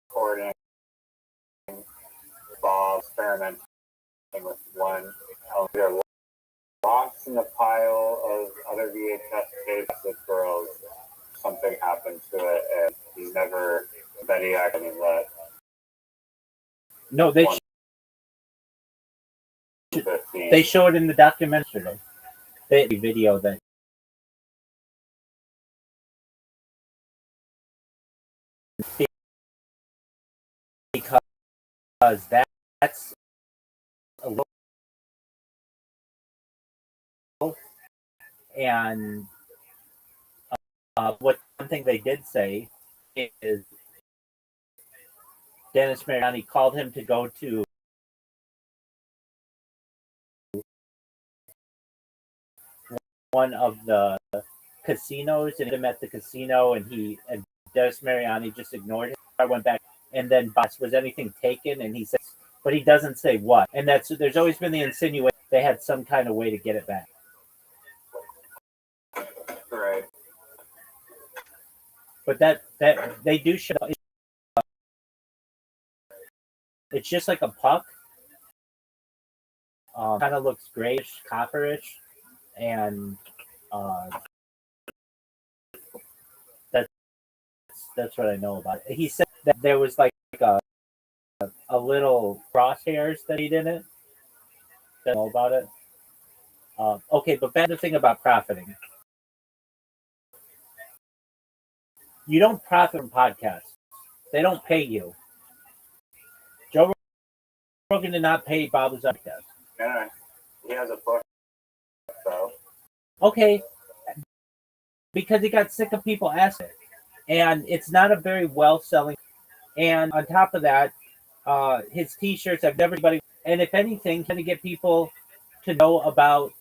recording Bob experimenting with one. They're lost in a pile of other VHS tapes with girls. Something happened to it, and he's never that he actually let. No, they show it in the documentary. The video that because that's a little, and what one thing they did say is Dennis Mariani called him to go to one of the casinos and him at the casino, and Dennis Mariani just ignored him. I went back, and then was anything taken? And he says, but he doesn't say what. And there's always been the insinuation they had some kind of way to get it back. Right. But that they do show. It's just like a puck. Kind of looks grayish, copperish, and that's what I know about it. He said that there was like a little crosshairs that he didn't know about it. Okay, but back to the thing about profiting. You don't profit from podcasts. They don't pay you. Joe Rogan did not pay Bob Lazar. Yeah, he has a book, though. Okay, because he got sick of people asking it. And it's not a very well-selling. And on top of that, his T-shirts have never anybody. And if anything, trying to get people to know about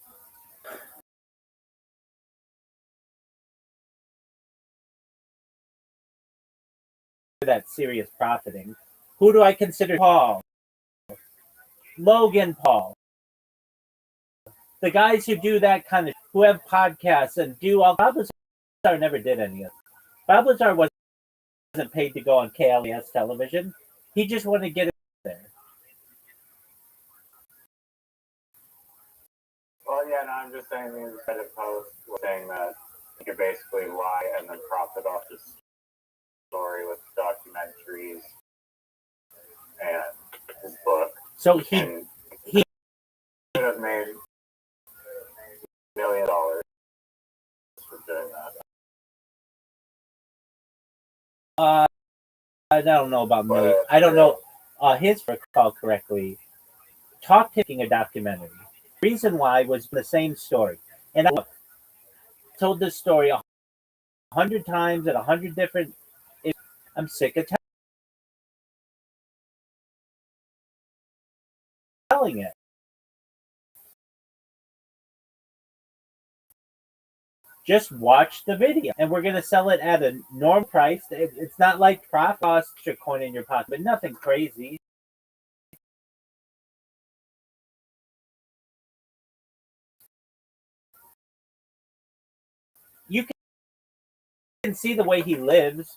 that serious profiting. Who do I consider Paul? Logan Paul. The guys who do that kind of, who have podcasts and do all. Bob Lazar never did any of it. Bob Lazar wasn't paid to go on KLES television. He just wanted to get it there. Well, yeah, no, I'm just saying these Reddit posts saying that you can basically lie and then profit off this story with documentaries and his book. So he could have made $1 million for doing that. I don't know about million. I don't know. His recall correctly talked to making a documentary. Reason why was the same story, and I told this story 100 times at 100 different. I'm sick of telling it. Just watch the video, and we're gonna sell it at a normal price. It's not like profit cost your coin in your pocket, but nothing crazy. You can see the way he lives.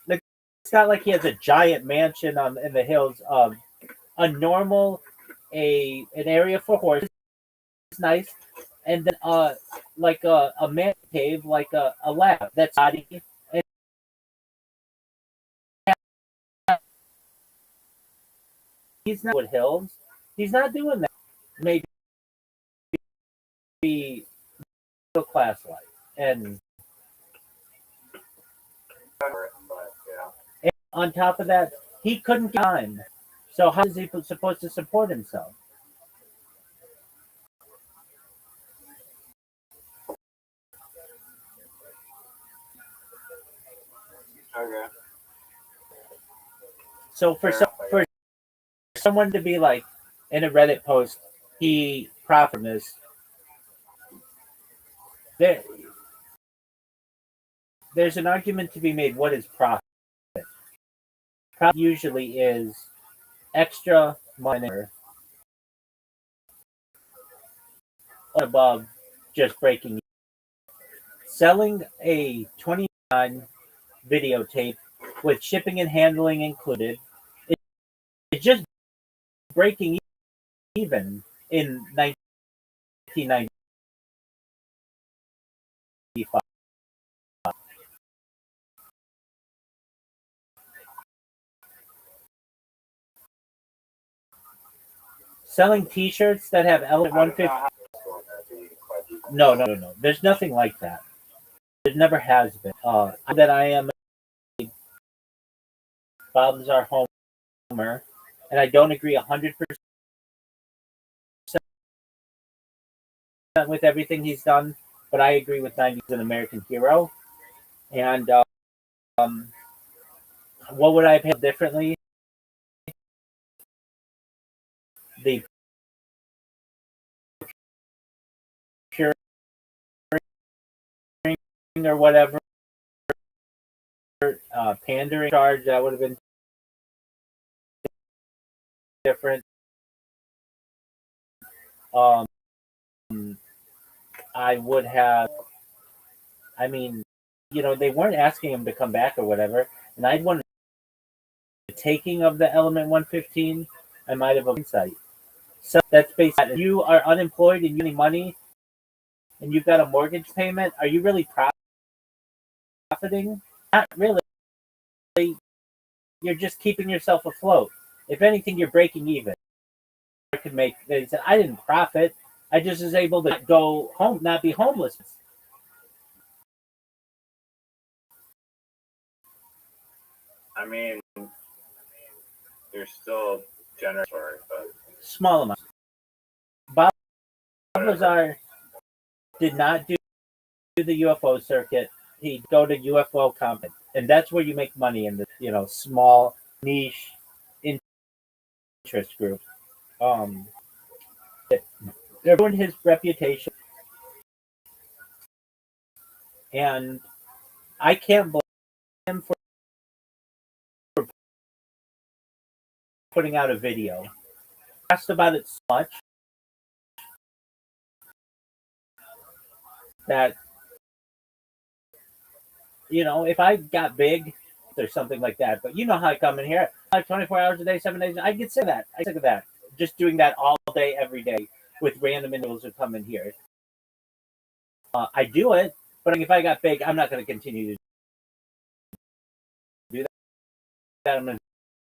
Like, it's not like he has a giant mansion in the hills. A normal, an area for horses, nice, and then like a man cave, like a lab that's body. And he's not Wood Hills. He's not doing that. Maybe middle class life, and on top of that, he couldn't get time. So how is he supposed to support himself? Okay. So for someone to be like in a Reddit post, he profited from this. There's an argument to be made. What is profit? Profit usually is extra money above just breaking. Selling a 29 videotape with shipping and handling included, it's just breaking even in 1995. Selling T-shirts that have Element 150. No. There's nothing like that. There never has been. That I am a Bob Lazar homer, and I don't agree 100% with everything he's done, but I agree with 90. He's an American hero. And what would I have handled differently? The curing or whatever, pandering charge, that would have been different. Um, I would have, I mean, they weren't asking him to come back or whatever, and I'd wanted the taking of the Element 115. I might have insight. So that's basically, if you are unemployed and you need money and you've got a mortgage payment, are you really profiting? Not really. You're just keeping yourself afloat. If anything, you're breaking even. I could make. They said I didn't profit. I just was able to go home, not be homeless. I mean, you're still generous, but Small amount. Bob Lazar did not do the UFO circuit. He'd go to UFO conference, and that's where you make money in the small niche interest group. It ruined his reputation, and I can't blame him for putting out a video. I asked about it so much that if I got big or something like that, but you know how I come in here, like 24 hours a day, 7 days, I get sick of that. I get sick of that. Just doing that all day, every day with random individuals who come in here. I do it, but if I got big, I'm not going to continue to do that. I'm going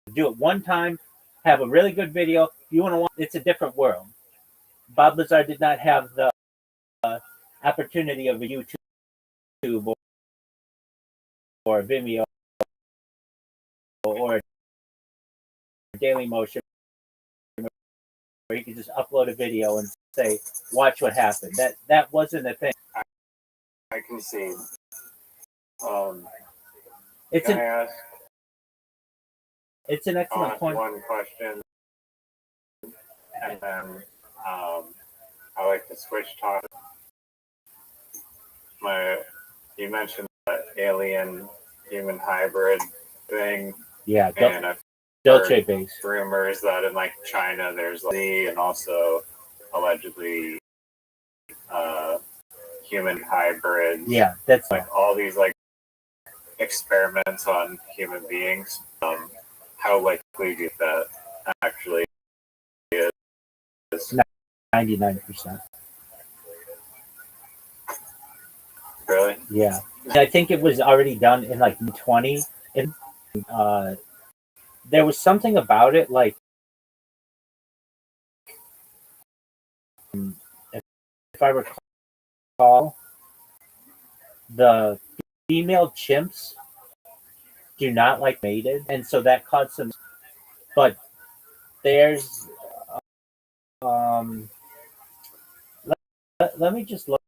to do it one time, have a really good video. If you want to watch, it's a different world. Bob Lazar did not have the opportunity of a YouTube or Vimeo or Daily Motion you could just upload a video and say, "Watch what happened." That wasn't a thing. I can see. It's Can I an ask excellent point. one question, and then I like to switch topics. You mentioned that alien human hybrid thing, Yeah, and I've Dolce heard base. rumors that in like China there's Z and also allegedly human hybrids. Yeah, that's like all these like experiments on human beings. How likely do you think that actually is? 99%. Really? Yeah, I think it was already done in like 20. And there was something about it, like if I recall, the female chimps do not like mated, and so that caused some. But there's let me just look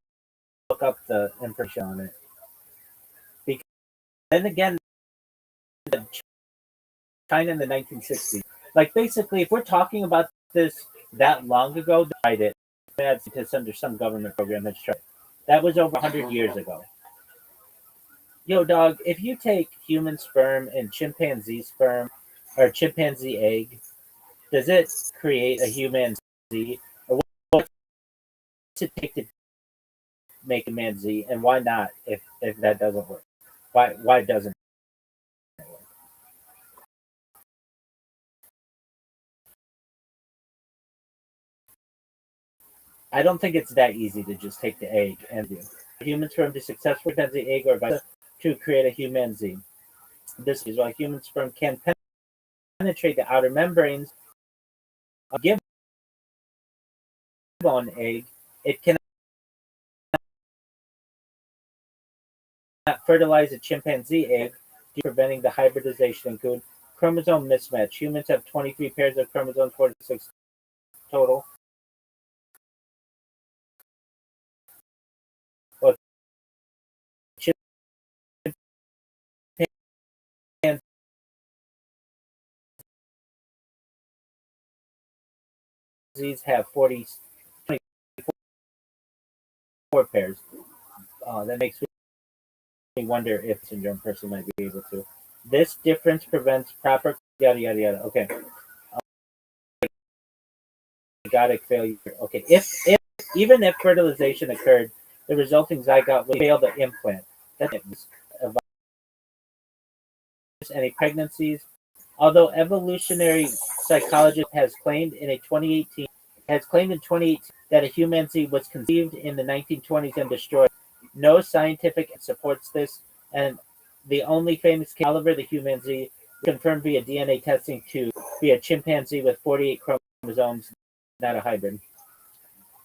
up the information on it, because then again, China in the 1960s, like basically, if we're talking about this that long ago, they tried it. It's under some government program that's tried. That was over 100 years ago. Yo, dog, if you take human sperm and chimpanzee sperm or chimpanzee egg, does it create a human Z? Or what's it take to make a man Z? And why not if that doesn't work? Why doesn't it work? I don't think it's that easy to just take the egg and do. Human sperm to successfully chimpanzee egg or vice versa to create a human Z. This is why human sperm can penetrate the outer membranes of a gibbon egg. It cannot fertilize a chimpanzee egg, preventing the hybridization include chromosome mismatch. Humans have 23 pairs of chromosomes, 46 total. Well, chimpanzees have 24 pairs. That makes me wonder if syndrome person might be able to. This difference prevents proper yada yada yada. Okay. Zygotic failure. Okay. If even if fertilization occurred, the resulting zygote will fail the implant. That is any pregnancies. Although evolutionary psychologist has claimed in 2018 that a human seed was conceived in the 1920s and destroyed, no scientific evidence supports this, and the only famous case, Oliver the human Z, confirmed via DNA testing to be a chimpanzee with 48 chromosomes, not a hybrid.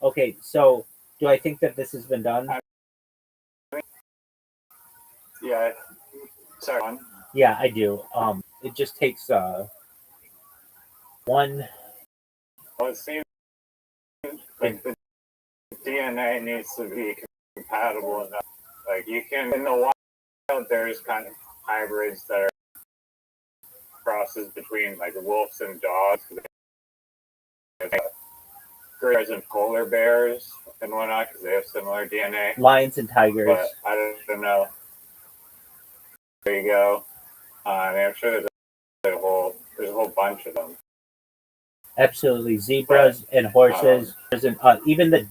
Okay, so do I think that this has been done? Yeah. Sorry. Yeah, I do. It just takes one. Well, it seems like the DNA needs to be compatible enough. Like you can in the wild, there's kind of hybrids that are crosses between like wolves and dogs. Grizzlies and polar bears and whatnot because they have similar DNA. Lions and tigers. But I don't know. There you go. I'm sure there's a whole bunch of them. Absolutely, zebras and horses, and even the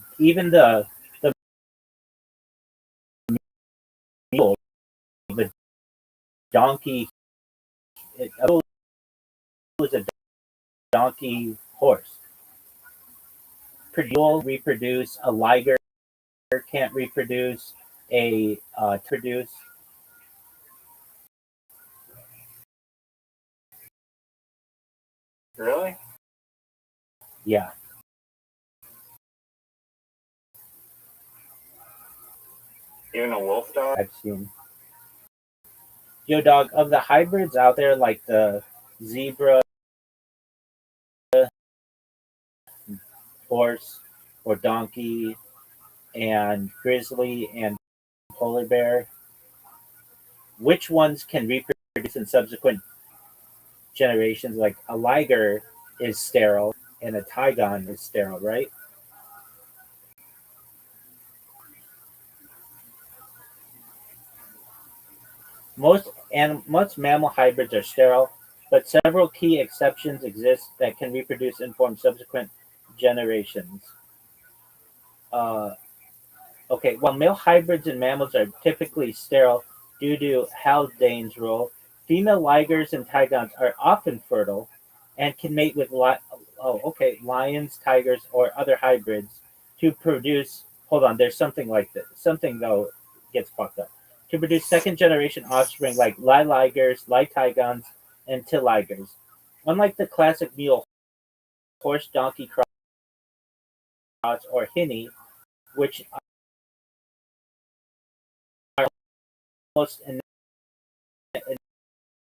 mule, the donkey. It was a donkey horse. Mule reproduce. A liger can't reproduce. Produce. Really? Yeah. Even a wolf dog? I've seen. Yo, dog, of the hybrids out there, like the zebra, horse or donkey and grizzly and polar bear, which ones can reproduce in subsequent generations? Like a liger is sterile and a tigon is sterile, right? Most mammal hybrids are sterile, but several key exceptions exist that can reproduce and form subsequent generations. Uh, okay, while male hybrids in mammals are typically sterile due to Haldane's rule, female ligers and tigons are often fertile and can mate with lions, tigers, or other hybrids to produce. Hold on, there's something like this. Something though gets fucked up. To produce second generation offspring like ligers, tigons, and tilligers. Unlike the classic mule horse donkey cross or hinny, which are almost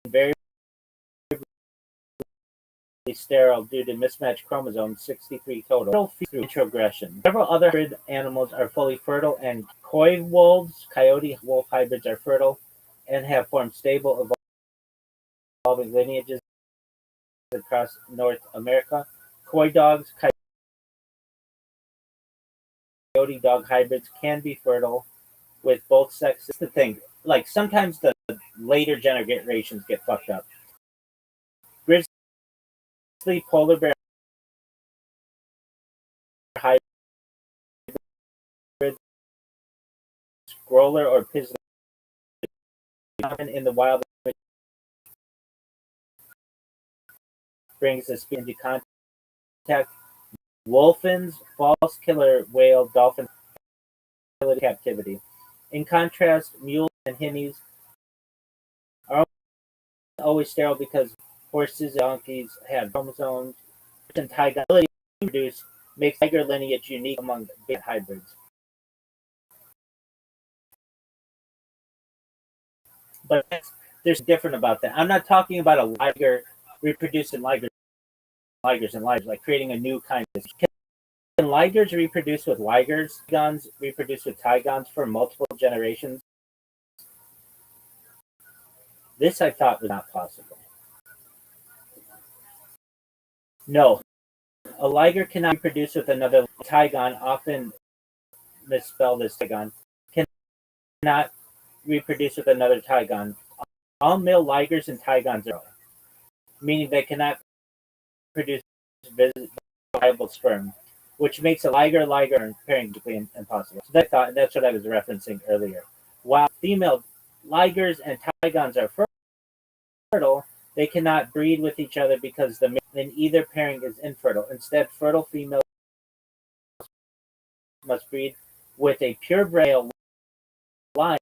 invariably sterile due to mismatched chromosomes, 63 total, through introgression. Several other hybrid animals are fully fertile, and coy wolves, coyote wolf hybrids are fertile and have formed stable evolving lineages across North America. Coy dogs, coyote dog hybrids can be fertile with both sexes. The thing, like sometimes the later generations get fucked up. Grizzly polar bear hybrids, growler or pizzly common in the wild, brings the species into contact. Wolfins, false killer whale, dolphin captivity. In contrast, mules and hinnies are always sterile because horses and donkeys have chromosomes, and tigers' ability to produce makes tiger lineage unique among big hybrids. But there's different about that. I'm not talking about a liger reproducing ligers and ligers, like creating a new kind of. Can ligers reproduce with ligers? Tigons reproduce with tigons for multiple generations? This I thought was not possible. No, a liger cannot reproduce with another tigon, often misspelled as tigon, cannot reproduce with another tigon. All male ligers and tigons are, meaning they cannot produce viable sperm, which makes a liger pairing impossible. So that's what I was referencing earlier. While female ligers and tigons are fertile, they cannot breed with each other because the male in either pairing is infertile. Instead, fertile females must breed with a purebred lion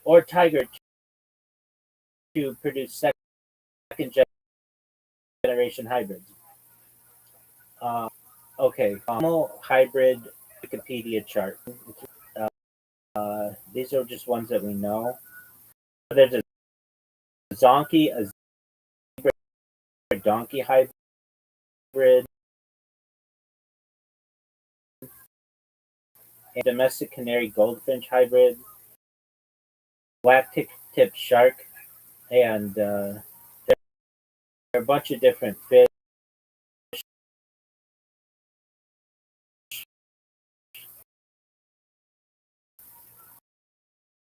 or tiger to produce second generation hybrids. Okay, normal hybrid Wikipedia chart. These are just ones that we know. There's a zonkey, a zebra donkey hybrid, a domestic canary goldfinch hybrid, black tip shark, and there are a bunch of different fish.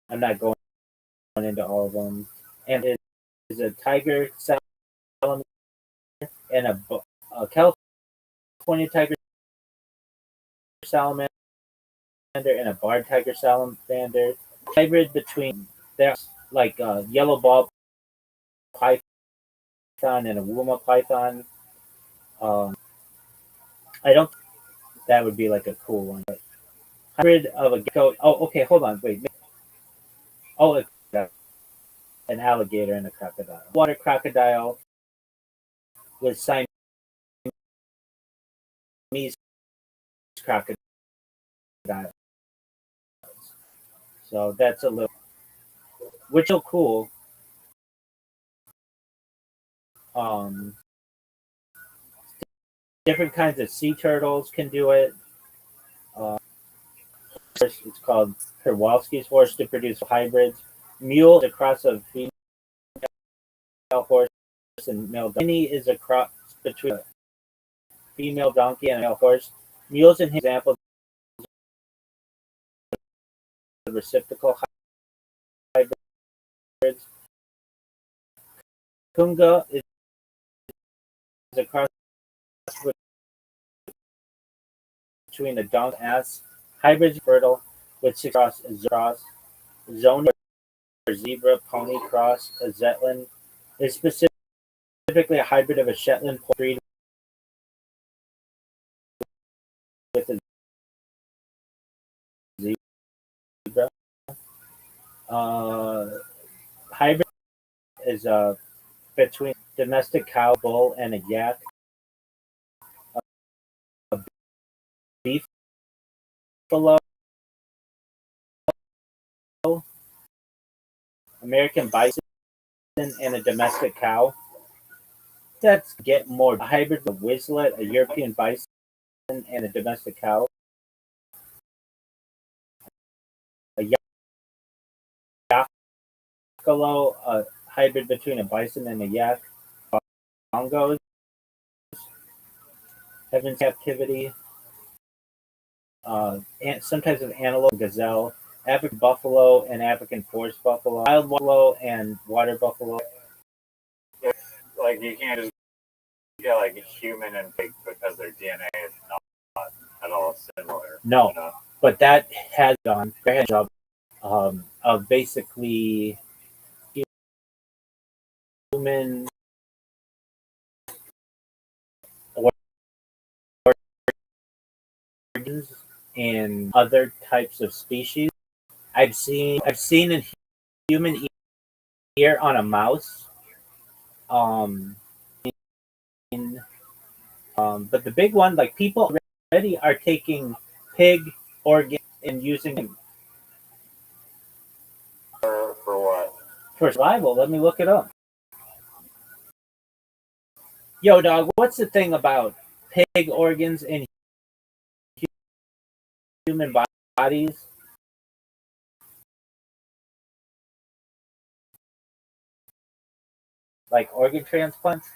I'm not going into all of them. And it is a tiger salamander and a California tiger salamander and a barred tiger salamander. Hybrid between there's like a yellow ball python and a Wuma python. Um, I don't think that would be like a cool one. But hybrid of a gecko. Oh, okay, hold on, wait. Oh, an alligator and a crocodile. Water crocodile with Siamese crocodile. So that's a little, which is cool. Um, different kinds of sea turtles can do it. It's called Kowalski's horse to produce hybrids. Mule is a cross of female horse and male donkey. Is a cross between a female donkey and a male horse. Mules in examples of reciprocal hybrids. Kunga is a cross between a donkey and ass. Hybrids fertile with six cross. Zone or zebra pony cross. A Zetland is specifically a hybrid of a Shetland breed with a zebra. Hybrid is between domestic cow, bull, and a yak. A beefalo, American bison, and a domestic cow. Let's get more. A hybrid of Whistlet, a European bison, and a domestic cow. A yakalo, a hybrid between a bison and a yak. Bongos, heaven's captivity. And some types of antelope, gazelle, African buffalo, and African forest buffalo, wild buffalo, and water buffalo. Like you can't just get like a human and pig because their DNA is not at all similar. No, You know? but that has done a job of basically human organs in other types of species. I've seen a human ear on a mouse. Um, but the big one, like people already are taking pig organs and using them For what? for survival. Let me look it up. Yo, dog, what's the thing about pig organs in human bodies? Like organ transplants?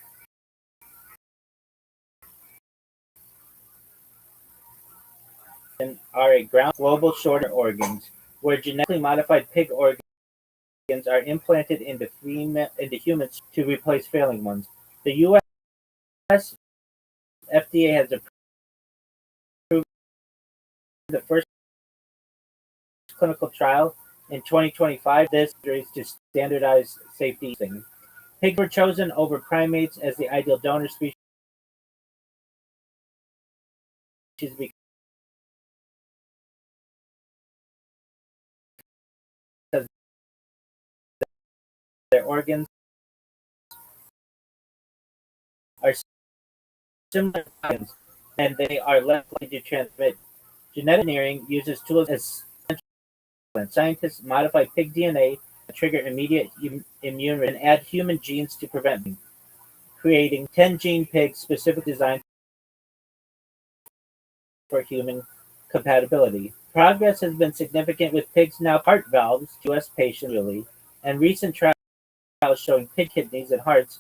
And are a ground global shorter organs, where genetically modified pig organs are implanted into humans to replace failing ones. The U.S. FDA has approved the first clinical trial in 2025. This is to standardize safety. Pigs were chosen over primates as the ideal donor species because their organs are similar to humans and they are less likely to transmit. Genetic engineering uses tools as scientists modify pig DNA to trigger immediate immune and add human genes to prevent, creating 10 gene pigs specifically designed for human compatibility. Progress has been significant with pigs now heart valves to US patients really, and recent trials showing pig kidneys and hearts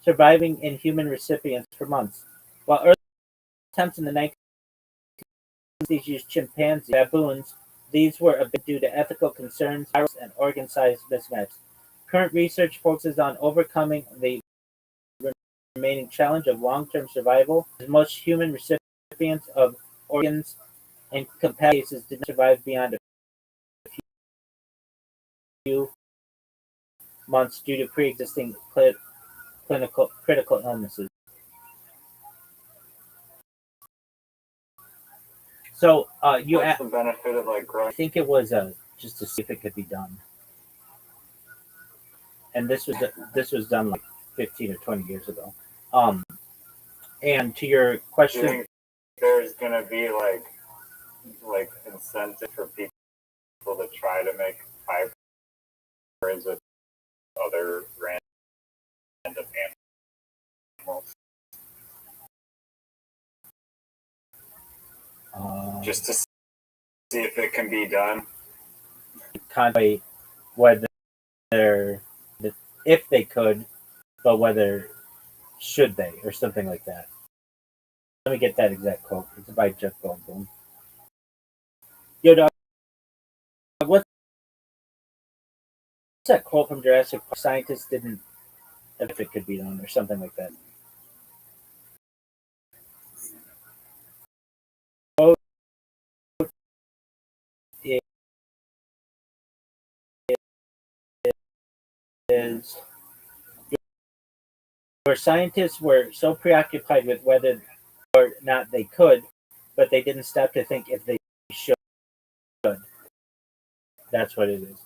surviving in human recipients for months. While early attempts in the 1960s used chimpanzees, baboons, these were abandoned due to ethical concerns, and organ size mismatch. Current research focuses on overcoming the remaining challenge of long-term survival, as most human recipients of organs in compatible cases did not survive beyond a few months due to pre-existing critical illnesses. So What's the benefit of like growing? I think it was just to see if it could be done, and this was done like 15 or 20 years ago. And to your Do you question, think there's gonna be like incentive for people to try to make hybrids with other random animals? animals, Just just to see if it can be done. contemplate whether if they could, but whether should they or something like that. Let me get that exact quote. It's by Jeff Goldblum. Yo, dog, what's that quote from Jurassic Park? Scientists didn't if it could be done or something like that. Quote is where scientists were so preoccupied with whether or not they could, but they didn't stop to think if they should. That's what it is.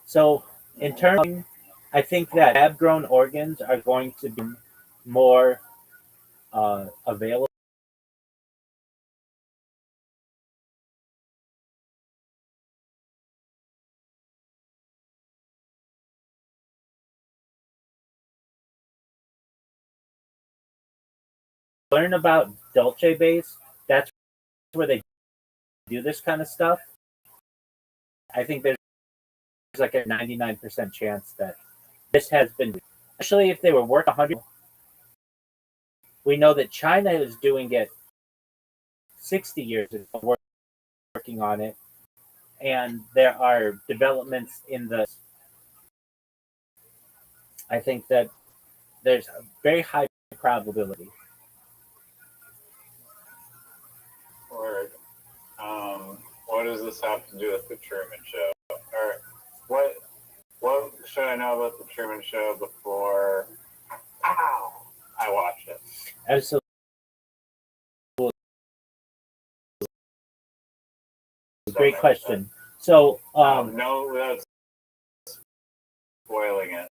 So in terms, I think that lab-grown organs are going to be more available. Learn about Dolce base. That's where they do this kind of stuff. I think there's like a 99% chance that this has been, especially if they were working 100. We know that China is doing it 60 years ago, working on it, and there are developments in the. I think that there's a very high probability. Word. What does this have to do with the Truman Show? Or what should I know about the Truman Show before I watch it? Absolutely. Great question. So, no, that's spoiling it.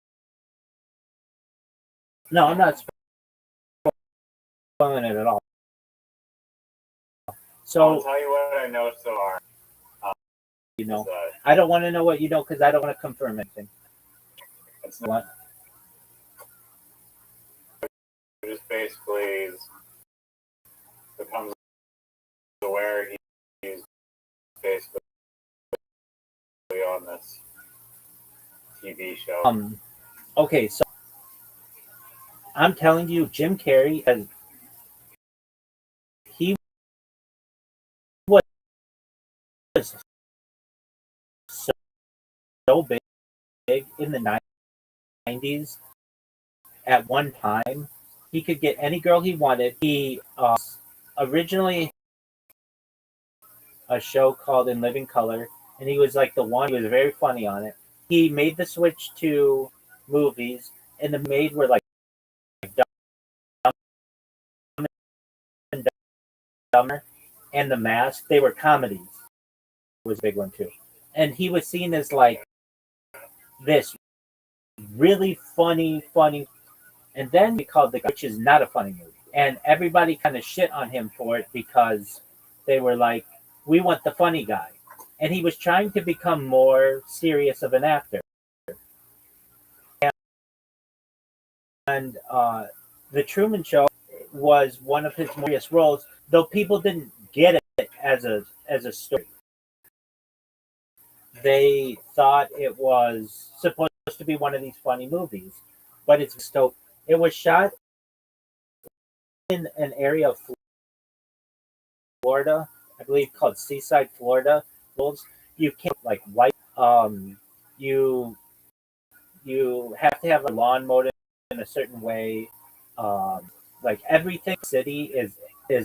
No, I'm not spoiling it at all. So I'll tell you what I know so far. You know, I don't want to know what you know because I don't want to confirm anything. It's not. It just basically becomes aware he's basically on this TV show. Okay, so I'm telling you, Jim Carrey he was so big in the 90s. At one time, he could get any girl he wanted. He originally a show called In Living Color, and he was like the one. He was very funny on it. He made the switch to movies, and the made were like Dumb and Dumber and The Mask. They were comedies. It was a big one too, and he was seen as like this really funny, and then he called which is not a funny movie, and everybody kind of shit on him for it because they were like, we want the funny guy, and he was trying to become more serious of an actor. And the Truman Show was one of his more serious roles, though people didn't get it as a story. They thought it was supposed to be one of these funny movies, but it was shot in an area of Florida, I believe called Seaside, Florida. You can't like white. You have to have a lawn mowed in a certain way. Like everything city is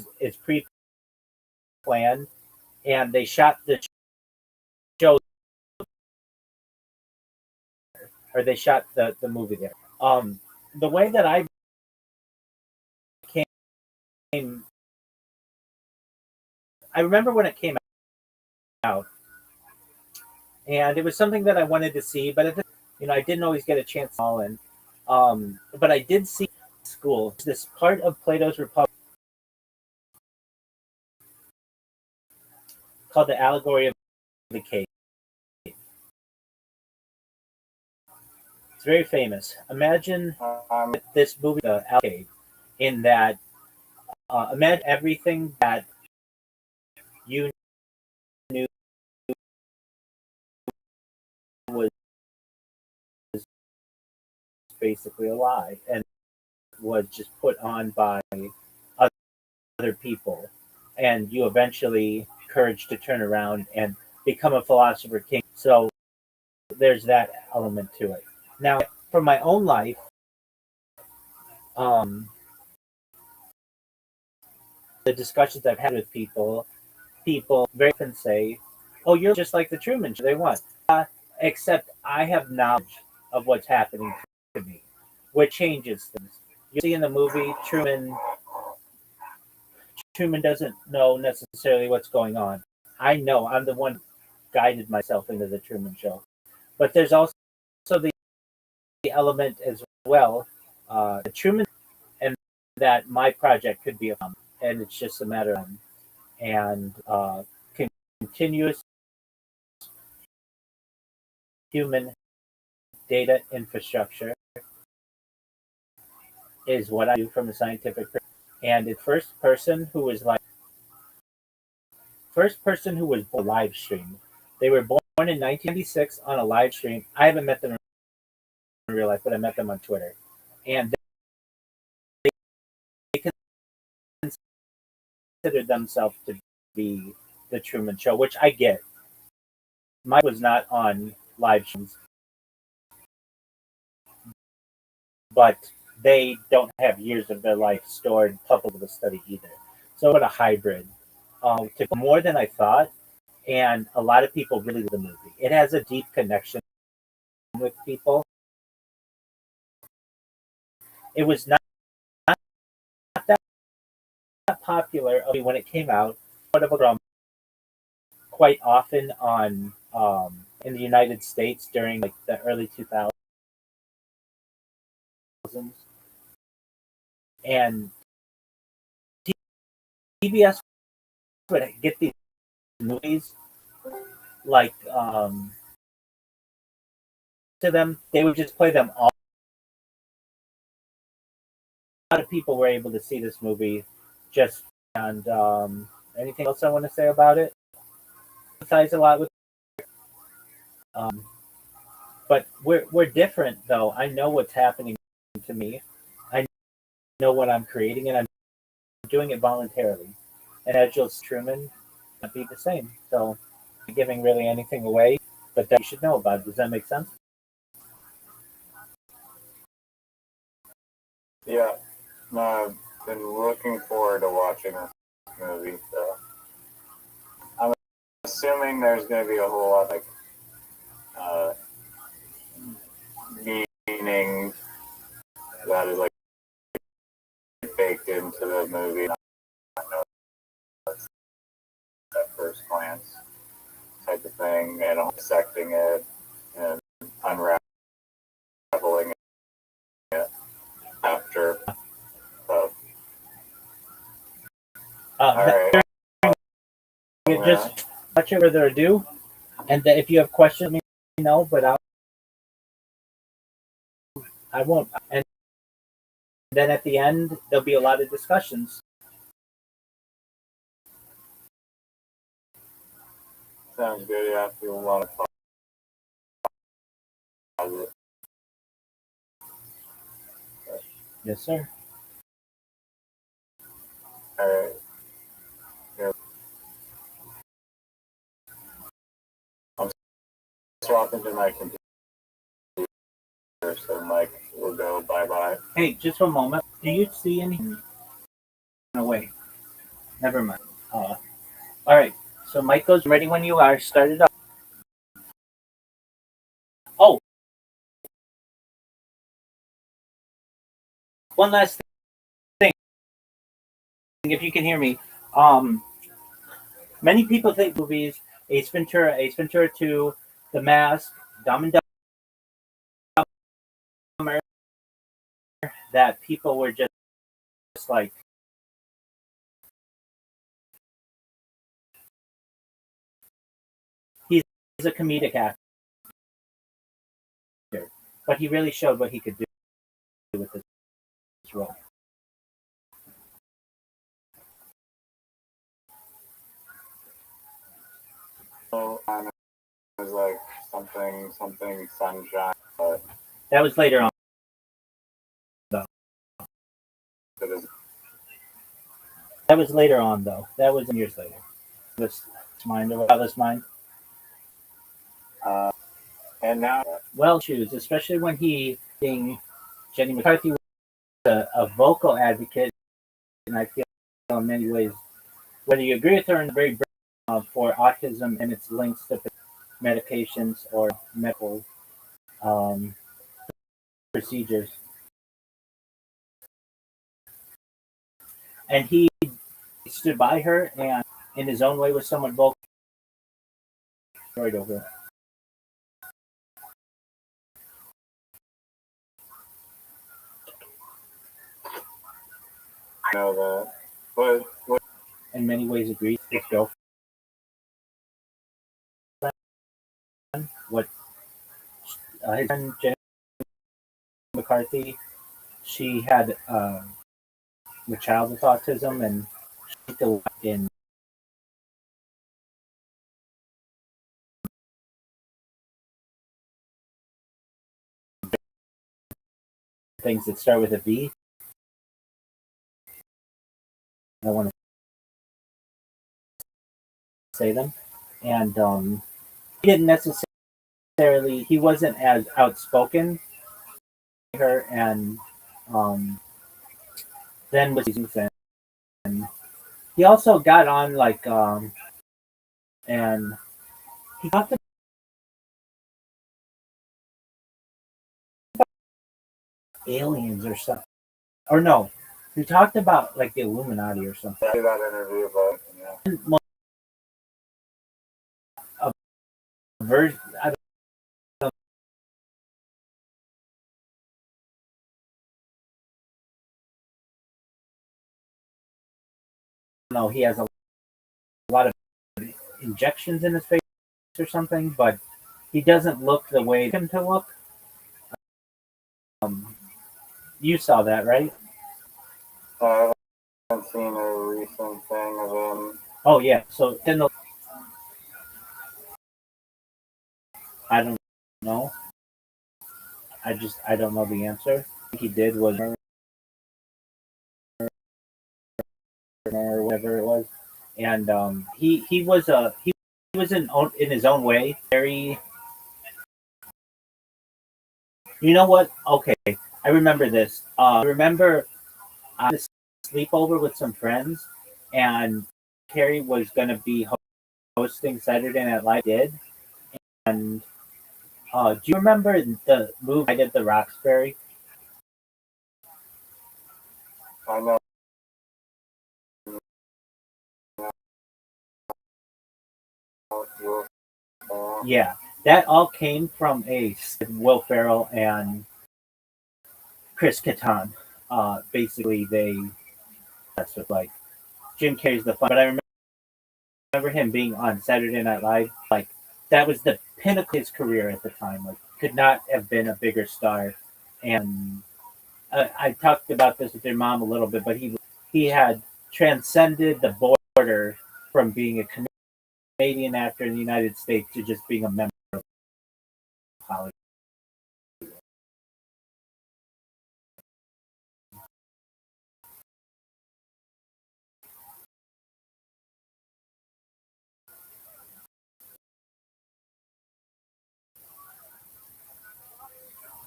pre-planned, and they shot the show or they shot the movie there. The way that I came, I remember when it came out, and it was something that I wanted to see, but I didn't always get a chance to all in. But I did see school this part of Plato's Republic called the Allegory of the Cave. It's very famous. Imagine Um, this movie, The Alcade, in that imagine everything that you knew was basically a lie and was just put on by other people, and you eventually courage to turn around and become a philosopher king. So there's that element to it. Now, for my own life, um, the discussions I've had with people very often say, "Oh, you're just like the Truman Show." They want, except I have knowledge of what's happening to me, which changes things. You see in the movie, Truman doesn't know necessarily what's going on. I know. I'm the one who guided myself into the Truman Show. But there's also the element as well, the Truman, and that my project could be a film, and it's just a matter of and continuous human data infrastructure is what I do from a scientific perspective. And it's first person who was born live stream. They were born in 1996 on a live stream. I haven't met them in real life, but I met them on Twitter, and they considered themselves to be the Truman Show, which I get. Mine was not on live streams, but they don't have years of their life stored public to study either. So what a hybrid. To more than I thought, and a lot of people really love the movie. It has a deep connection with people. It was not that popular when it came out, but quite often on in the United States during like the early 2000s, and TBS would get these movies like to them. They would just play them all. A lot of people were able to see this movie just and anything else I want to say about it? Empathize a lot with, um, but we're different though. I know what's happening to me. I know what I'm creating, and I'm doing it voluntarily. And as Jill Truman, not be the same. So, I'm not giving really anything away, but that you should know about it. Does that make sense? yeah, no, I've been looking forward to watching this movie. So I'm assuming there's going to be a whole lot like uh, meaning that is like baked into the movie. I know that's at first glance type of thing, and I'm dissecting it and unraveling it after. So, all right. Just without further ado, and if you have questions, let me know. But I won't. And then at the end, there'll be a lot of discussions. Sounds good. Yeah, I feel a lot of positive. Yes, sir. All right. Yeah. I'm swapping to my computer, so Mike will go bye bye. Hey, just one moment. Do you see anything? No, wait. Never mind. All right. So Mike goes ready when you are. Start it up. Oh, one last thing. If you can hear me, um, many people think movies Ace Ventura 2, The Mask, Dumb and Dumber, that people were just like, he's a comedic actor. but he really showed what he could do with this role. It was like something sunshine, but That was later on, though. it is. That was later on, though. That was years later. This mind about this mind. And now, Well, choose, especially when he being Jenny McCarthy was a vocal advocate, and I feel in many ways, whether you agree with her, in very for autism and its links to medications or medical um, procedures, and he stood by her and, in his own way, was somewhat vocal right over it. I know that. But In many ways, agreed with his girlfriend. What his friend Jenny McCarthy, she had a child with autism, and she still in things that start with a V. I don't want to say them, and he didn't necessarily. He wasn't as outspoken. Her and um, then was and he also got on like and he talked about aliens or something, or no, he talked about like the Illuminati or something. I did that interview, but yeah. A version, I don't know. He has a lot of injections in his face or something, but he doesn't look the way him to look. Um, you saw that, right? I haven't seen a recent thing of him. Oh yeah. So then I don't know. I don't know the answer. I think he did was or whatever it was, and he was in his own way very. You know what? Okay, I remember this. I remember I had a sleepover with some friends, and Carrie was going to be hosting Saturday Night Live. Did and do you remember the movie I did the Roxbury? I know. Yeah, that all came from a Will Ferrell and Chris Kattan. Basically, they that's what like Jim Carrey's the fun, but I remember him being on Saturday Night Live. Like that was the pinnacle of his career at the time. Like could not have been a bigger star. And I talked about this with your mom a little bit, but he had transcended the border from being a Canadian actor in the United States to just being a member of Hollywood.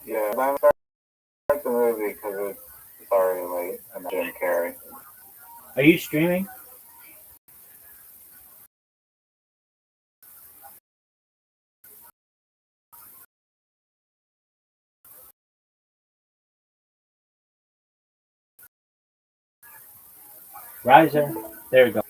Yeah, I like the movie because it's already late and Jim Carrey. Are you streaming? Riser. There we go.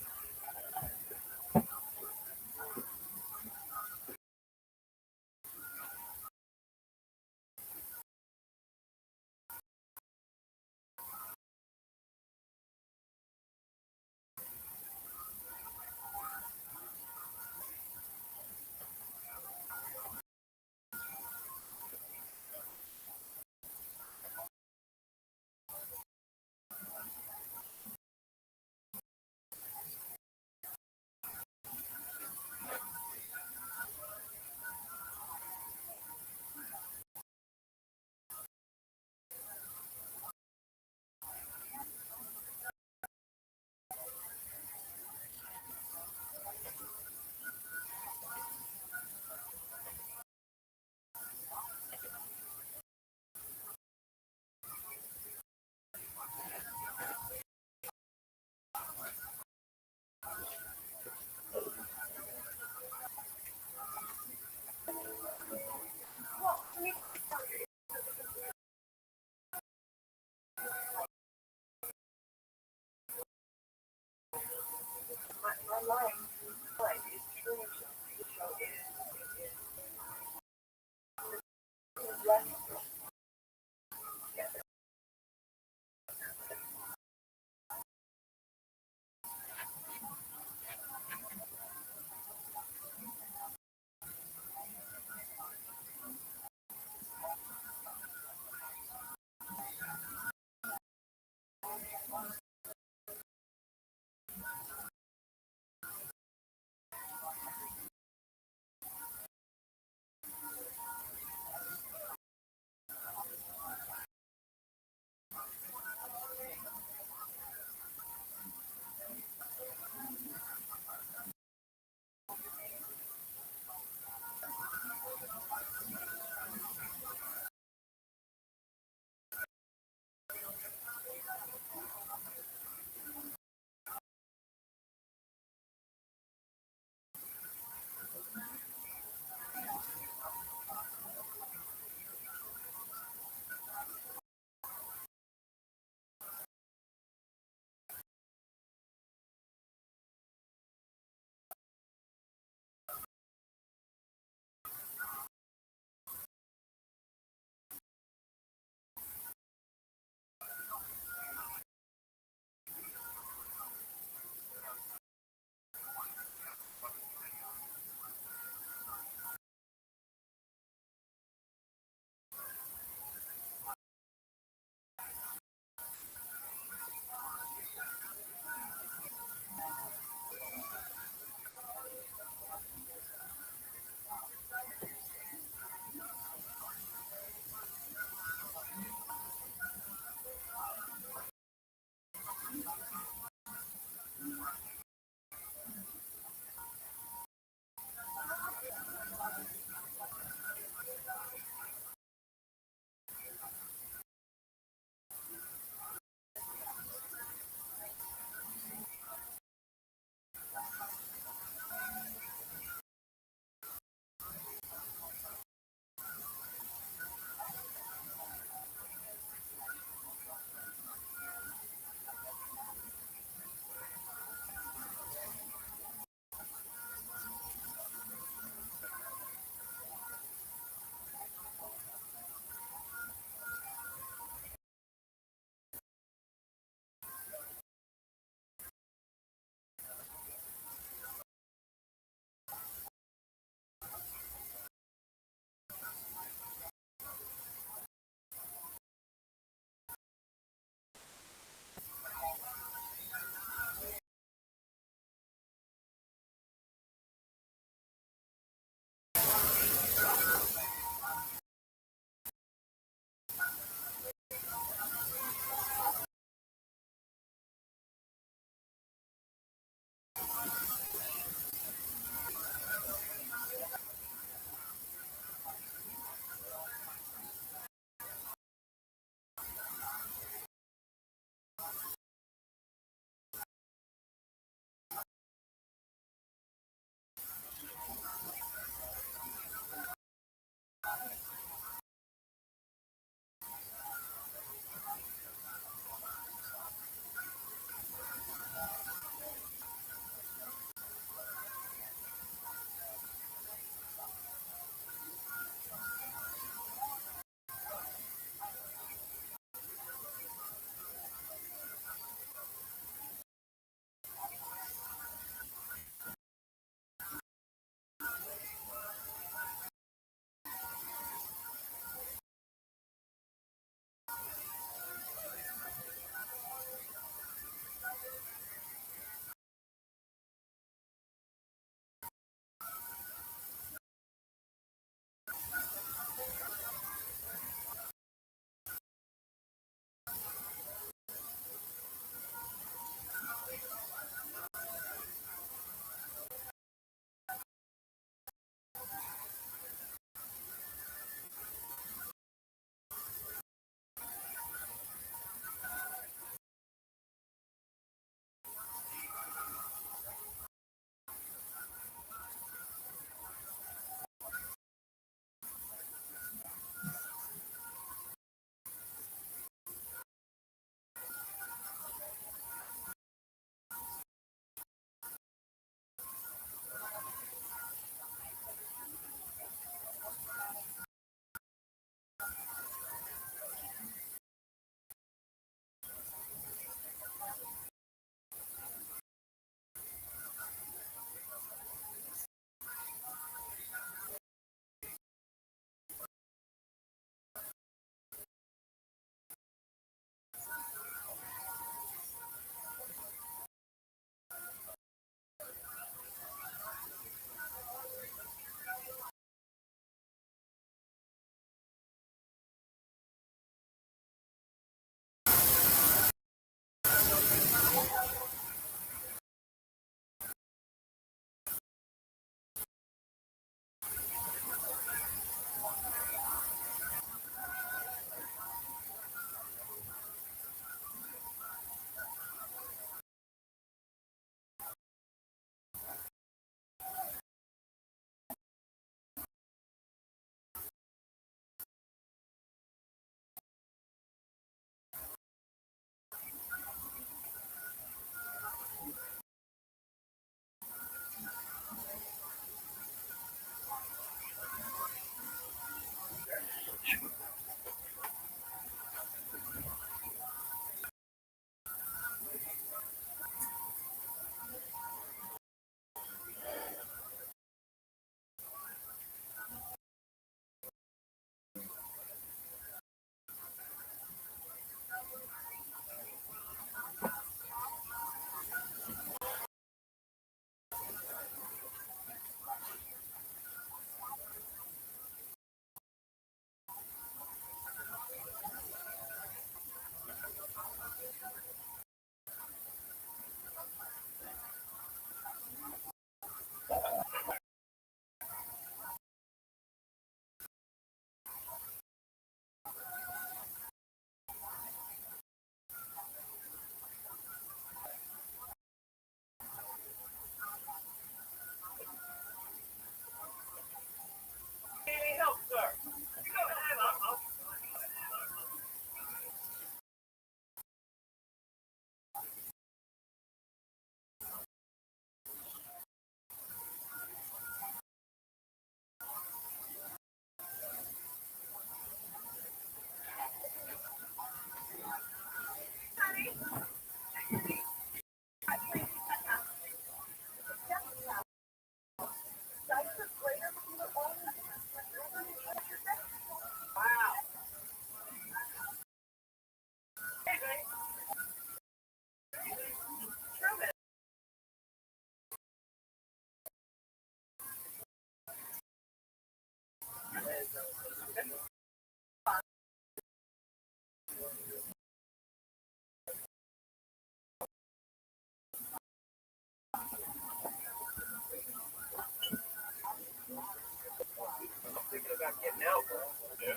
about getting out, bro. Yeah.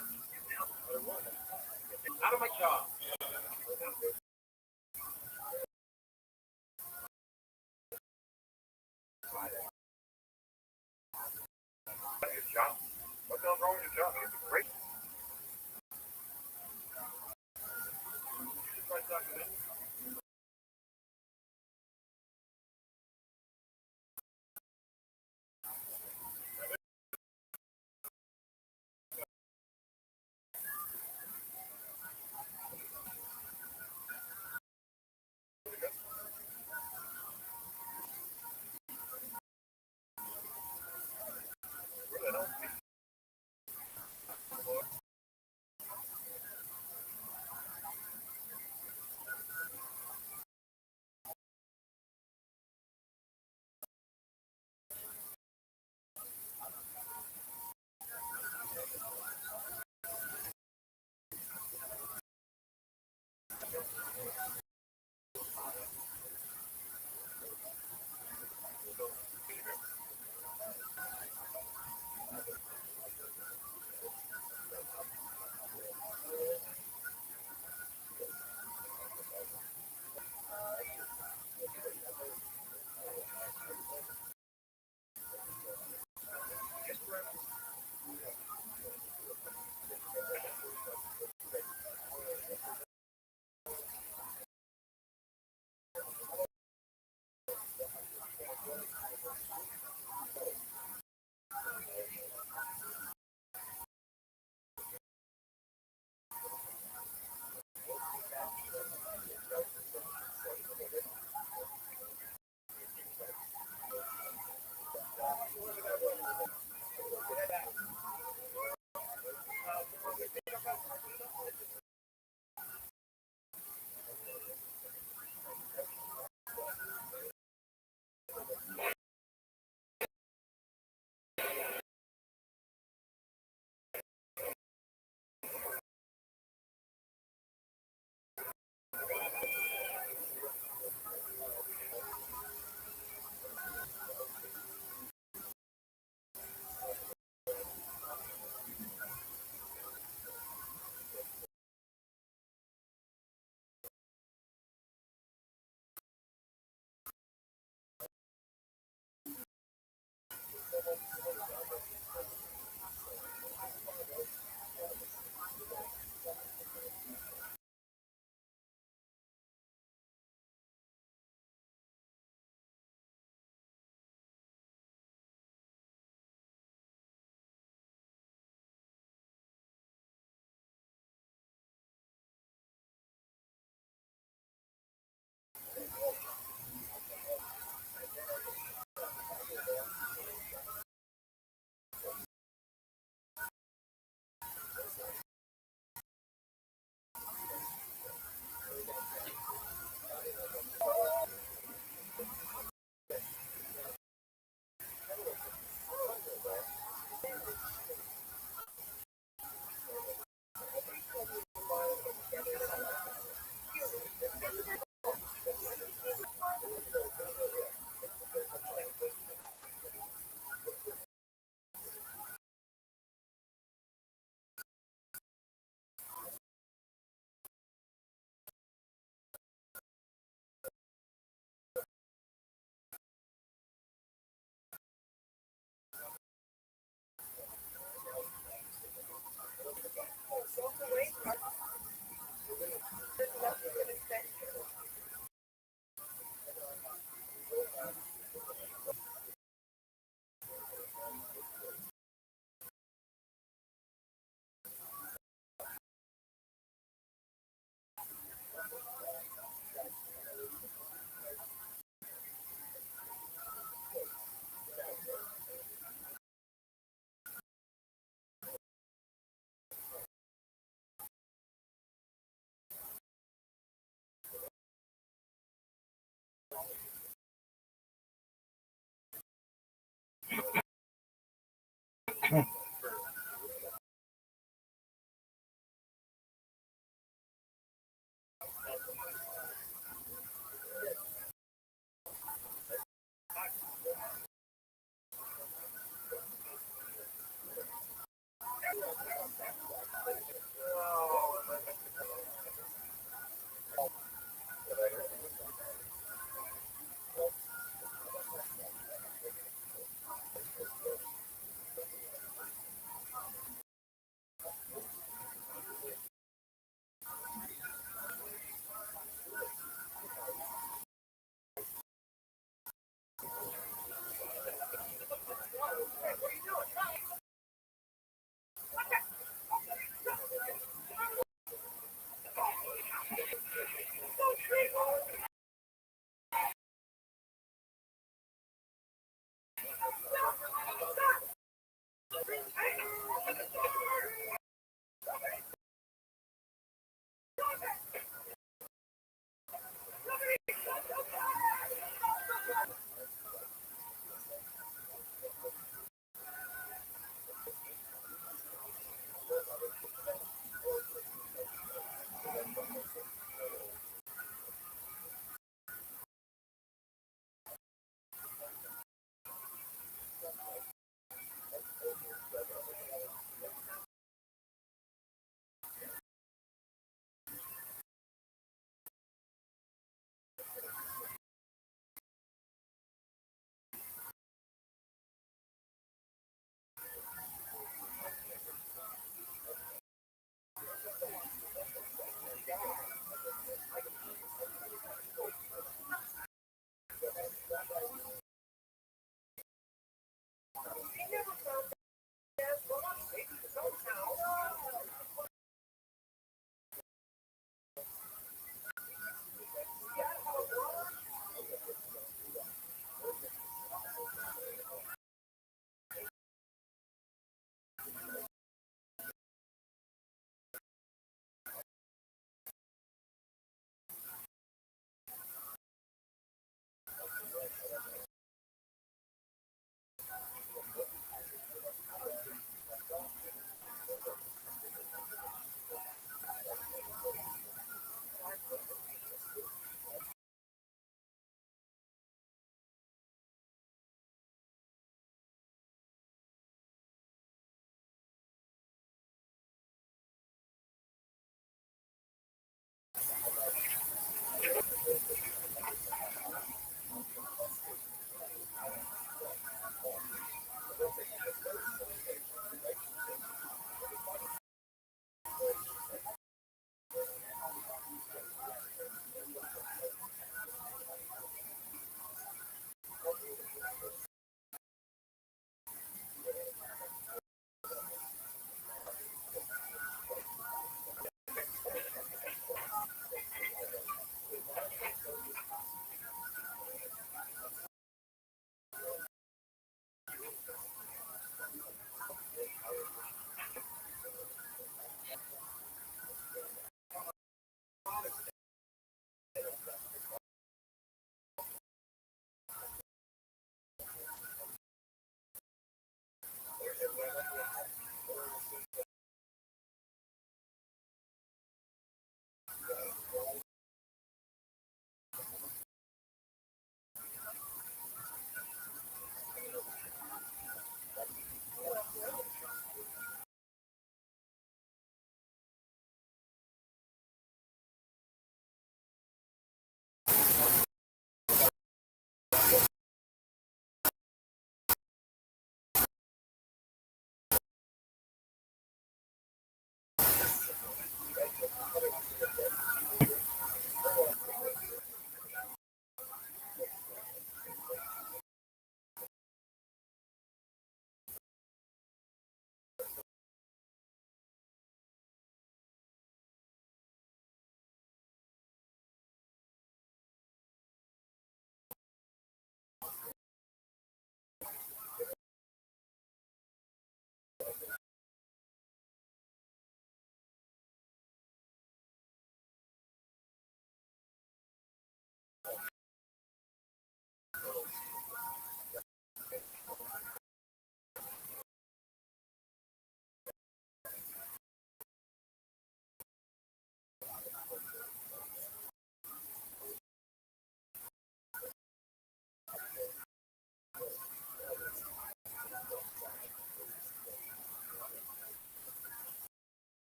Out of my job. Your job? What the hell's wrong with your job? It's great.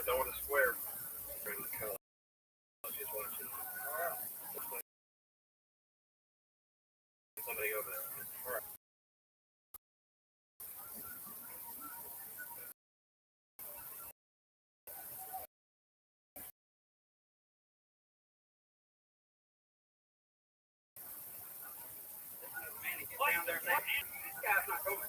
done with a square. Just watching somebody over there. All right. Down there, this guy's not going.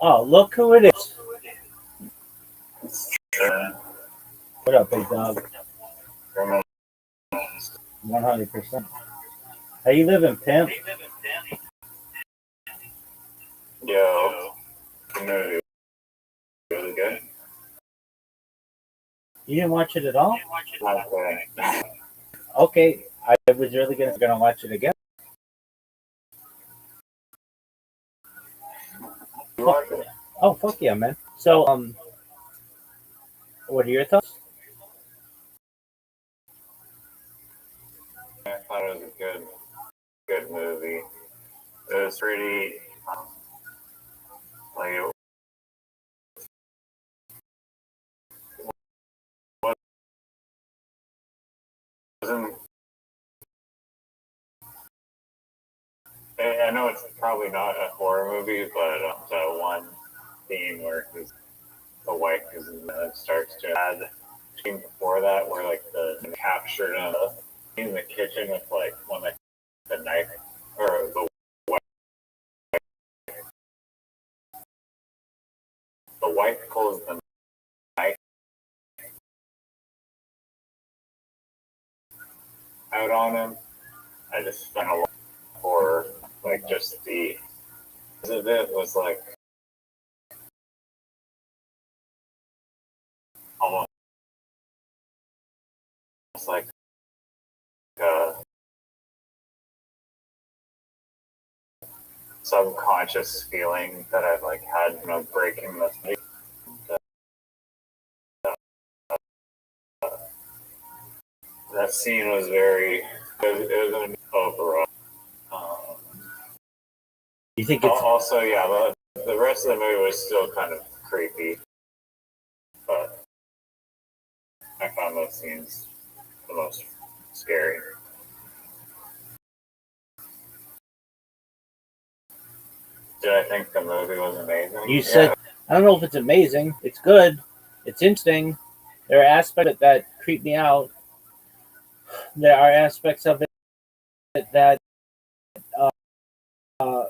Oh, look who it is. Uh, What up, big dog? from 100%. How you living, pimp? Yo, the movie really good. You didn't watch it at all? Okay. Okay, I was really gonna watch it again. You like it? Oh, fuck yeah, man. So, what are your thoughts? I thought it was a good movie. It was pretty like it wasn't. I know it's probably not a horror movie, but that one scene where the wife is starts to add scene before that, where like the captured in the kitchen with like when the knife or the wife pulls the knife out on him. I just found a lot of horror, like just the of it was like almost like a subconscious feeling that I've like had, breaking this. That scene was very. It was an overall. You think it's Also, yeah, the rest of the movie was still kind of creepy, but I found those scenes the most scary. Did I think the movie was amazing? you said? I don't know if it's amazing. It's good. It's interesting. There are aspects that creep me out. There are aspects of it that uh, uh,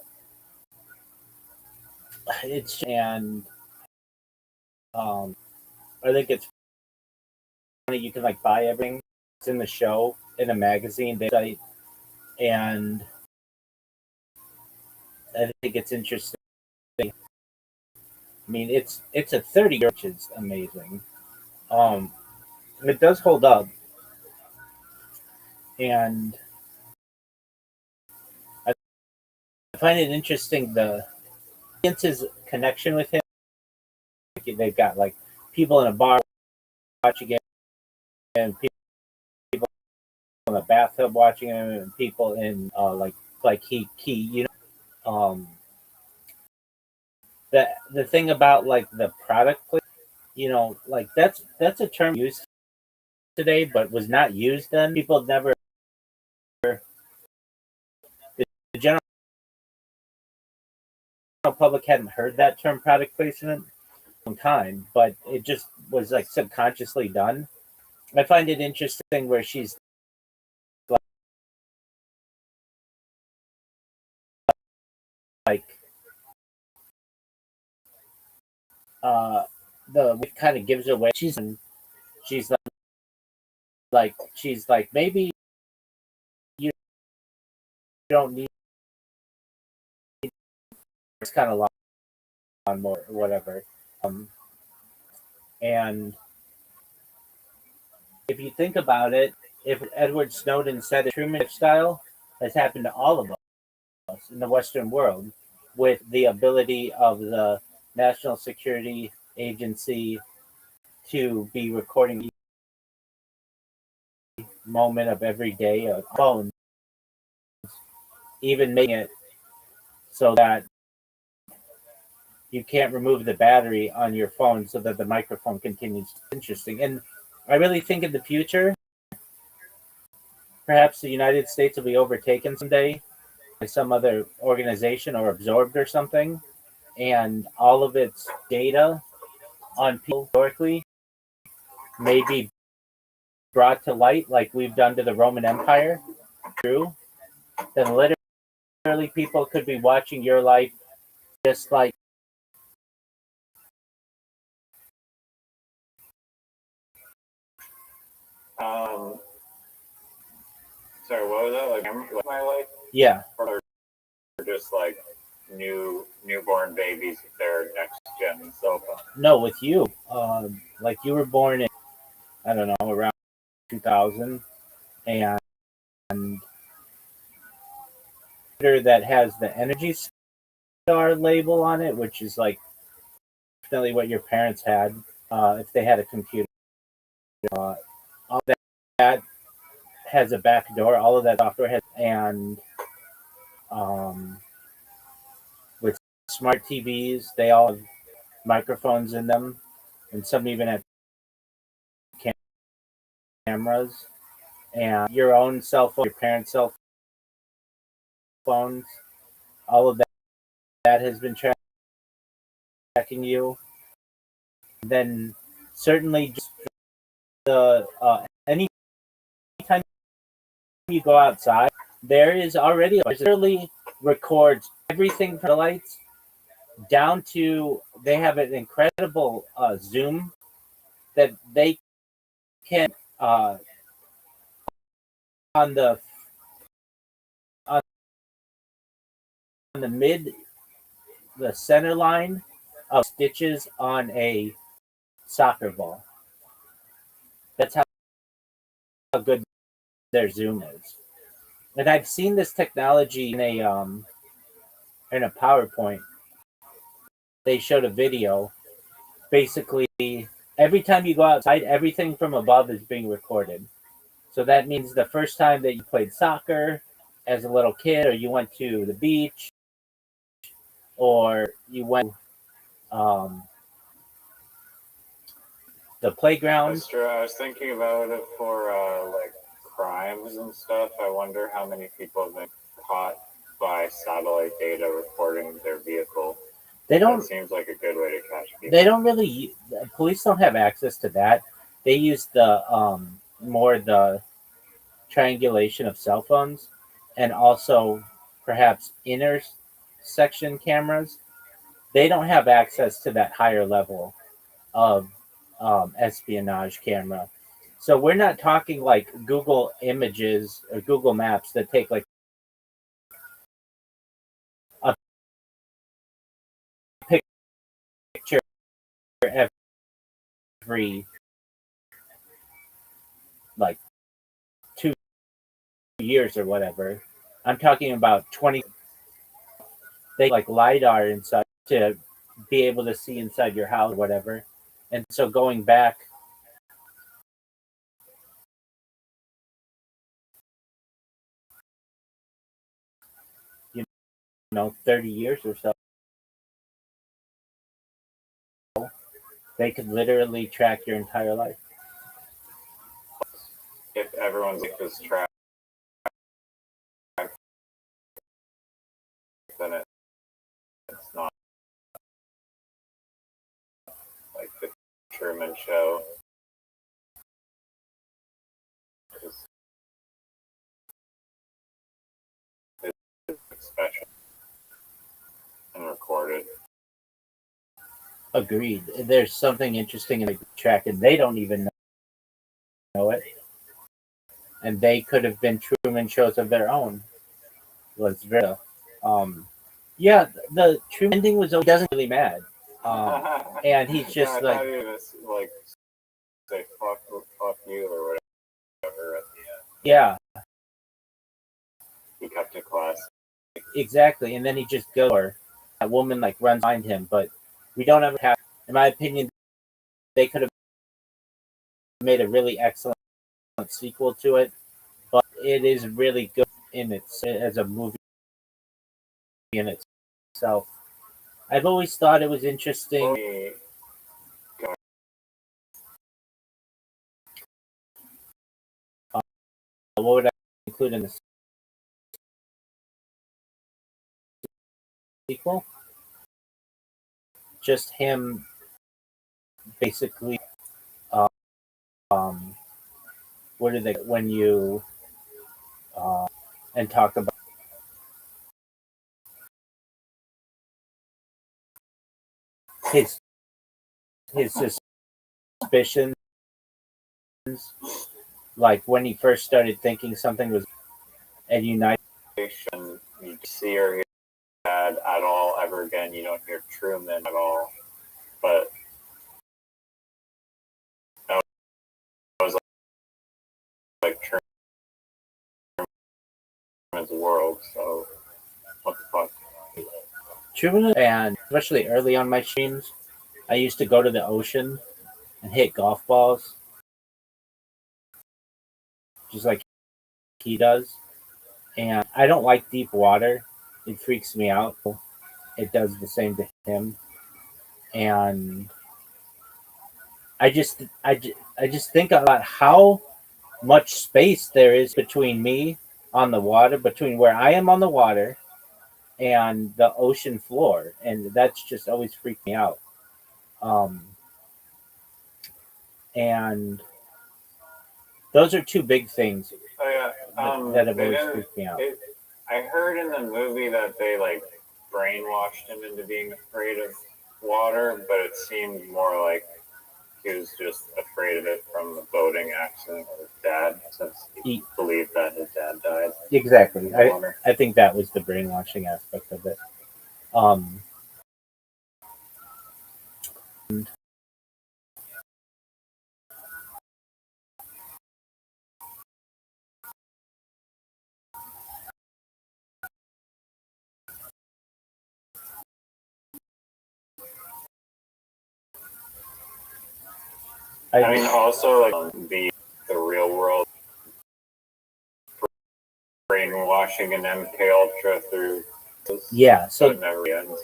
it's and I think it's funny. You can like buy everything. It's in the show in a magazine site, and I think it's interesting. I mean, it's a 30-year, which is amazing. Um, it does hold up, and I find it interesting the audience's connection with him. They've got like people in a bar watching it, and people in the bathtub watching him, and people in like he the thing about like the product, like that's a term used today, but was not used then. People never the general public hadn't heard that term product placement in a long time, but it just was like subconsciously done. I find it interesting where she's like uh the kind of gives away she's she's like maybe you don't need it's kind of on more or whatever. Um, and if you think about it, if Edward Snowden said a Truman lifestyle has happened to all of us in the Western world with the ability of the National Security Agency to be recording moment of every day of phone, even making it so that you can't remove the battery on your phone so that the microphone continues. Interesting. And I really think in the future, perhaps the United States will be overtaken someday by some other organization or absorbed or something, and all of its data on people historically may be brought to light like we've done to the Roman Empire. True. Then literally people could be watching your life just like Sorry, what was that? Like my life? Yeah. Or just like newborn babies with their next gen cell phone? No, with you. Like you were born in, I don't know, around 2000, and that has the Energy Star label on it, which is like definitely what your parents had if they had a computer. All that has a back door. All of that software has, and um, with smart TVs, they all have microphones in them, and some even have cameras. And your own cell phone, your parents' cell phones, all of that has been tracking you. Then certainly just the anytime you go outside, there is already literally records everything from the lights down to they have an incredible zoom that they can on the on the center line of stitches on a soccer ball. That's how good their zoom is. And I've seen this technology in a PowerPoint. They showed a video. Basically, every time you go outside, everything from above is being recorded. So that means the first time that you played soccer as a little kid, or you went to the beach, or you went the playground. That's true. I was thinking about it for like crimes and stuff. I wonder how many people have been caught by satellite data recording their vehicle. They don't. That seems like a good way to catch people. They don't really. Police don't have access to that. They use the more the triangulation of cell phones, and also perhaps intersection cameras. They don't have access to that higher level of espionage camera. So we're not talking like Google Images or Google Maps that take like a picture every like 2 years or whatever. I'm talking about 20. They like LiDAR inside to be able to see inside your house or whatever. And so going back, 30 years or so, they could literally track your entire life. If everyone's life is tracked, then it's not like the Truman Show. It's special and recorded. Agreed. There's something interesting in the track, and they don't even know it. And they could have been Truman shows of their own. Was very, yeah. The Truman ending was he doesn't really mad, and he's just no, I like, thought he was like say fuck you or whatever at the end. Yeah, He cut to class. exactly. And then he just goes, or that woman like runs behind him, but we don't ever have. In my opinion, they could have made a really excellent sequel to it, but it is really good in its as a movie in itself. I've always thought it was interesting. What would I include in the sequel? Just him basically. What do they when you and talk about his suspicions, like when he first started thinking something was and United. You see or hear Dad at all ever again. You don't hear Truman at all. But that was like Truman's world. So what the fuck? Truman, and especially early on my streams, I used to go to the ocean and hit golf balls, just like he does. And I don't like deep water; it freaks me out. It does the same to him, and I just think about how much space there is between me on the water, between where I am on the water and the ocean floor, and that's just always freaked me out. Um, and those are two big things Oh yeah. that have always freaked me out. I heard in the movie that they like brainwashed him into being afraid of water, but it seemed more like he was just afraid of it from the boating accident with his dad, since he believed that his dad died. Exactly. I think that was the brainwashing aspect of it. I mean, also like the real world brainwashing an MK Ultra through. Yeah. So it never ends.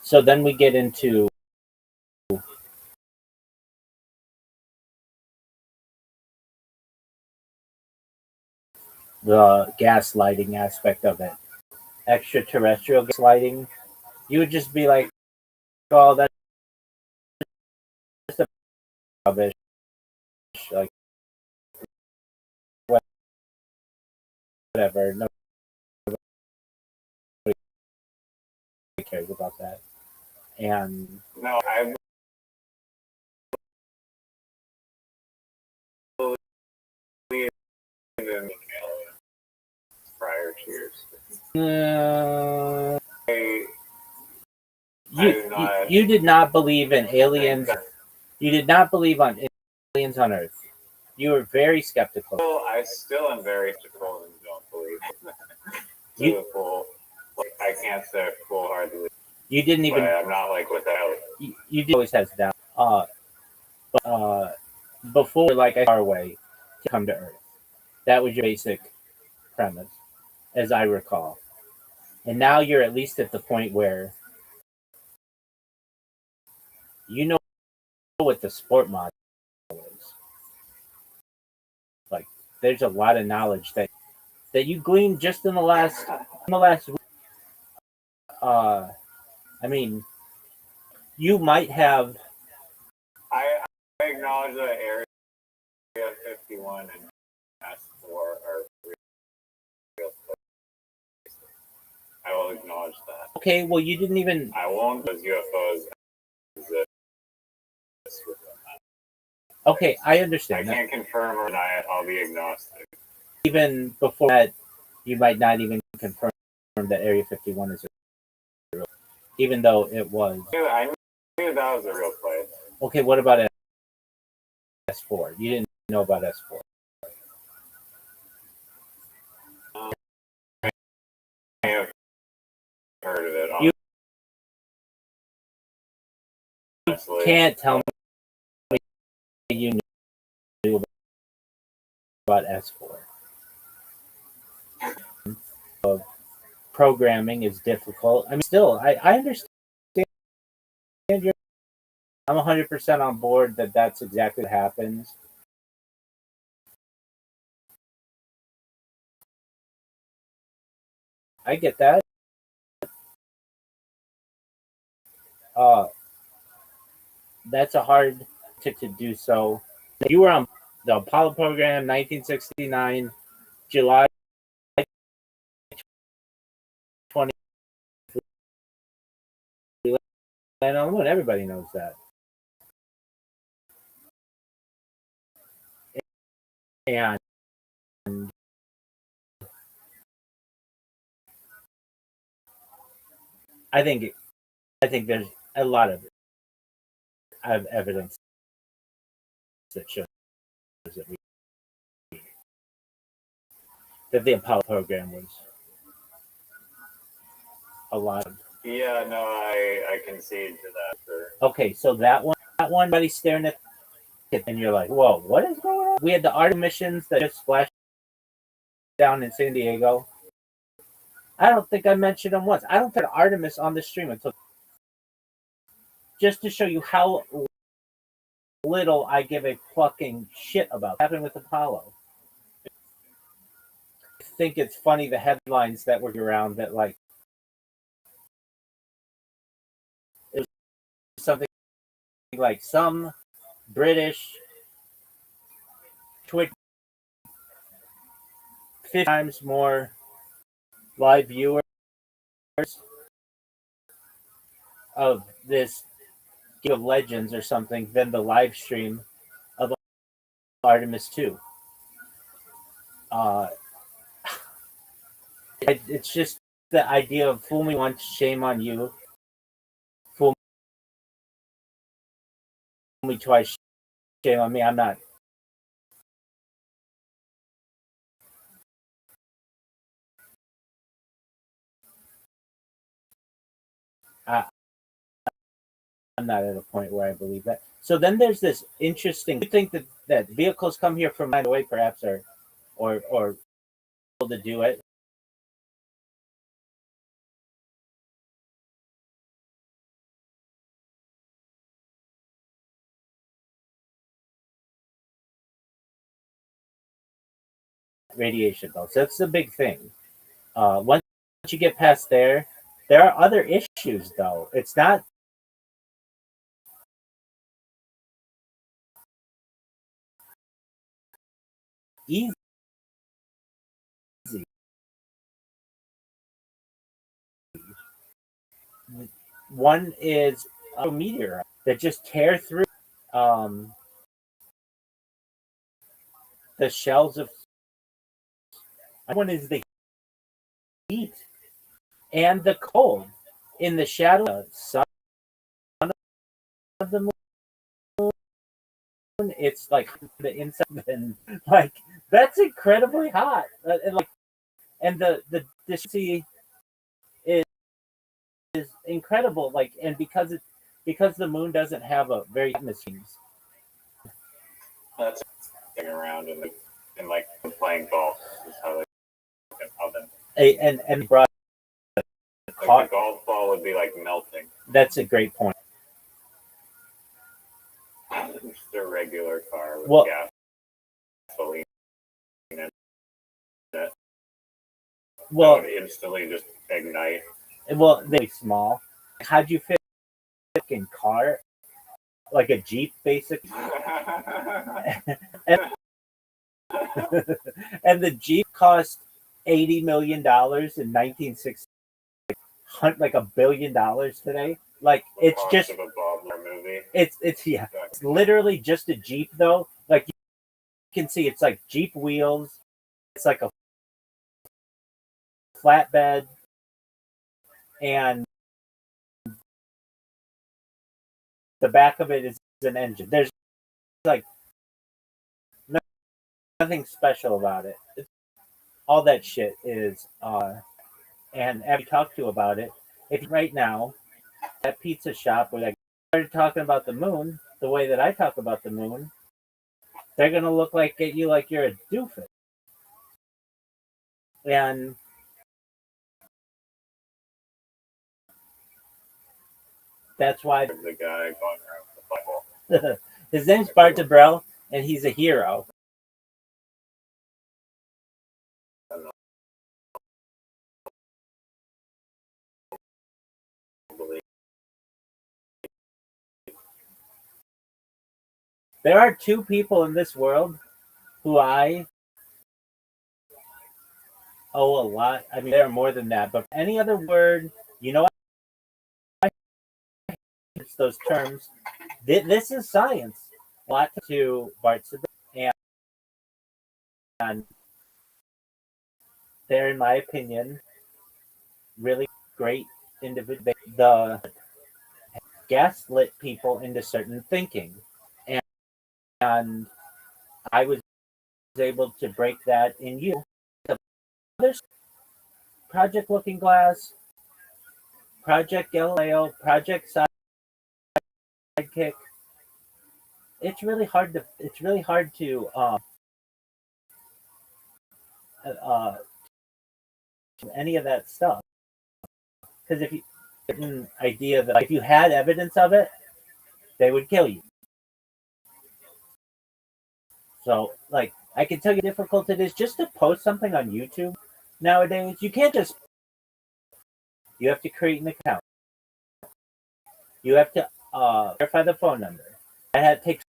So then we get into the gaslighting aspect of it. Extraterrestrial gaslighting. You would just be like, "Oh, that's just a rubbish." Like whatever. Nobody cares about that. And no, I believe in aliens prior to yours. You did not believe in aliens. You did not believe on aliens on Earth. You were very skeptical. I still am very skeptical and don't believe. I can't say full-heartedly. You didn't even. I'm not like without. You always has doubt. Before like a far away to come to Earth. That was your basic premise, as I recall. And now you're at least at the point where you know what the sport model is. Like, there's a lot of knowledge that you gleaned just in the last week. I mean, you might have. I acknowledge that Area 51 and S4 are real places. I will acknowledge that. Okay, well, you didn't even. I won't, because UFOs exist. Okay, I understand. I can't confirm or deny it. I'll be agnostic. Even before that, you might not even confirm that Area 51 is real, even though it was. I knew that was a real place. Okay, what about S4? You didn't know about S4. I have heard of it. Honestly. You can't tell me you knew about S4. Programming is difficult. I mean, still, I understand. I'm 100% on board that that's exactly what happens. I get that. That's a hard to do so. You were on the Apollo program, 1969, July 20. Everybody knows that. And I think there's a lot of evidence that shows that that the Apollo program was a lot of. Yeah, no, I concede to that. Sure. Okay, so that one, everybody's staring at it, and you're like, whoa, what is going on? We had the Artemis missions that just splashed down in San Diego. I don't think I mentioned them once. I don't put Artemis on the stream until just to show you how little I give a fucking shit about happening with Apollo. I think it's funny the headlines that were around that like it was something like some British Twitch 50 times more live viewers of this Game of Legends or something than the live stream of Artemis 2. It's just the idea of fool me once, shame on you. Fool me twice, shame on me. I'm not. I'm not at a point where I believe that. So then there's this interesting. You think that vehicles come here from miles away, perhaps, or to do it. Radiation though. So that's the big thing. Once you get past there are other issues though. It's not easy. One is a meteorite that just tear through the shells of. One is the heat and the cold in the shadow of the sun of the moon. It's like the inside, and like that's incredibly hot. And the density is incredible. Like, and because the moon doesn't have a very atmosphere. That's around and like playing golf is how they And brought like the golf ball would be like melting. That's a great point. Just a regular car with gasoline in it. Well, would instantly just ignite. Well, they're small. How'd you fit in car? Like a Jeep, basically. and the Jeep cost $80 million in 1960. Like $1 billion today. Like it's just of a Bob movie. It's literally just a Jeep though. Like you can see, it's like Jeep wheels. It's like a flatbed, and the back of it is an engine. There's like nothing special about it. All that shit is and Abby talked to about it. If right now that pizza shop where they started talking about the moon the way that I talk about the moon, they're gonna look like at you like you're a doofus. And that's why the guy going around with the Bible. His name's Bart DeBrell, and he's a hero. There are two people in this world who I owe a lot. I mean, there are more than that, but any other word, I use those terms. This is science. A lot to Bart DeBrell, and they're, in my opinion, really great individual, the gaslit people into certain thinking, and, and I was able to break that in you. Others, Project Looking Glass, Project Galileo, Project Sidekick. It's really hard to uh, any of that stuff, because if you get an idea that if you had evidence of it, they would kill you. So, like, I can tell you how difficult it is just to post something on YouTube nowadays. You can't just. You have to create an account. You have to verify the phone number. That takes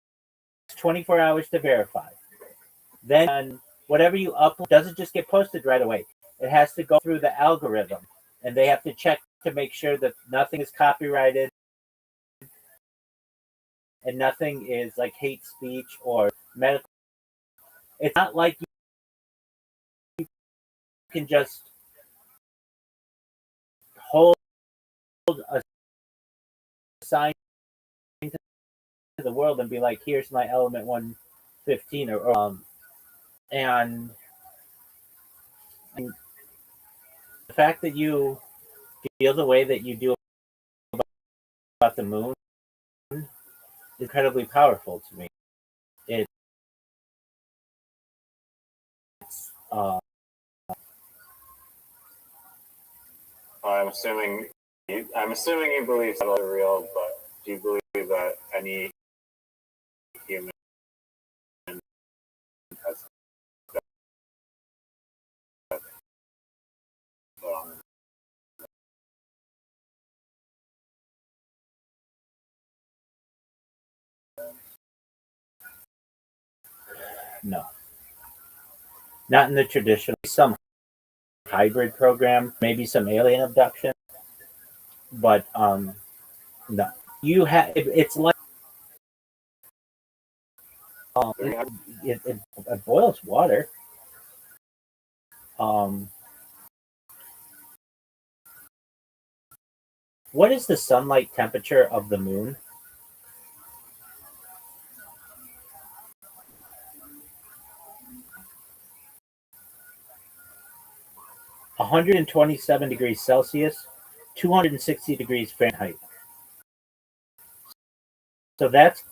24 hours to verify. Then whatever you upload doesn't just get posted right away. It has to go through the algorithm, and they have to check to make sure that nothing is copyrighted and nothing is like hate speech or medical. It's not like you can just hold a sign to the world and be like, "Here's my element 115," and the fact that you feel the way that you do about the moon is incredibly powerful to me. It's uh, I'm assuming you believe it's real, but do you believe that any human has no, not in the traditional. Some hybrid program, maybe some alien abduction, but no. You have it's like it boils water. Um, what is the sunlight temperature of the moon? 127 degrees Celsius, 260 degrees Fahrenheit. So that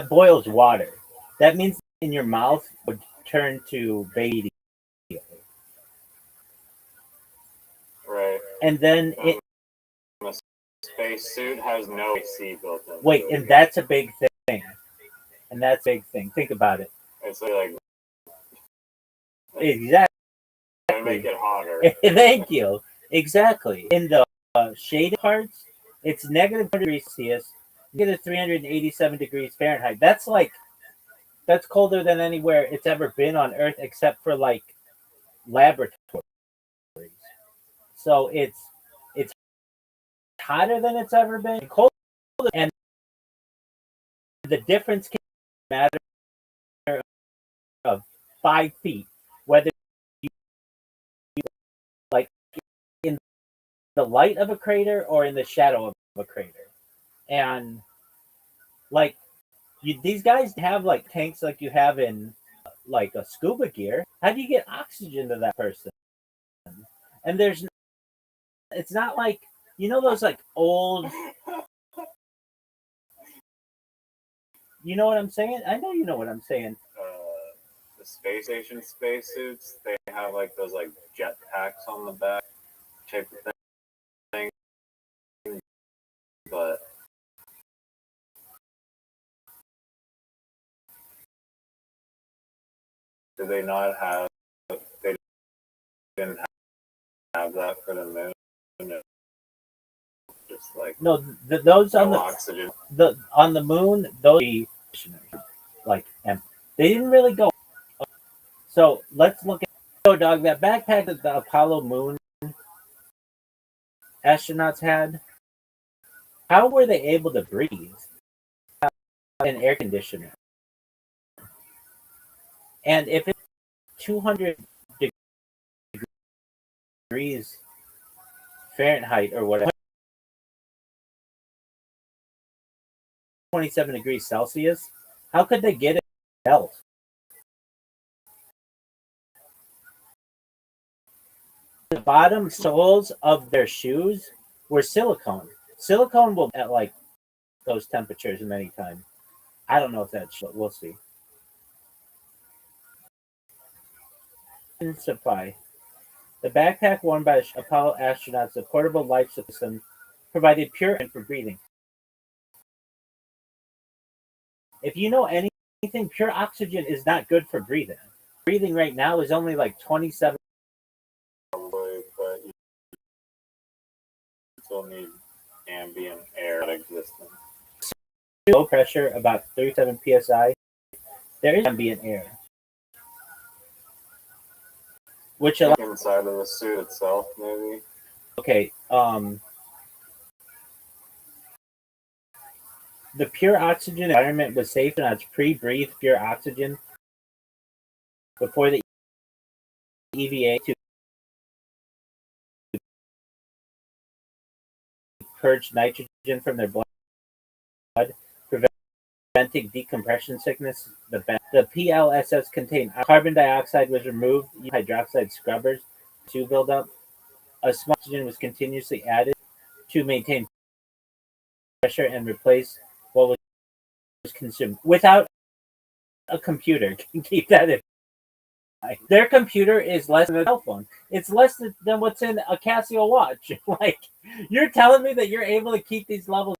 boils water. That means in your mouth would turn to baby. right? And then The spacesuit has no AC built in. wait, and that's a big thing. And that's a big thing. Think about it. It's like Exactly. make it hotter. Thank you. Exactly. In the shaded parts, it's negative 100 degrees Celsius, negative 387 degrees Fahrenheit. That's colder than anywhere it's ever been on Earth except for like laboratories. So it's hotter than it's ever been, colder, and the difference can be a matter of 5 feet, whether you like in the light of a crater or in the shadow of a crater. And like these guys have like tanks like you have in like a scuba gear. How do you get oxygen to that person? And it's not like those like old. You know what I'm saying? I know you know what I'm saying. The space station spacesuits, they have like those like jet packs on the back type of thing, but do they not have? They didn't have that for the moon. Just like No, those on no the oxygen. on the moon, those like empty. They didn't really go. So let's look at dog that backpack that the Apollo moon astronauts had. How were they able to breathe in air conditioner? And if it's 200 degrees Fahrenheit or whatever, 27 degrees Celsius. How could they get it melt? The bottom soles of their shoes were silicone. Silicone will at like those temperatures many times. I don't know if that's true. We'll see. Supply. The backpack worn by Apollo astronauts, the portable life system, provided pure air for breathing. If you know anything, pure oxygen is not good for breathing. Breathing right now is only like 27. Probably, but you still need ambient air that exists. Low pressure, about 37 psi. There is ambient air, which allows. Inside of the suit itself, maybe. Okay. The pure oxygen environment was safe, and it's pre-breathed pure oxygen before the EVA to purge nitrogen from their blood, preventing decompression sickness. The PLSS contained carbon dioxide was removed, hydroxide scrubbers to build up. A small oxygen was continuously added to maintain pressure and replace what was consumed. Without a computer, can keep that in mind. Their computer is less than a cell phone. It's less than what's in a Casio watch. Like, you're telling me that you're able to keep these levels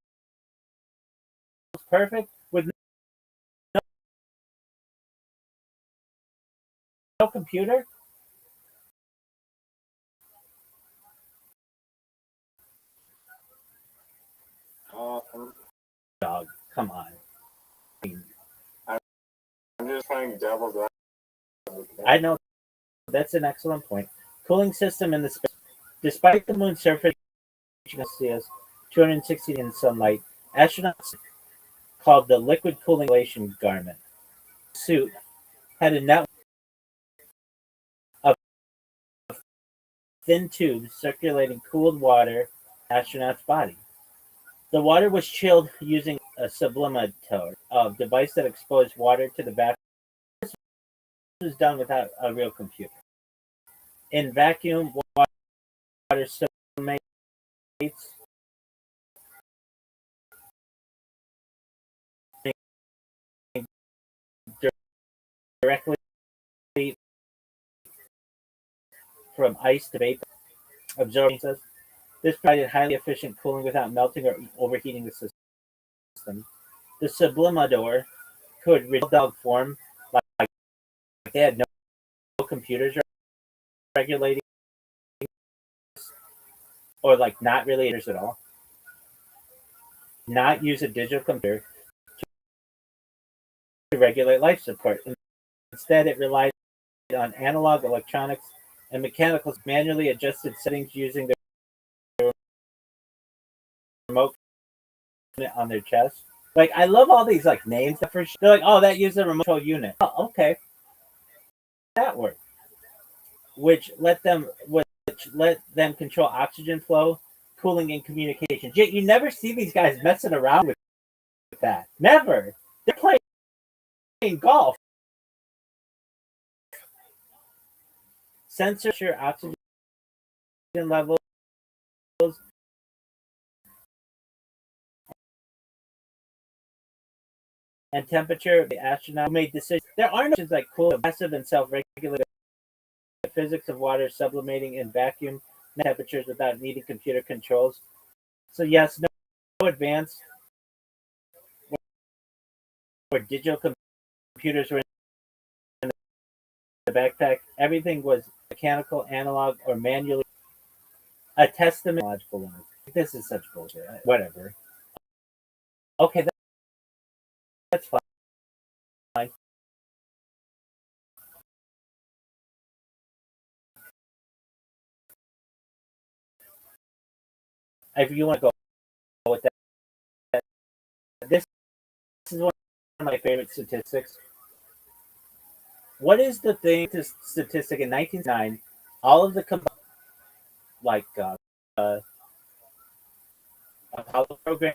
perfect with no computer? Dog, come on. I'm just playing devil's advocate. I know that's an excellent point. Cooling system in the space. Despite the moon's surface reaching 260 in sunlight, astronauts called the liquid cooling insulation garment suit had a network of thin tubes circulating cooled water in the astronaut's body. The water was chilled using a sublimator, a device that exposed water to the vacuum. This was done without a real computer. In vacuum, water sublimates directly from ice to vapor, absorbing this. This provided highly efficient cooling without melting or overheating the system. The sublimator could reach dog form, like they had no computers regulating, or like not really at all. Not use a digital computer to regulate life support. Instead, it relied on analog electronics and mechanical manually adjusted settings using the remote on their chest. Like, I love all these like names. They're like, oh, that uses a remote control unit. Oh, okay, that worked. Which let them control oxygen flow, cooling, and communication. You never see these guys messing around with that. Never. They're playing golf. Sensor oxygen levels and temperature. The astronaut made decisions. There are no like cool, passive, and self-regulated. The physics of water sublimating in vacuum temperatures without needing computer controls. So yes, no advanced or digital computers were in the backpack. Everything was mechanical, analog, or manually. A testament logical limit. This is such bullshit. Whatever. Okay, that's fine. If you want to go with that, this is one of my favorite statistics. What is the thing? Statistic in 1909, all of the like Apollo program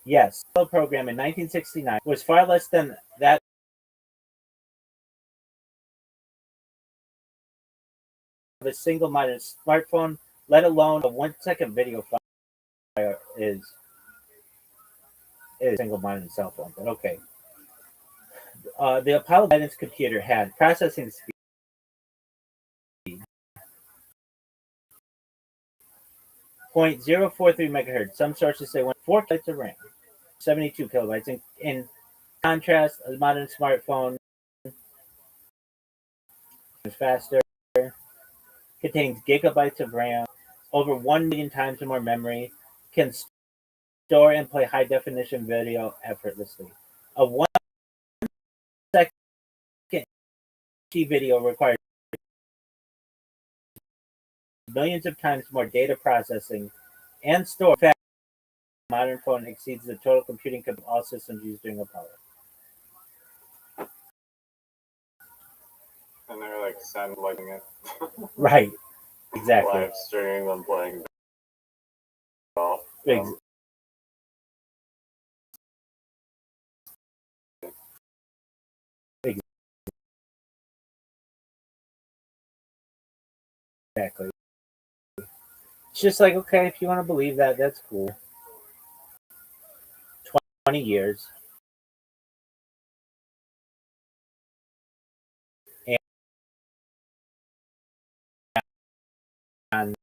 Yes, the program in 1969 was far less than that of a single modern smartphone, let alone a 1 second video file is a single modern cell phone. But okay. The Apollo guidance computer had processing speed 0.043 megahertz. Some sources say 4 kilobytes of RAM, 72 kilobytes. In contrast, a modern smartphone is faster, contains gigabytes of RAM, over 1 million times more memory, can store and play high definition video effortlessly. A 1 second video requires millions of times more data processing and storage. In fact, a modern phone exceeds the total computing capacity of all systems used during Apollo. And they're like sandbagging it. Right, exactly. Live streaming them playing golf. Exactly. It's just like, okay, if you want to believe that, that's cool. 20 years. And,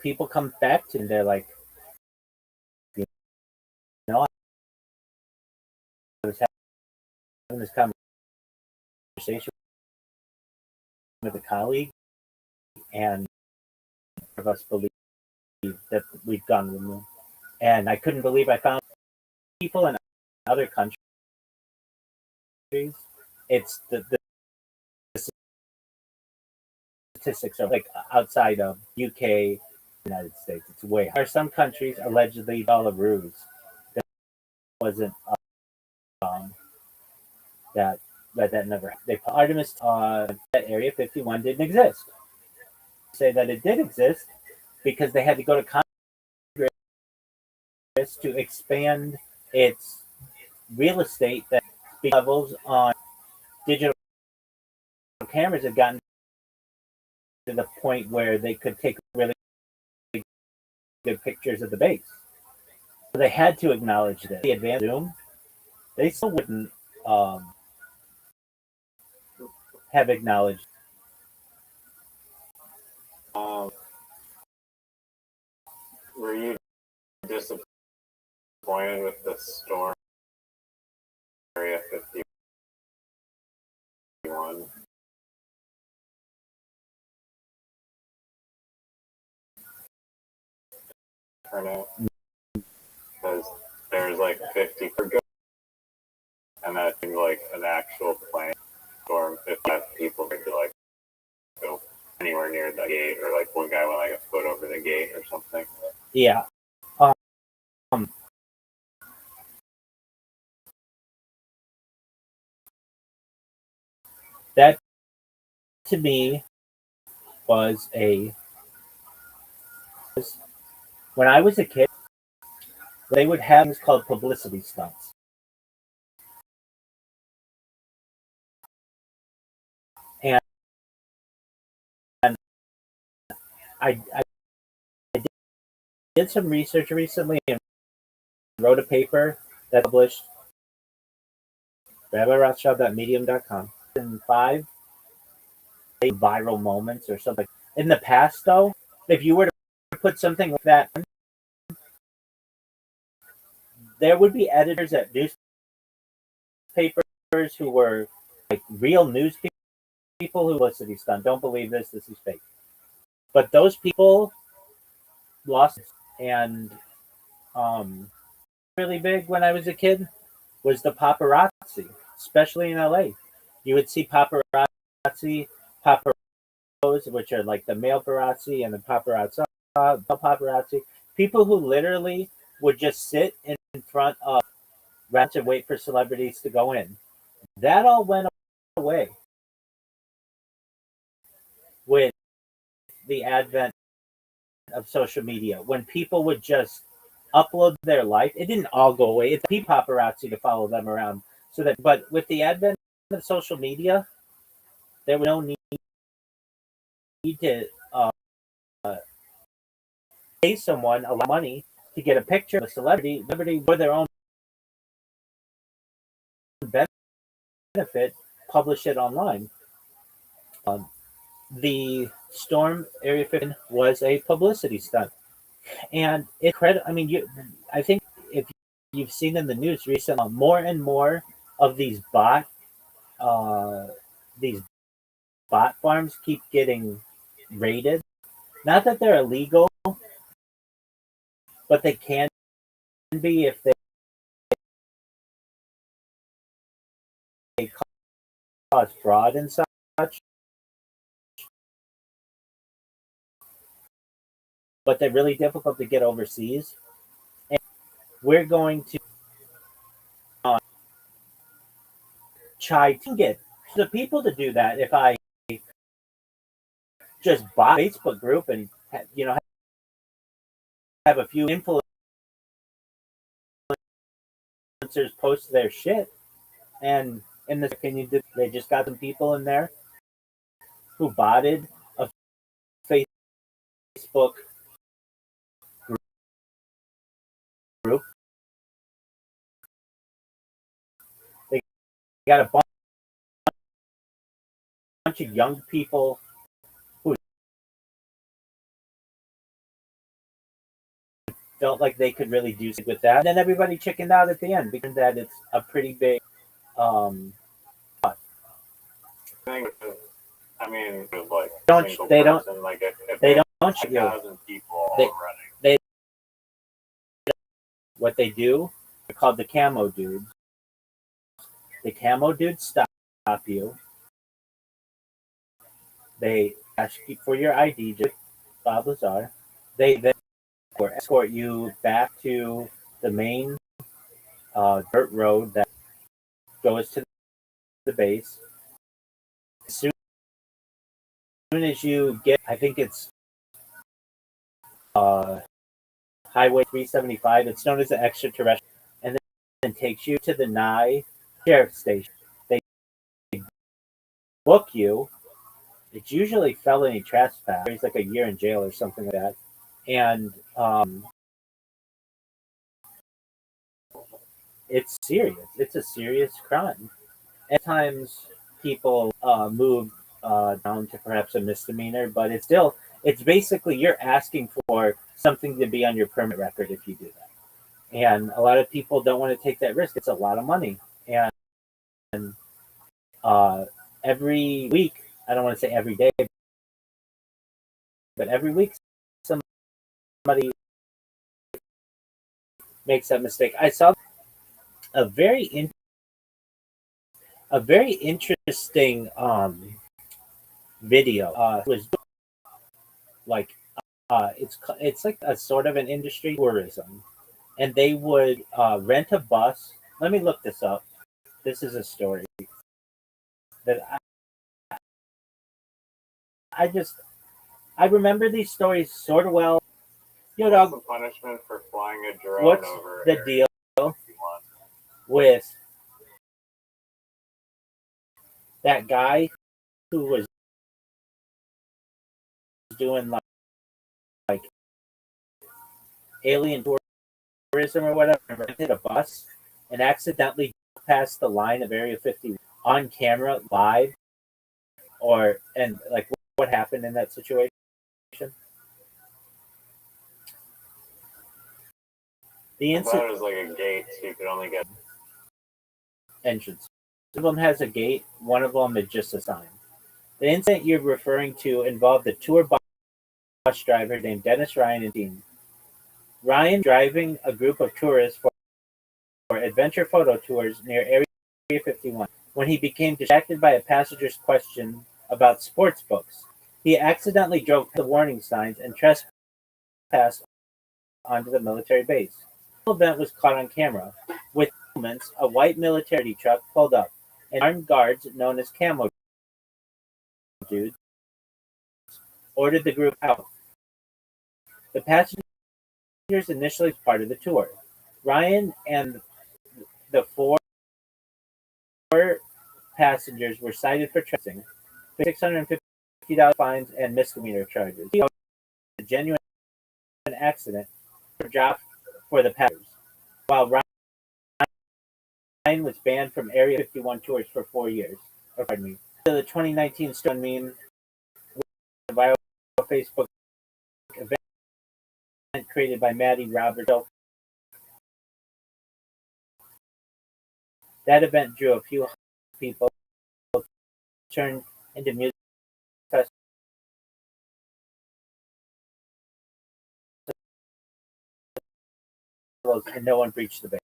people come back to and they're like, you know, I was having this conversation with a colleague, and of us believe that we've gone to the moon. And I couldn't believe I found people in other countries. It's the statistics are like outside of UK, United States. It's way higher. There are some countries allegedly all a ruse. That wasn't um, that never. They Artemis that Area 51 didn't exist. Say that it did exist because they had to go to Congress to expand its real estate that levels on digital cameras had gotten to the point where they could take really good pictures of the base. So they had to acknowledge that. The advanced Zoom, they still wouldn't have acknowledged. Were you disappointed with the storm Area 51? Turnout? Because there's like 50 per go, and that seemed like an actual plane storm. 55 people could like go anywhere near the gate, or like one guy went like a foot over the gate or something. Yeah. That to me was when I was a kid, they would have things called publicity stunts. And I did some research recently and wrote a paper that published Rothschild.medium.com in 5 viral moments or something. In the past, though, if you were to put something like that, there would be editors at newspapers who were like real news people who publicity stunt. Don't believe this. This is fake. But those people lost, and really big when I was a kid was the paparazzi, especially in LA. You would see paparazzi, which are like the male paparazzi and the paparazzi, people who literally would just sit in front of restaurants and wait for celebrities to go in. That all went away with the advent of social media when people would just upload their life. It didn't all go away. It's people paparazzi to follow them around. But with the advent of social media, there was no need to pay someone a lot of money to get a picture of a celebrity for their own benefit, publish it online. The Storm Area 15 was a publicity stunt, and I mean, I think if you've seen in the news recently, more and more of uh, these bot farms keep getting raided. Not that they're illegal, but they can be if they cause fraud and such. But they're really difficult to get overseas. And we're going to try to get the people to do that. If I just buy a Facebook group and have a few influencers post their shit, and in this opinion, they just got some people in there who botted a Facebook group. They got a bunch of young people who felt like they could really do something with that. And then everybody chickened out at the end because that it's a pretty big I mean, like they don't person, like if they don't 1,000 people all running. What they do, they're called the camo dudes. The camo dudes stop you. They ask you for your ID, just Bob Lazar. They then escort you back to the main dirt road that goes to the base. As soon as you get, I think it's Highway 375. It's known as the extraterrestrial, and then takes you to the Nye Sheriff Station. They book you. It's usually felony trespass. It's like a year in jail or something like that, and it's serious. It's a serious crime. At times, people move down to perhaps a misdemeanor, but it's basically you're asking for something to be on your permit record if you do that. And a lot of people don't want to take that risk. It's a lot of money. And every week, I don't want to say every day, but every week, somebody makes that mistake. I saw a very interesting video. It was like it's like a sort of an industry, tourism, and they would rent a bus. Let me look this up. This is a story that I remember these stories sort of well. What's the punishment for flying a drone What's over the deal with that guy who was doing like alien tourism or whatever, rented a bus and accidentally passed the line of Area 50 on camera live, and like what happened in that situation? The I thought it was like a gate, so you could only get entrance. One of them has a gate. One of them is just a sign. The incident you're referring to involved a tour bus driver named Dennis Ryan and team. Ryan driving a group of tourists for adventure photo tours near Area 51 when he became distracted by a passenger's question about sports books. He accidentally drove the warning signs and trespassed onto the military base. The event was caught on camera. Within moments, a white military truck pulled up, and armed guards, known as camo dudes, ordered the group out. The passengers initially part of the tour. Ryan and the four passengers were cited for trespassing, $650 fines and misdemeanor charges. A genuine accident for dropped for the passengers, while Ryan was banned from Area 51 tours for 4 years. So the 2019 Stone Meme, a viral Facebook event created by Maddie Roberts. That event drew a few people, turned into music festivals, and no one breached the base.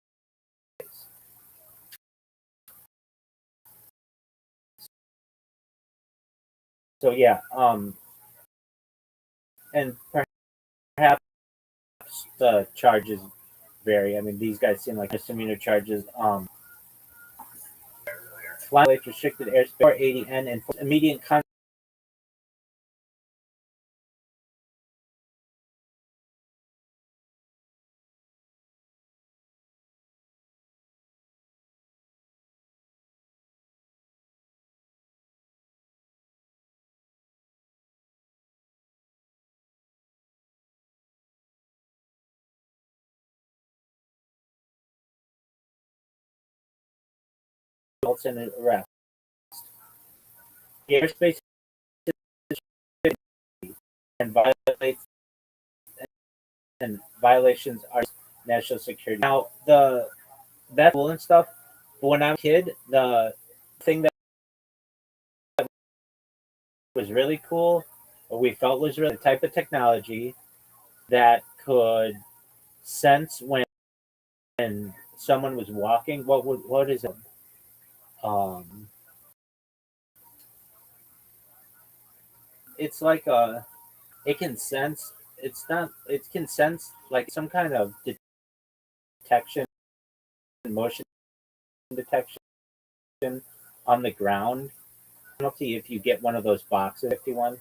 So yeah, and perhaps the charges vary. I mean, these guys seem like misdemeanor charges. Flight restricted airspace 480N and immediate results in an arrest. The airspace and violations are national security. Now that's cool and stuff, but when I was a kid, the thing that was really cool, or we felt was really the type of technology that could sense when someone was walking. What is it? It's like it can sense. It's not. It can sense like some kind of detection, motion detection on the ground. Penalty if you get one of those boxes. 51.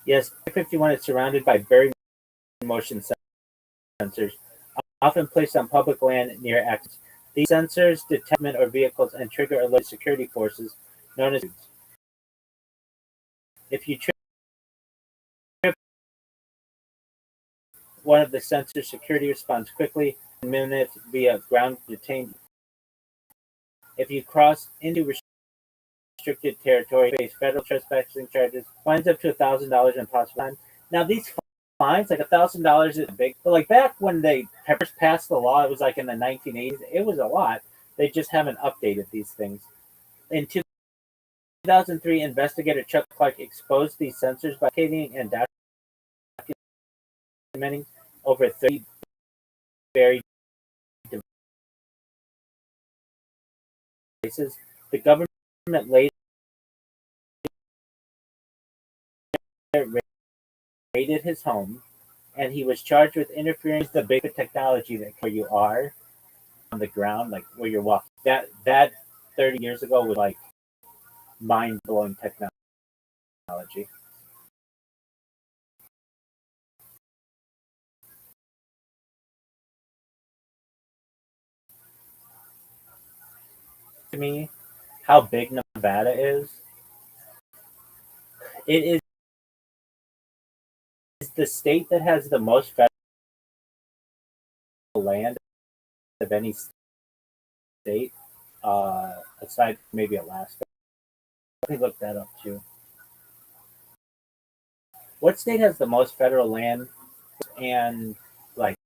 Yes, 51 is surrounded by very motion sensors, often placed on public land near accidents. These sensors detect or vehicles and trigger alert security forces known as. If you trip one of the sensors, security responds quickly in minutes via ground detained. If you cross into restricted territory, face federal trespassing charges, fines up to $1,000 and possible fine. Now these fines, like $1,000 is big, but like back when they first passed the law, it was like in the 1980s. It was a lot. They just haven't updated these things. In 2003, investigator Chuck Clark exposed these sensors by locating and documenting over 30 buried devices. The government later raided his home, and he was charged with interfering with the big technology that where you are on the ground, like where you're walking. That 30 years ago was like mind blowing technology. To me, how big Nevada is. It is the state that has the most federal land of any state, aside from maybe Alaska. Let me look that up too. What state has the most federal land and like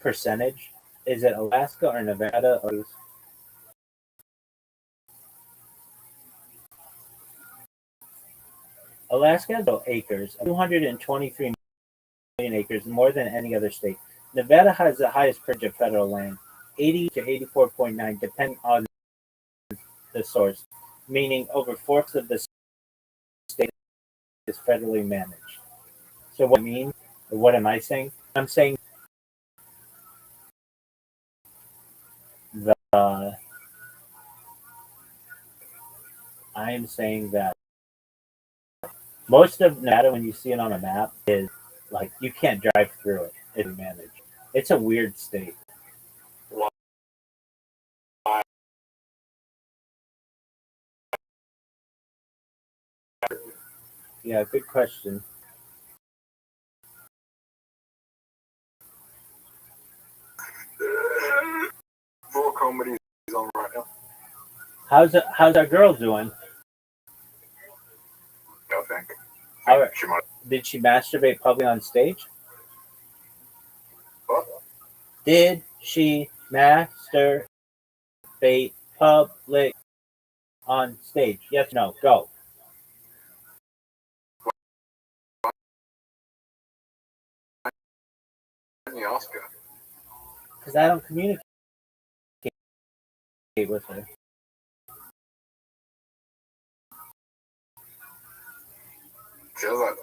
percentage? Is it Alaska or Nevada? Alaska has acres, 223 million acres, more than any other state. Nevada has the highest percentage of federal land, 80 to 84.9, depending on the source, meaning over fourths of the state is federally managed. So what I mean, or what am I saying? I'm saying the I am saying that Most of Nevada, when you see it on a map, is like you can't drive through it if you manage. It's a weird state. Yeah, good question. More comedies on right now. How's our girl doing? I think. All right. She might. Did she masturbate publicly on stage? What? Did she masturbate public on stage? Yes, no, go. The Oscar. Because I don't communicate with her. She was like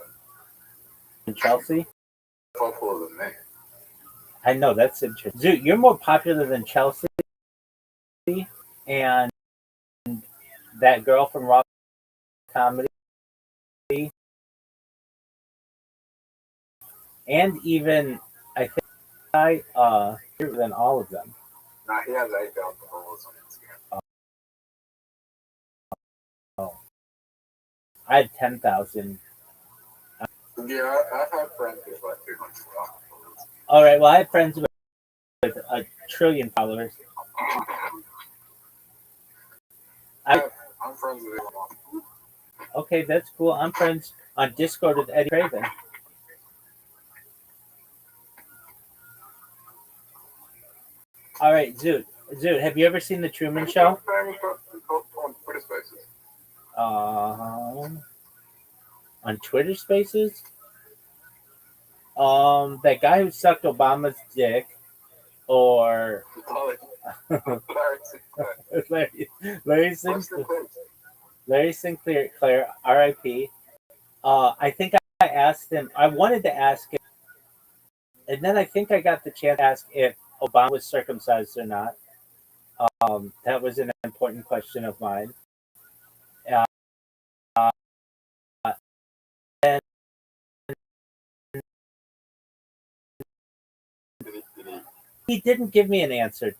In Chelsea? popular than me. I know, that's interesting. Dude, you're more popular than Chelsea and that girl from Rock Comedy and even, I think, than all of them. Nah, he has 8,000 followers on Instagram. Oh. I had 10,000. Yeah, I've had friends with like 200 followers. All right, well, I have friends with a trillion followers. I'm friends with everyone. Okay, that's cool. I'm friends on Discord with Eddie Craven. All right, Zoot, have you ever seen The Truman Show? On Twitter Spaces. On Twitter Spaces? That guy who sucked Obama's dick, or Larry Sinclair, Claire, R.I.P. I think I asked him. I wanted to ask him, and then I think I got the chance to ask if Obama was circumcised or not. That was an important question of mine. And he didn't give me an answer.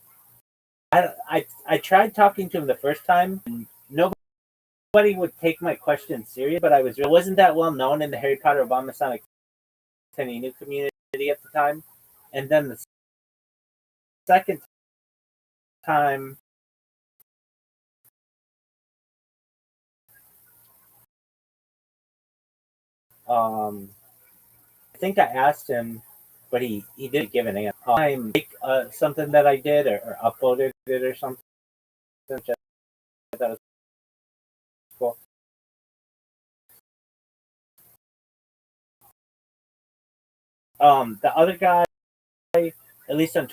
I tried talking to him the first time. And nobody would take my question serious, but I wasn't that well known in the Harry Potter Obama Sonic Taninu community at the time. And then the second time, I think I asked him, but he didn't give an answer. Something that I did or uploaded it or something. That was cool. The other guy, at least on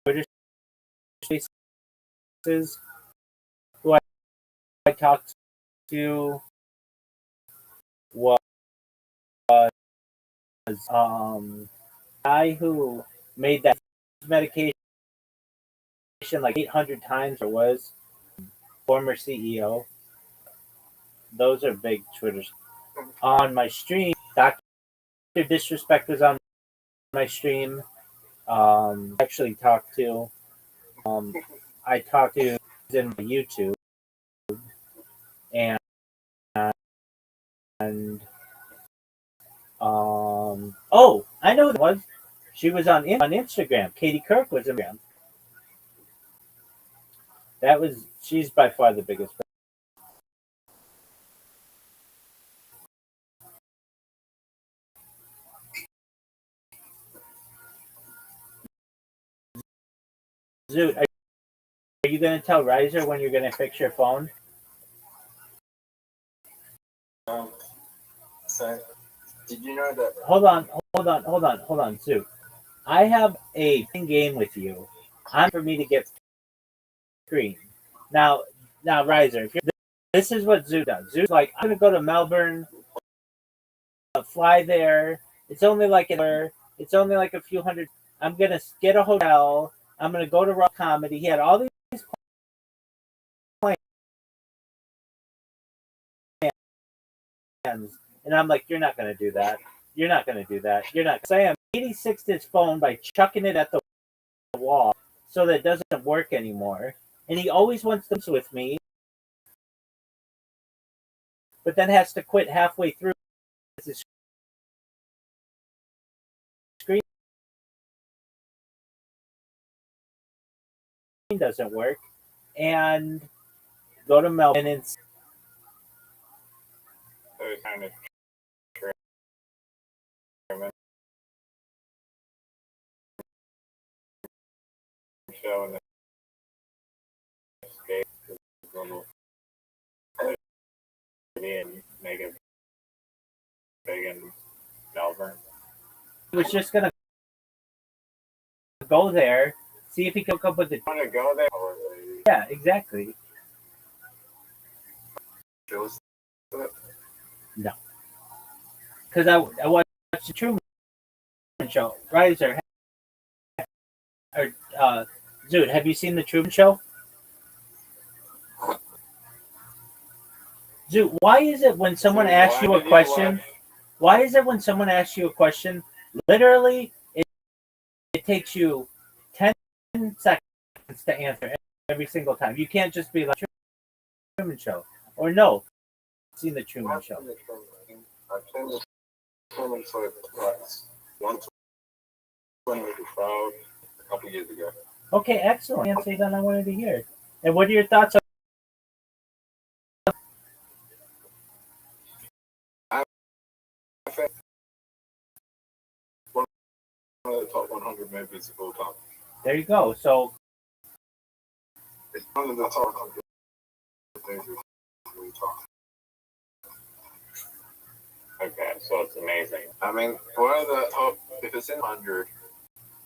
Twitter Spaces, who I talked to was guy who made that medication like 800 times, or was former CEO. Those are big Twitters. On my stream, Dr. Disrespect was on my stream. Actually talked to. I talked to in my YouTube, and oh, I know who it was. She was on Instagram. Katie Kirk was on Instagram. She's by far the biggest. Zoot, are you going to tell Riser when you're going to fix your phone? So, did you know that? Hold on, Zoot. I have a game with you. For me to get screen. Now, Riser, this is what Zoot does. Zoot's like, I'm going to go to Melbourne, fly there. It's only like an hour. It's only like a few hundred. I'm going to get a hotel. I'm going to go to Rock Comedy. He had all these plans And I'm like, you're not going to do that. You're not going to do that. You're not. So I am 86 his phone by chucking it at the wall so that it doesn't work anymore. And he always wants to with me, but then has to quit halfway through. His screen doesn't work. And go to Melbourne and Those kind of show and escape to the little city and make it big in Melbourne. he was just going to go there, see if he could come up with the. Want to go there? Yeah, exactly. Shows No. Because I watched the Truman Show. Riser. Or, Dude, have you seen the Truman Show? Dude, why is it when someone asks you a question, why is it when someone asks you a question, literally, it takes you 10 seconds to answer every single time? You can't just be like, Truman Show. Or no, I've seen the Truman Show. I've seen the Truman Show twice. Once when we were proud a couple years ago. Okay, excellent. Answer that I wanted to hear. And what are your thoughts on I think one of the top 100 movies of all time. There you go. So It's one of the top 100 movies of all time. Okay, so it's amazing. I mean, one of the top, if it's in 100,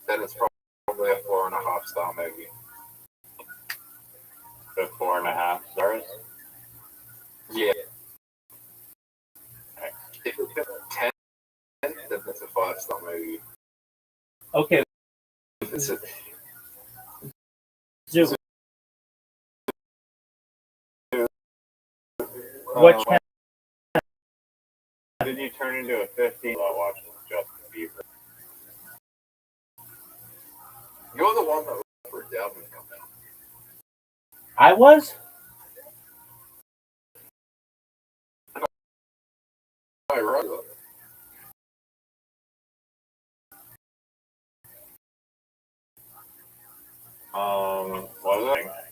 then it's probably a 4.5-star movie. The 4.5 stars. Yeah. If it's 10, then it's a 5-star movie. okay, If it's a, Zoo, what channel? Did you turn into a 15 while watching Justin Bieber? you're the one that was for Dalvin to come out. I was? I wrote it. What was it?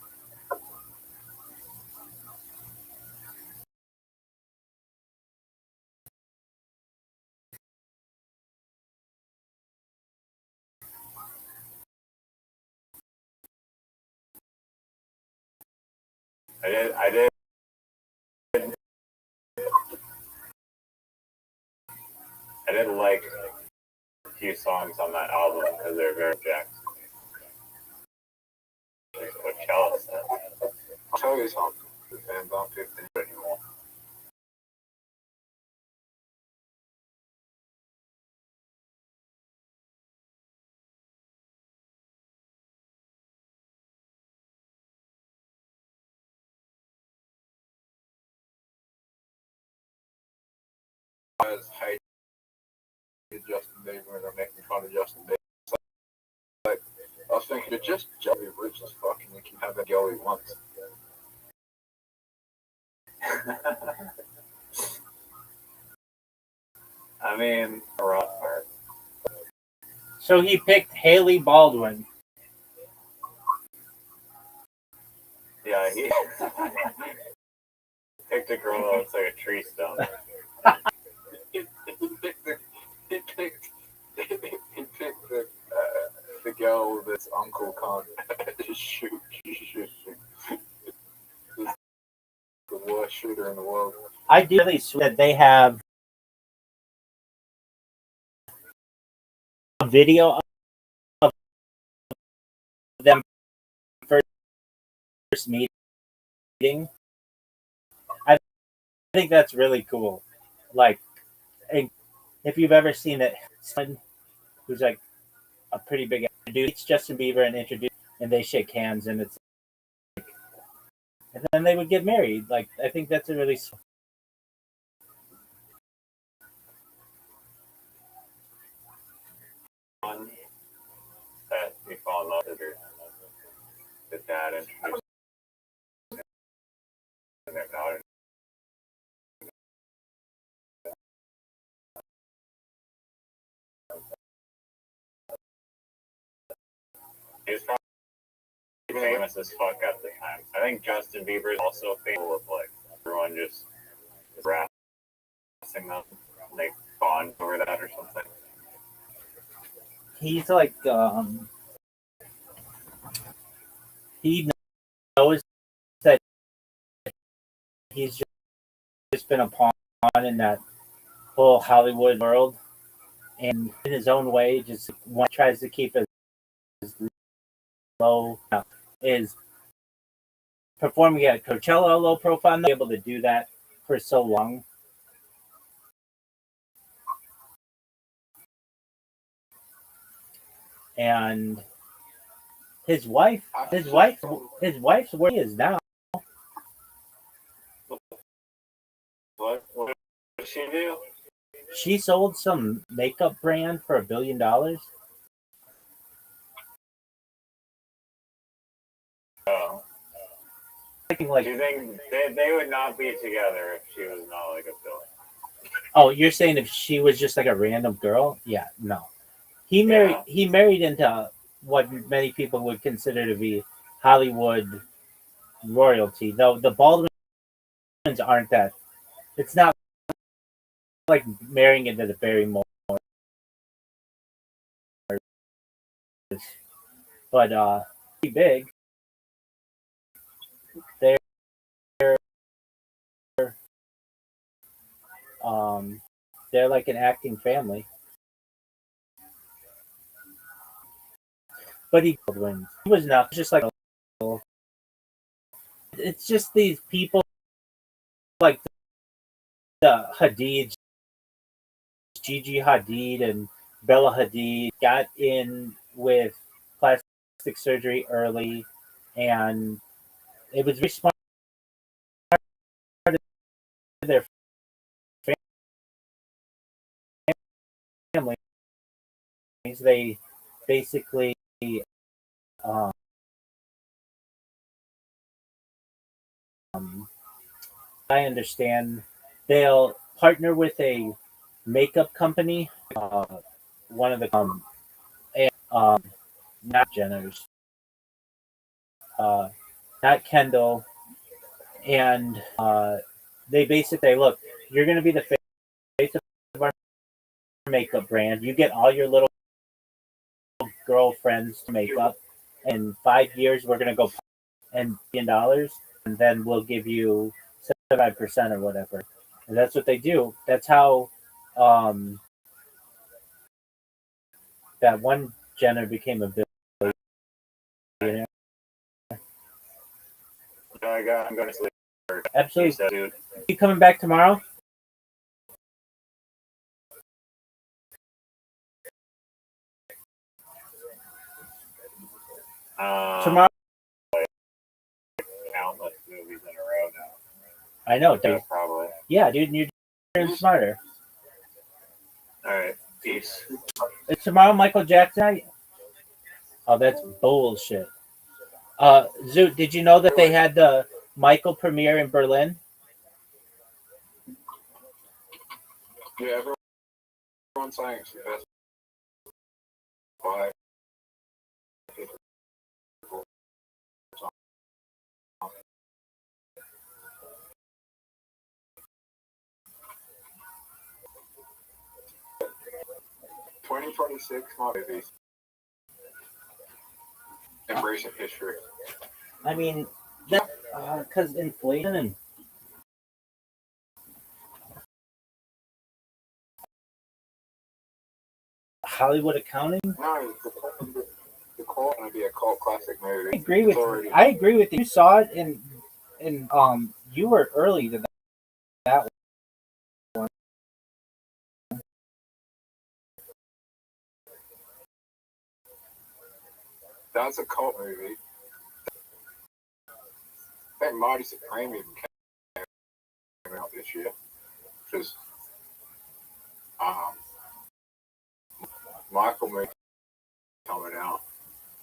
I did like a few songs on that album because they're very Jackson. Coachella stuff. I'll tell you something. The fans aren't 15 anymore. Guys hate Justin Bieber and they're making fun of Justin Bieber. So, like, I was thinking, it's just Joey rich as fuck and he can have that girl he wants. I mean, a rough part. So he picked Haley Baldwin. Yeah, he picked a girl that looks like a tree stump. He picked the girl that's Uncle can't shoot. The worst shooter in the world. I do really swear that they have a video of them first meeting. I think that's really cool. Like, if you've ever seen it, someone who's like a pretty big dude, it's Justin Bieber and introduce, and they shake hands, and it's like, and then they would get married. Like, I think that's a really He was probably famous as fuck at the time. I think Justin Bieber is also famous with like everyone just harassing them. They bond over that or something. He's like he knows that he's just been a pawn in that whole Hollywood world, and in his own way, just one tries to keep as low is performing at Coachella low profile. Not able to do that for so long. And his wife's where he is now. What did she do? She sold some makeup brand for $1 billion. Oh. Like, do you think they would not be together if she was not like a villain? oh, you're saying if she was just like a random girl? Yeah, no. He married into what many people would consider to be Hollywood royalty. Though the Baldwins aren't that. It's not like marrying into the Barrymore. But pretty big. They're they're like an acting family. But he was not just like it's just these people like the Hadid, Gigi Hadid and Bella Hadid got in with plastic surgery early, and it was very smart of their families. They basically um, I understand they'll partner with a makeup company, one of the and, not Jenner's, not Kendall, and they basically say, look, you're going to be the face of our makeup brand. You get all your little girlfriends to make up. In 5 years, we're going to go and $1 billion, and then we'll give you 75% or whatever. And that's what they do. That's how that one Jenner became a billionaire. I'm going to sleep. Absolutely. You coming back tomorrow? Tomorrow. Countless movies in a row now. I know, dude. Probably. Yeah, dude, you're getting smarter. All right, peace. Is tomorrow Michael Jackson night? Oh, that's bullshit. Zoot, did you know that they had the Michael premiere in Berlin? Yeah, everyone's saying it's the best. Why? 2026 movies. Embracing history. I mean, that because inflation and Hollywood accounting. No, the cult going to be a cult classic movie. I agree with you. I agree with you. You saw it and you were early to that one. That's a cult movie. I think Marty Supreme even came out this year. Because Michael May coming out.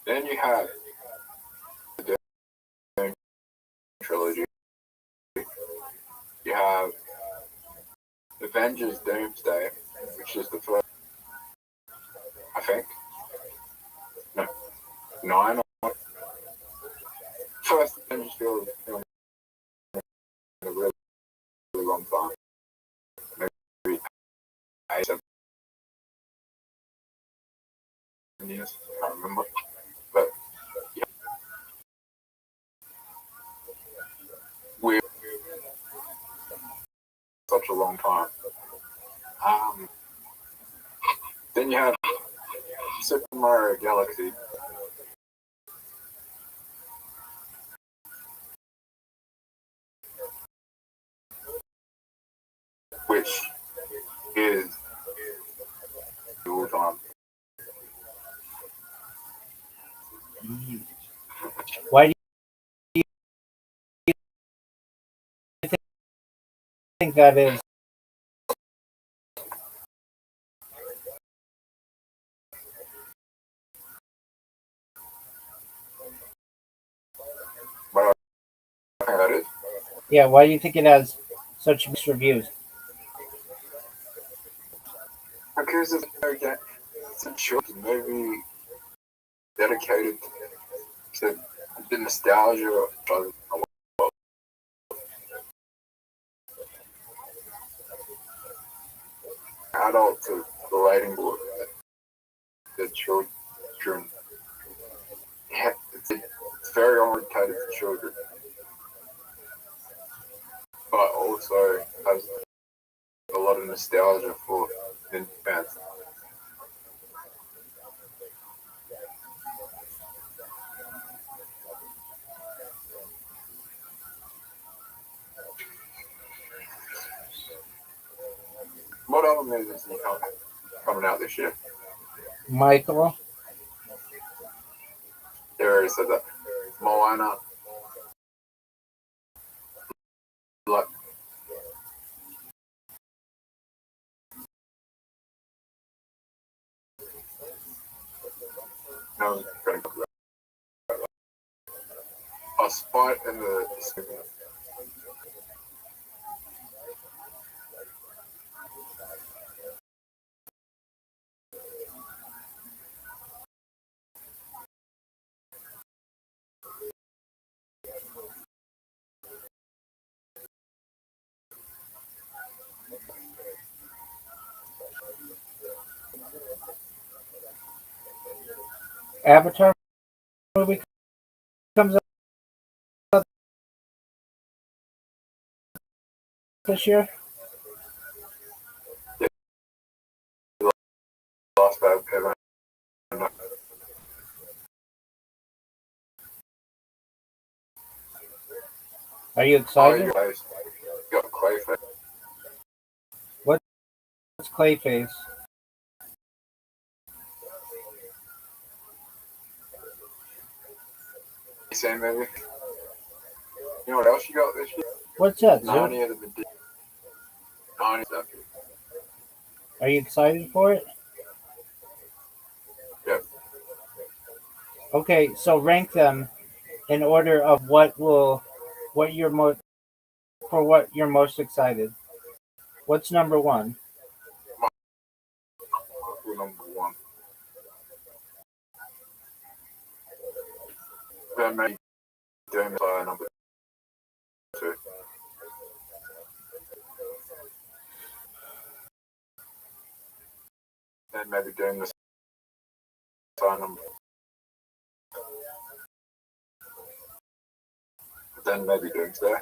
Then you have the Doom trilogy. You have Avengers Doomsday, which is the first. I think. No. 9 or first Avengers film in a really, really long time. Maybe 8, 7 years. I can't remember. But yeah, we're such a long time. Then you have Super Mario Galaxy. Which is all time. Why do you think that is? But I think that is. Yeah, why do you think it has such mixed reviews? Because it's a children's movie dedicated to the nostalgia of adults relating to the children. Yeah, it's very orientated to children, but also has a lot of nostalgia for the fans. What other movies are coming out this year? Michael? They already said that. Moana. Like, no one's going to talk about a spot in the Avatar movie comes out this year? last bad ever. Are you Oh, excited? you guys got Clayface. What's Clayface? Same movie. You know what else you got this year? What's that, Zoo? Narnia the Narnia stuff. Are you excited for it? Yep. Okay, so rank them in order of what you're most excited. What's number one? Number 1. Then maybe Doom number 2. Then maybe Doom number. Then maybe Doomsday.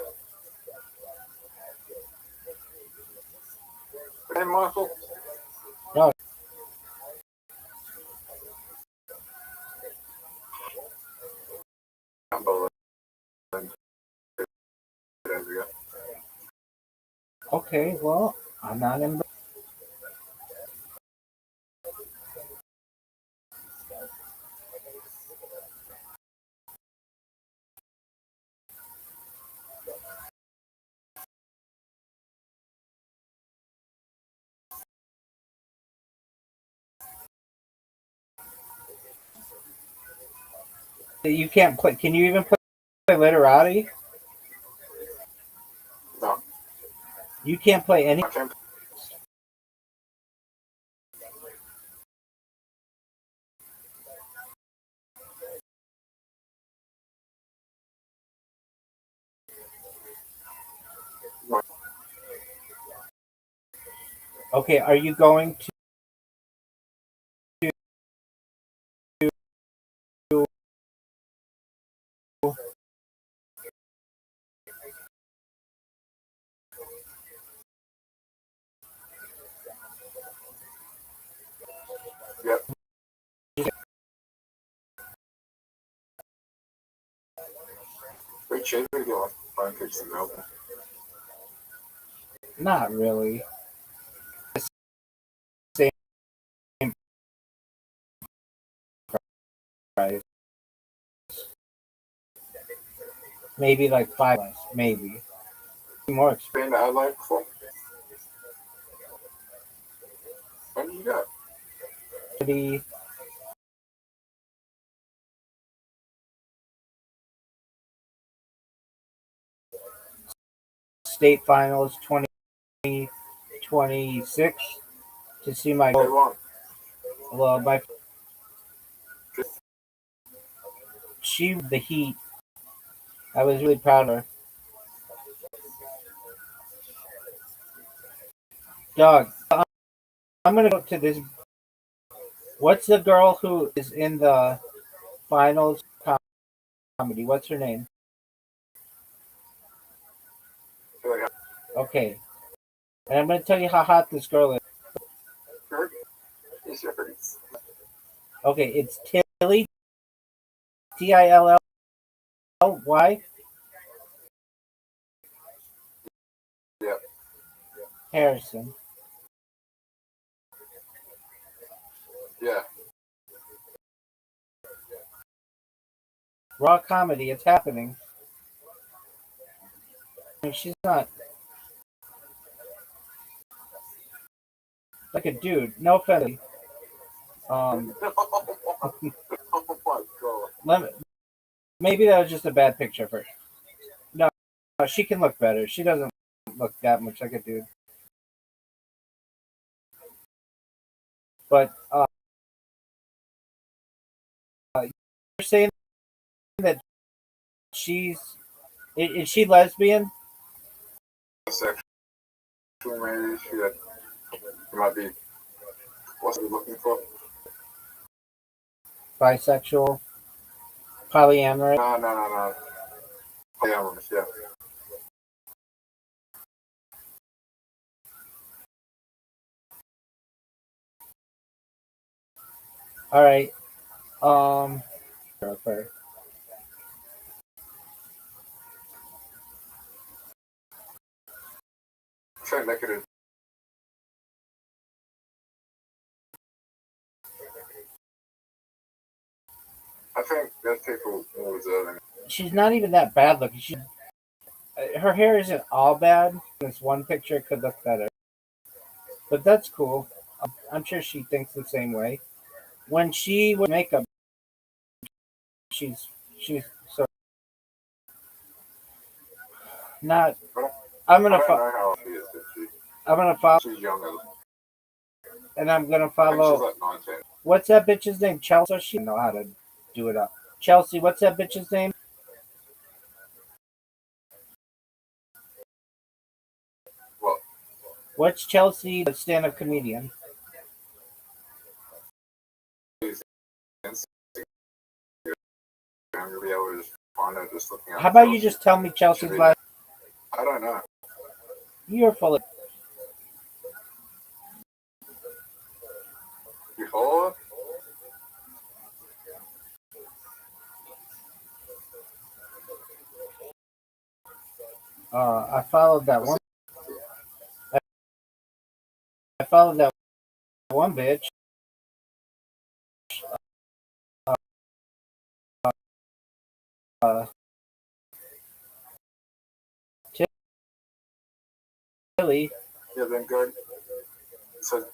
Hey, Michael. No. Can't believe it. 2 days ago. Okay, well, I'm not in. You can't play. Can you even play Literati? No, You can't play any. I can't. Okay, are you going to? Yep. Wait, Shane, we get like phone fix in Melbourne. Not really. Same price. Maybe like five less. Maybe more Been to Adelaide before? When did you go? expensive. State finals 2026 to see my Who won? well my she the Heat. I was really proud of her. Dog, I'm gonna go to this. What's the girl who is in the finals comedy? What's her name? Okay, and I'm gonna tell you how hot this girl is. Okay, it's Tilly, Tillly Yeah. Harrison. Yeah. Raw comedy, it's happening. I mean, she's not like a dude. No offense. Um, Oh my god. maybe that was just a bad picture of her. No, she can look better. She doesn't look that much like a dude. But you're saying that she's is she lesbian? Sexual, maybe she might be. What's he looking for? Bisexual? Polyamorous? No. Polyamorous, yeah. All right. Okay. Check negative. I think there's people more deserving. She's not even that bad looking. Her hair isn't all bad. This one picture could look better, but that's cool. I'm sure she thinks the same way. When she wears makeup, she's she's so not. I'm I gonna don't know how old she is, but I'm gonna follow, she's younger. and I'm gonna I think she's follow. like 19. What's that bitch's name? Chelsea. She know how to do it up. Chelsea. What's that bitch's name? What? What's Chelsea, the stand-up comedian? She's I'm gonna be able to just find her just looking at How about you just tell me Chelsea's last? I don't know. You're full of. You follow her? I followed that one. I followed that one bitch. Uh, Tilly. Yeah, then go. So,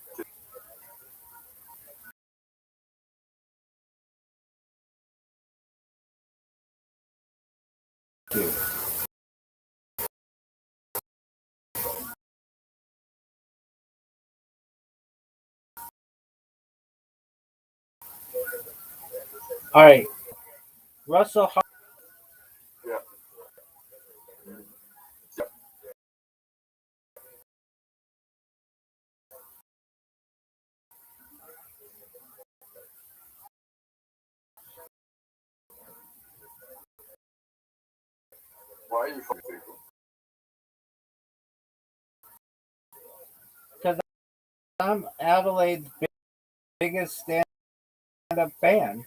All right, Russell. yeah. Yeah. Why are you fucking thinking? Because I'm Adelaide's biggest stand-up fan.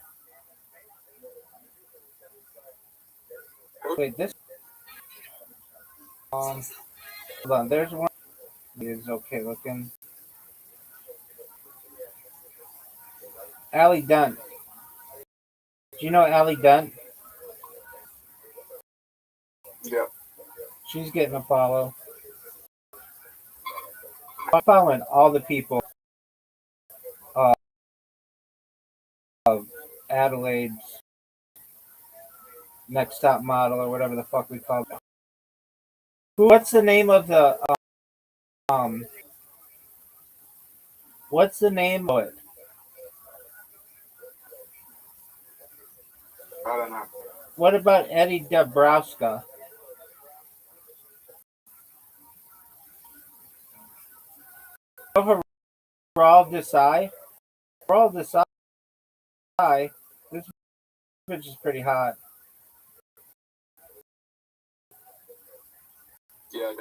Wait, this. Hold on. There's one. Is okay looking. Allie Dunt. Do you know Allie Dunt? Yeah. She's getting a follow. I'm following all the people of Adelaide's Next Top Model or whatever the fuck we call it. What's the name of the what's the name of it? I don't know. What about Eddie Dabrowska? Raul Desai? Raul Desai. This bitch is pretty hot. Yeah.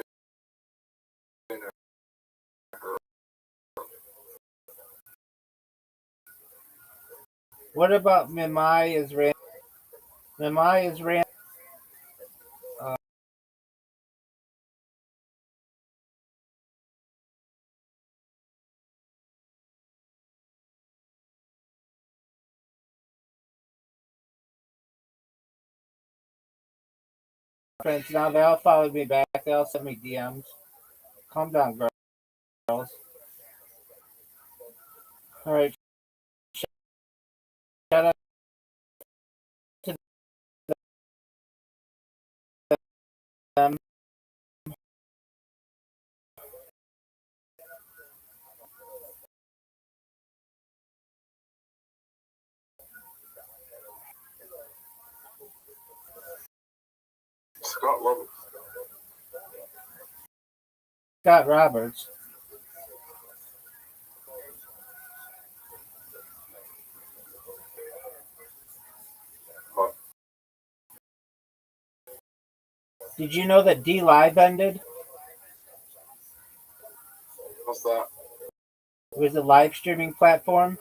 What about Mimai Israel? Mimai Israel. Friends, now they all followed me back. They all sent me DMs. Calm down, girls. All right. Shout out to them. Scott Roberts. Scott Roberts. What? Did you know that D Live ended? What's that? It was a live streaming platform.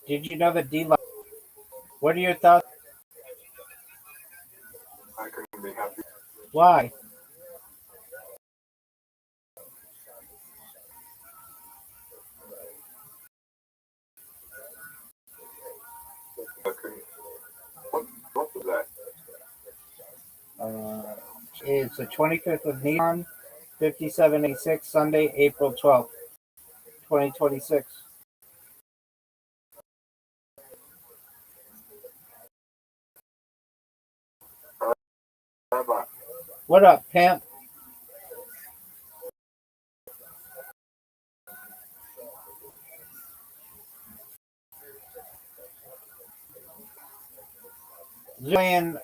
Did you know that D Live? What are your thoughts? I couldn't be happy. Why? I couldn't. What was that? It's the 25th of Neon, 5786, Sunday, April 12th, 2026. Rabbi. What up, pimp? Julian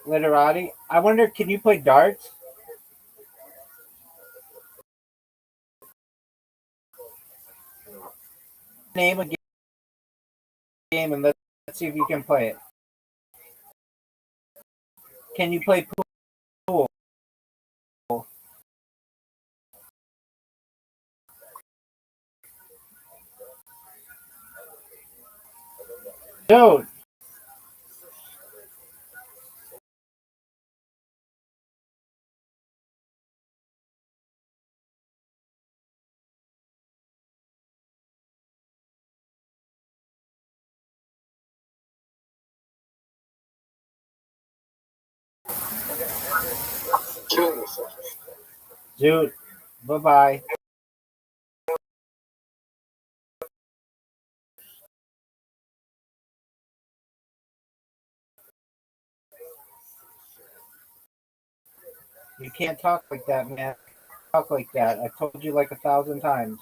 Literati. I wonder, can you play darts? Name a game and let's see if you can play it. Can you play pool? Dude. Killing yourself. Dude. Bye-bye. You can't talk like that, man. Talk like that. I told you like 1,000 times.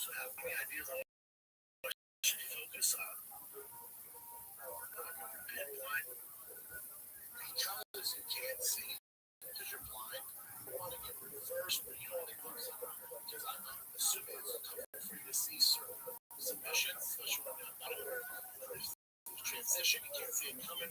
So have any ideas on what should you focus on? Pinpoint? Because you can't see, because you're blind, you want to get reversed, but you don't want to focus on it. Because I'm assuming it's tough for you to see certain submissions, especially when you're not aware of the transition, you can't see it coming.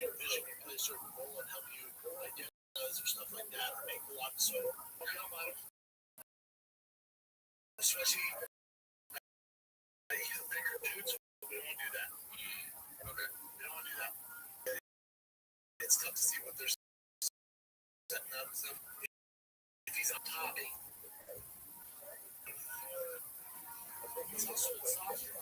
Your vision can play a certain role and help you identify or stuff like that, or make luck. So, especially bigger dudes, we don't want to do that. Okay, we don't want to do that. It's tough to see what they're setting up and stuff. If he's on top, he's also exhausted.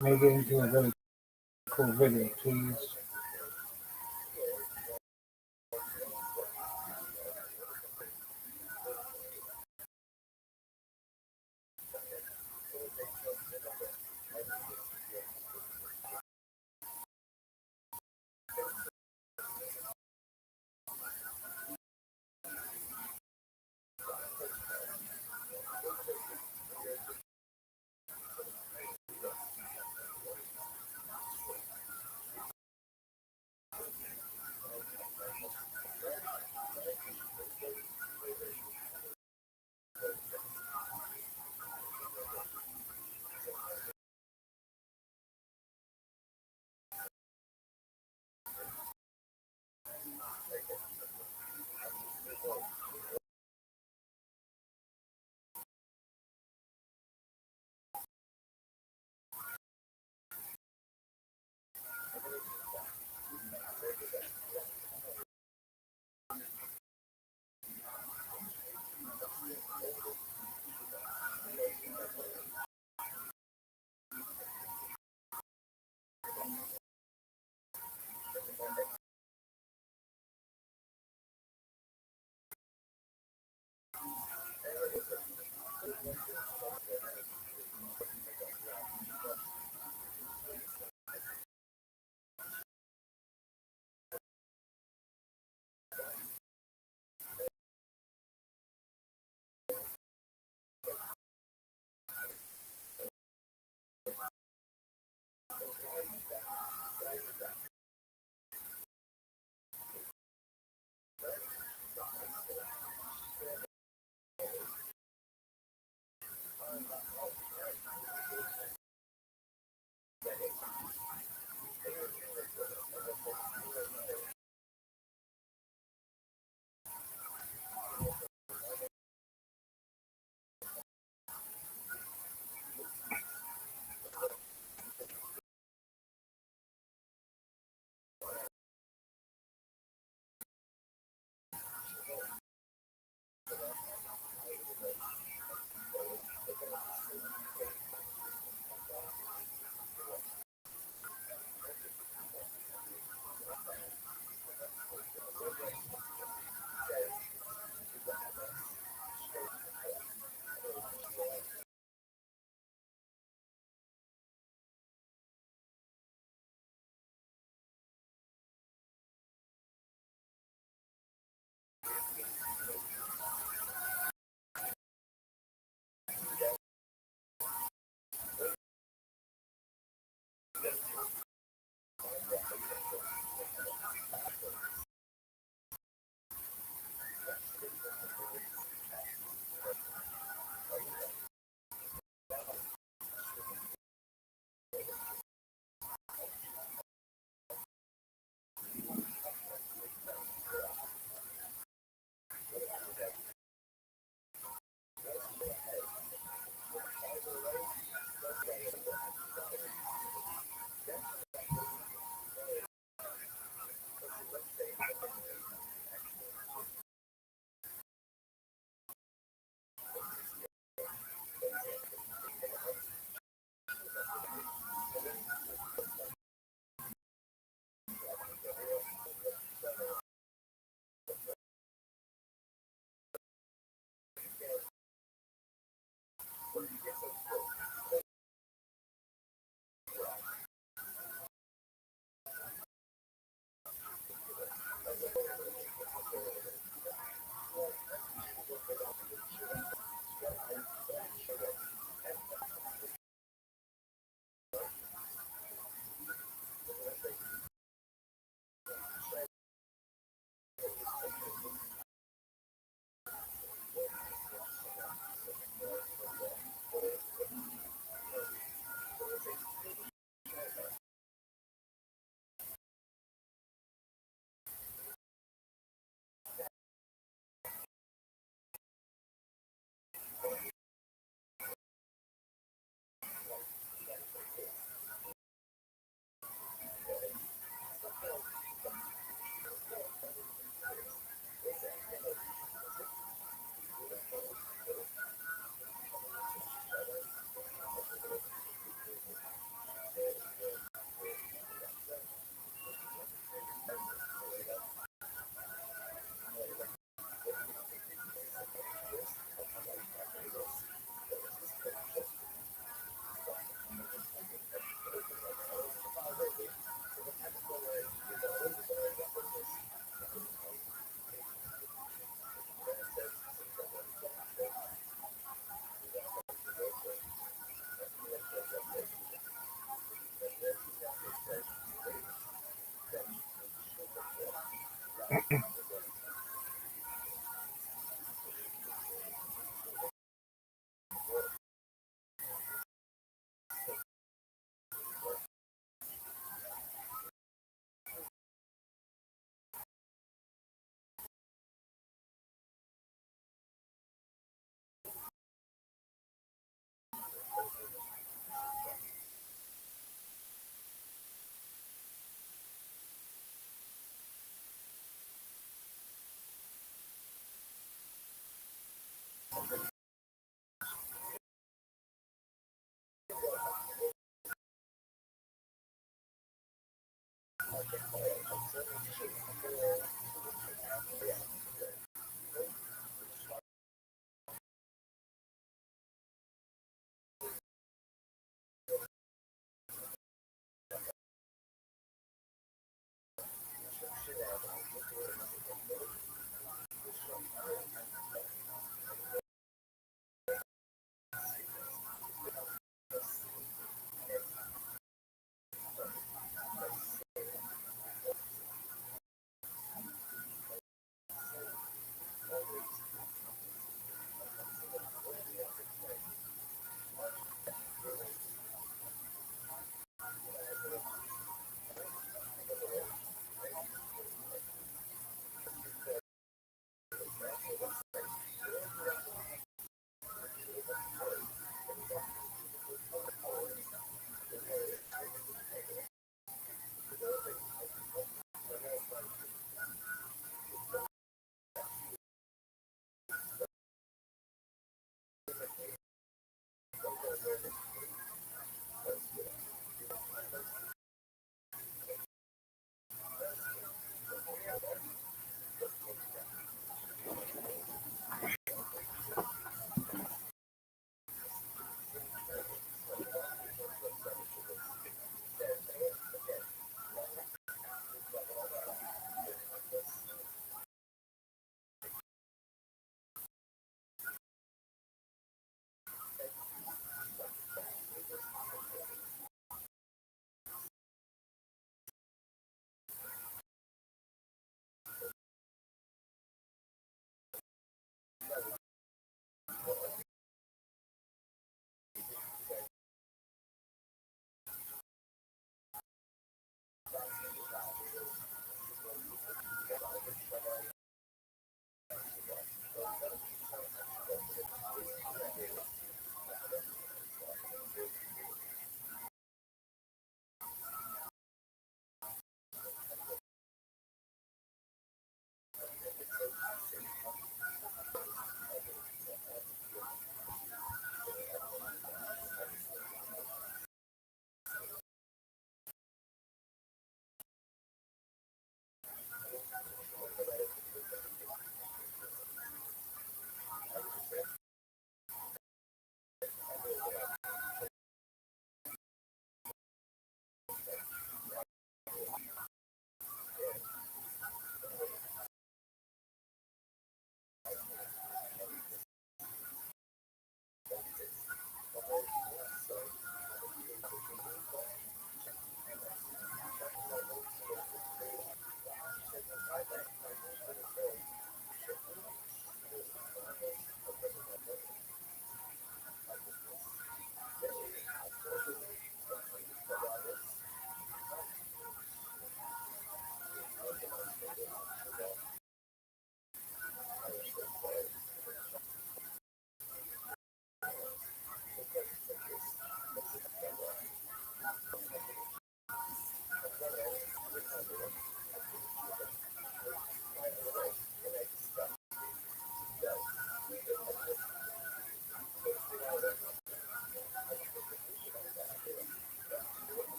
Make it into a really cool video, please.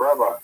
Rabbi.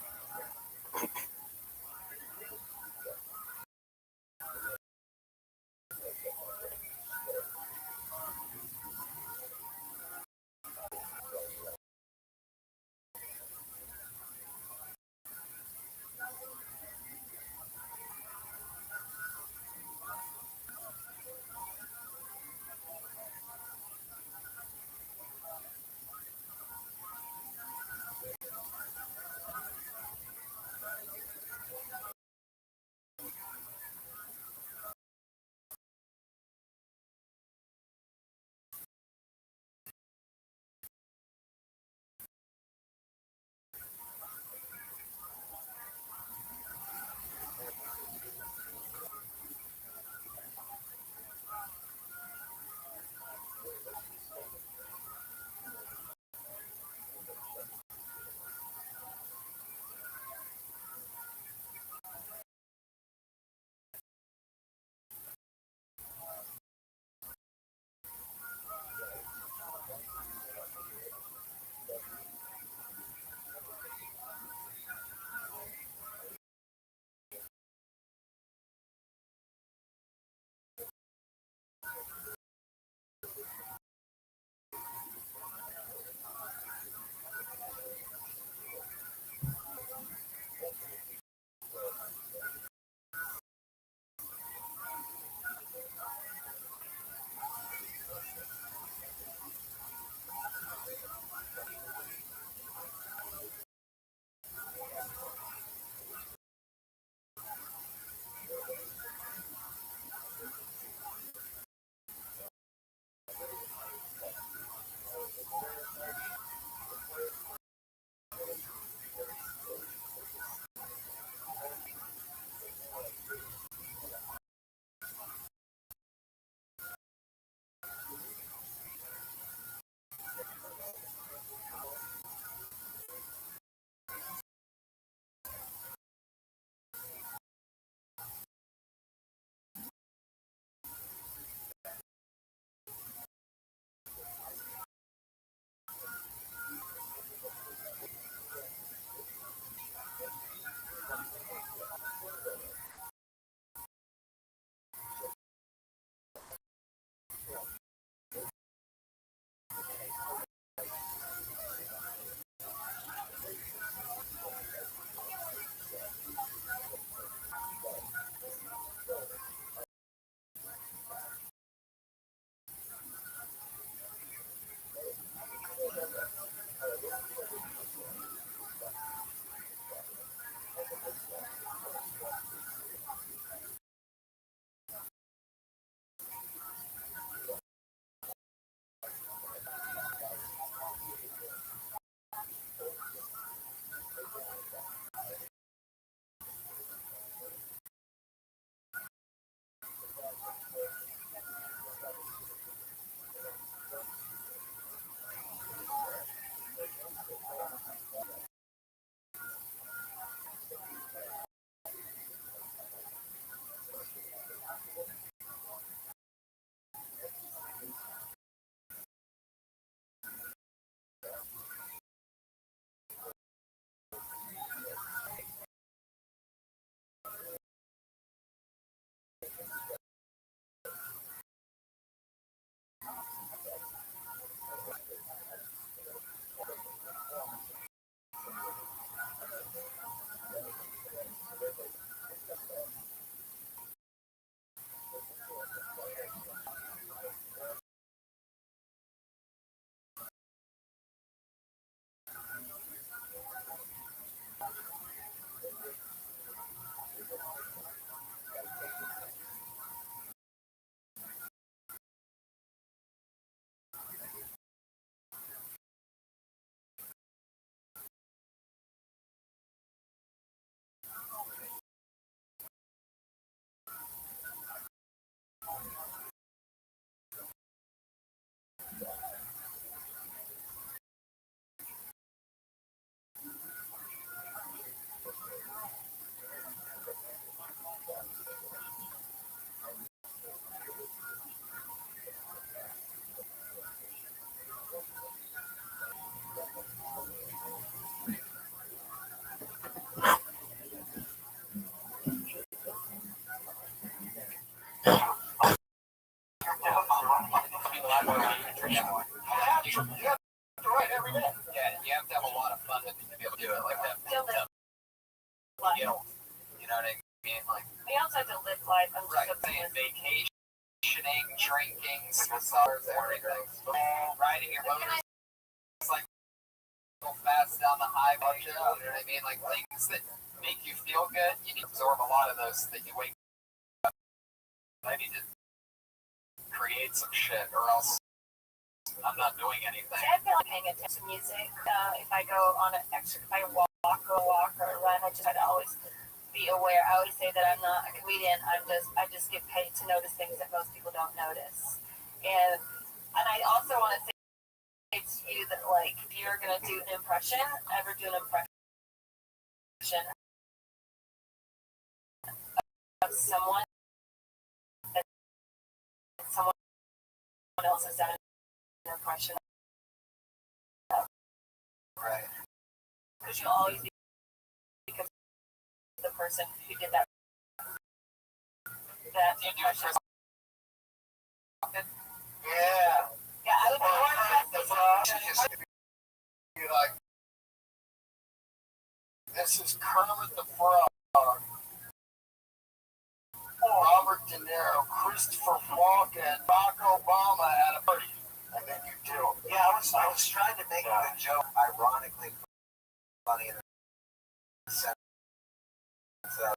Every day. Yeah, you have to have a lot of fun with it to be able to do it like that. Still live You know what I mean? Like, we also have to live life. I'm right, just saying vacationing, drinking, massage, everything. Riding your motorcycle fast down the highway, you know what I mean? Like, things that make you feel good, you need to absorb a lot of those that you wake up. I need to create some shit or else I'm not doing anything. See, I feel like paying attention to music. If I go on an extra, if I walk or a run, I just try to always be aware. I always say that I'm not a comedian. I just get paid to notice things that most people don't notice. And I also want to say to you that, like, if you're gonna do an impression, ever do an impression of someone that someone else has done an impression of. Right. Because you'll always be the person who did that impression. Yeah. Yeah, I would be more impressed. Be like, this is Kermit the Frog, Robert De Niro, Christopher Walken, Barack Obama at a party, and then you do. Yeah, I was trying to make a good joke, ironically funny in the sense of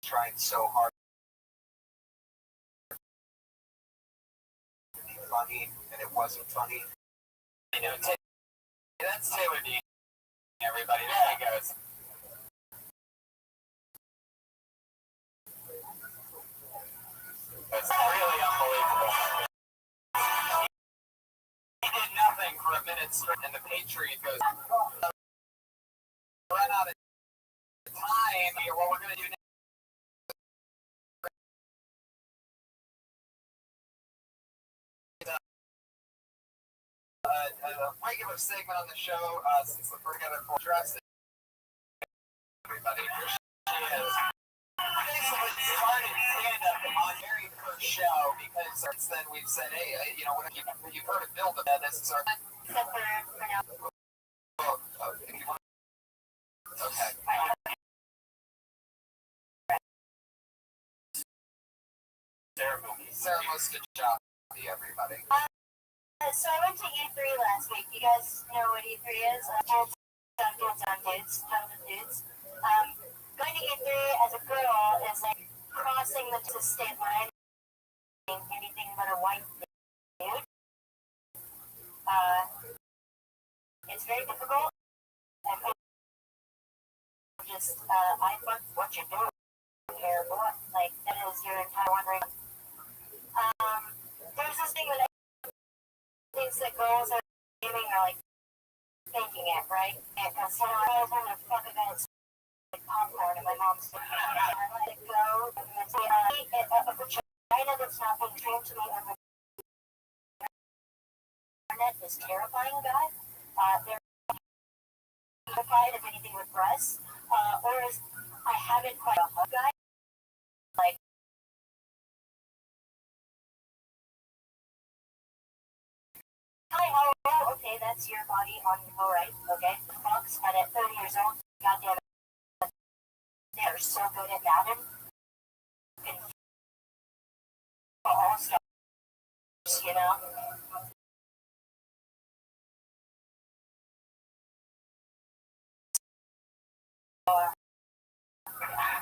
trying so hard to be funny, and it wasn't funny. You know, that's Taylor Dean. Everybody, there he goes. It's really unbelievable. He did nothing for a minute straight, and the Patriot goes, run out of time here. What we're going to do next. A regular segment on the show, since we're going to address it. Everybody, here she is. Basically started stand-up on Harry Kerr's show because since then we've said, hey, you know, when you've heard of Bill, this is our... Except for now. Okay. Sarah wants to job everybody. So I went to E3 last week. You guys know what E3 is? Dudes. Going to E3 as a girl is like crossing the state line, anything but a white dude. It's very difficult. And just, I fuck what you're doing here, what? Like, that is your entire wondering. There's this thing that thinks that girls are doing are like thinking it, right? Because, you know, I was having a fuck event like popcorn and my mom's like, I let it go. And it's, you know, a vagina that's not being trained to me on the internet is terrifying, guys. They're terrified of anything with breasts. Whereas I haven't quite a hug guy. Like, hi, how are you? Okay, that's your body on, alright, okay. Fucks, and at 30 years old, goddamn it, they're so good at that. And all stuff, you know?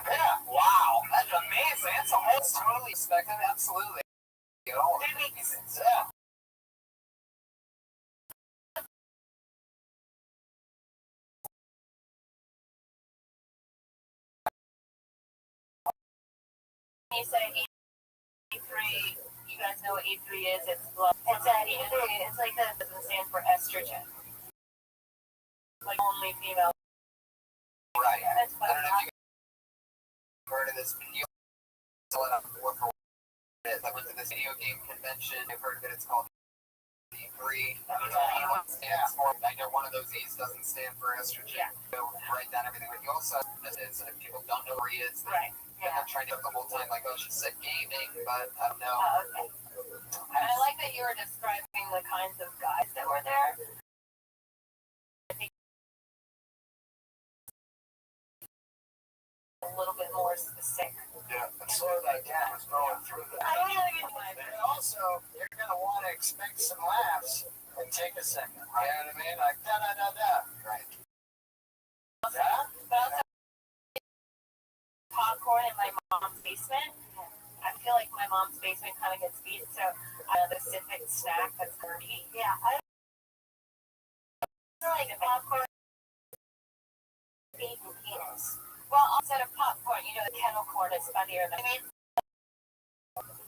Yeah, wow, that's amazing. That's a whole totally expected, absolutely. You know, 3 weeks. yeah. You say E3, you guys know what E3 is? It's E3, it's like that doesn't stand for estrogen. Like only female. Right. That's I don't know if you heard of this video. I went to this video game convention. I've heard that it's called E3. I know one of those E's doesn't stand for estrogen. Yeah. So write down everything. But you also, and if people don't know where he is, Right. I'm trying to the whole time like, oh, she said gaming, but I don't know. Okay. And I like that you were describing the kinds of guys that were there. I think a little bit more specific. Yeah, and slow that down. It's going through that. I don't know if it's And also, you're going to want to expect some laughs and take a second. Right? You know what I mean? Like, da da da da. Right. Yeah? But also, popcorn in my mom's basement. I feel like my mom's basement kind of gets beat, so the specific snack that's dirty. Yeah, I feel like popcorn beef and peanuts. Well, instead of popcorn, you know, the kettle corn is funnier than I mean.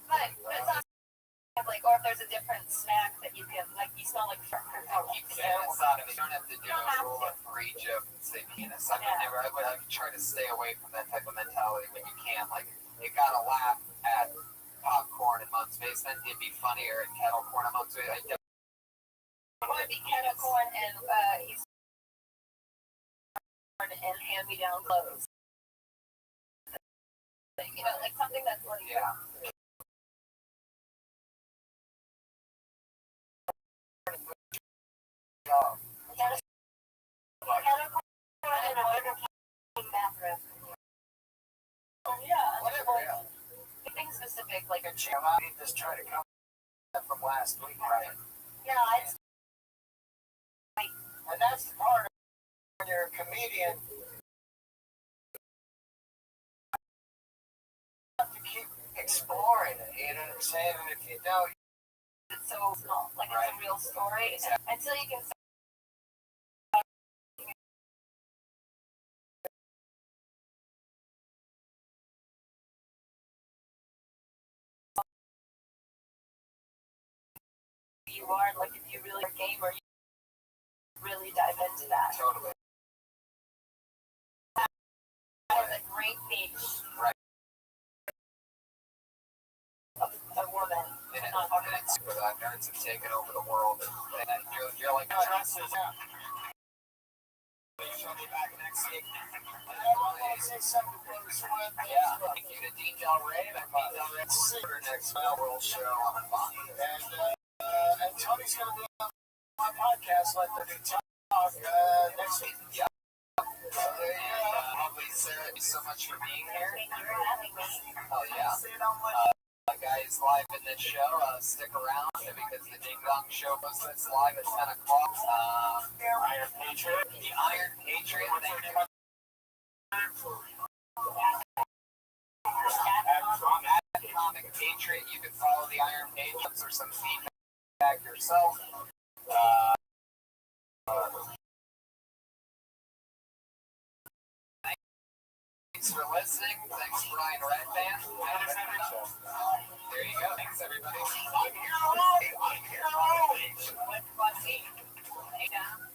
But it's not like, or if there's a different snack that you can, like, you smell like shark. You can without it. You don't have to do a roll up for each of, say, penis. I would try to stay away from that type of mentality when you can. Like, you gotta laugh at popcorn in Mom's basement. It'd be funnier at kettle corn in Mom's basement. It would be kettle corn and hand-me-down clothes. You know, like something that's like, Yeah. kettle corn and a Burger King bathroom. Yeah, Whatever, yeah. anything specific, like a Jim, I need this try to come from last week, right? yeah, it's And that's the part of when you're a comedian. You have to keep exploring it, you know what I'm saying? And if you don't, it's so small, like it's a real story. Until you can you are, like if you really are a gamer, you really dive into that. Totally. That is a great niche. Right. A woman. And it's with nerds have taken over the world. And you're like, no, that's just out. She'll be back next week. And I want to say something to Brother Sweat. yeah, thank you to Dean Del Rey. And Dean Del Rey See you next World Show. And Tony's going to be on my podcast, Let the Big Talk, next week. Yeah. Lovely, Sarah. Thank you so much for being here. Thank you for having me. Oh, yeah. Guys, live in this show, stick around because the Ding Dong Show goes live at 10 o'clock. Iron Patriot. The Iron Patriot. Thank you. At Comic Patriot, you can follow the Iron Patriots or some feedback yourself. Thanks for listening. Thanks, Brian Redband. There you go. Thanks, everybody. I'm here alone. I'm here alone. With Fuzzy. Hey, down.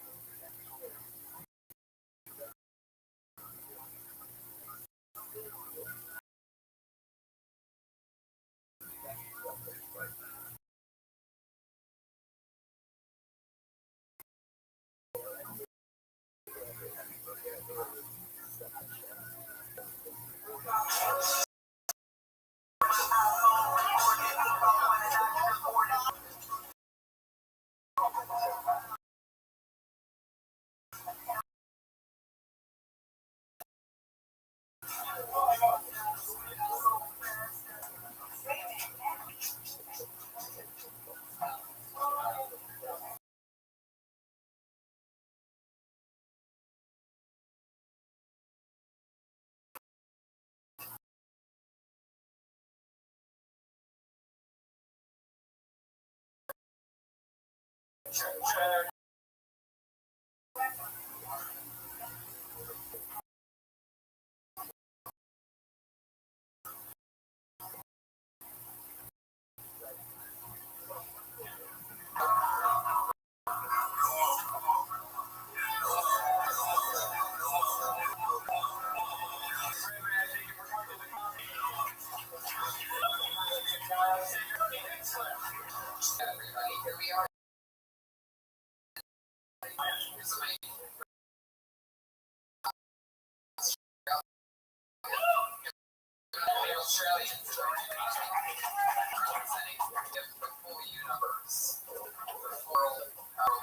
Everybody, here we are. Australians are representing the full universe, the floral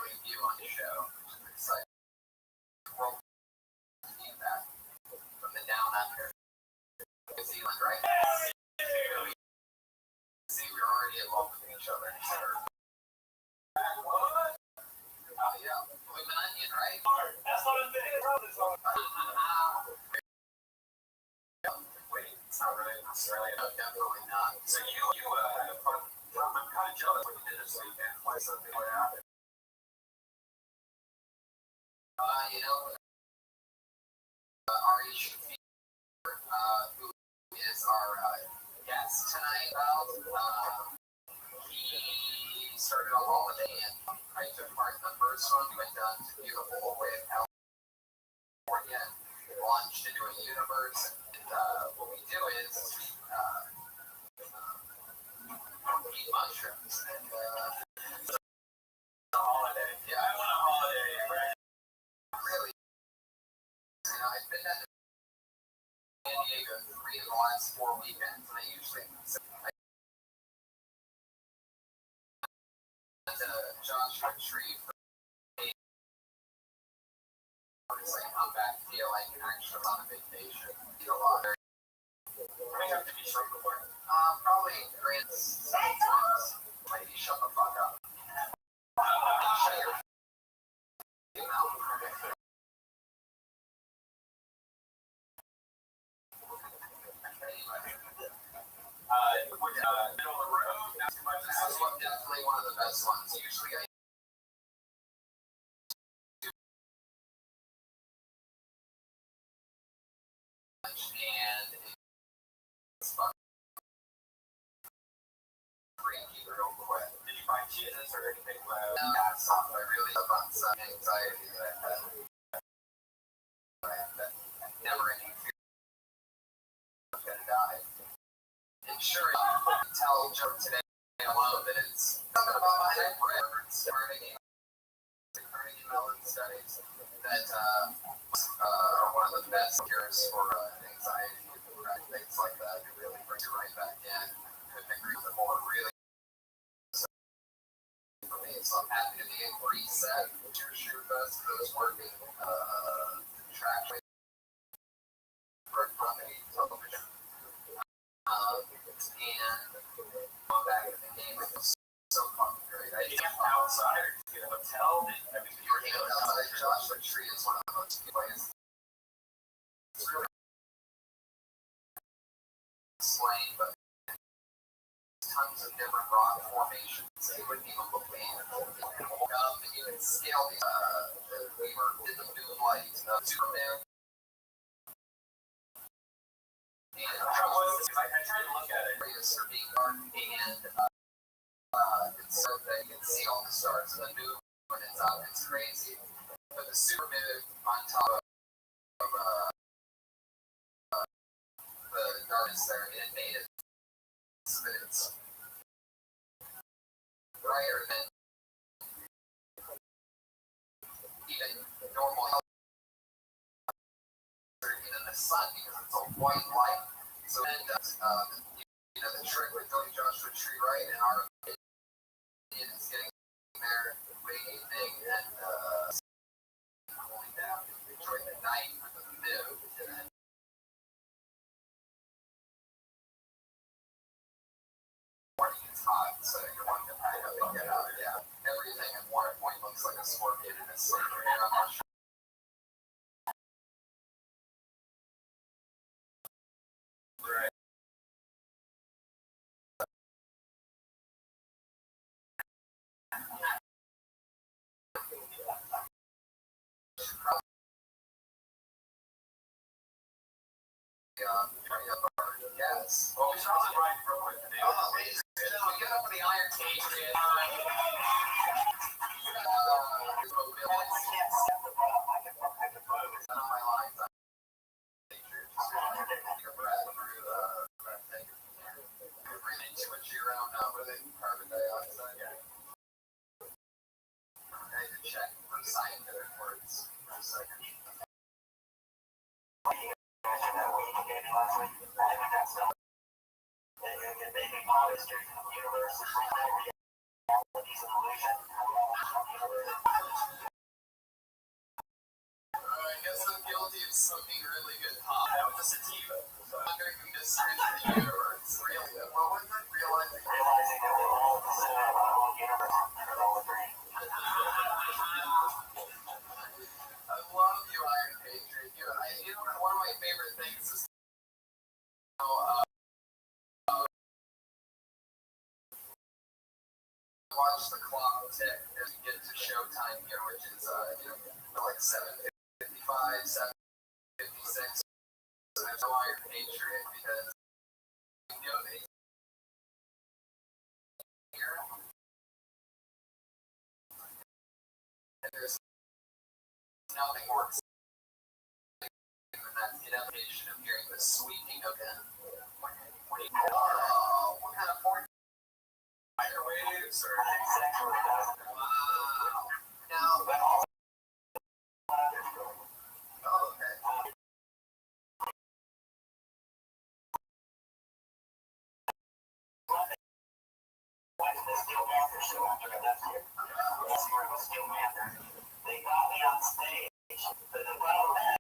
review on the show. It's like world feedback from the down under. New Zealand, right? See, we're already involved with each other. Oh, yeah. Blooming onion, right? That's what I'm thinking. Wait, it's not really in Australia. No, definitely not. So you had fun. I'm kind of jealous what you did this weekend. Why something like that? Ari Shafir, who is our guest tonight, he started a holiday and I took part in the first one. We went down to beautiful Hawaii, California, launched into a universe. And what we do is eat mushrooms. And it's a holiday. Yeah, I want a holiday, right? Really. I've been to San Diego 3 of the last 4 weekends, and I usually Joshua Tree for I'm back feeling actually on a vacation. A lot. I have to be short before. Probably grand 6 times. Lady, shut the fuck up. Shut your mouth. Middle of the road. This is definitely one of the best ones. Usually I and it's fun. Freaky real quick. Did you find Jesus or anything? Yeah, something I really have on some anxiety that I had. That never ending fear I'm gonna die. And sure, tell Joe today alone that it's something about my head where it's Carnegie Mellon studies that are one of the best cures for anxiety and things like that. It really brings you right back in. Couldn't agree with it more. Really, for me, so I'm happy to be in reset. Your shoe best for those working track for comedy television. And going back to the game, it was so fun. Great. I think outside or get a hotel. I mean, you were outside. Joshua Tree is one of the most places. It's really slain, but tons of different rock formations. You wouldn't even believe it. And you can scale these. We were in the moonlight, Superman. And I tried to look at it. It's for being dark, and it's so that you can see all the stars and the moon when it's up. It's crazy. But the supermoon on top of the darkness there, it made it so that it's brighter than even normal health, even the sun, because it's a white light. So then, the trick with going Joshua Tree right in our opinion is getting there way big and cooling down. Enjoy the night with the moon, and then morning it's hot, so you're wanting to pack up and get out. Yeah, everything at one point looks like a scorpion in a sleeper. I'm not sure. Right. Yes. Well, we should also ride real quick today. Oh, ladies and gentlemen, get up with the Iron Cage. Check for scientific words for a second. history of the universe, realities and illusion. I guess I'm guilty of smoking really good pop. That was a sativa. Wondering the mystery of the universe. Really? What was it? Realizing Realizing that we're all the center of our own universe and we're all agreeing. I love you, Iron Patriot. You know, one of my favorite things is watch the clock tick as we get to showtime here, which is like 7:55, 7:56. There's no Iron Patriot because you know they here, and there's nothing more exciting than that innovation of hearing the squeaking of it. Oh, what kind of porn? Microwaves or Exactly. wow. Now, oh, okay. Went to the Steel Panther show after I left here. Last year was Steel Panther. They got me on stage. But the problem is,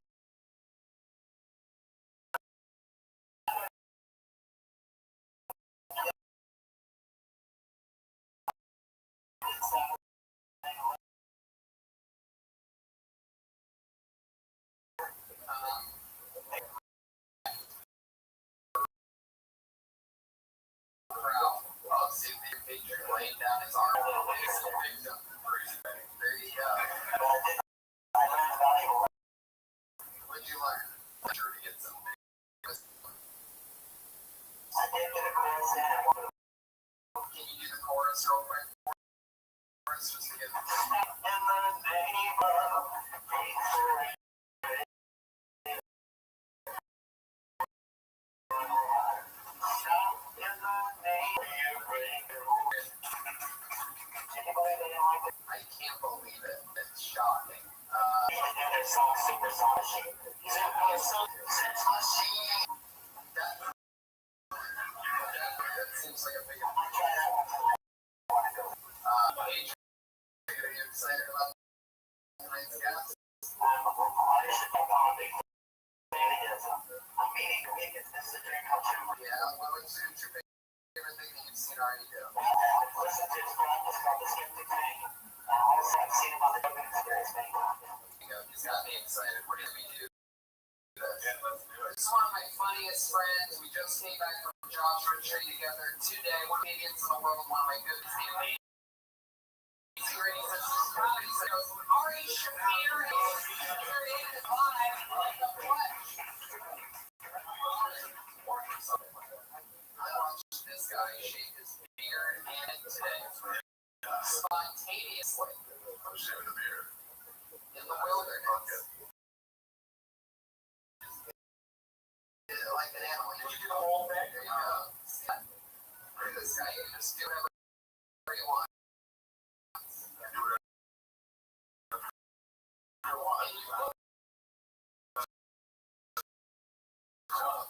I'll see the Patriot laying down his arm. There you go. I learned valuable. What'd you learn? I'm sure to get some big. I did get a chorus in. Can you do the chorus real quick? Chorus just to get. In the name of peace. I can't believe it. It's shocking. Their song Super Sonic. That seems like a big. Patriot, are you excited about tonight's guest? Yeah, what was your favorite thing that you've seen already do? He's got me excited. We're going to be doing this. This is one of my funniest friends. We just came back from Joshua Tree together today. One of the idiots in the world, one of my good teammates. Ari Shapiro is live like the flesh. I watched this guy shave his beard and today spontaneously in the wilderness. Like an animal. Did you do the whole thing? There you go. Look at this guy. You can just do whatever you want.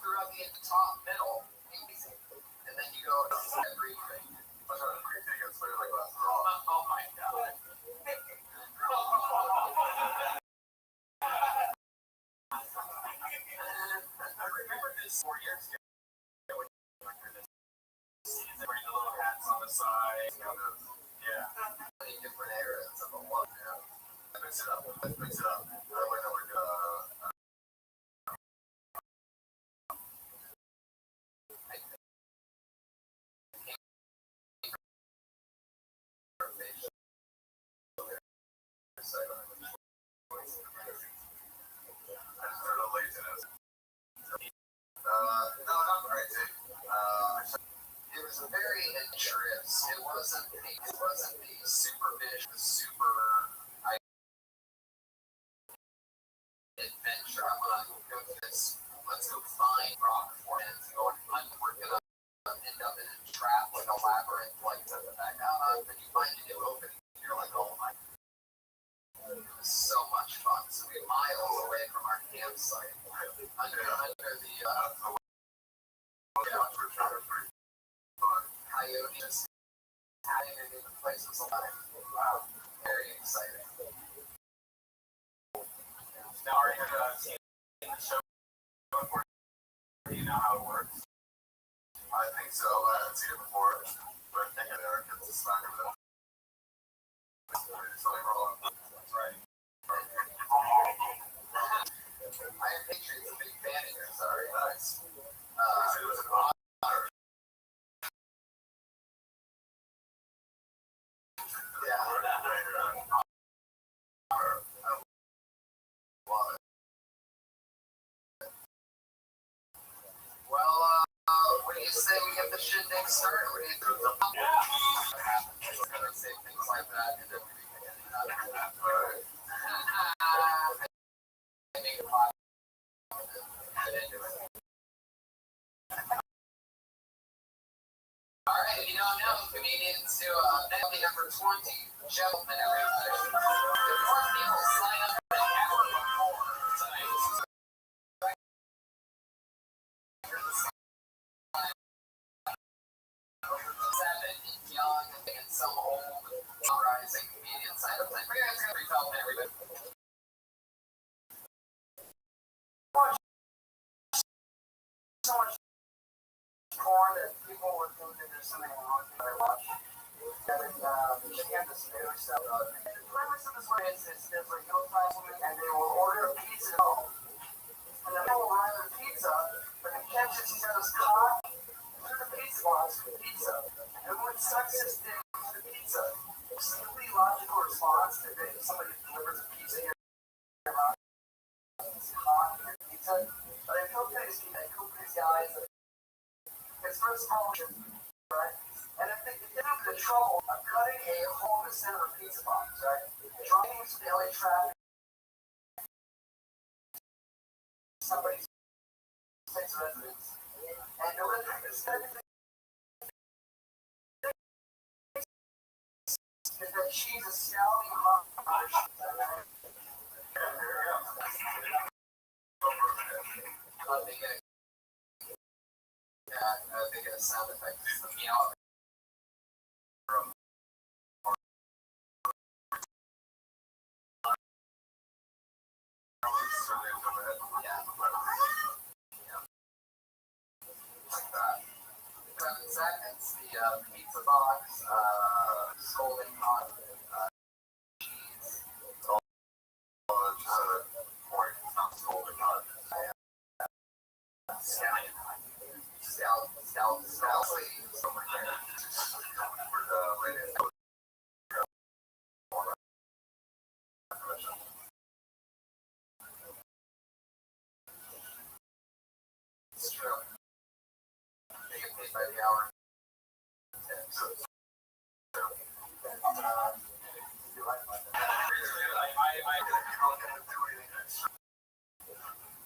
Throughout the top, middle, and then you go everything. Oh my god. I remember this 4 years ago. Wearing the little hats on the side. Yeah. Many different eras of a love now. Mix it up. No, not crazy. It was a very adventurous. It wasn't the supervision, the super adventure. I'm gonna go to this. Let's go find rock formations. Go and work it up. End up in a trap like a labyrinth, like to the back out. Then you find a new opening. You're like, oh my. It was so much fun. So we miles away from our campsite, under the Wow, very exciting. Now, are you going to see the show? Do you know how it works? I think so. I haven't seen it before, but I think Eric gets a smack of it. It's like wrong. That's right. I am Patriots, a big fan of yours. Sorry. Nice. It was an honor. Yeah. Well, what do you say we get the shindig started? What do you think? We're gonna say things like that, and then we can get it out. All right, if you don't know, comedians to number 20, gentlemen, everybody. The more people sign up for an hour before tonight. Seven, young, and some old, rising comedian sign up. Like, we're going to be everybody. So much porn that people were thinking there's something wrong with their watch. And she had this new stuff. The premise of this one is there's like no women and they will order a pizza at home. And then they will run the pizza, but the catch is he's got his cock through the pizza box for the pizza. And when he sucks his dick through the pizza, it's a completely logical response to if somebody delivers a pizza here. His cock and pizza. But I feel these guys, his first function, right? And if they have the trouble of cutting a hole in the center of a pizza box, right? Driving to the LA traffic, somebody's six residents, and delivering this everything is that she's a scouting hot. They get a sound effect. Meow. Like that. 7 seconds, the pizza box, scalding hot cheese. Or it's not scalding hot. It's true. They get paid by the hour.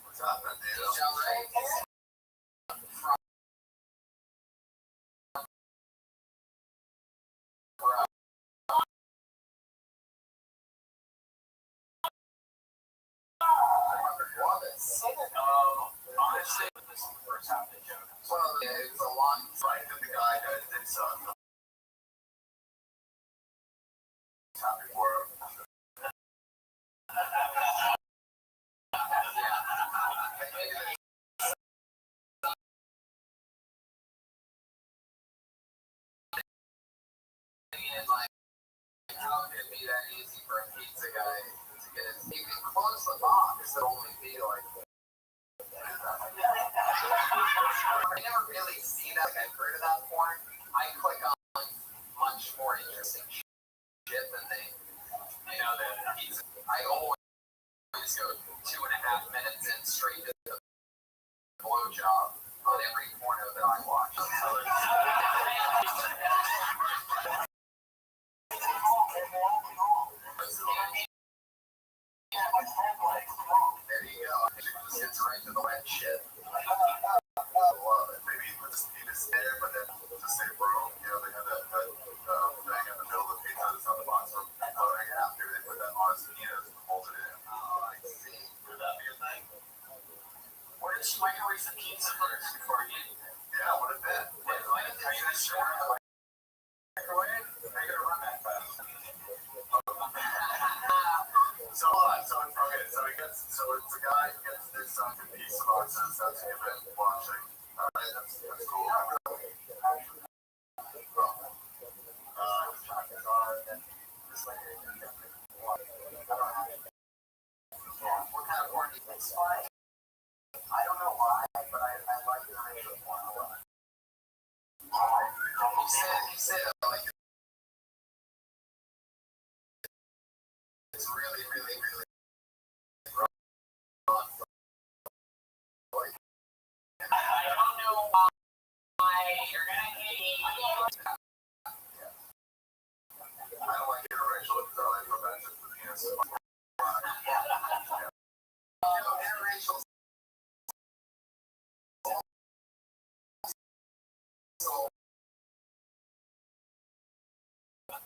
What's up, man? Honestly, this is the first half of the joke. Well, yeah, it's a long fight that the guy that did something. Happy for him. How could it be that easy for a pizza guy to get his? You can close the box, it'll only be like. I never really see that. Like, I've heard of that porn. I click on much more interesting shit than they, the pizza. I always go 2.5 minutes in straight to the blowjob on every porno that I watch. There you go. It just gets right to the wet shit. I love it. Maybe you put the penis there, but then just say bro. They have that thing in the middle of the pizza that's on the box. So right after they put that on his penis and hold it in. Oh, I see. Would that be a thing? What if she microwaves the pizza first before you eat it? Yeah, what if that? Are you sure? Microwave? Are you gonna run that fast? it's a guy who gets this piece of art says that's you've been watching. That's cool. What kind of porn do you think? I don't know why, but I like the racial porn a lot. You said like it's really, really, really rough. I don't know why you're gonna hate me. I don't like interracial because I like revenge for penis. Interracial soul.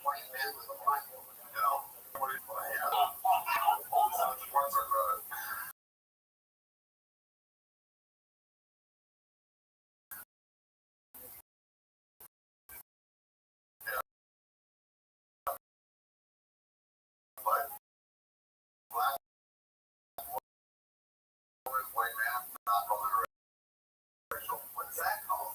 White man with a black woman. You know? Words are good. White man, not called interracial. What's that called?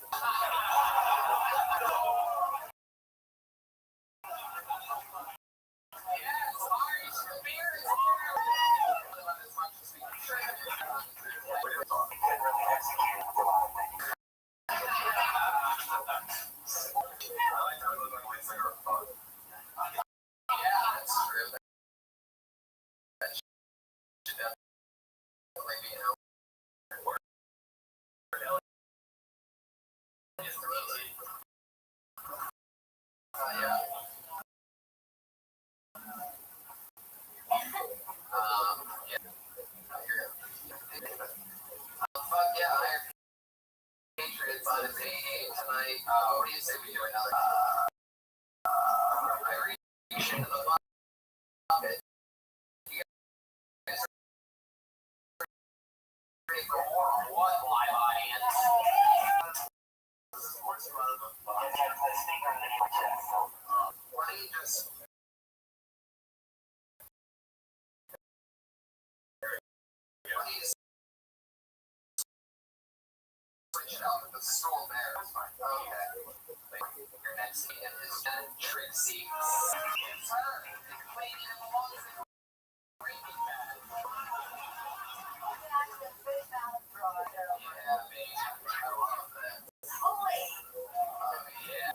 Patriots on his 88 tonight. What do you say we do another Irish into the bucket? You guys are ready for more or what, live audience? Why don't you just switch it out with the stool there? Okay. Your next hand is Trixie. It's her. Playing in the walls and Breaking Bad. Yeah, baby. I love that. Oh, yeah.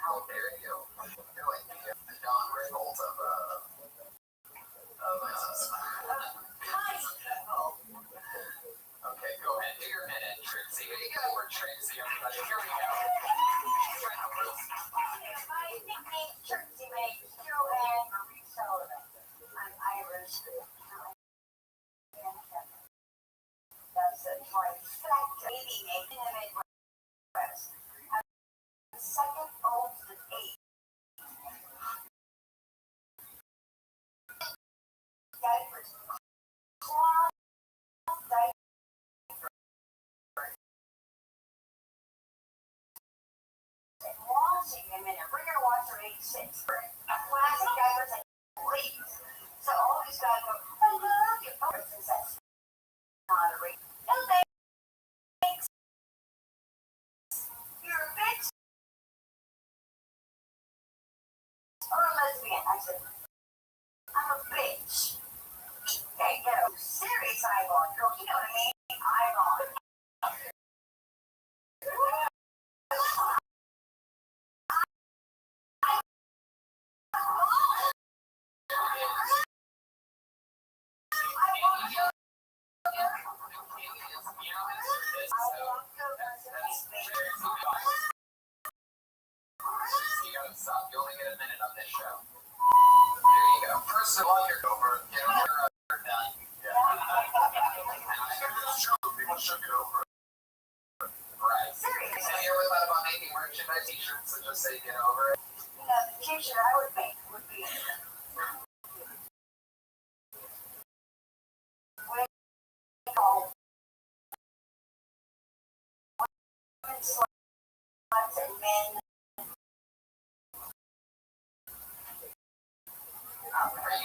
How dare you? You're like the Don Rickles of okay, go ahead. Do your minute, Trixie. You got the word Trixie, everybody. Here we go. My nickname is Trixie May, Hero and Marie Sullivan. I'm Irish. That's a trifecta. 88 in the Midwest. I'm the second oldest of 8. Diapers. Cloth diapers. Washing them in a rigor washer 86. Plastic diapers and leaves. So always gotta go, I love your purse since that's not a ring. No thanks. You're a bitch. Or a lesbian. I said, I'm a bitch. Hey, get a serious eyeball, girl. You know what I mean? Eyeball. Stop. You only get a minute on this show. There you go. First of all, you're over. You're done. Yeah. People should get over it. Right. Serious. Have you ever thought about making merchandise t-shirts that just say get over it? You know, the t-shirt I would make would be what they call women's sluts and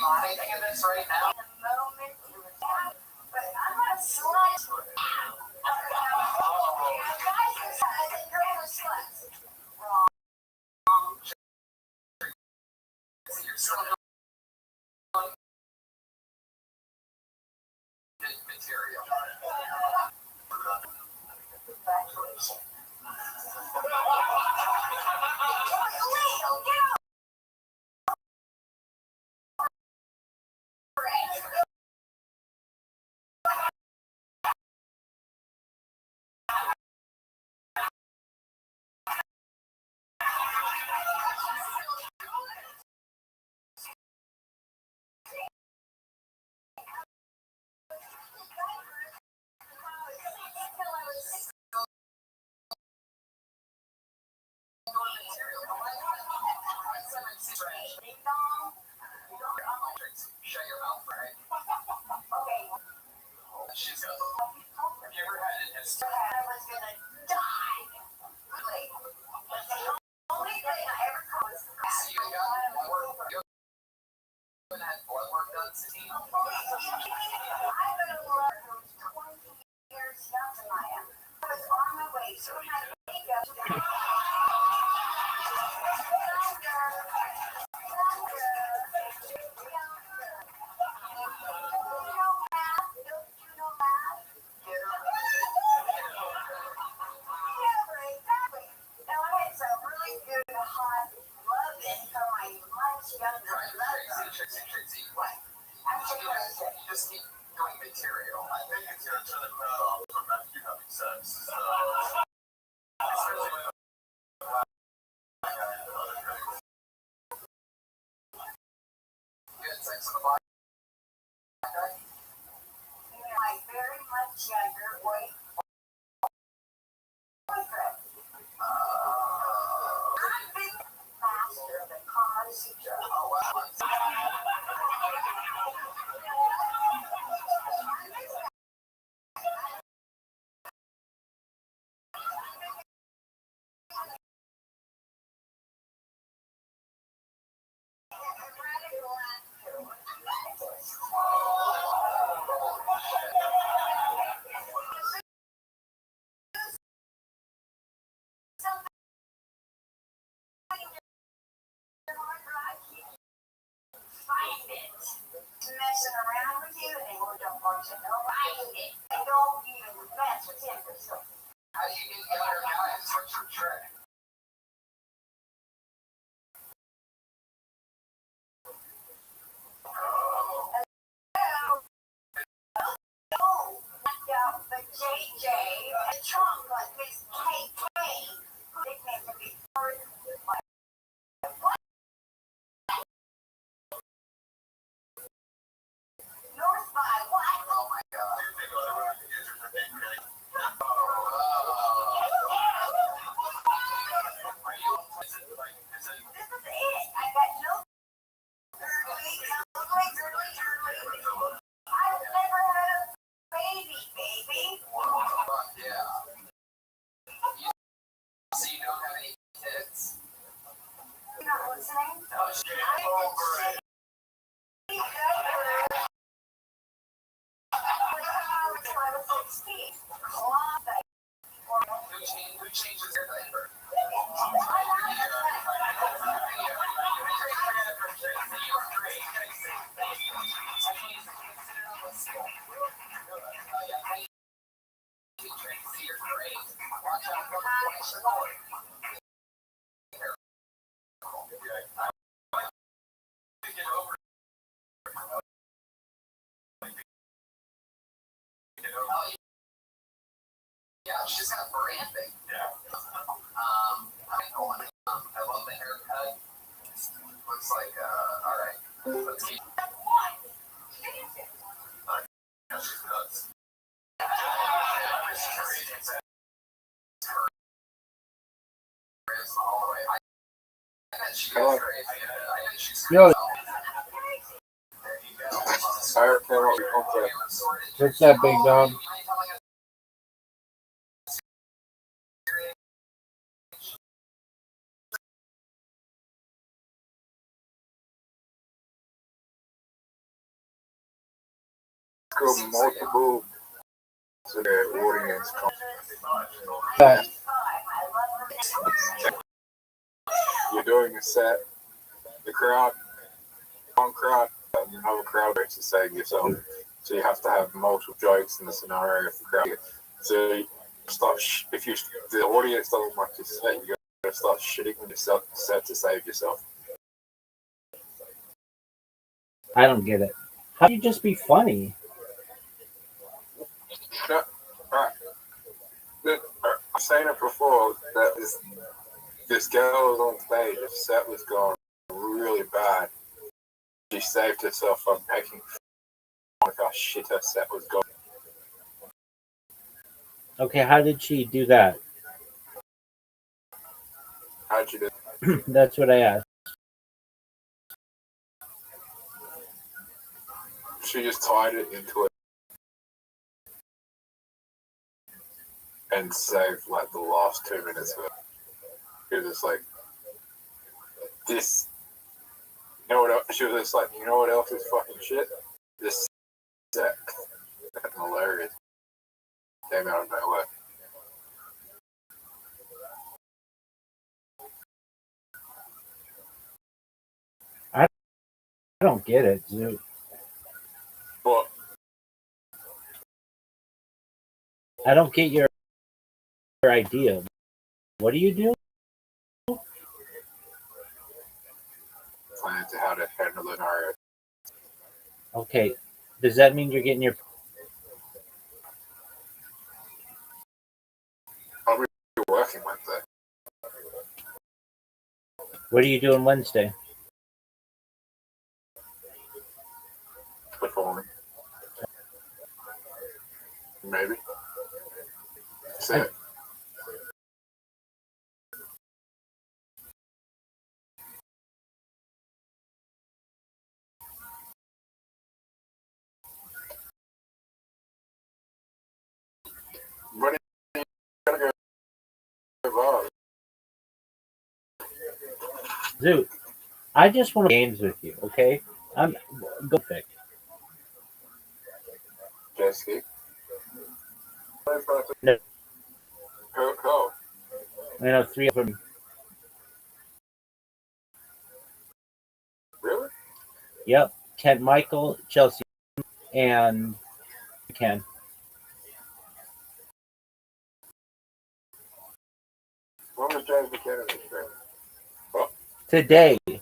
want anything in this right now? In the moment, it was bad, but I'm not a slut. Guys are sluts and girls are sluts. Wrong. You're still doing material. Congratulations. Illegal, get out. Ding dong. Shut your mouth, right? Okay. She's got. Have you ever had an instant? I was gonna die. Really. The only thing I ever caught was You got blood work. You haven't had blood work done since you. I've been a lawyer for 20 years now, Maya. I was on my way, so I had to make up. Tracy. You just keep doing material. I think it's going to turn the crowd off from you having sex. So, You had sex with a black guy? My very much younger boyfriend. I'm big master of the concept. Oh, wow. Find it. Messing around with you, and they don't want you to know. Find it. They don't even mess with him for so. How do you get younger guys? What's your trick? The JJ, the chocolate, Miss KK, who they came to be first. North by what? Oh my god. This is it. I got no early. I've never had a baby. Fuck yeah. So you don't have any kids? You're not listening? No, I over it. Who changes your diaper? Yeah, she's got branding. Yeah. I love the haircut. Looks like, alright. Let's keep. Yeah, she's nuts. All the way. I bet she Hello. goes crazy. I bet she's Yo. There you go. Alright, okay. Sorted. What's that, big dog? got multiple to the audience. But You're doing a set, the crowd, one crowd, another crowd is to save yourself. So you have to have multiple jokes in the scenario of the crowd. So you start if the audience doesn't like your set, you got to start shitting on yourself set to save yourself. I don't get it. How do you just be funny? No, right. I've seen it before that this girl was on stage, the set was going really bad. She saved herself from making fun of how shit her set was going. Okay, how did she do that? How'd you do? That's what I asked. She just tied it into it and saved like the last 2 minutes of it. It was like this. You know what else? She was just like, you know what else is fucking shit? This set. That's hilarious. Came out of nowhere. I don't get it, dude. But I don't get your idea. What do you do? plan to how to handle the scenario. Okay, does that mean you're getting your? I'll be working Wednesday. What are you doing Wednesday? Performing. Maybe. Set. When are you gonna go involved? Dude, I just want to play games with you, okay? I'm go pick. Jesse? No. Who? I know 3 of them. Really? Yep, Kent Michael, Chelsea, and Ken. When was James Buchanan stream? Well, Today. he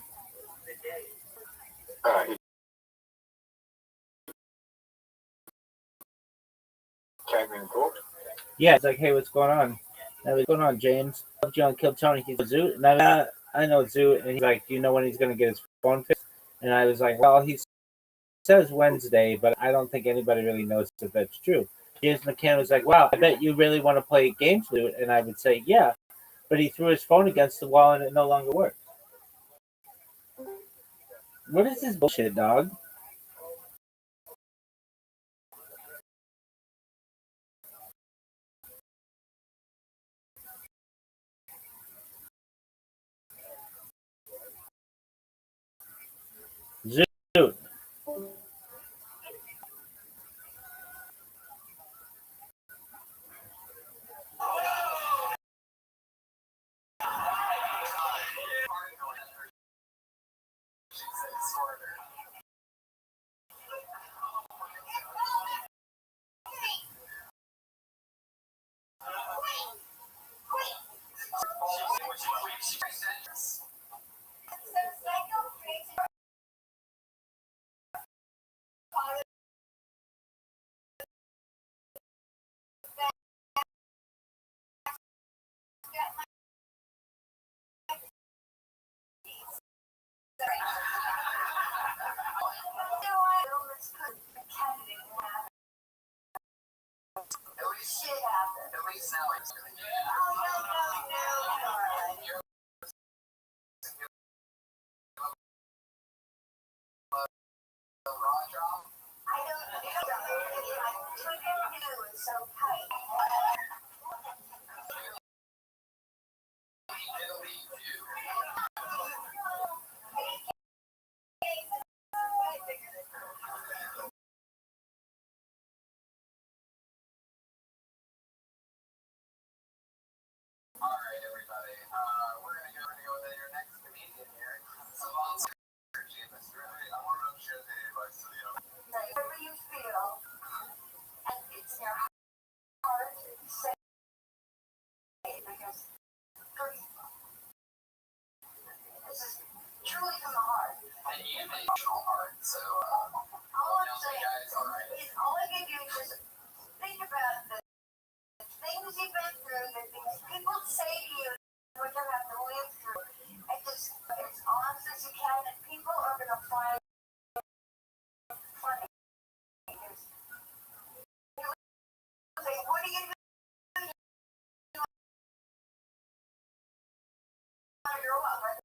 came in and talked. Yeah, it's like, hey, what's going on? What's going on, James? John killed Tony. He's like, Zoot, and I know Zoot, and he's like, do you know when he's gonna get his phone fixed? And I was like, well, he says Wednesday, but I don't think anybody really knows if that's true. James McCann was like, wow, I bet you really want to play games, Zoot, and I would say, yeah, but he threw his phone against the wall and it no longer worked. What is this bullshit, dog? Zoot. At least now you're welcome.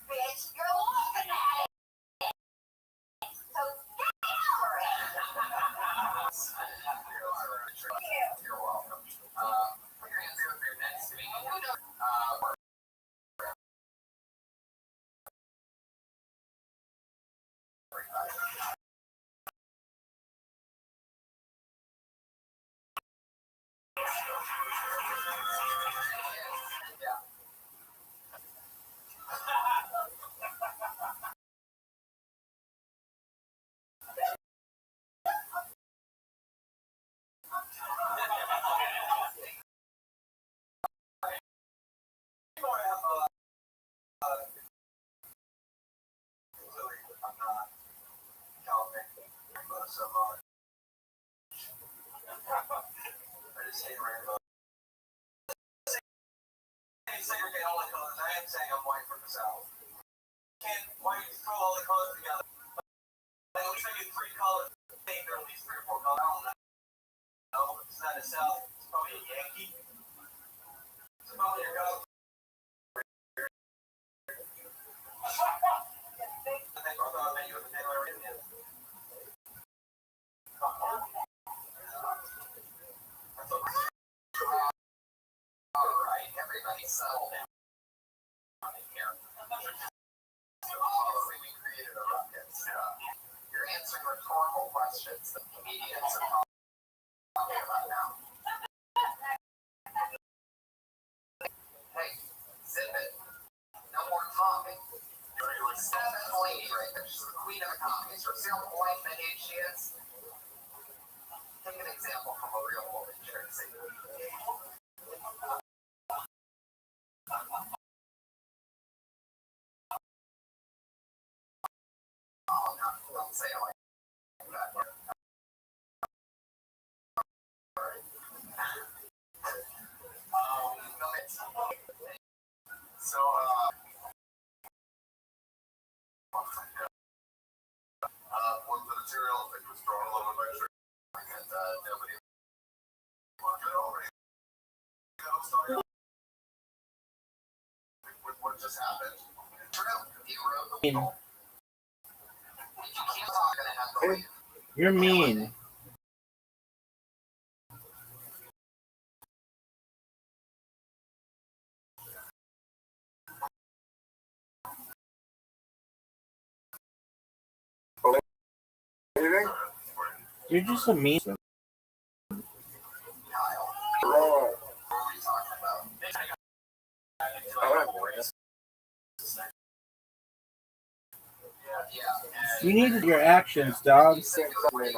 Bitch, you're looking at it. So get over it. You're welcome. Put your hands over your necks to me. Who knows? Segregate all the colors. I am saying I'm white from the South. Can't white throw all the colors together. Like, at least I get 3 colors. I think there are at least 3 or 4 colors. I don't know. No, it's not a South. It's probably a Yankee. It's probably a color. I think I thought you was a Taylor Indian. Alright, everybody settle down here. Obviously, we created a ruckus. You're answering rhetorical questions that comedians are talking about now. Hey, zip it. No more talking. That lady right there, she's the queen of the comedies. See how polite and age she is? Take an example from a real woman, Tracy. Oh, no, don't say it like that. So, was the material that was thrown a little bit and nobody wanted it over. What just happened? You wrote the wall. You can't talk and have to leave. You're mean. You're just a mean. Kyle, what are we talking about? Yeah. You needed your actions, dog. Moving,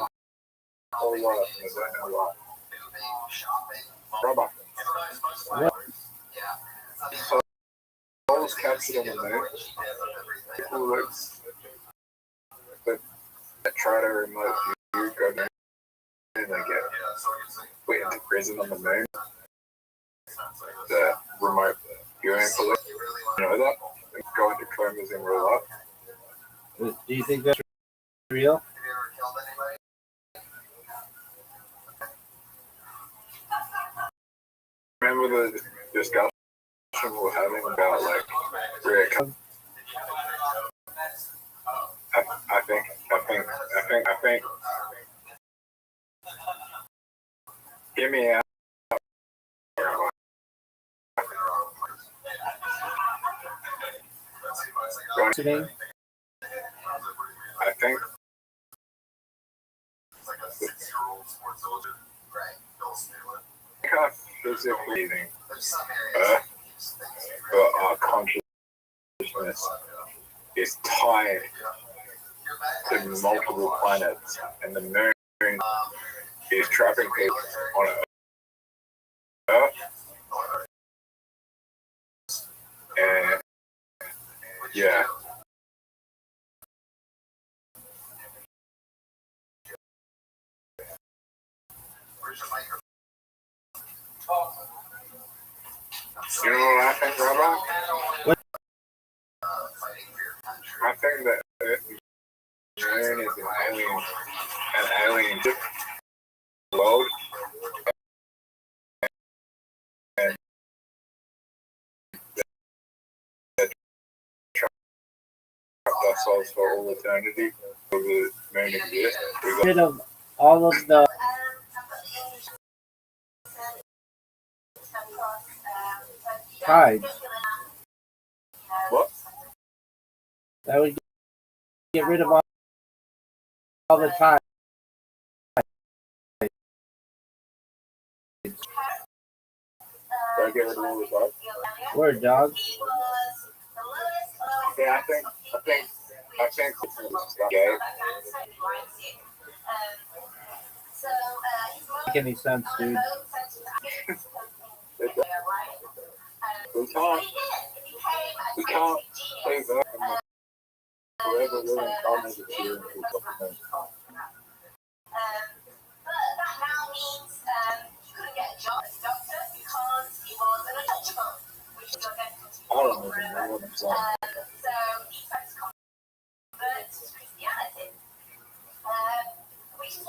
shopping. Rabbbi. What? Yeah. Souls captured on the moon. People that try to remote you go down and they get put into prison on the moon. The remote viewing police. You know that? They go into comas in real life. Do you think that's real? Have you ever killed anybody? Remember the discussion we were having about like Rick? I think. Get me out. Today? I think. It's like a 6-year-old sports illusion. Right. Don't steal it. Physically eating, There's some areas but our consciousness is tied to multiple planets, and the moon is trapping people on Earth. And yeah. Where's your microphone? You know what I think, Rabbi? What? Fighting for your country. I think that the moon is an alien world, and ourselves for all eternity, so the main exist. We got Rid of all of the tides. what? That would get rid of all the tides. Did I get rid of all the time? Word, dog. Yeah, I think gay. Make any sense, dude? We can't stay back and forever living comments and cheering for something. I don't even know what I'm saying.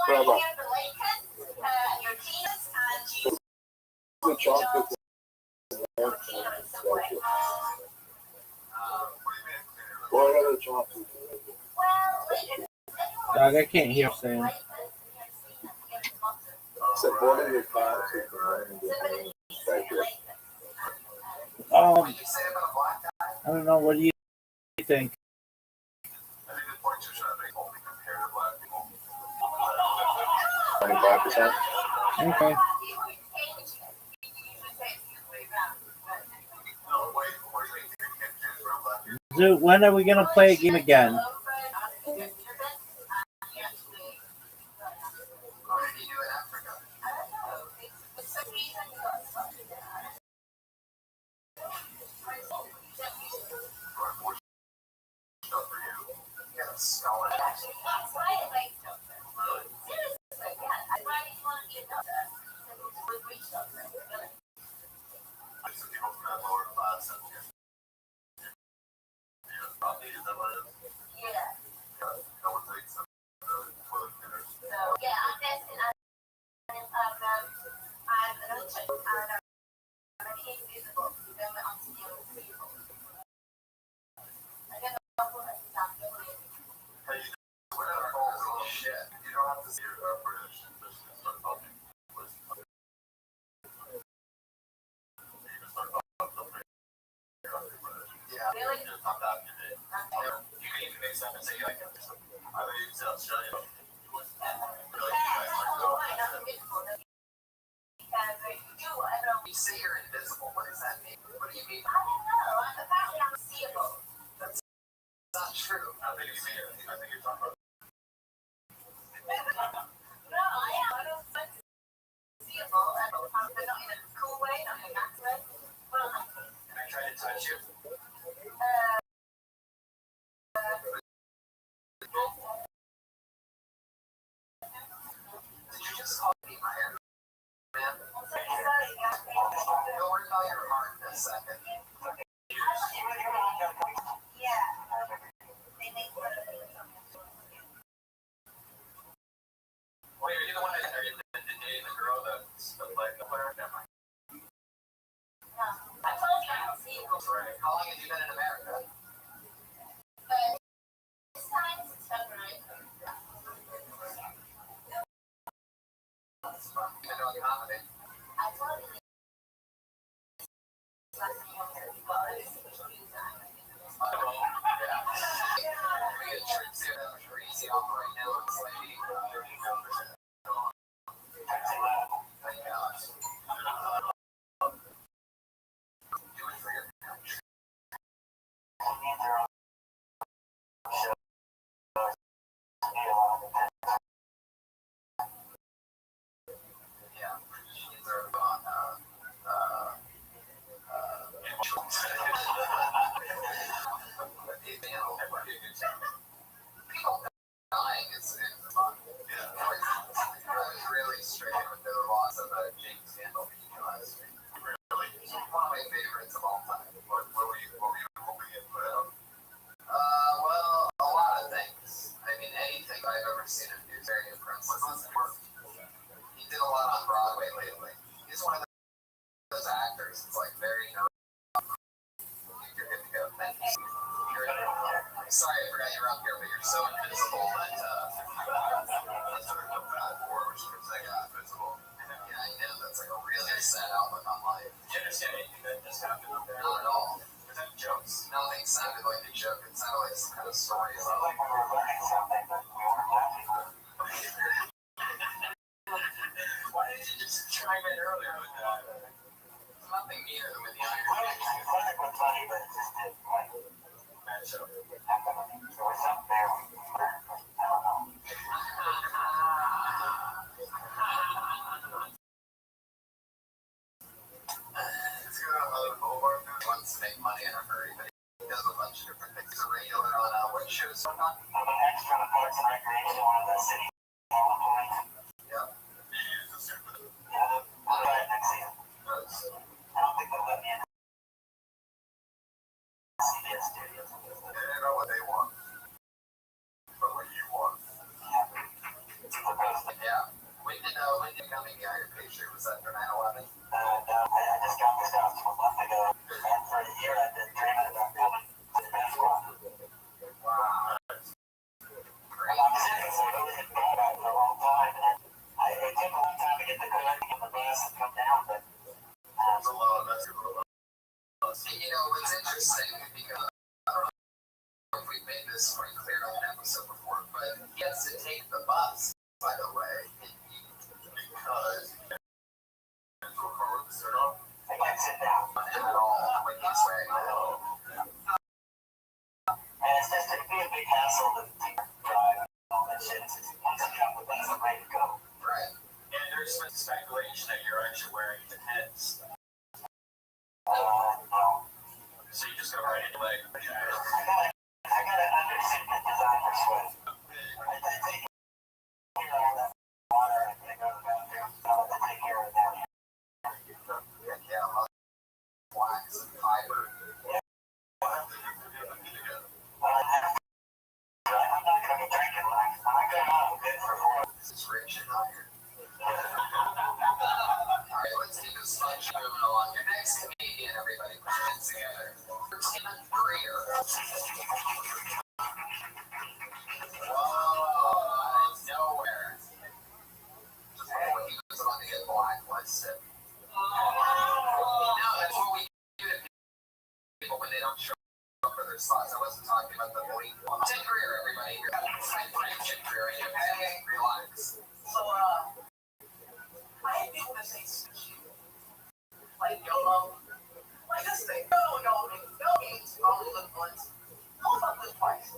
Brother, the chocolate. What other chocolate? Dog, I can't hear Sam. So what are your thoughts? I don't know. What do you think? 25%? Okay. Zoo, when are we gonna play a game again? You say you're invisible. What does that mean? What do you mean? That's not true. I think you're talking about. I tried to touch you. Did you just call me my hair, man? Don't worry about your heart in a second. Wait, are you the one that are you dating the girl that's like the player? Never mind. Right. How long have you been in America? You've been doing comedy? Crazy off right now. It's like, do it for your country. Yeah, she's on people dying is fun. I was really straight with the loss of James Campbell last week. Really? One of my favorites of all time. What were you hoping it put out? Well, a lot of things. I mean, anything I've ever seen Sorry, I forgot you're up here, but you're so invisible that that's sort of bad for which means I got invisible. Yeah, I know that's like a really sad outlook on life. Do you understand anything that just happened up there? Not at all. Was that jokes? Nothing sounded like a joke. It sounded like some kind of story about like we were learning something that we weren't laughing at. Why did you just chime in earlier with that? There's nothing near them in the iron. It wasn't funny, but it just did like Match up. there was something there we learned, but I don't know. It's got a lot of Boulevard who wants to make money in a hurry, but he does a bunch of different things. He's a regular on what shows going on. I'm an extra in the Parks and Recreation, one of the city hall employees. Yeah. Yeah, I'll try it next season. I don't think they'll let me in CBS studios. They don't know what they want, but what you want. It's the best. Yeah. When did coming the Iron Picture? Was that for 9/11? No, I just got this house a month ago, and for a year I've been dreaming about coming to the best one. Wow. I'm sitting for it for a long time, and it took a long time to get the connecting on the bus and come down, but There's a lot of that's a lot. You know, it's interesting because I don't know if we've made this pretty clear on an episode before, but he has to take the bus, by the way, because I can't sit down. at all when he's wearing that. And it's just, it'd be a big hassle to drive and all that shit. It's just, once I got the bus, I'm ready to go. Right. And there's some speculation that you're actually wearing the heads. No. So you just go right into like, I got an undersuit designer sweat. I take care of all that water and I go to the bathroom. I take care of that. Yeah, wax and fiber. I'm not going to be drinking wax. I'm not going out a bit for 4 hours. This is rich and iron. Alright, let's keep this fun moving along. Your next comedian, everybody, put your hands together. Tim Greer. Whoa, nowhere. Just before he was about to get blacklisted. No, that's what we do to people when they don't show up for their slots. I wasn't talking about the elite one. Tim Greer, everybody. You're having a fine time, Tim Greer. Are you okay? Relax. So, I hate people that say like YOLO. Like this thing, no means you only live once. You only live twice.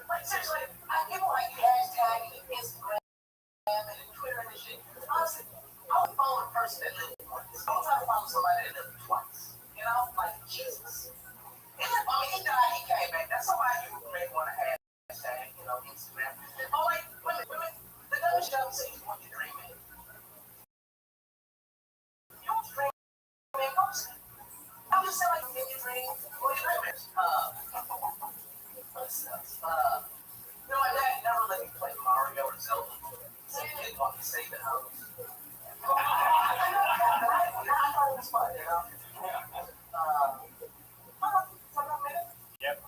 Like seriously, people like hashtag and Instagram and Twitter and shit. Honestly, I would follow a person that lived once. I would try to follow somebody that lived twice. You know, like Jesus. He died, he came back. That's somebody you may want to hashtag, Instagram. Or like women, the dumbest job says what you're dreaming. You don't dream, I'm just saying, like, in your dream, what are you dreaming? My dad never let me play Mario or Zelda. So he didn't want me to save the house. I thought it was fun, you know? yep.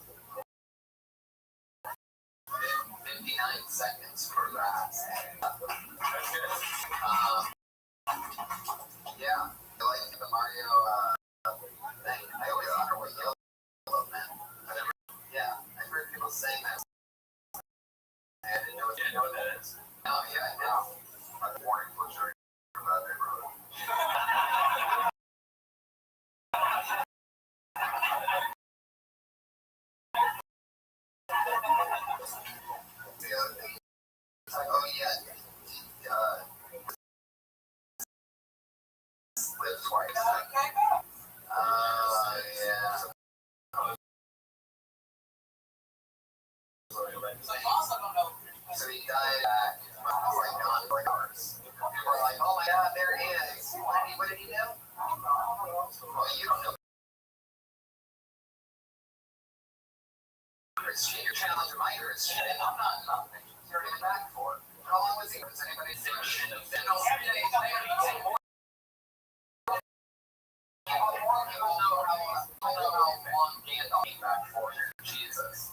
59 seconds for that. Yeah, I like the Mario thing. I always wonder what yellow meant. Yeah, I've heard people saying that. I didn't know what that is. Oh, yeah, I know. The warning for sure. The other thing, it's like, oh, yeah, live twice. Yeah. So he died at like 9 hours. People were like, oh my god, there he is. What did he do? Well, you don't know. You're challenging my Christian. I'm not nothing. You're in back for. How long was he? Was anybody think shit of that? No, people know how long Gandalf came back for Jesus.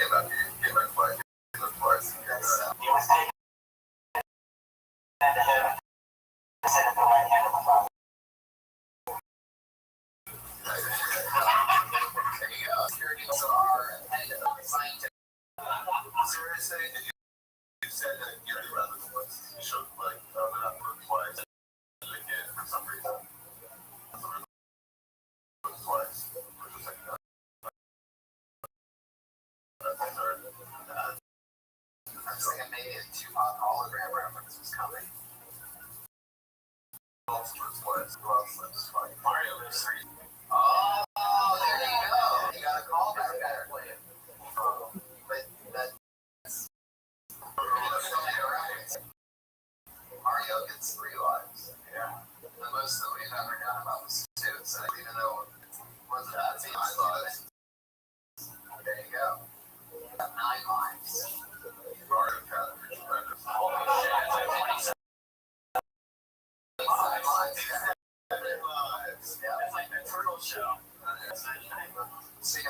about getting my flight. He was taken to him. Sit at the right hand of the Father. Security also are head of scientific. Seriously, you said that you rather you showed like they're not replies again for some reason. Replies. I was thinking maybe a Tupac hologram reference was coming. Mario is Oh, there you go. You got a callback there. But that's Mario gets 3 lives. yeah. The most that we've ever done about this too. So even though it wasn't that team, I thought there you go. 9 lives. Mario kind of retrospective. It's like the turtle show. See, I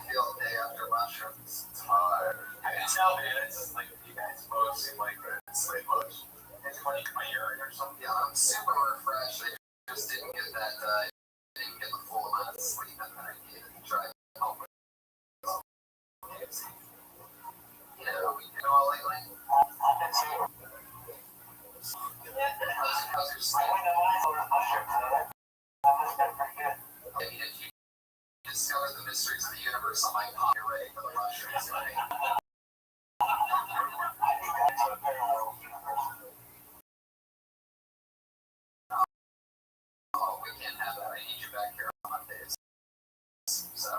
feel the day after mushrooms. I can tell, man. It's just like you guys both seem like Slave bush. anybody in my urine or something. Yeah, I'm super refreshed. I just didn't get that. Didn't get the full amount of sleep that I needed to try to help with. You know, lately. I've been too. How's your I sleep? went to my sort of mushroom today. That has been pretty good. I mean, if you discover the mysteries of the universe, I might pop you ready for the mushrooms, right? I think that's a parallel universe. Oh, we can't have that. I need you back here on Mondays. So,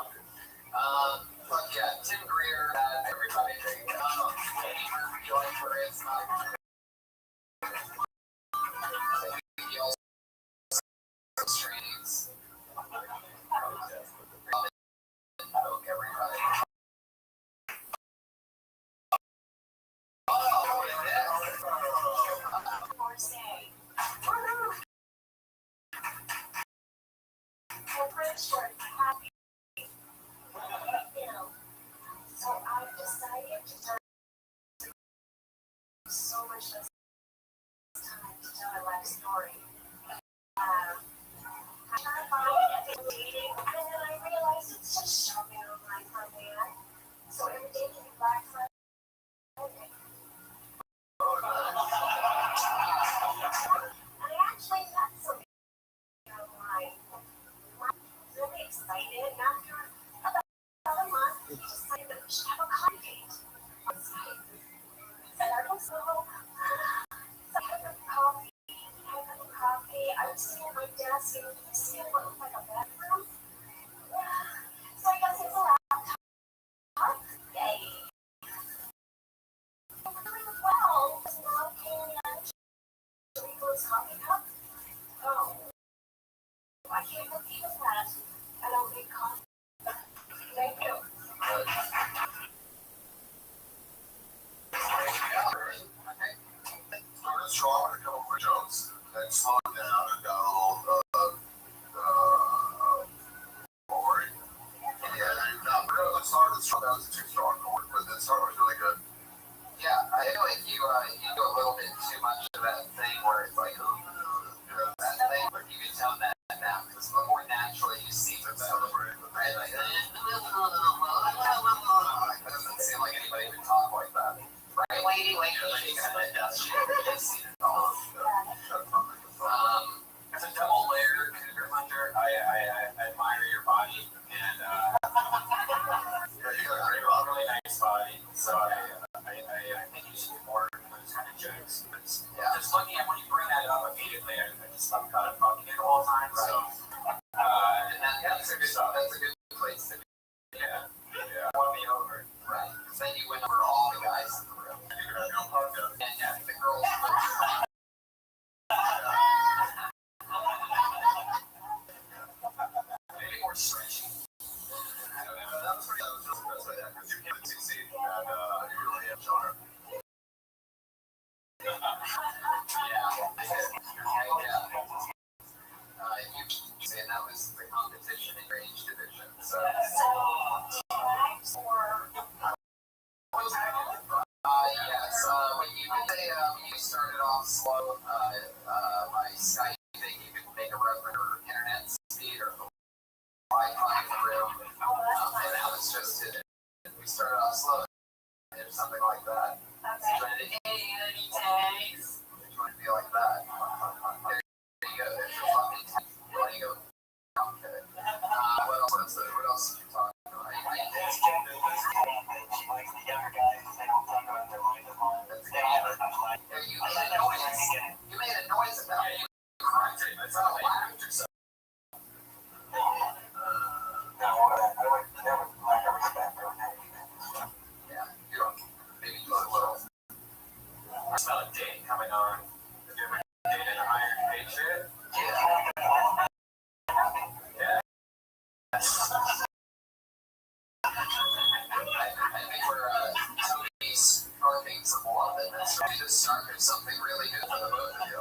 fuck yeah, Tim Greer, everybody, Eddie Murphy joined for it's not. He also trainings. Everybody. Or say, we're pretty sure happy. So I've decided to take so much less time to tell my life story. I try to find it dating, and then I realized it's just shopping online for a man. So every day can be Black Friday. And I actually met somebody online. I'm really excited. And after about a month, we decided that we should have a coffee date on Skype. And I was so I had a coffee. I was sitting at my desk and you see what looked like a bedroom. So I guess it's a laptop. Yay. Really well. Now can we go coffee cup? Oh. I can't believe that. I don't need coffee. Thank you. Started strong with a couple of jokes, then slowed down and got a little boring. Yeah, not really. It started strong. That was too strong for it, but the start was really good. Yeah, I feel like you do a little bit too much of that thing where it's like, that thing, but you can tone that down because the more naturally you see it, right? Like, it doesn't seem like anybody would talk like that. Right, lady? Like, you got that dust shit. You see it all. It's a double layer cougar hunter. I admire your body, and you got a really nice body. So I think you should do more of those kind of jokes. But just looking at when you bring that up immediately, I just I'm kind of fucking it all the time. So And that's a good place to be. yeah, won me over. Right. Because then you win over all the guys in the room. And you're going to go podcast. And the girls. when you started off slow by Skype, you could make a reference or internet speed or Wi-Fi in the room, and that was just it. We started off slow, or something like that. Trying to any tags. You want to be like that? There you go. There's your fucking tag. There you go. Okay. What else? What else did you talk about? It's gender like the younger guys, they don't talk about their mind at all. You made a noise. You made a noise about it. You cracked it. It's not laughed or something. No, I would never like a respect or Yeah, you don't. Maybe you a little. I smell a date coming on. A different date in a higher paid shit. Yeah. Yeah. I think we're Tony's sparking some love in this. We just started something really good for the both of you.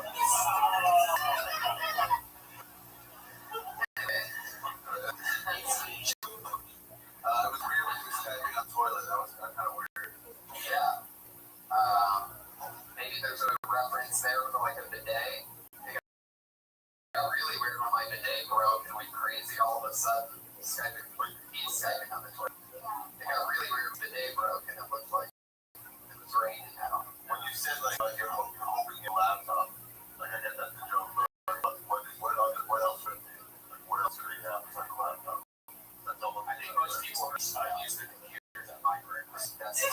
It was weird when you was typing on toilet. That was kind of weird. Yeah. Maybe there's a reference there for like a bidet. It got really weird when my bidet broke and went crazy all of a sudden. He's Skyping on the toilet. It got really weird when the bidet broke and it looked like it was raining out. When you said like you're hoping your laptop, like I get that joke. What else would we have besides a laptop? That's all. I think most people are used to computers at my work. That's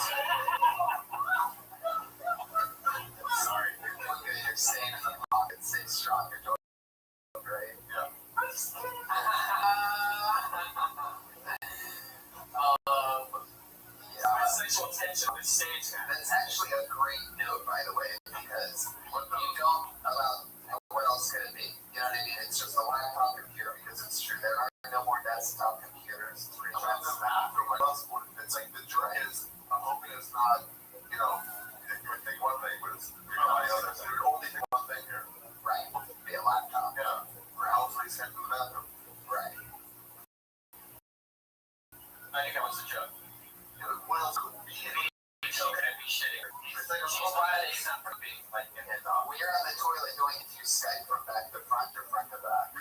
sorry. You're staying in the pocket, stay strong, you're doing great. Yeah. Sexual tension with stage. That's actually a great note, by the way, because you don't about what else could it be? You know what I mean? It's just a laptop computer because it's true. There are no more desktop computers. It's pretty much It's like the joy is, I'm hoping it's not, you know, you would think one thing, but it's the other. So you're only think one thing here. right. Be a laptop. Yeah. Or else we send to the bathroom. Right. I think that was a joke. What else would be any joke could be shitty? It's like she's glad it's not for being like in his off. When you're on the toilet doing it, do you Skype from back to front or front to back?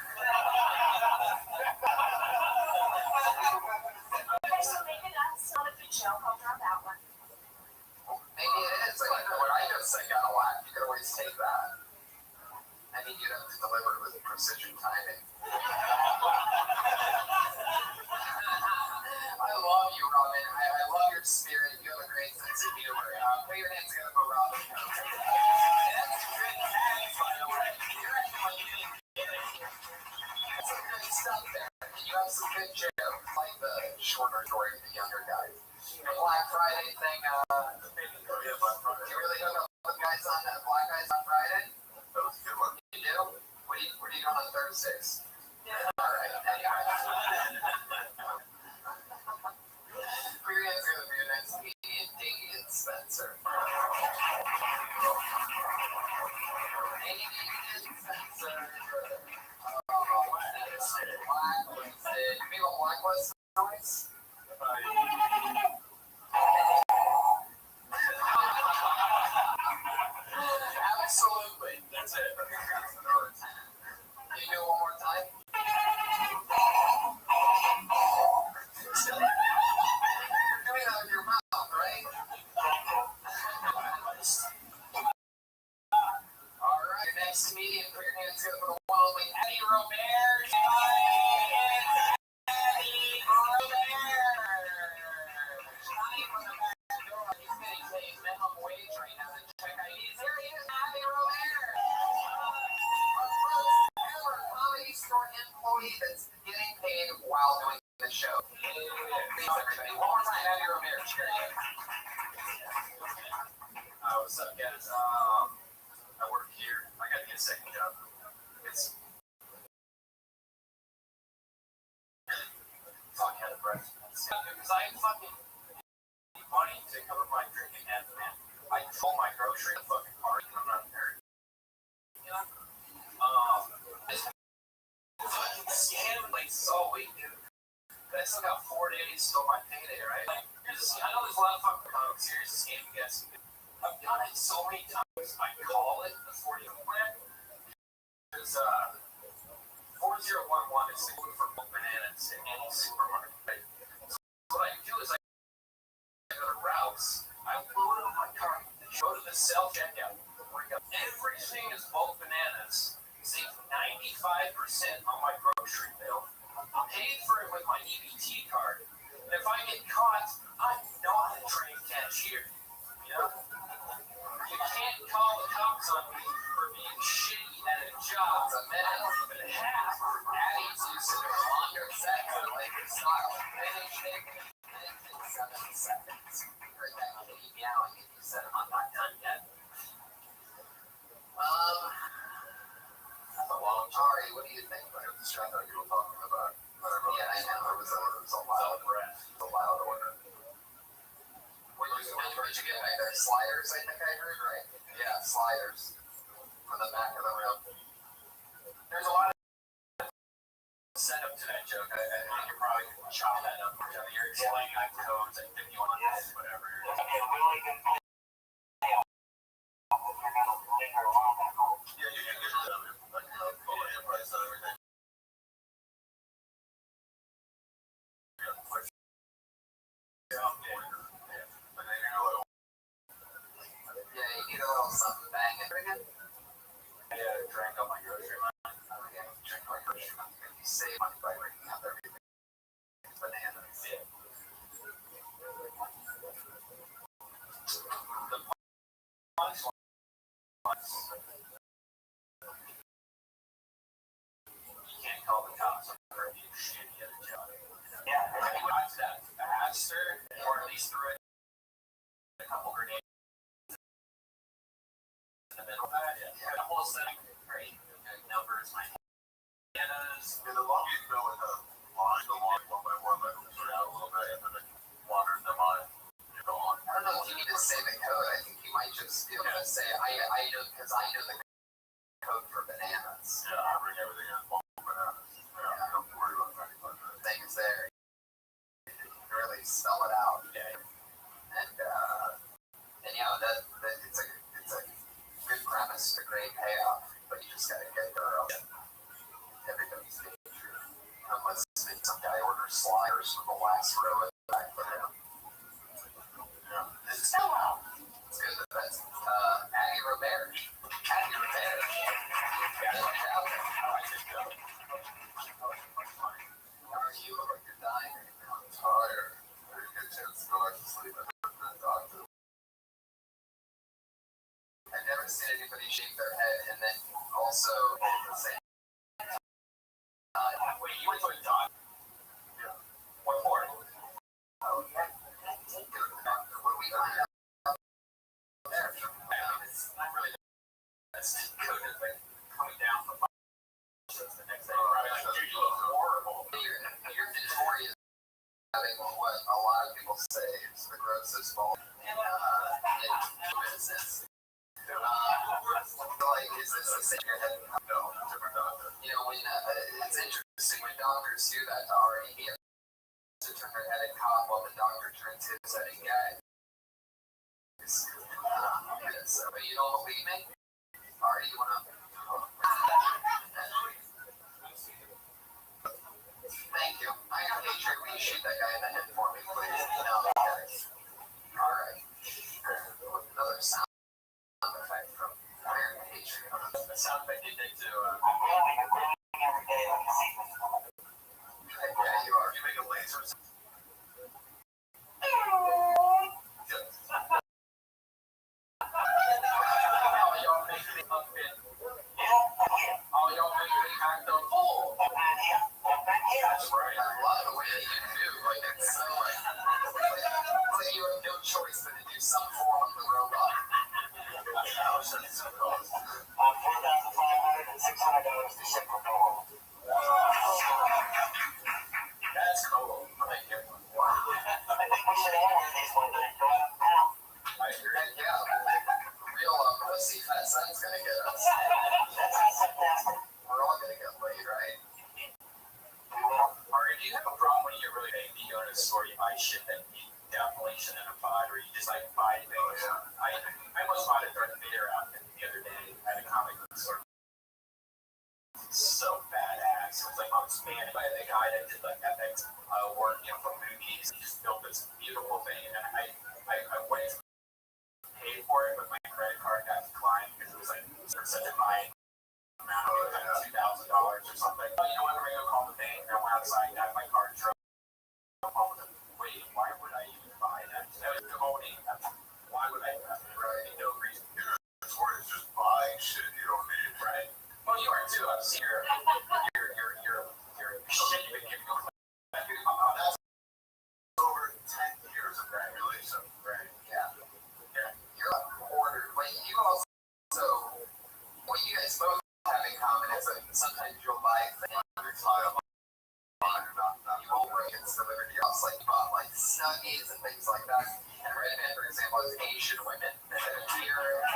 So maybe that's not a good joke. I'll drop that one. Maybe it is. Like what I just said got a laugh. You could always take that. I mean, you'd have to deliver it with precision timing. I love you, Robin. I love your spirit. You have a great sense of humor. Put your hands together for Robin. That's good tags, by the way. You're actually That's some good stuff there. And you have some good jokes, like the shorter story of the younger guys. Your Black Friday thing, you really hook up with guys on that Black Guys on Friday? That was a good one. You do? What are you doing on Thursdays? All right. Korean's going to be your next comedian, Damian Spencer. Damian Spencer. Blacklist. You mean a blacklist noise? Absolutely. That's it. Can you do it one more time? You're doing it out of your mouth, right? All right, your next comedian, put your hands together for the one only Eddie Romare. Eddie Romare. Johnny from the back door. He's getting paid minimum wage right now to check IDs. Here he is, Eddie Romare. Our first ever Comedy Store employee that's getting paid while doing the show. Please, everybody, one more time, Eddie Romare. What's up, guys? I work here. I gotta get a second job. It's fuck out of breath. Because I fucking need money to cover my drinking habit, man. I control my grocery in the fucking car and I'm not married. You know? This fucking scam like this all week, dude. I still got 4 days till my payday, right? Like, I know there's a lot of fucking serious scam guys. I've done it. so many times I call it the 40 plan. Because 4011 is the code for both bananas in any supermarket. Right? So what I do is I go to Rouse, I load it on my cart, go to the self checkout. Everything is bulk bananas. Save 95% on my grocery bill. I paid for it with my EBT card. And if I get caught, I'm not a trained cashier. You know? You can't call the cops on me for being shitty at a job. I don't even have Addie's used to their longer seconds like your style. Anything 7 seconds. Heard that kitty meowing and you said I'm not done yet. That's a long story. What do you think? I got distracted that you were talking about. Yeah, I know. It was a loud breath. A loud order. Where'd you get back there? Sliders, I think I heard, right? Yeah, sliders. From the back of the room. There's a lot of setup to that joke. I think you're probably going to chop that up. You're explaining like codes and 51 whatever. Okay, we only can play. You're going to linger along that hole. Yeah, you can get it. Like, full enterprise and everything. Yeah, you need a little something bang it again. Yeah, drank all my grocery money. Yeah, drink my grocery money. You save money by breaking up everything. Bananas. Yeah. The punchline. You can't call the cops on her being shitty at a job. Yeah, I think watch that faster, or at least threw it a couple grenades in the middle of that. Yeah, a couple of settings. Great. Numbers, my bananas. Yeah, the longer you go with the line, the long one by one, like sort out a little bit, and then the longer the line you go on. I don't know if you need to say the code. I think you might just be able to say, I know, because I know the code for bananas. Yeah, I bring everything in bulk bananas. Yeah, I don't worry about things there. Really spell it out, okay? And yeah, it's a good premise, a great payoff, but you just gotta get there. Everybody's getting through, unless some guy orders sliders from the last row at the back for him. Yeah, it's still out. It's good that that's Aggie Robert. Aggie Robert. Yeah, out there. I think so. How are you? Look like you're dying right now. I'm tired. I didn't get a chance to go back to sleep. I heard the doctor. I've never seen anybody shake their head and then also say, wait, you went to a doctor? Yeah. What for? Oh, yeah. What do we find out there? It's not really that's coded, like coming down from the next day. You look horrible. You're notorious having what a lot of people say is the grossest fault in business. Like, is this the same your head? No, different doctor. You know, when it's interesting when doctors do that to Ari, he has to turn their head and cough while the doctor turns his head and gag. But you don't believe me? Ari, you wanna? Thank you. I got Patriot. Will you shoot that guy in the head for me, please? No, okay. All right. Another sound effect from Iron Patriot. The sound effect you did too. I'm every day like a secret. Yeah, you are. You make a laser sound. Y'all make me unfit. All y'all make me act a fool. That's right. I love the way that you do. Like, it's so like you have no choice but to do some form of the robot. How much does it cost? $4,500 and $600 to ship from home. That's cool. Thank you. Wow. I think we should order these one day. Go out of town. I agree. Heck yeah. Real pussy fat son's gonna get us. That's fantastic. We're all gonna get laid, right? Or do you have a problem when you're really big? You go to a store, you buy shit that you definitely shouldn't have bought, or you just like buy things? I almost bought a did like FX work, for movies. He just built this beautiful thing, and I went to pay for it, but my credit card got declined because it was like such a high amount of like $2,000 or something. But you know what? I'm gonna go call the bank. I went outside, got my card, drove home with it. Wait, why would I even buy that? I was demoting. Why would I? Right? No reason. It's worth just buying shit you don't need. Right. Well, you are too. I've seen your shit you've been giving over. That's over 10 years of graduation. Right. Yeah. You're a hoarder. But you also, what you guys both have in common is that sometimes you'll buy things on your time. You won't bring it delivered to your house. Like you bought like Snuggies and things like that. And Redman, for example, is Asian women that are here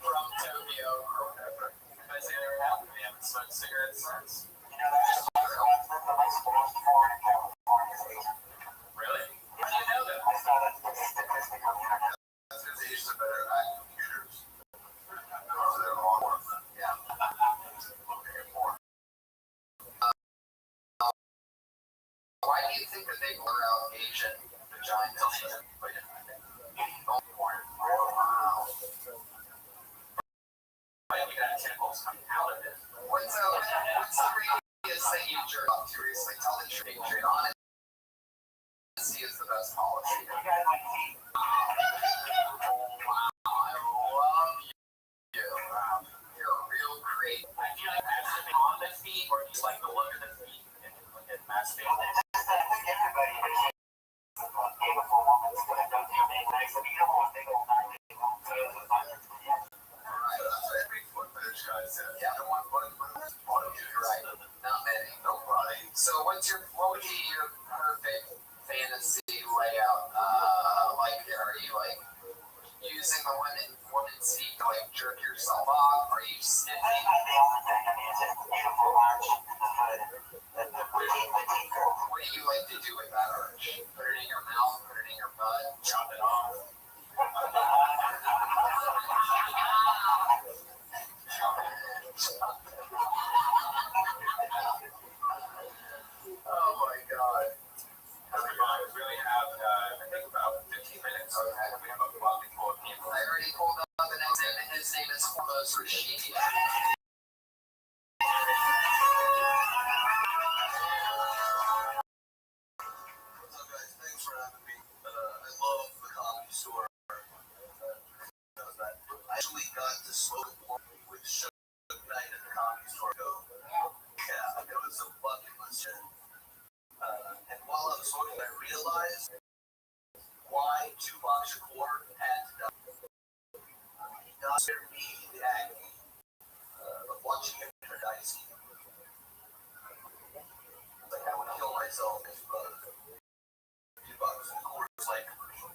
from Tokyo or whatever. Because they never have to. They haven't smoked cigarettes since. That's the most foreign in California. Really? How do you know that? I saw that statistic on the internet. That's because Asians are better at computers. They're all worth it. Yeah. Looking at more. Why do you think that they blur out Asian vaginas? Wow. We got tentacles coming out of it. What's the greatest thing you jerked off to recently? Tell the truth. Honesty is the best policy. You guys like feet? Oh, wow. I love you. Wow. You're a real creep. I feel like that's the thing on the feet, or just like the look of the feet and masturbate. I think everybody appreciates a beautiful woman's good. Don't you make nice? I mean, you don't want to go back. Every foot fetish guy says, yeah, I don't want to do right. Not many. No right. So what would be your perfect fantasy layout? Like, are you like using the woman's seat to like jerk yourself off? Are you sniffing? That's not the only thing. I mean, it's a beautiful arch in the hood. What do you like to do with that arch? Put it in your mouth, put it in your butt, chop it off. Oh my god. We really have, I think about 15 minutes. Okay. We have a bucket full of people. I already pulled up the next name, and his name is Hormuz Rashidi. What's up, guys? Thanks for having me. I love the Comedy Store. I actually got to smoke with Suge Knight at the Comedy Store. Yeah, it was a bucket list shit. And while I was smoking, I realized why Tupac Shakur had to die. He got me the agony of watching him paradise. Like I would kill myself if Tupac was in the Coors Light commercial.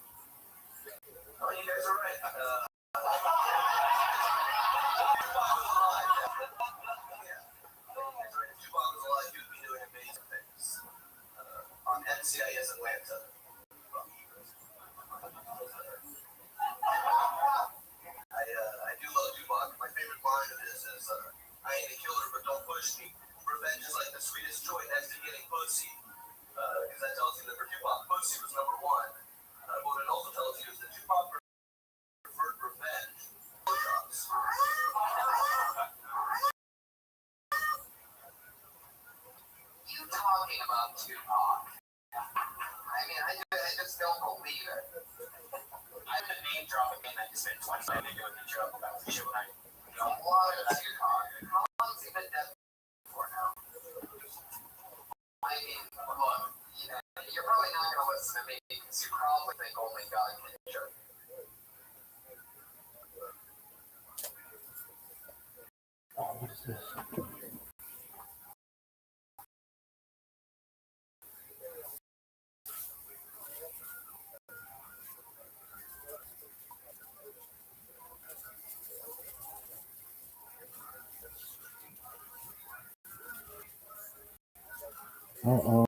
Oh, you guys are right. On NCIS Atlanta. I do love Tupac. My favorite line of his is, I ain't a killer, but don't push me. Revenge is like the sweetest joy next to getting pussy. Because that tells you that for Tupac, pussy was number one. What it also tells you is that Tupac preferred revenge. You talking about Tupac? I mean, I just don't believe it. I'm a name drop again. I just spent 20 minutes doing the joke about the show. I don't want to Tupac. How long has he been dead for now? I mean, look, you're probably not going to listen to me because you probably think only God can joke. What is this? Uh-oh.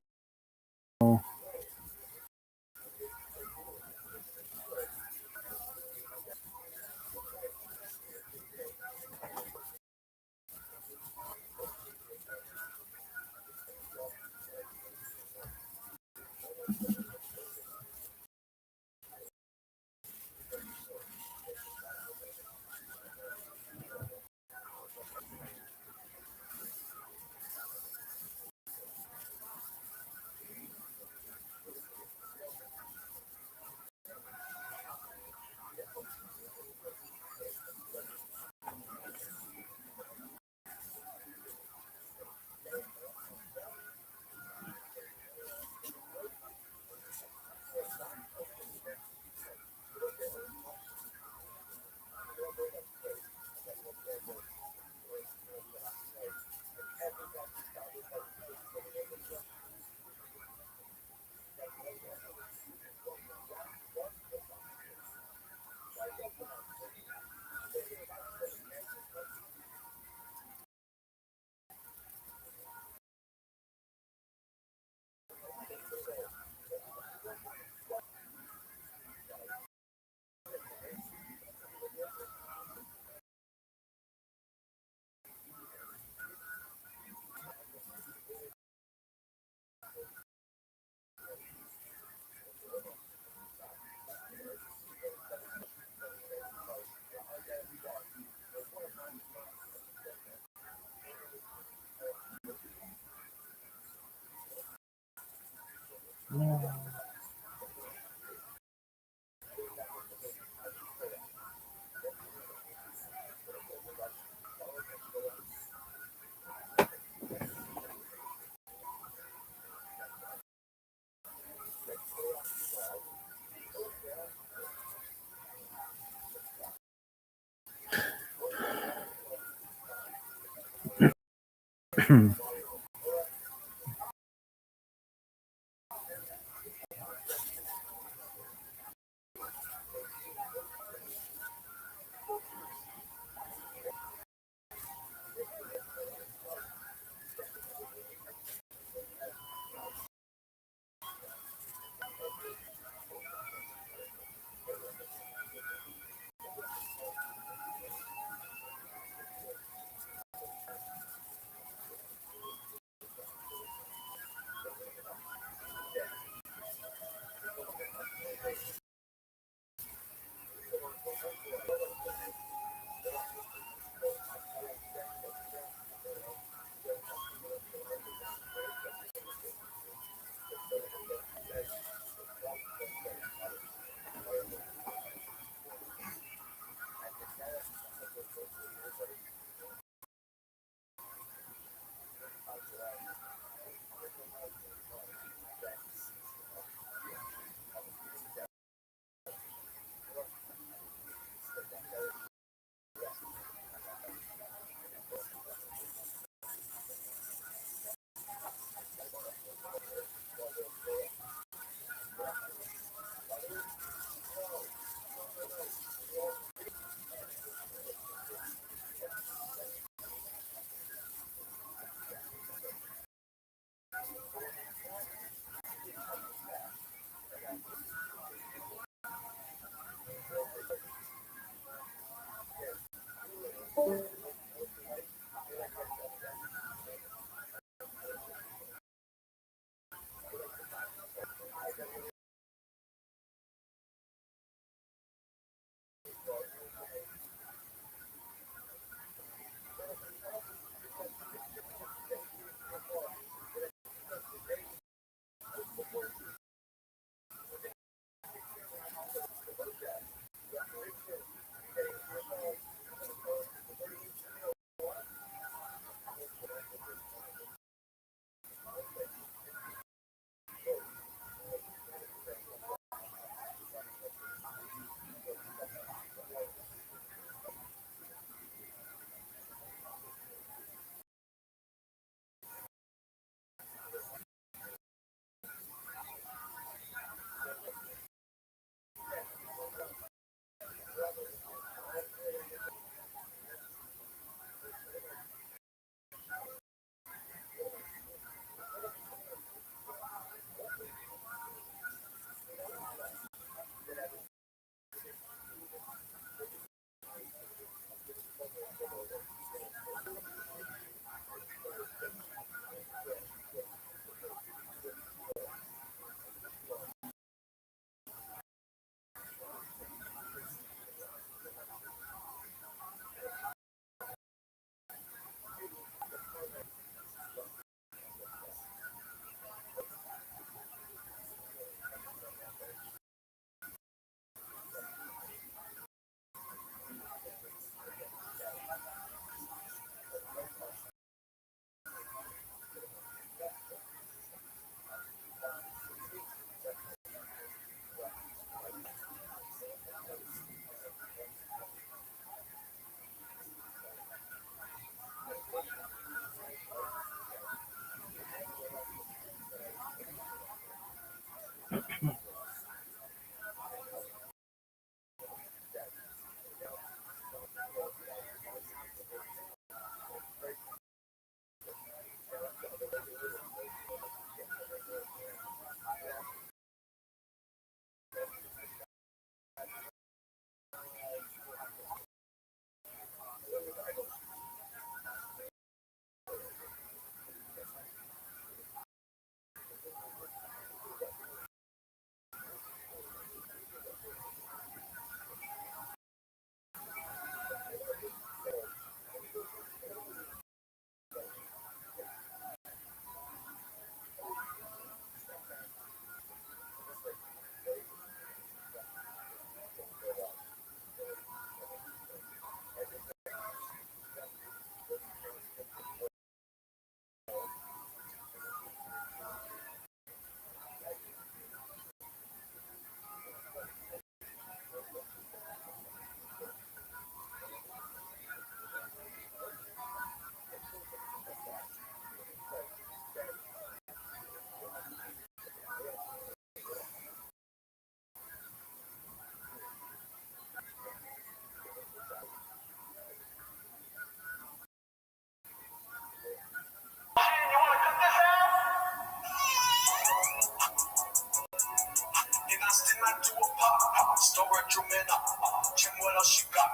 Jim, what else you got?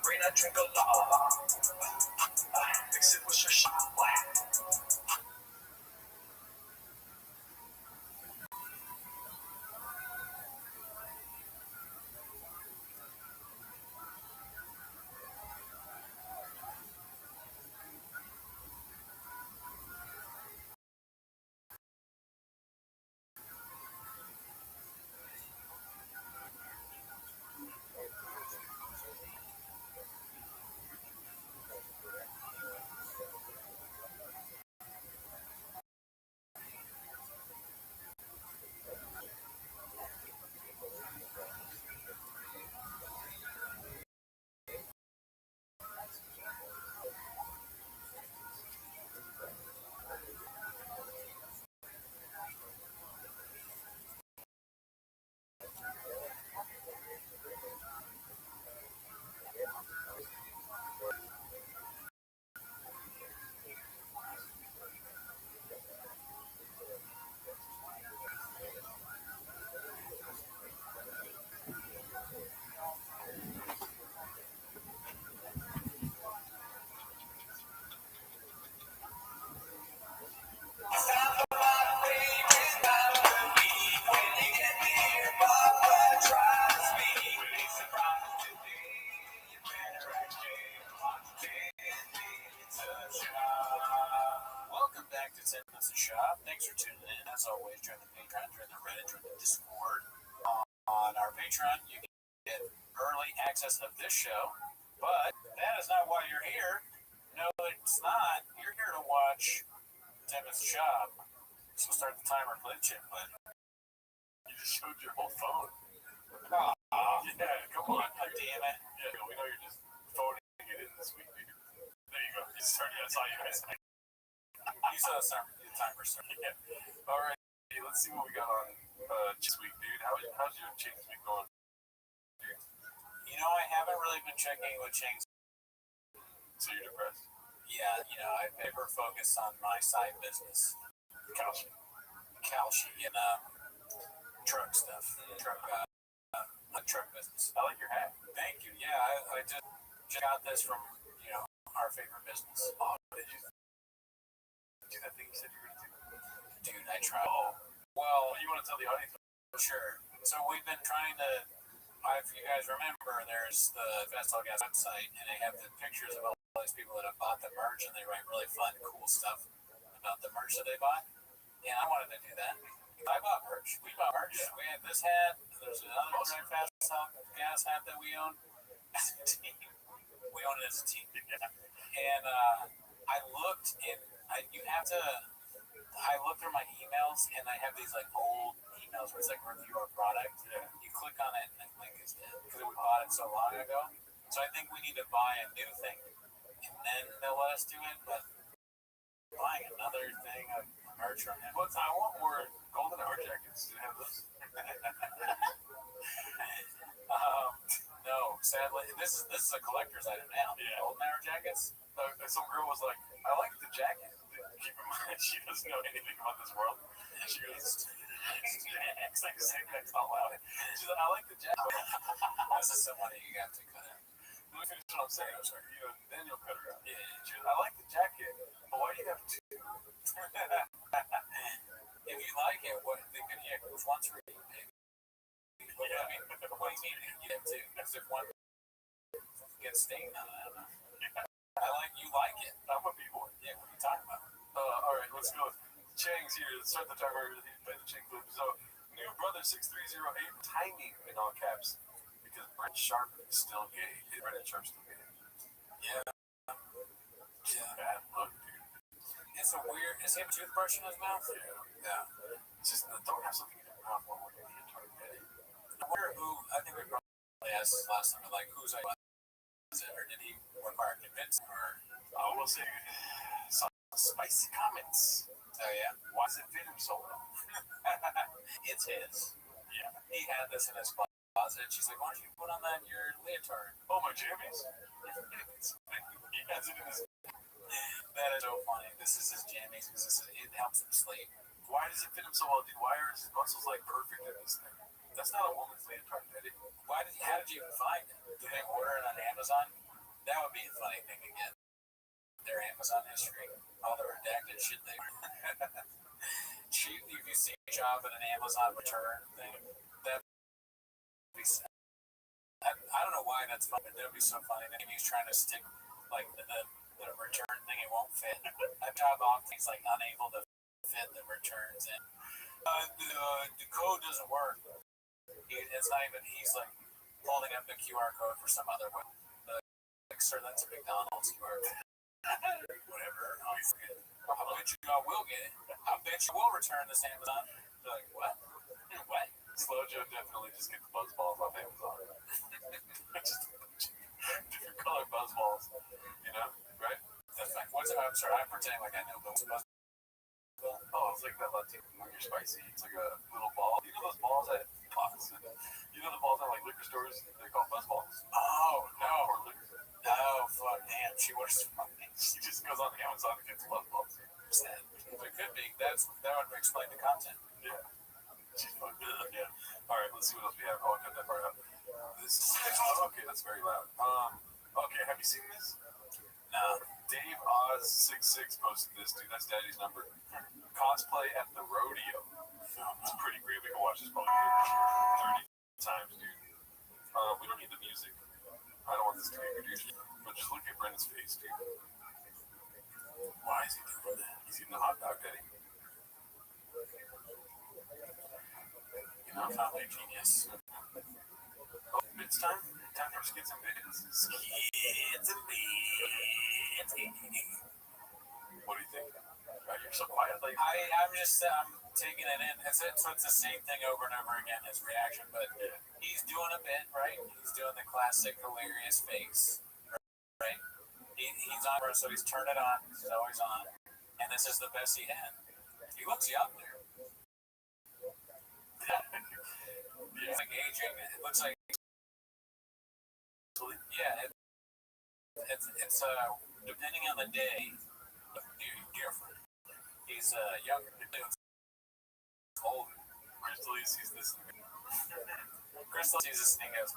Rain, I drink a lot. Mix it with your shot. Welcome back to 10 Minutes of Shop. Thanks for tuning in. As always, join the Patreon, join the Reddit, join the Discord. On our Patreon, you can get early access of this show, but that is not why you're here. No, it's not. You're here to watch 10 Minutes of Shop. So start the timer, play the chip, but you just showed your whole phone. Yeah, come on. God damn it. Yeah, we know you're just phoning it in this week, dude. There you go. You started. I saw you guys. You saw the timer start. Yeah. All right. Hey, let's see what we got on this week, dude. How's your Chang's week going? Dude? You know, I haven't really been checking with Chang's. So you're depressed? Yeah, you know, I've never focused on my side business. Calcium And truck stuff. Truck business. I like your hat. Thank you. Yeah, I just got this from, you know, our favorite business. Oh, did you do that thing you said you were going to do? Dude, I tried. Oh. Well, you want to tell the audience? Sure. So we've been trying to, if you guys remember, there's the Fast All Gas website, and they have the pictures of all these people that have bought the merch, and they write really fun, cool stuff about the merch that they bought. And I wanted to do that. I bought merch. We bought merch. Yeah. We had this hat. There's another Fast All Gas hat that we own as a team. We own it as a team. And I looked, and I looked through my emails, and I have these like old emails where it's like review our product. Yeah. You click on it, and the link is dead because we bought it so long ago. So I think we need to buy a new thing, and then they'll let us do it. But buying another thing of merch from him. I want more golden hour jackets. Do you have those? No, sadly, this is a collector's item now. Yeah. Golden hour jackets. Some girl was like, I like the jacket. Keep in mind, she doesn't know anything about this world. She goes, it's like saying that's not loud. She's like, I like the jacket. This is someone that you got to cut out. Let me finish what I'm saying. I'm sorry. Then you'll cut her out. Yeah. She goes, I like the jacket, but why do you have two? If you like it, which one's for you, maybe? Yeah. I mean, what do you mean you have two? Because if one gets stained on it, I don't know. You like it. I'm a B-boy. Yeah, what are you talking about? All right, let's go. Chang's here. Let's start the timer. Play the Chang clip. So, new brother 6308, timing in all caps, because Brett Sharp is still gay. Brett Sharp's still gay. Yeah. Bad look, dude. It's a weird. Does he have a toothbrush in his mouth? Yeah. It's just don't have something in your mouth while we're getting into it. I wonder who. I think we probably asked this last time. Like, whose idea was it, or did he require convincing, or? I will say some spicy comments. Oh yeah. Why does it fit him so well? It's his. Yeah. He had this in his closet. She's like, why don't you put on that your leotard? Oh, my jammies? He has it in his. That is so funny. This is his jammies because it helps him sleep. Why does it fit him so well, dude? Why are his muscles like perfect in this thing? That's not a woman's leotard, Eddie. How did you even find it? Did they order it on Amazon? That would be a funny thing to get. Their Amazon history, all the redacted shit they. If you see a job at an Amazon return thing, that'd be. I don't know why that's funny, but that'd be so funny. That he's trying to stick like the return thing, it won't fit. That job off, he's like unable to fit the returns in. The code doesn't work. It's not even. He's like holding up the QR code for some other one. Like, sir, that's a McDonald's QR code. Whatever. I forget. I bet you I will get it. I bet you will return this Amazon. They're like, what? What? Slow Joe definitely just gets buzz balls off Amazon. Just different color buzz balls, you know, right? That's like, I'm sorry, I'm pretending like I know, but what's a buzz ball? Oh, it's like that Latino when you're spicy. It's like a little ball. You know those balls at pots? You know the balls at like liquor stores? They're called buzz balls. Oh, no. Or liquor. Oh, fuck, damn. She was funny. She just goes on Amazon and gets buzz balls. It could be. That would explain the content. Yeah. She's fucked up. Yeah. All right, let's see what else we have. Oh, I'll cut that part out. This is okay. That's very loud. Okay. Have you seen this? No. Dave Oz66 posted this, dude. That's Daddy's number. Cosplay at the rodeo. It's pretty great. We can watch this probably 30 times, dude. We don't need the music. I don't want this to be produced. But just look at Brendan's face, dude. Why is he doing that? He's eating a hot dog, Daddy. You know, I'm not a genius. Oh, it's time? Time for skits and bits. Skits and bits. What do you think? You're so quiet. Like, I'm taking it in. It's the same thing over and over again, his reaction, but he's doing a bit, right? He's doing the classic hilarious face, right? He's on, so he's turned it on. He's always on. And this is the best he had. He looks young there. It's like aging. It looks like, yeah, it's depending on the day, different. He's younger. Older. Crystal sees this. Crystal sees this and he goes,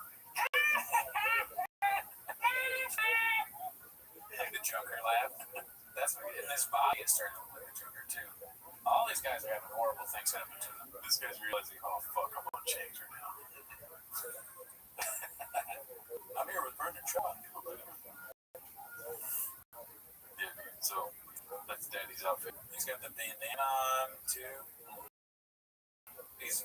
like the Joker laugh. That's what, and his body is starting to look like the Joker too. All these guys are having horrible things happen to them. This guy's realizing, oh fuck, I'm on change right now. I'm here with Brendan Shaw. Yeah, dude. So that's Daddy's outfit. He's got the bandana on too. He's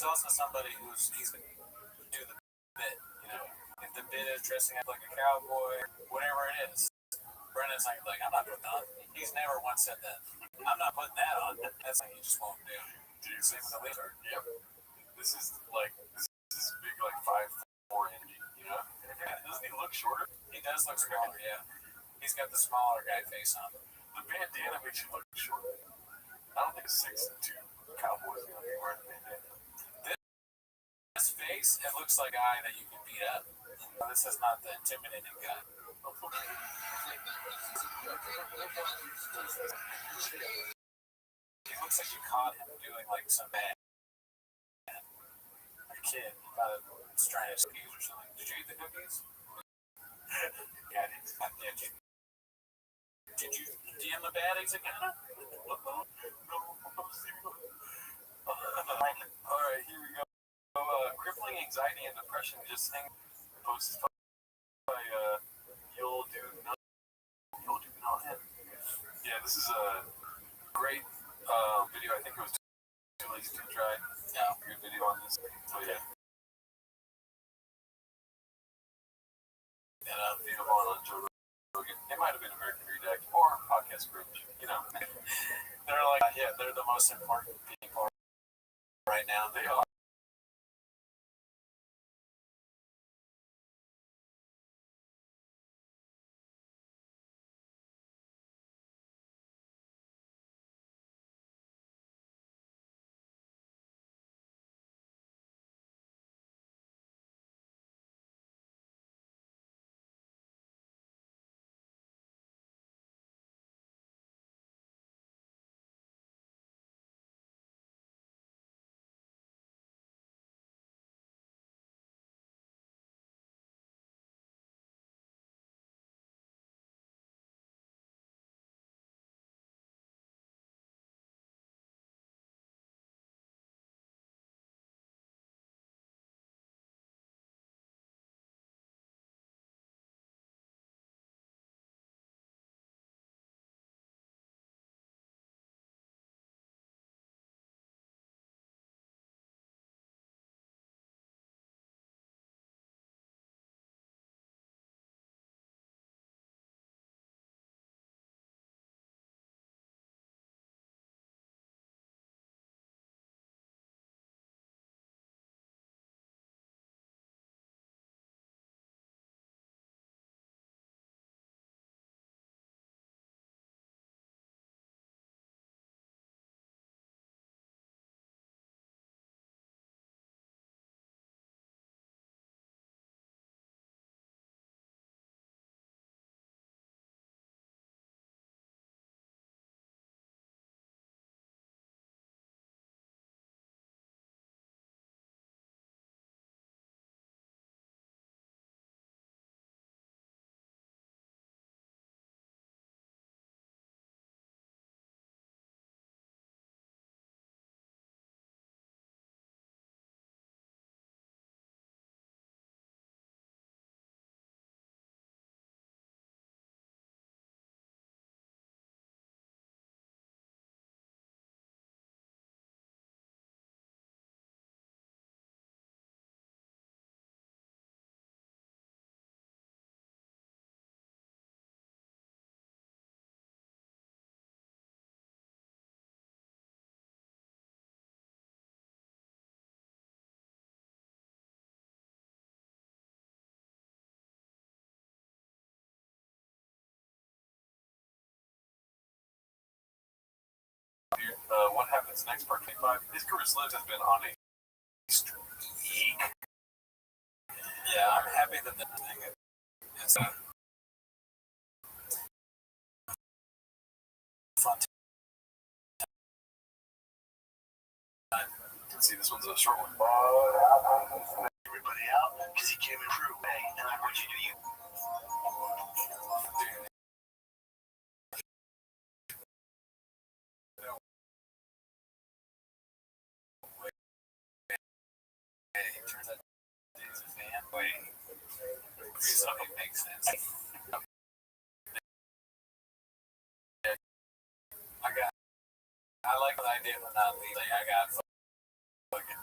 also somebody he's do the bit, you know. If the bit is dressing up like a cowboy, whatever it is, Brendan's like I'm not putting that on. He's never once said that. I'm not putting that on. That's like he just won't do. Dude, Same with the leader. Yep. This is big like 5'4" energy, you know? Doesn't he look shorter? He does look smaller, yeah. He's got the smaller guy face on. The bandana makes you look shorter. I don't think a 6'2" cowboy's gonna be wearing a bandana. This face, it looks like a guy that you can beat up. This is not the intimidating guy. He looks like you caught him doing like some bad. A kid was trying to cookies or something. Did you eat the cookies? Yeah, I did. Did you DM the baddies again? Alright, here we go. Crippling anxiety and depression just thing posted by You'll Do Nothing. Yeah, this is a great video. I think it was Too Lazy to Try. Yeah, good video on this. So yeah. And video on Joe Rogan. It might have been American Redact or Podcast Bridge, you know. They're like, yeah, they're the most important people right now. They are. This next part, 25. His career Slims has been on a streak. Yeah, I'm happy that they're doing it. It's fun. Let's see, this one's a short one. Everybody out because he came in true. Hey, and I want you to you. It turns out he's a fan. Wait, something makes sense. I like the idea of not leaving. I got fucking.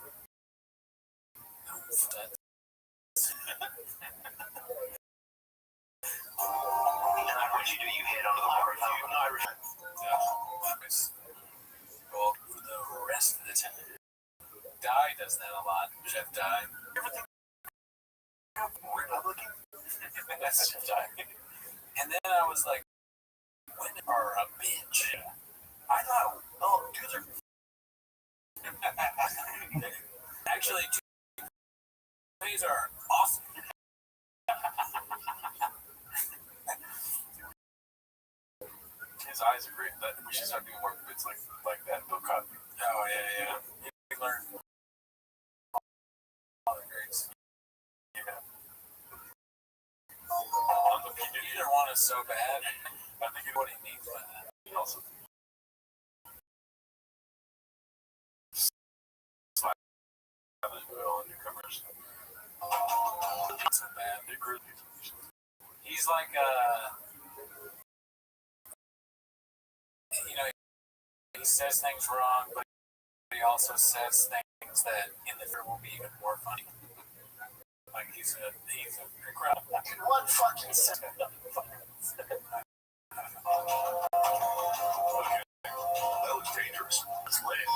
And I want you to you hit on the bar. No, I refuse. Well, for the rest of the time. Di does that a lot. Chef Di. Everything. Republican. That's Chef Di. And then I was like, women are a bitch. I thought, oh, dudes are. Actually, toupees are awesome. His eyes are great. But we should start doing more bits like that. Bill Cosby. Oh yeah. We learned all the greats. Yeah. Either one is so bad. I think what he means by that. He also. Newcomers. So bad. He's like he says things wrong, but he also says things that in the future will be even more funny. Like he's incredible. In one fucking second. Okay. That was dangerous. It's late.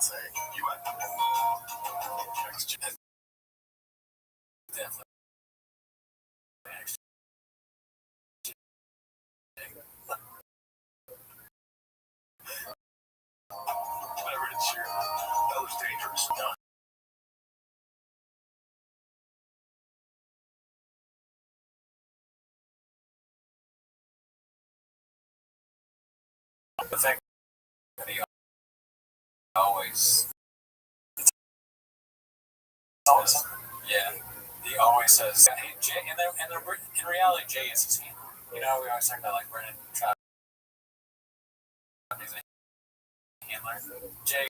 Say, you went. Definitely. Whatever it's here. That was dangerous. Done. The fact that he always yeah, he always says, hey, Jay, and in reality, Jay is his handler. We always talk about like Brennan Trout. He's a handler. Jay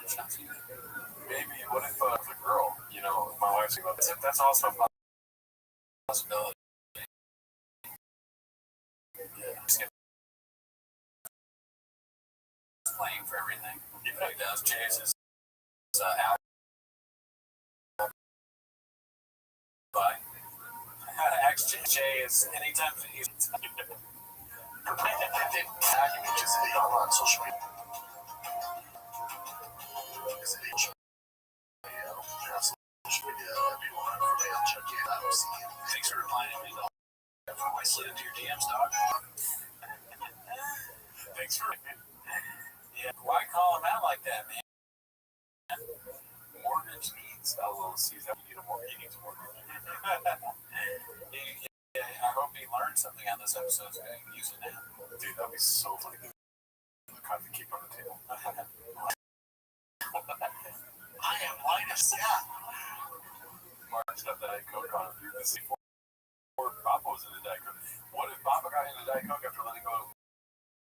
is maybe what if the girl, my wife's about that. That's also a possibility. Yeah, just get playing for everything. He does. Jay's is out. But Jay is anytime he's Packages on social media. Social media, everyone, they'll check in. I don't see it. thanks for replying to me. I slid into your DMs, dog. Thanks for. Yeah, why call him out like that, man? Mortgage needs LLCs. You need a mortgage. He needs a mortgage. I hope he learned something on this episode. So he can use it now. Dude, that'd be so funny. The coffee keep on the table. I am minus, yeah. Mark's got the Diet Coke on him. This is before Papa was in the Diet Coke. What if Papa got into Diet Coke after letting go of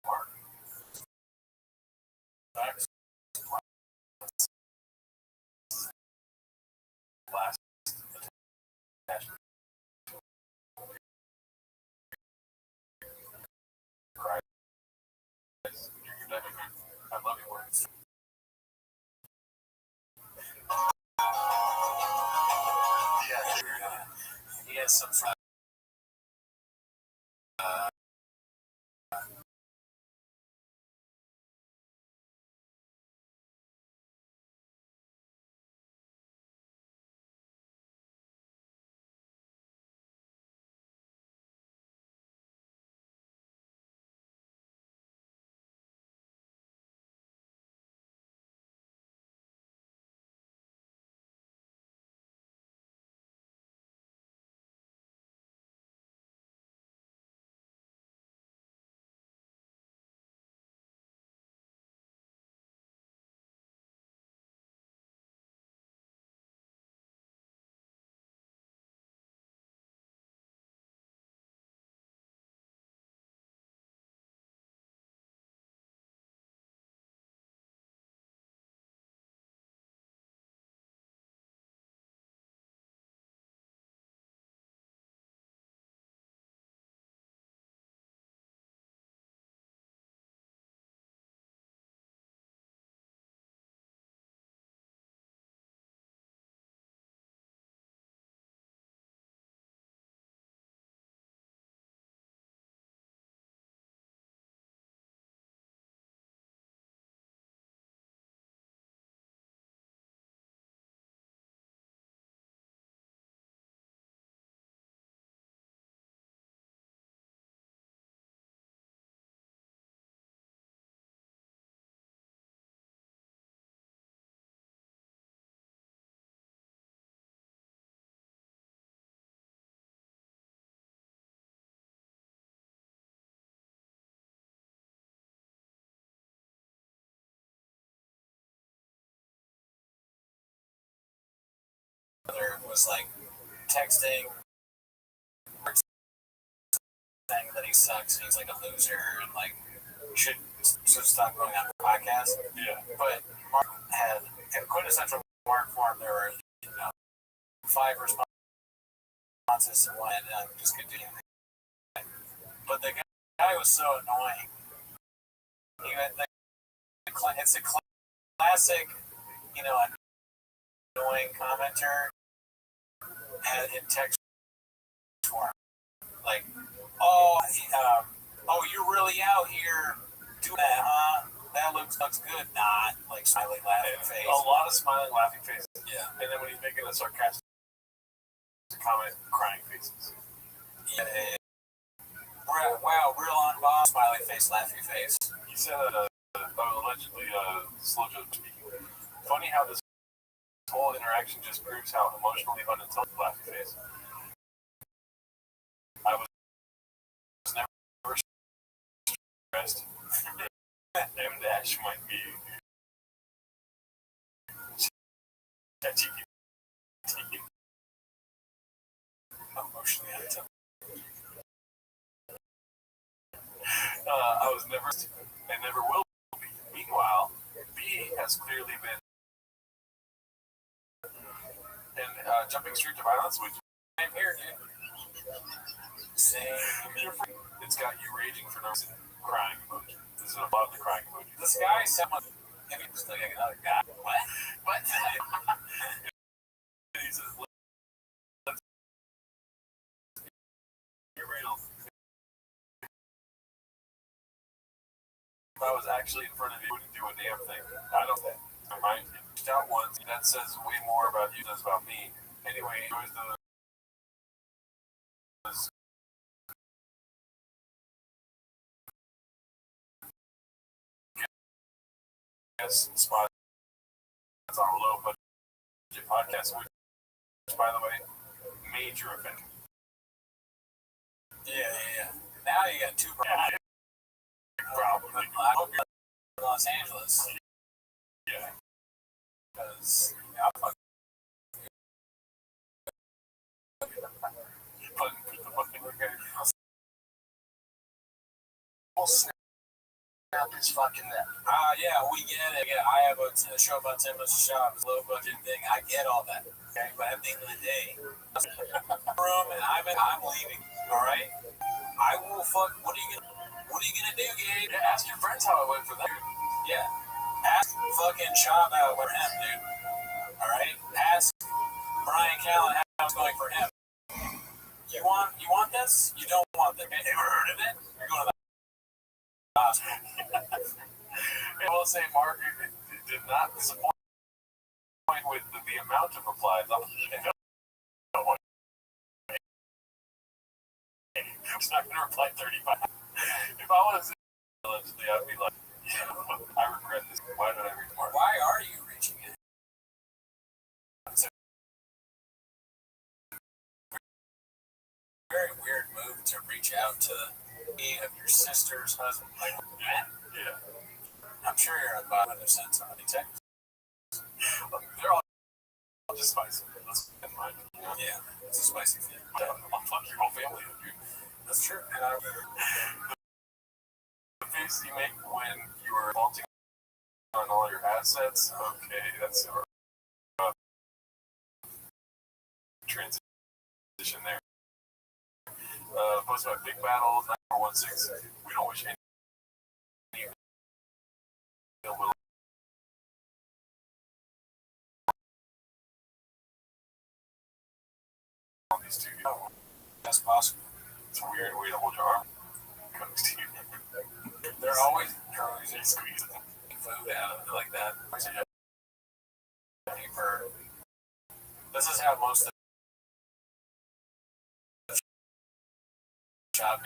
Mark? Last. I love your words. Yeah, he has some. was like texting, saying that he sucks and he's like a loser and like should stop going on the podcast. Yeah. But Mark had quintessential Mark form. There were 5 responses to one, and I'm just continuing. But the guy was so annoying. He went it's a classic, annoying commenter in text form. Like, you're really out here doing that, huh? That looks good. Not like smiling, laughing face. A lot of smiling, laughing faces. Yeah. And then when he's making a sarcastic comment, crying faces. Yeah. Wow, real on Bob, smiley face, laughing face. He said allegedly slow joke speaking. Funny how this whole interaction just proves how emotionally unintelligent laughing face. I was never stressed. M dash might be emotionally unintelligent. I was never and never will be. Meanwhile, B has clearly been and jumping straight to violence, which I'm here, dude. Same. It's got you raging for no reason. Crying emoji. This is above the crying emoji. This guy someone maybe just like another guy. What? He says, let's be real. If I was actually in front of you, I wouldn't do a damn thing. I don't think. Remind me. Out once that says way more about you than about me. Anyway, it was the spot that's on a low budget podcast, which by the way, major event. Yeah. Now you got 2 problems. I hope you're in Los Angeles. Yeah. Because I'm fucking is fucking them. Yeah, we get it. Yeah, I have a show about 10 minutes of shop, low budget thing. I get all that. Okay, but at the end of the day, room and I'm leaving. All right, I will fuck. What are you gonna do, Gabe? Yeah, ask your friends how it went for them. Yeah, ask fucking Chop how it went for him, dude. All right, ask Brian Callen how it's going for him. You want this? You don't want this? Ever heard of it? You're going to the hospital. I will say, Mark, it did not disappoint with the amount of replies. I'm not going to reply 35. If I was allegedly, I'd be like, I regret this. Why did I reach Mark? Why are you reaching it? It's a very weird move to reach out to me of your sister's husband. Like, yeah. I'm sure you're on bottom of send somebody text. They're all just spicy. Let's keep in mind. Yeah, it's a spicy thing. I'll fuck your whole family up, dude. That's true. And the face you make when you are vaulting on all your assets, okay, that's a transition there. Post about big battle 9416. We don't wish any ill will. On these two, as possible. It's a weird way to hold your arm. They're always squeezing food out of it like that. This is how most of the job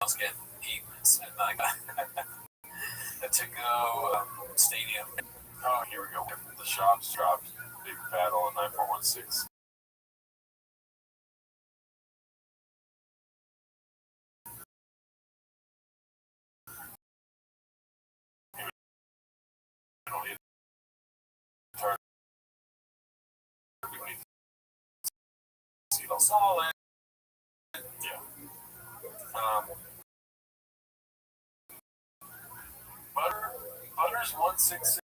meals get eaten. And like the to-go stadium. Oh, here we go. The shops dropped. Big battle in 9416. felt solid. Yeah. Butter's 166.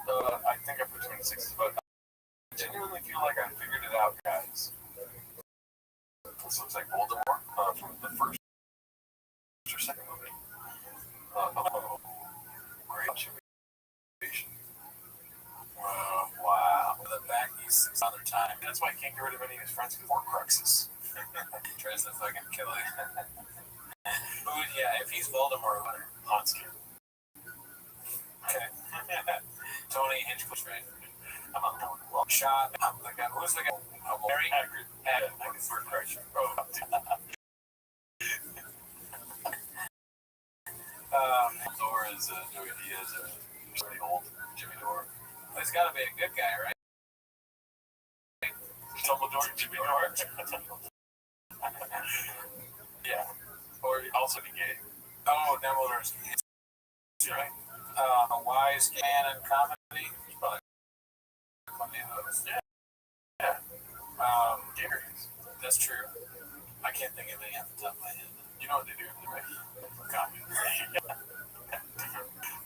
I think I put 26, but I genuinely feel like I figured it out, guys. This looks like Voldemort from the first or second movie. Great observation. Wow. The back, he's another time. That's why he can't get rid of any of his friends because Horcruxes. He tries to fucking kill it. Yeah, if he's Voldemort, Hanski. Okay. Tony Hinchcliffe, right? I'm a long shot. I'm the guy. Who's the guy? Harry Hagrid. Hagrid. We're correction. Dore is Joey Diaz, pretty old. Jimmy Dore. He's got to be a good guy, right? Dumbledore, Jimmy Dore. Yeah. Or also be gay. Oh, Dumbledore's gay. Right. A wise man in comedy. Probably plenty of those. Yeah. Gary. That's true. I can't think of any off the top of my head. You know what they do, right? Comedy.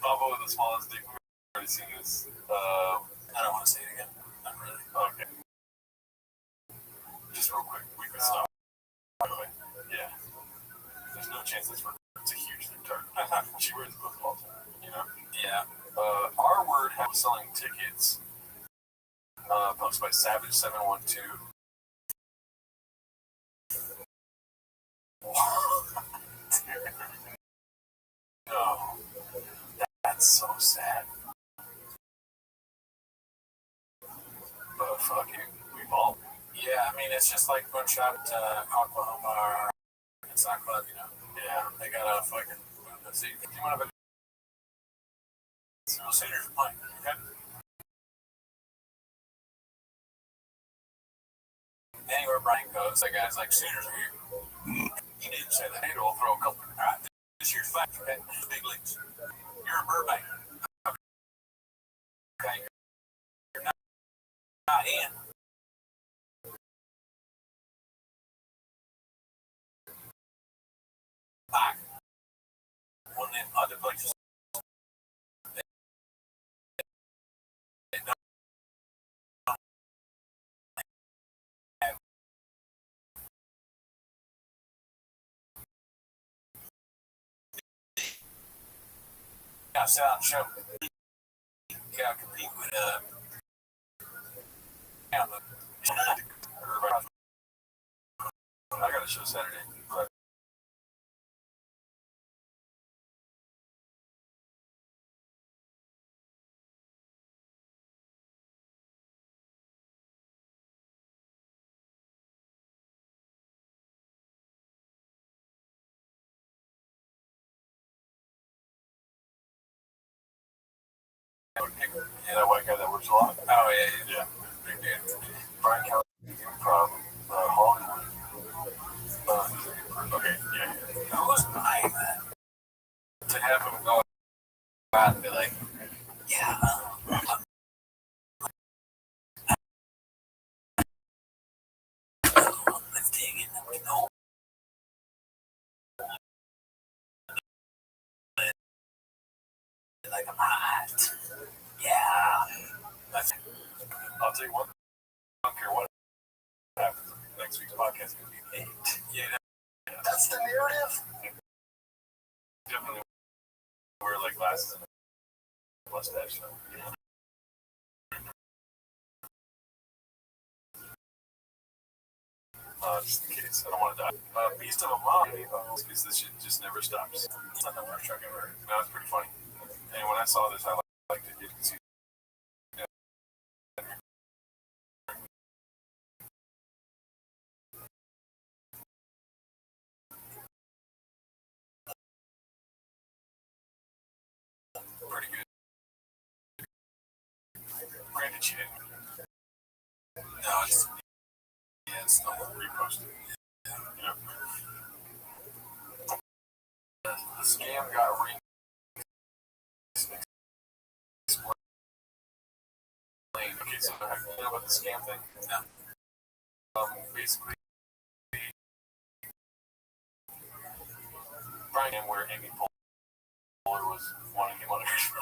Pablo with the smallest dick. We've already seen this. I don't want to say it again. Not really. Okay. Just real quick. We could stop. By the way. Yeah. There's no chance it's a huge retard. She wears both all the time. You know? Yeah. Our word has selling tickets. Posted by Savage712. No. That's so sad. But fuck it. We've all. Yeah, I mean, it's just like Moonshot, Oklahoma, it's not club, you know? Yeah, they got a fucking. Let's see. Do you want to. Sooners playing, okay? Anywhere Brian goes, that guy's like, Sooners are here. He didn't say that. Hey, we'll throw a couple. All right, this year's fact, okay? Big leagues. You're a Burbank. Okay? You're not in. Back. One of them other places. They don't have. Yeah, sit out and show. Yeah, compete with, yeah, but. I got a show Saturday. But yeah, that white guy that works a lot. Oh, yeah. Big dude. Brian Kelly, from Hollywood. Okay, yeah. Who's buying that? To have him go out and be like, yeah, I'm lifting and we know. Like, I'm hot. Yeah. I'll tell you what, I don't care what happens. Next week's podcast is going to be 8. Yeah, that's the narrative. Definitely wear like glasses and a mustache. So, yeah. Just in case. I don't want to die. Beast of a Mom, because this shit just never stops. It's not the first truck ever. No, it's pretty funny. And when I saw this, I liked it. You can see. Pretty good. Granted, she didn't. No, it's not reposted. You know. The scam got ring. Okay, so you know about the scam thing? No. basically Brian, where Amy Poehler was wanting him on her show.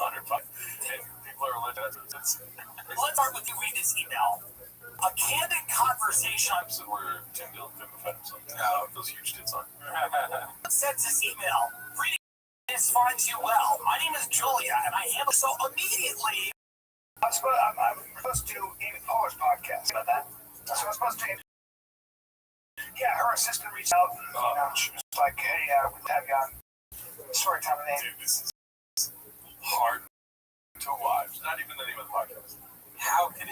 On her podcast. And people are legit. Let's start with you read this email. A candid conversation. Episode where Tim Dillon couldn't defend himself. No, those huge tits on. Sends this email. Reading this finds you well. My name is Julia, and I handle so immediately. I'm supposed to Amy Poehler's podcast. About that? So I'm supposed to. Yeah, her assistant reached out, and she was like, "Hey, we'll have you on story time with Amy." Dude, this is hard to watch. Not even the name of the podcast. How could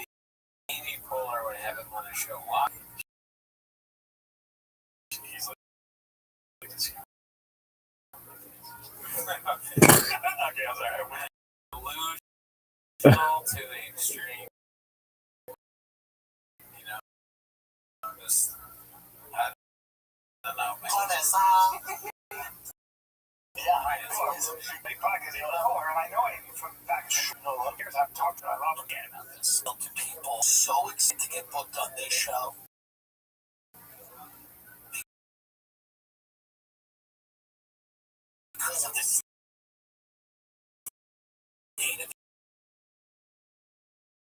Amy Poehler would have him on a show? Why? He's like this. Okay, I'm sorry. Delusional to the extreme. You know, just I don't know, man. Yeah, it's a big podcast. I know her, and I know Amy from back years. I've talked to her. I love her again. To people so excited to get booked on this show. Because of the state of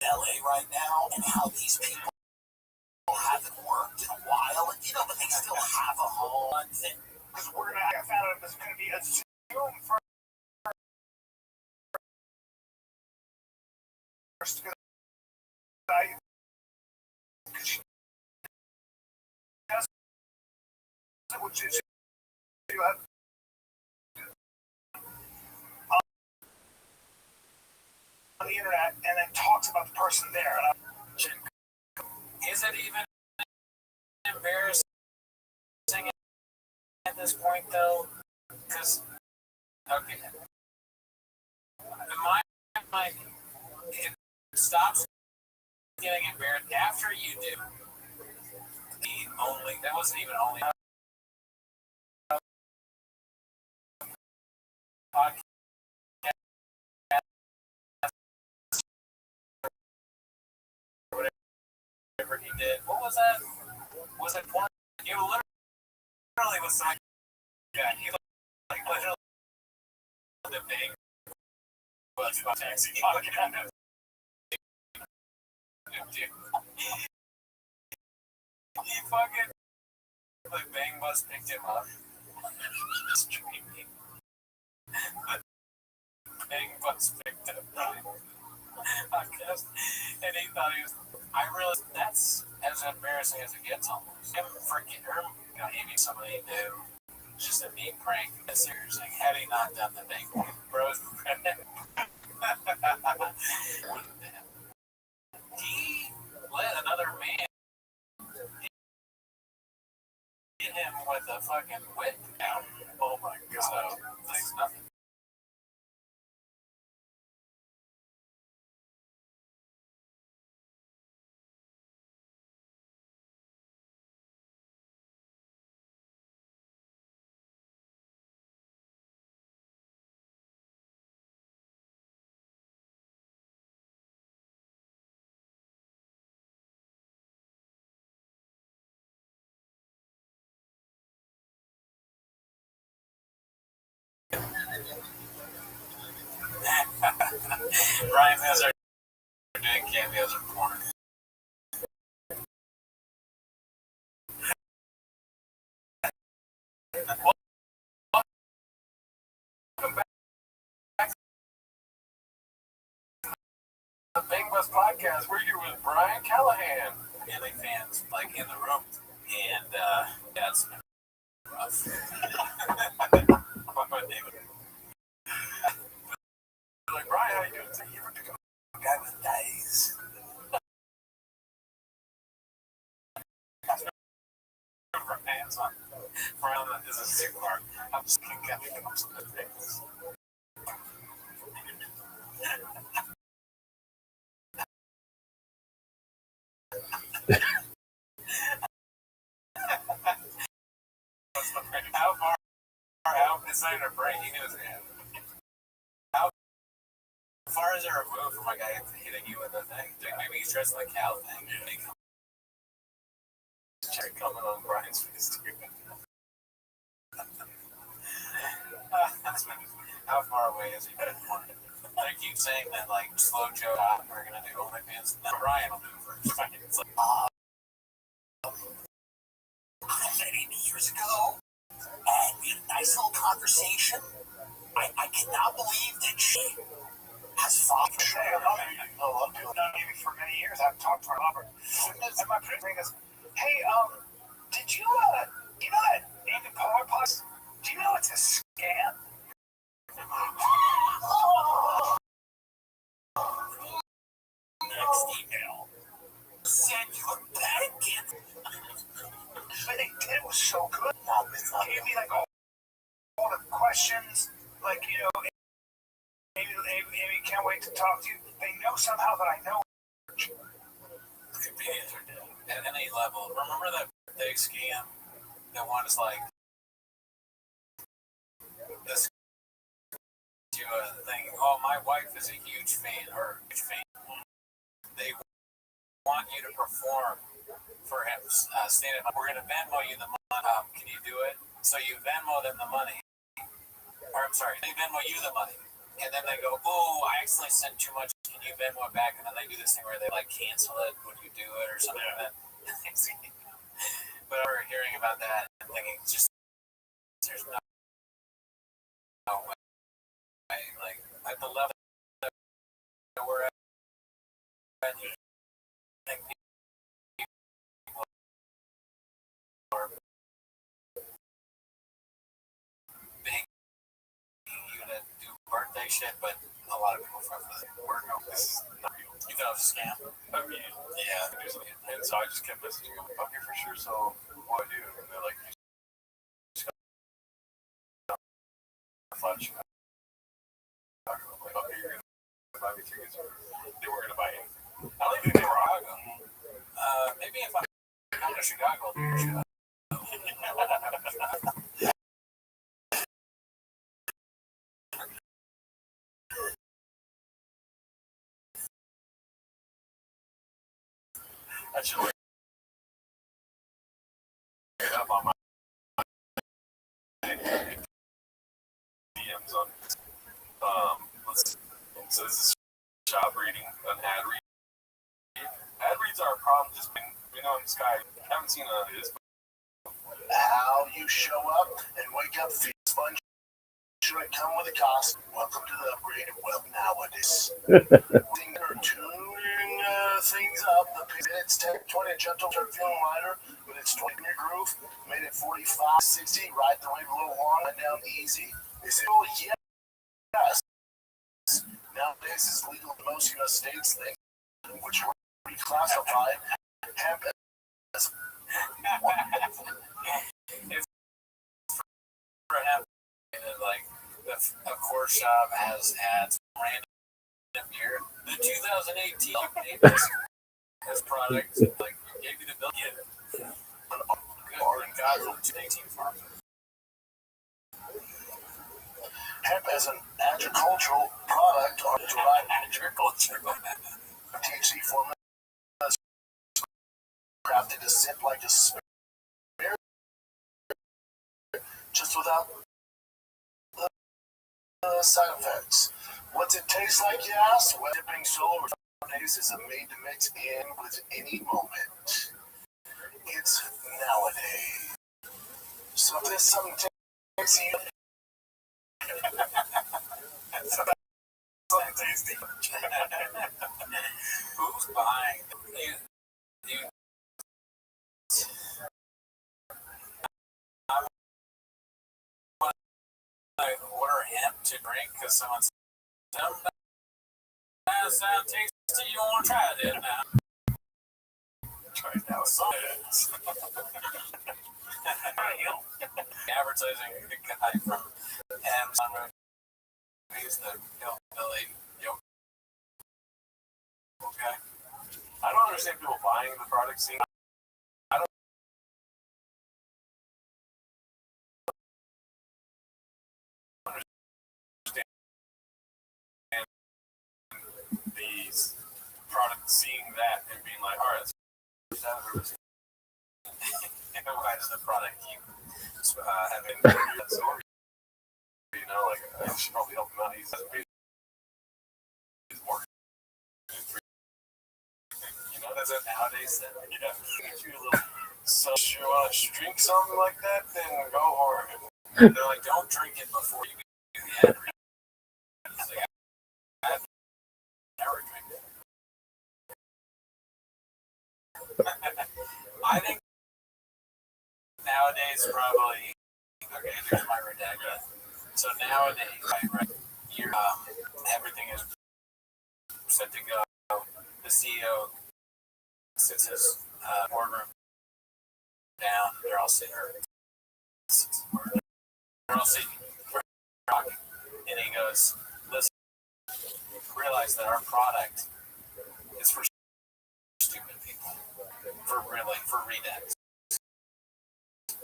LA right now and how these people haven't worked in a while, and but they still have a home. Because I found out it was going to be a Zoom first. Because she does what you have on the internet and then talks about the person there. Is it even embarrassing at this point, though? Because, okay, in my mind, it stops getting embarrassed after you do. That wasn't even only podcast. Whatever he did. What was that? Was it porn? You literally was like, yeah, he looked like literally the big bus taxi podcast. He fucking the bang bus picked him up. Streaming. Bang bus picked up podcast, and he thought he was. I realized that's as embarrassing as it gets almost. Him freaking her, maybe somebody new. It's just a neat prank. Seriously, had he not done the bang bros, he let another man hit him with a fucking whip down. Oh my god! So there's nothing. Ryan has our doing cameos in porn. Welcome back to the Big Bus Podcast. We're here with Brian Callahan. Anime fans, like in the room. And, yeah, it's been rough. Like, Brian, how you doing? You ever pick up a guy with days? For hands on. Brian is a sick part. I'm just catching up some good things. How far out is that in a brain? He knows that. How far is it removed from a guy hitting you with a thing? Maybe he's dressed like a cow thing. cherry coming on Brian's face too. How far away is he from the market? They keep saying that like Slow Joe and we're gonna do OnlyFans. No, Brian will do it first. It's like many years ago, and we had a nice little conversation. I cannot believe that she has fought for sure. A lot of people know me for many years. I've talked to her lover. And my friend goes, hey, did you, you know that David Power Plus? Do you know it's a scam? Next email. Send you a bank gift. But they did it was so good. Gave me like all the questions, like Amy can't wait to talk to you. They know somehow that I know. could be at any level. Remember that big scam that one is like this to a thing. Oh, my wife is a huge fan or huge fan. They want you to perform for him. Stated, we're going to Venmo you the money. Can you do it? So you Venmo them the money. Or I'm sorry, they Venmo you the money. And then they go, oh, I accidentally sent too much. Can you Venmo it back? And then they do this thing where they like cancel it when you do it or something like that. But I remember hearing about that and thinking, just there's no way. Like at the level that we're at, you think people are begging you to do birthday shit, but a lot of people from the word no, this is not real. You thought it was a scam? I mean, yeah. And so I just kept messaging them, okay, for sure. So what do I do? And they're like, you just got to fly to Chicago. I'm like, okay, you're going to buy me tickets, or they were going to buy anything. I don't even think they were Chicago. Maybe if I come to Chicago, I'll do your show. I should look it up on my DMs on let's see. So this is shop reading, an ad read. Ad reads are a problem just being, in the sky. I haven't seen this. How you show up and wake up feeling sponge should come with a cost. Welcome to the upgraded web nowadays. Tuning things up. The minutes 10, 20, gentle, start feeling lighter, but it's 20 in your groove. Made it 45, 60, ride the wave a little long, and down easy. They say, oh, yes. Nowadays, it's legal in most U.S. states, which are reclassified hemp as It's for hemp. Like, a core shop has ads random year. The 2018 has products, like, gave you the bill, get it. Or in God's 2018 farm. hemp as an agricultural product or derived Agricultural. THC formula is crafted to sip like a spirit, just without the side effects. What's it taste like, you ask? Well, dipping solo nowadays is made to mix in with any moment. It's nowadays. So if there's something tasty, Something tasty. Who's buying? You I order hemp to drink because someone said, that sounds tasty, you want to try it now. Try it now, so advertising the guy from Amazon movies, the hillbilly yoke. Okay. I don't understand people buying the product scene. I don't understand these products seeing that and being like, all right, let's product you have been absorbed. You know, like I should probably help him out. He's more. You know, that's a nowadays thing. Yeah, get you a little. So if you want to drink something like that, then go for it. They're like, don't drink it before you do the ad read. Like, I never drink it. I think nowadays probably. Okay, there's my redaction. So nowadays, right, you're, everything is set to go. The CEO sits his boardroom down. They're all sitting. They're all sitting, talking, and he goes, "Listen, realize that our product is for stupid people, for rednecks,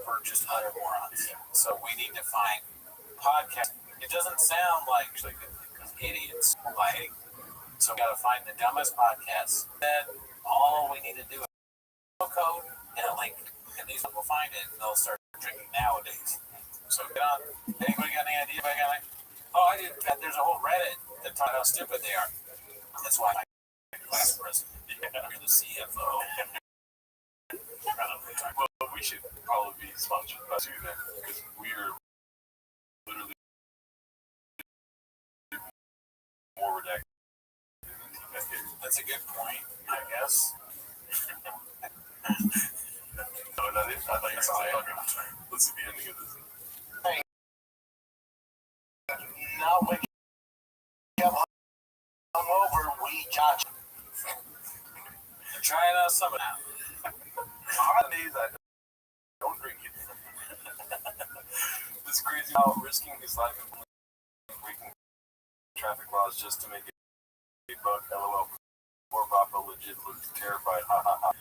for just utter morons. So we need to find podcasts. It doesn't sound like idiots, like." So we got to find the dumbest podcasts. Then all we need to do is code and a link, and these people find it, and they'll start drinking nowadays. So get on. Anybody got any idea? I did. There's a whole Reddit that talks how stupid they are. That's why I'm vice president. You're the CFO. Well, we should probably be sponsored by you then, because we are literally more redacted. That's a good point, I guess. No, that is, I thought you were saying, let's see the ending of this. Hey, now when you have hungover, we judge. Try it out some now. Holidays, I don't drink it. It's crazy how risking his life and breaking traffic laws just to make it a buck. LOL. Poor Papa legit looks terrified. Ha ha ha.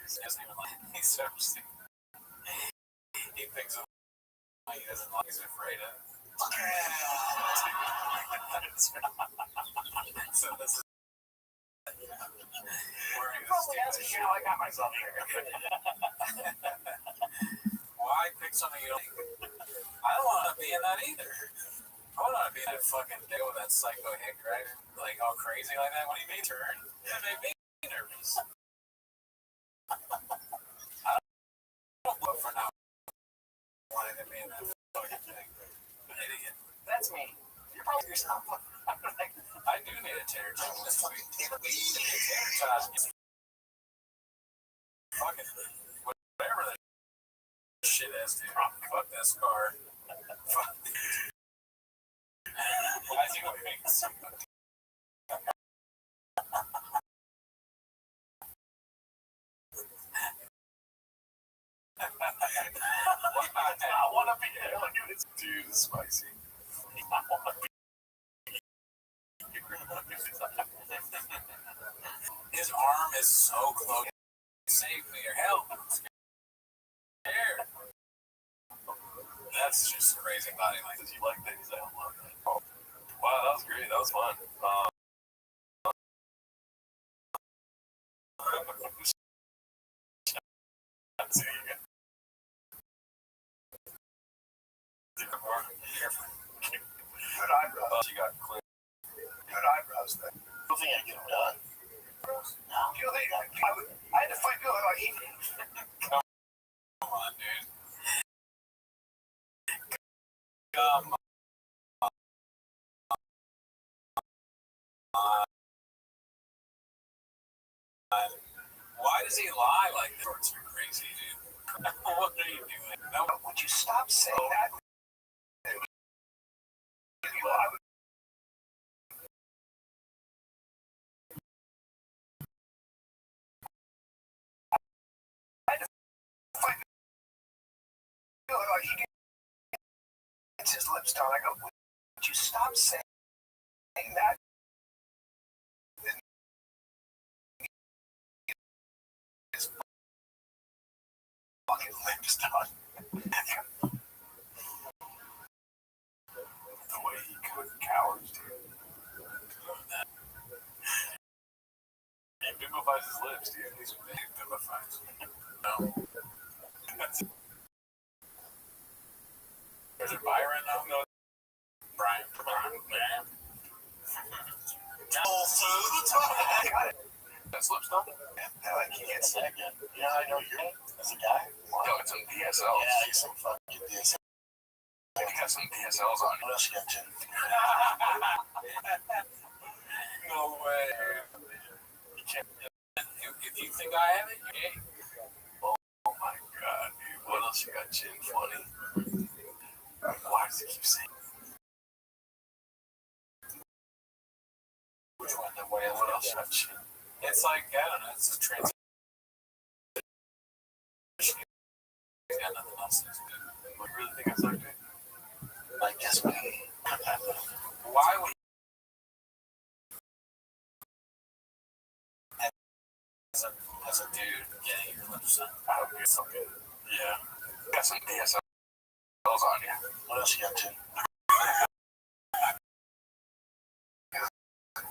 He doesn't even like it. He's so he thinks of he doesn't like he's afraid of. So this is wearing this how I got myself here. Why pick something you don't think? I don't want to be in that either. I don't want to be in that fucking deal with that psycho hick, right? Like all crazy like that when he made turn. That made me nervous. I don't look for now wanting to be in that fucking thing. Idiot. That's me. You're probably yourself. I do need a tater tot. We need a tater tot. Fucking whatever that shit is, dude. Fuck this car. Fuck. I see what it makes. I want to be there. Look at this dude is spicy. His arm is so close. Save me or help. I'm scared. That's just crazy body language. You like that? He's like, I love that. Oh. Wow, that was great. That was fun. Good eyebrows. You got clear. Good eyebrows. I don't think I get them done. I had to fight Bill. Come on, dude. Come on. Why does he lie like that? It's crazy, dude. What are you doing? No, would you stop saying that? He gets his lips down. I go, would you stop saying that? His fucking lips down. The way he cowards, dude. He vivifies his lips, dude. He's vivifies. No. That's it. There's a Byron now? No. Brian. Man. That's lips done? Yeah, like he gets that again. You know how I know you're as a guy? Yo, it's some DSLs. Yeah, he's some fucking DSLs. You got some DSLs on. What else you got, Jim? No way. You can't. If you think I have it, you ain't. Oh my god, dude. What else you got, Jim? Funny. Why does it keep saying? Which one? What else you got, Jim? It's like, I don't know, it's a transition. He's got nothing else to do. You really think I sucked it? I guess maybe. Why would as a dude getting your lips done? I hope you're so good. Yeah. Got some DSLs on you. What else you got, Jim?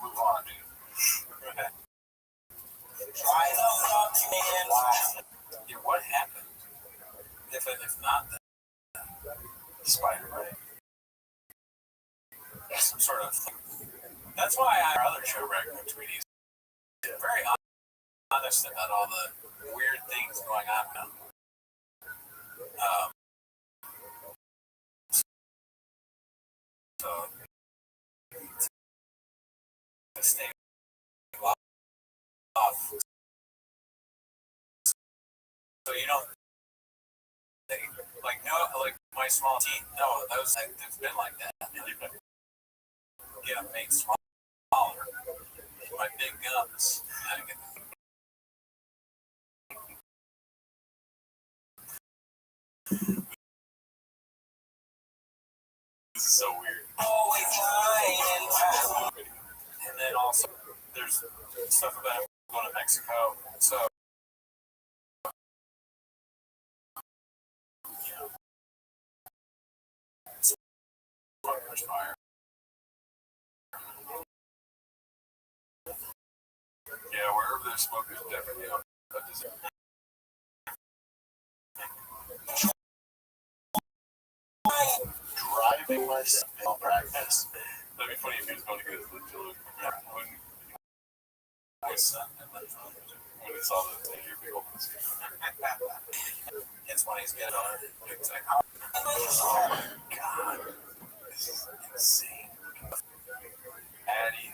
Move on, dude. Try it out, man. Dude, what happened? If not that spider, right? Some sort of. That's why our other show record tweeties very honest about all the weird things going on now. So to stay off. So you don't like no like my small teeth. No, those it's been like that. Get them made smaller. My big gums. I get them. This is so weird. And then also, there's stuff about going to Mexico. So, you know, it's fire. Yeah, wherever there's smoke, there's definitely a disaster. Driving myself in practice. That'd be funny if he was going to get his lip to look. When he saw the your big old pussy. It's when he's getting on it. It's like, oh my god, this is insane. Addie.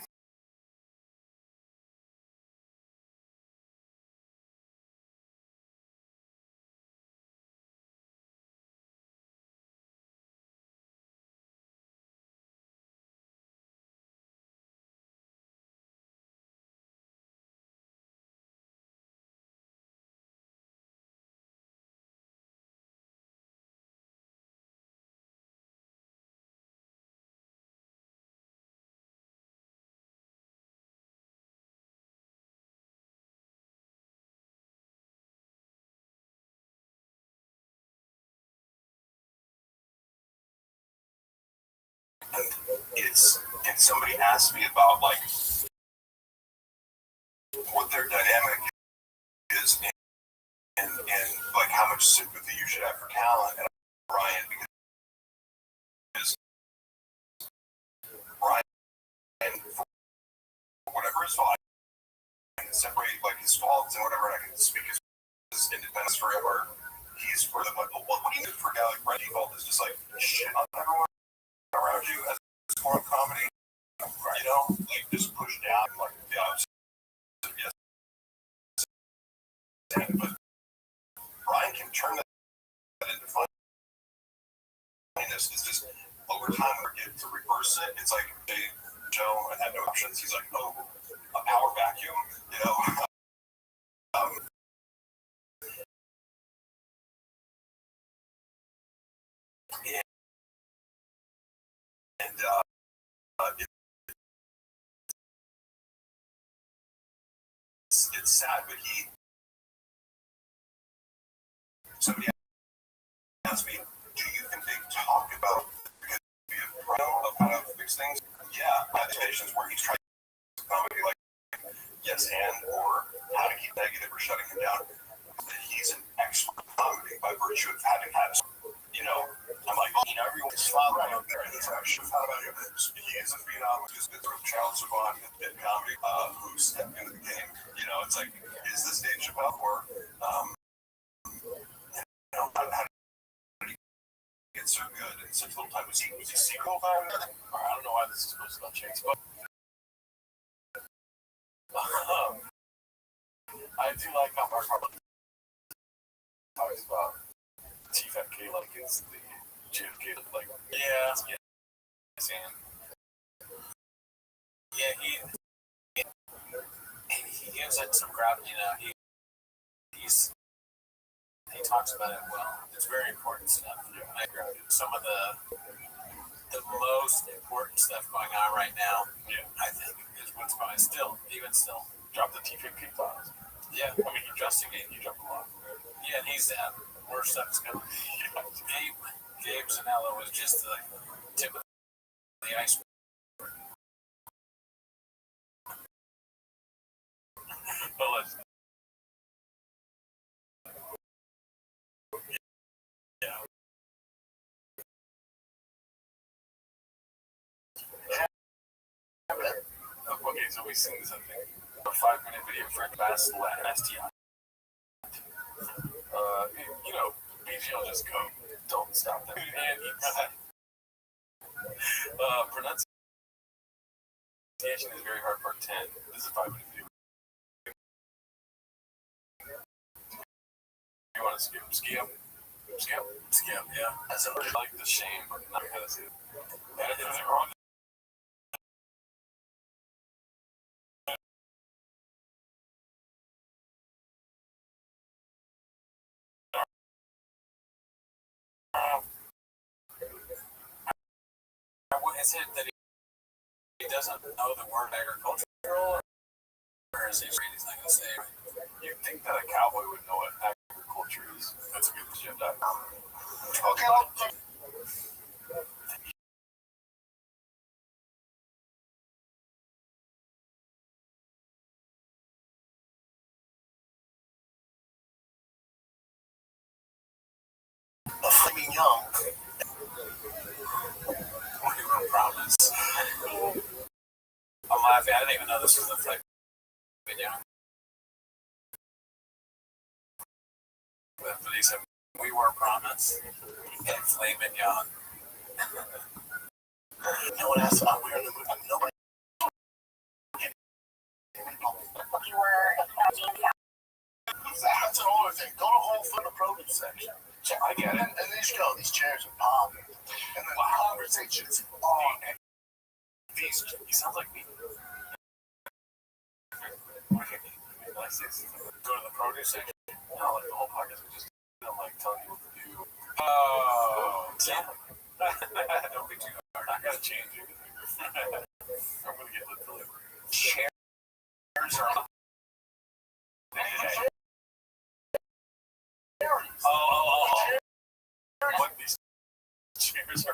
And somebody asked me about like what their dynamic is and like how much sympathy you should have for Callan and Brian because Brian for whatever his volume is separate like his faults and whatever, and I can speak his independence forever. He's for the what do you do for a guy like Brett Default is just like shit on everyone around you as a form of comedy, you know, like just push down like the opposite. Yes, but Brian can turn that into funniness. It's just over time we get to reverse it. It's like Joe had no options. He's like, oh, a power vacuum, you know. And it's sad, but somebody asked me, do you think they talk about of how to fix things? Yeah, meditations where he's trying to comedy like yes and or how to keep negative or shutting him down. He's an expert comedy by virtue of having had, you know, I'm like, you know, everyone's following up there, and he's like, shoot, how about him? He is a phenom, just been through child savant in comedy, who stepped into the game. You know, it's like, is this Dave Chappelle or, you know, how did he get so good in such little time? Was he sequel time? I don't know why this is supposed to not change, but I do like how Mark Harlan talks about TFK like it's the JFK, like, yeah, he gives it some gravity, you know, he talks about it well. It's very important stuff. Some of the most important stuff going on right now, I think, is what's going on even still. Drop the TFK files. Yeah, I mean, you drop a lot. Yeah, and he's more stuff's coming. Gabe Zanella was just the tip of the iceberg. But let's. Yeah. Okay, so we sing something. A 5-minute video for Bass STI. You know, BGL just go. Don't stop them. And pronunciation is very hard. Part 10. This is a 5-minute video. You want to skip? Skip, yeah. As I like the shame, but not how to say it. That is wrong. What is it that he doesn't know the word agricultural, or is he he's not going to say it? You'd think that a cowboy would know what agriculture is. That's a good shit. Okay, a flaming young. Promise. I'm laughing. I didn't even know this was a flaming young. But he said, we were promised. And flaming young. No one asked about where in the movie. Nobody. You were That's an older thing. Go to Whole Food, the produce section. I get it. And these chairs are popping. And then conversations on. He sounds like me. Go to the produce section. No, like the whole podcast is just I'm like telling you what to do. Oh, yeah. Don't be too hard. I gotta change it. I'm gonna get lit delivery. Chairs are. Oh. What these chairs are.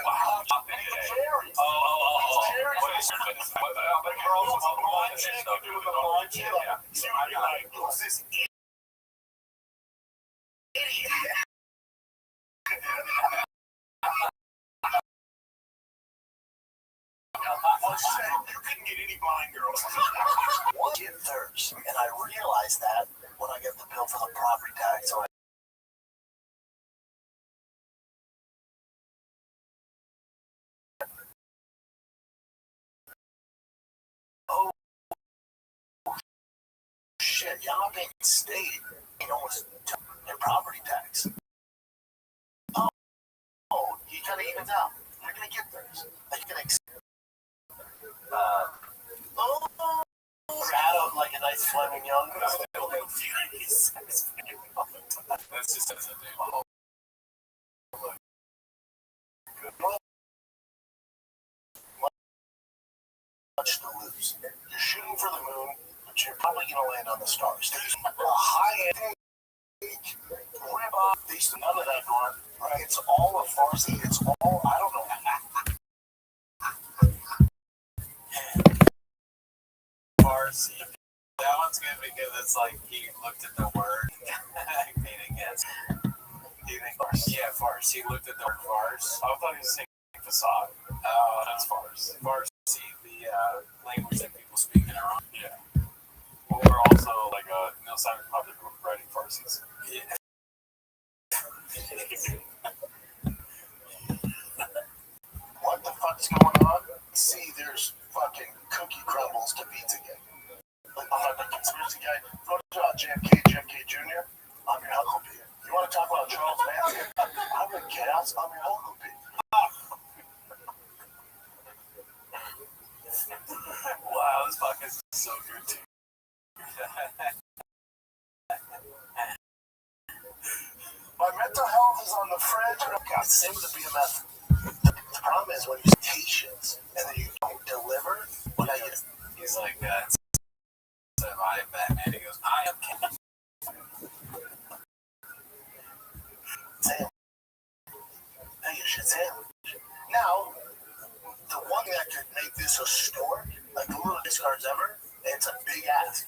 Wow. Well, shit, you couldn't get any blind girls. One get theirs, and I realized that when I get the bill for the property tax. So oh shit, y'all not paying state, almost in property tax. Oh, he kind of evens out. You're gonna get theirs. Like you're gonna. Adam, like a nice Fleming Young. That's just as a dude. Much to lose. You're shooting for the moon, but you're probably gonna land on the stars. There's a high-end rip off. There's none of that going. Right? It's all a farce. It's all I don't know. Farsi. That one's good because it's like he looked at the word. Meaning yes. Do you think farce? Yeah, farce. He looked at the word farce. I thought he was saying facade. Oh, that's farce. Farsi, the language that people speak in Iran. Yeah. Well, we're also like Neil Simon Public writing Farsis. Yeah. What the fuck's going on? See, there's fucking cookie crumbles to pizza game. Like the fucking conspiracy guy. JFK Jr. I'm your Huckleberry. You want to talk about Charles Manson? I'm a chaos. I'm your Huckleberry. Wow, this podcast is so good too. My mental health is on the fridge. Same with the BMF. The problem is when you patience and then you don't deliver. What I get? He's like, instead of I am Batman, he goes, I am King. Sam. Hey, you should Sam. Now, the one that could make this a store, like the littlest cards ever, and it's a big ass,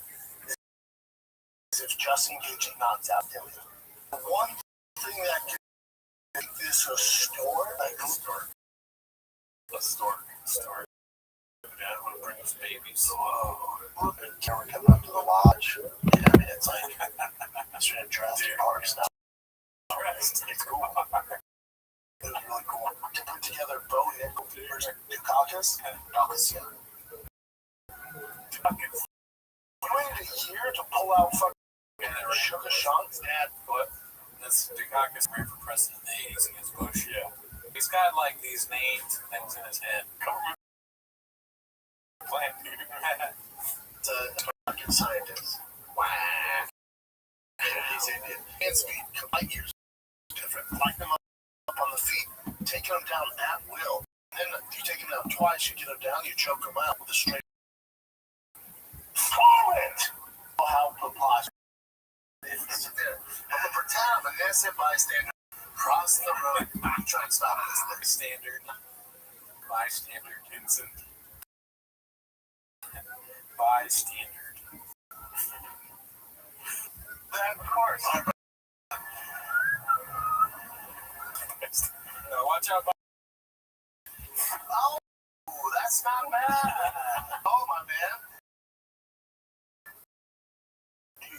is if Justin Gage knocks out Dillian. The one thing that could make this a store, like a store. Dad want to bring his babies. Whoa. Look at Cameron coming up to the lodge. Yeah, I mean, it's like, straight up Jurassic Park stuff. It's cool. It was really cool to put together Bo Nickel versus Dukakis. Yeah. We waited a year to pull out fucking Sugar Sean's dad. But this Dukakis ran for president in the 80s against Bush. Yeah. He's got like these names and things in his head. Plant, dude. It's a fucking scientist. Wow. He's Indian. Hand speed, light years different. Light them up on the feet, taking them down at will. And then you take them down twice, you get them down, you choke them out with a straight. Follow it! How preposterous. It's there. And pretend I'm an innocent bystander crossing the road. I'm trying to stop this thing. Bystander, Vincent. Bystander. Then, of course. No, watch out. Oh, that's not bad.